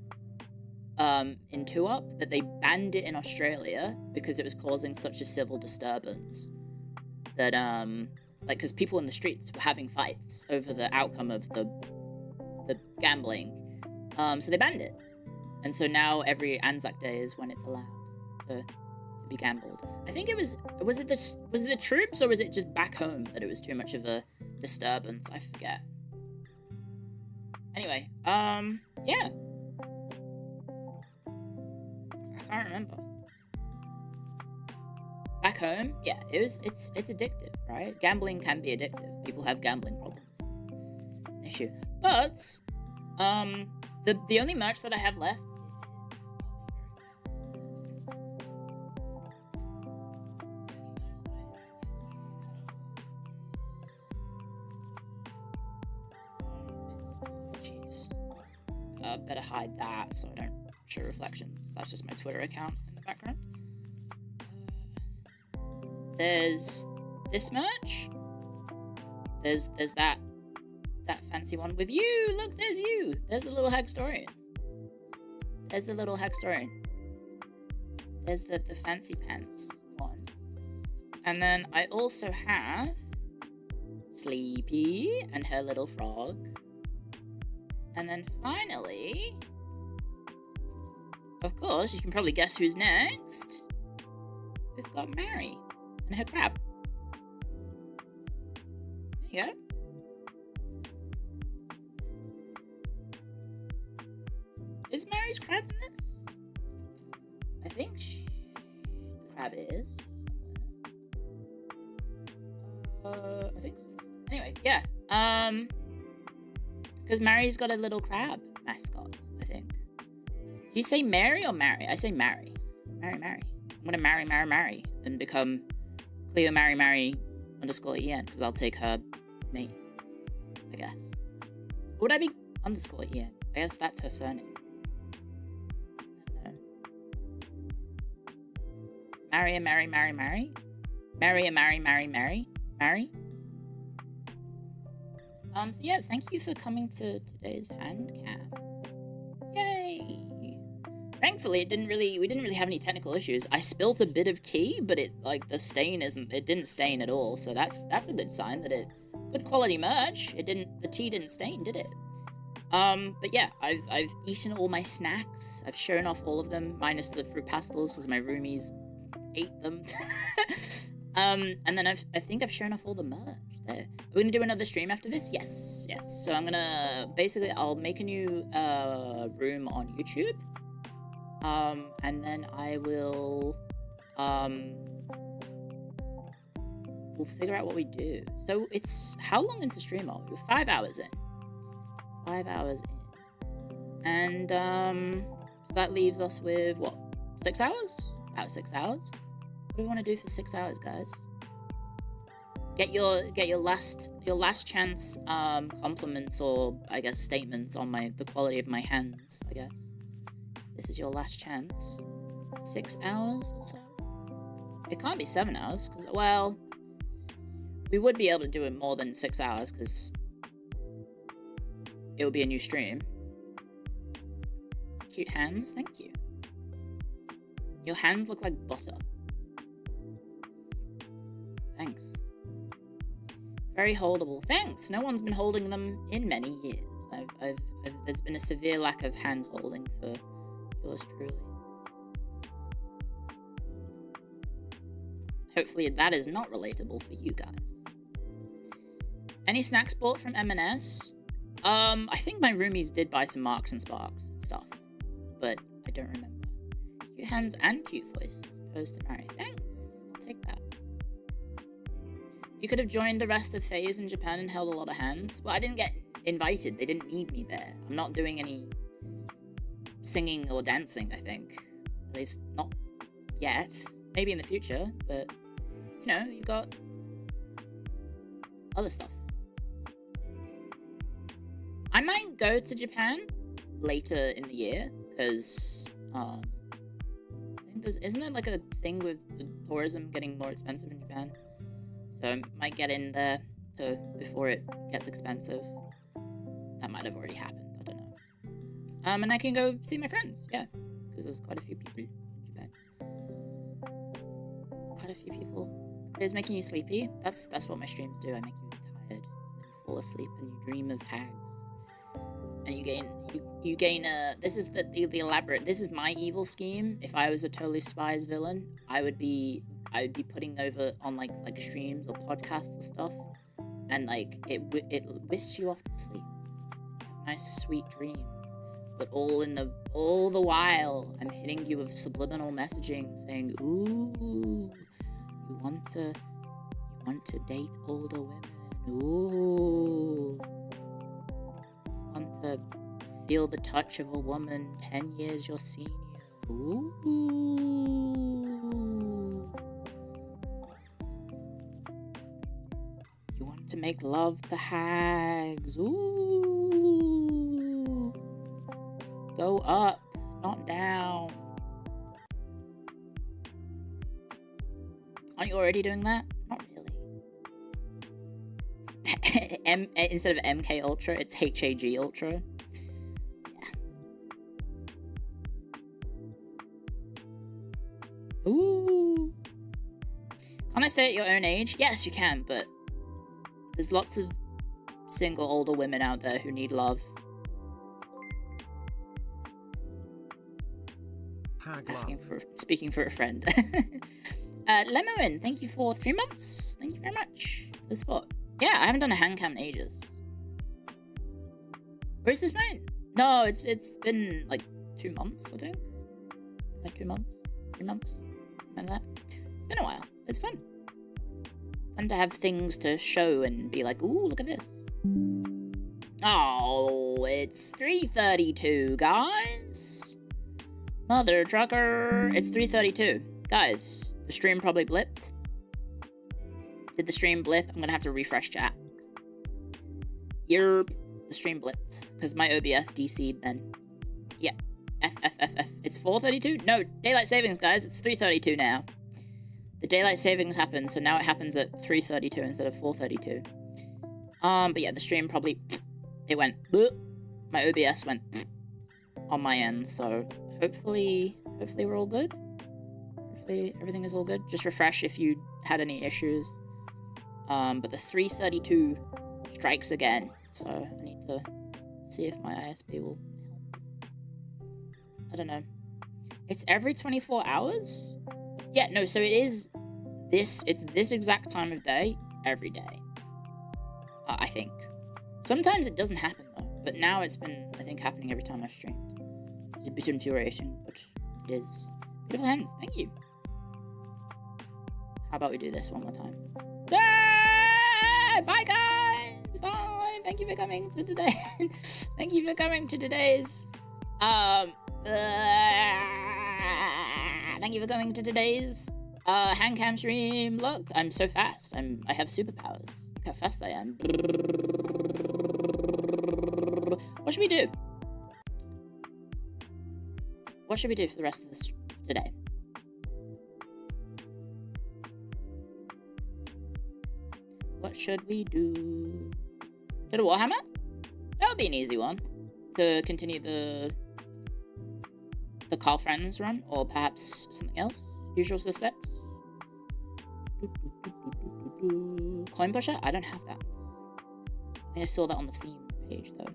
in 2-Up that they banned it in Australia because it was causing such a civil disturbance that like, because people in the streets were having fights over the outcome of the gambling, so they banned it. And so now every Anzac Day is when it's allowed to be gambled. I think it was it the troops, or was it just back home that it was too much of a disturbance? I forget. Anyway, yeah. I can't remember. Back home, yeah, it's addictive, right? Gambling can be addictive. People have gambling problems. It's an issue. But, the only merch that I have left better hide that so I don't show reflections. That's just my Twitter account in the background. There's this merch. There's that fancy one with you. Look, there's you. There's the little Hagstorian. There's the little Hagstorian. There's the fancy pants one. And then I also have Sleepy and her little frog. And then finally, of course, you can probably guess who's next. We've got Mary and her crab. There you go. Is Mary's crab in this? I think the crab is. I think so. Anyway, yeah. Because Mary's got a little crab mascot, I think. Do you say Mary or Mary? I say Mary. Mary. I'm gonna marry, and become Clio Mary _EN, because I'll take her name, I guess. Or would I be _EN? I guess that's her surname. I don't know. Mary. So yeah, thank you for coming to today's HANDCAM. Yay! Thankfully, we didn't really have any technical issues. I spilt a bit of tea, but it didn't stain at all. So that's a good sign that good quality merch. The tea didn't stain, did it? But yeah, I've eaten all my snacks. I've shown off all of them, minus the fruit pastels, because my roomies ate them. And then I think I've shown off all the merch there. Are we gonna do another stream after this? Yes. So I'm gonna, basically, I'll make a new room on YouTube. And then I will, we'll figure out what we do. So it's, how long into stream are we? We're 5 hours in. 5 hours in. And, so that leaves us with, what, 6 hours? About 6 hours? What do we want to do for 6 hours, guys? Get your last chance compliments, or I guess statements on the quality of my hands. I guess this is your last chance. 6 hours or so. It can't be 7 hours, because, well, we would be able to do it more than 6 hours, because it would be a new stream. Cute hands, thank you. Your hands look like butter. Thanks. Very holdable. Thanks. No one's been holding them in many years. There's been a severe lack of hand holding for yours truly. hopefully that is not relatable for you guys. Any snacks bought from M&S? I think my roomies did buy some Marks and Sparks stuff, but I don't remember. Cute hands and cute voice, as opposed to Mary. Thanks, I'll take that. You could have joined the rest of FaZe in Japan and held a lot of hands. Well, I didn't get invited. They didn't need me there. I'm not doing any singing or dancing, I think. At least not yet. Maybe in the future, but, you know, you got other stuff. I might go to Japan later in the year, because, I think isn't there like a thing with the tourism getting more expensive in Japan? So I might get in there before it gets expensive. That might have already happened, I don't know. And I can go see my friends, yeah, because there's quite a few people in Japan. Quite a few people. It's making you sleepy. That's what my streams do. I make you tired, and then you fall asleep and you dream of hags. And you gain this is the elaborate, this is my evil scheme. If I was a Totally Spies villain, I would be putting over on like streams or podcasts or stuff, and like it whisks you off to sleep. Nice sweet dreams. But all the while I'm hitting you with subliminal messaging saying, ooh, you want to date older women. Ooh. Want to feel the touch of a woman 10 years your senior. Ooh. You want to make love to hags. Ooh. Go up, not down. Aren't you already doing that? Not really. Instead of MK Ultra, it's HAG Ultra. Yeah. Ooh. Can I stay at your own age? Yes, you can, but there's lots of single older women out there who need love. Speaking for a friend. Lemon, thank you for 3 months. Thank you very much for the support. Yeah, I haven't done a HANDCAM in ages. Or is this mine? No, it's been like 2 months, I think. Like 2 months? 3 months? Something like that. It's been a while. It's fun. Fun to have things to show and be like, ooh, look at this. Oh, it's 3:32, guys. Mother trucker. It's 3:32. Guys, the stream probably blipped. Did the stream blip? I'm gonna have to refresh chat. Yerp. The stream blipped. Because my OBS DC'd then. Yeah. F. It's 4:32? No, daylight savings, guys. It's 3:32 now. The daylight savings happened, so now it happens at 3:32 instead of 4:32. But yeah, the stream probably... It went... My OBS went... on my end, so... Hopefully we're all good. Hopefully everything is all good. Just refresh if you had any issues. But the 3:32 strikes again, so I need to see if my ISP will help. I don't know. It's every 24 hours? Yeah, no, so it's this exact time of day every day. I think. Sometimes it doesn't happen though, but now it's been, I think, happening every time I've streamed. It's a bit infuriating, but it is. Beautiful hands, thank you. How about we do this one more time? Bye, guys! Bye! Thank you for coming to today. Thank you for coming to today's... Thank you for coming to today's HANDCAM stream. Look, I'm so fast. I have superpowers. Look how fast I am. What should we do? What should we do for the rest of this today? What should we do? Get a Warhammer? That would be an easy one. To continue the Call Friends run, or perhaps something else. Usual Suspects. Coin Pusher? I don't have that. I think I saw that on the Steam page though.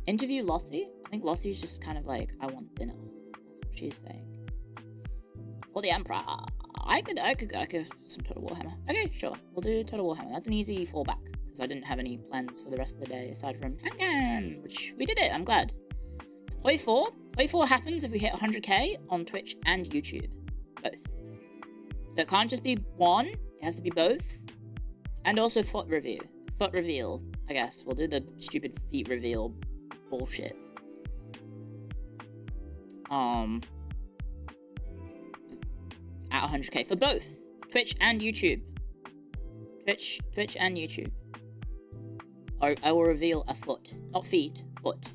Interview Lottie? I think Lottie's just kind of like, I want dinner. That's what she's saying. For the Emperor. I could some Total Warhammer. Okay, sure. We'll do Total Warhammer. That's an easy fallback, because I didn't have any plans for the rest of the day, aside from HANDCAM, which we did it, I'm glad. Hoi 4. Hoi 4 happens if we hit 100k on Twitch and YouTube. Both. So it can't just be one, it has to be both. And also foot review. Foot reveal, I guess. We'll do the stupid feet reveal bullshit. At 100k for both Twitch and YouTube. Twitch and YouTube. I will reveal a foot, not feet, foot.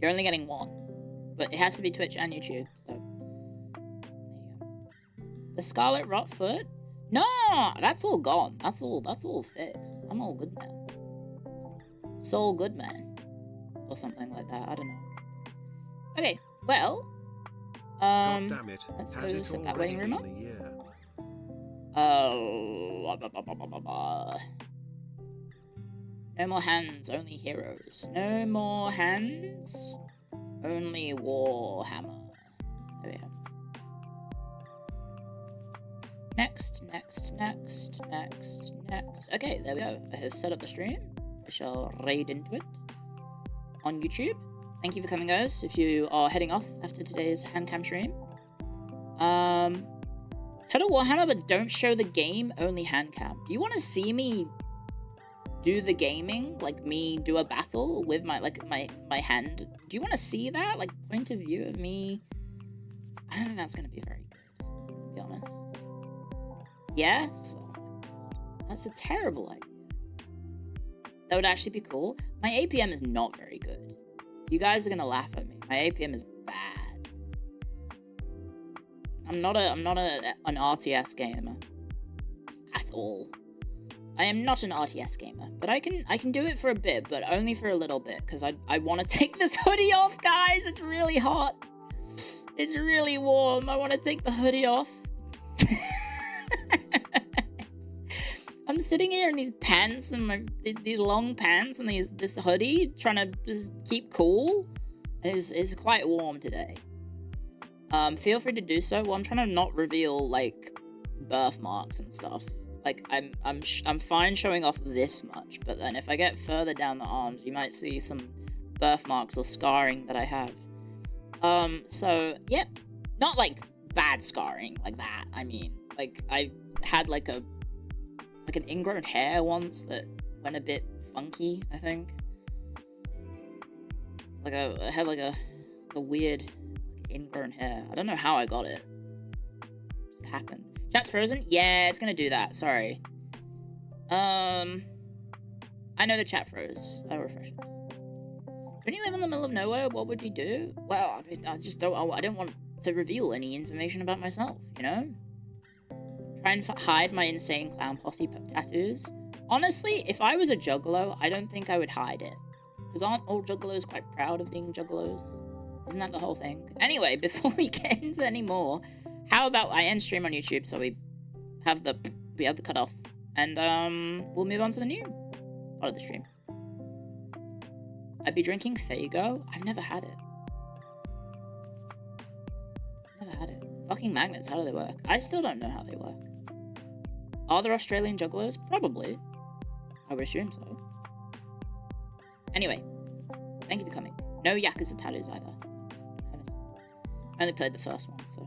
You're only getting one, but it has to be Twitch and YouTube. So there you go. The Scarlet Rot foot? No, that's all gone. That's all fixed. I'm all good now. Soul good man, or something like that. I don't know. Okay, well. God damn it. Let's Has go it set that already waiting room up. been a year? Oh. No more hands, only heroes. No more hands, only Warhammer. There we go. Next. Okay, there we go. I have set up the stream. I shall raid into it on YouTube. Thank you for coming, guys. If you are heading off after today's HANDCAM stream. Total Warhammer, but don't show the game, only HANDCAM. Do you want to see me do the gaming? Like, me do a battle with my hand? Do you want to see that? Like, point of view of me? I don't think that's going to be very good, to be honest. Yes? Oh my god. That's a terrible idea. That would actually be cool. My APM is not very good. You guys are gonna laugh at me. My APM is bad. I'm not an RTS gamer at all. I am not an RTS gamer, but I can do it for a bit, but only for a little bit, because I want to take this hoodie off, guys. It's really hot. It's really warm. I want to take the hoodie off. I'm sitting here in these pants and these long pants and this hoodie, trying to just keep cool. It's quite warm today. Feel free to do so. Well, I'm trying to not reveal like birthmarks and stuff. Like I'm fine showing off this much, but then if I get further down the arms, you might see some birthmarks or scarring that I have. So yeah, not like bad scarring like that. I mean, like I had like an ingrown hair once that went a bit funky, I think. It's like I had like a weird ingrown hair. I don't know how I got it. It just happened. Chat's frozen? Yeah, it's gonna do that. Sorry. I know the chat froze. I'll refresh it. Don't you live in the middle of nowhere? What would you do? Well, I mean, I don't want to reveal any information about myself, you know? Try and hide my insane clown posse tattoos. Honestly, if I was a juggalo, I don't think I would hide it. Because aren't all juggalos quite proud of being juggalos? Isn't that the whole thing? Anyway, before we get into any more, how about I end stream on YouTube so we have the cutoff, and we'll move on to the new part of the stream. I'd be drinking Fago. I've never had it. Fucking magnets, how do they work? I still don't know how they work. Are there Australian juggalos? Probably. I would assume so. Anyway, thank you for coming. No Yakuza tattoos either. I only played the first one, so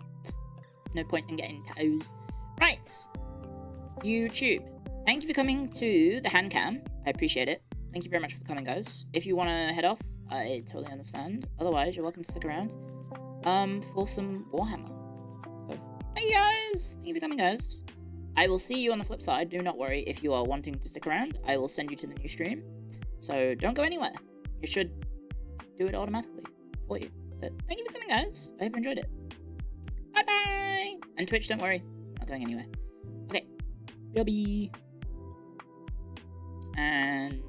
no point in getting tattoos. Right. YouTube. Thank you for coming to the HANDCAM. I appreciate it. Thank you very much for coming, guys. If you want to head off, I totally understand. Otherwise, you're welcome to stick around for some Warhammer. So, hey guys! Thank you for coming, guys. I will see you on the flip side. Do not worry if you are wanting to stick around. I will send you to the new stream. So don't go anywhere. It should do it automatically for you. But thank you for coming, guys. I hope you enjoyed it. Bye-bye! And Twitch, don't worry. I'm not going anywhere. Okay. Bye-bye. And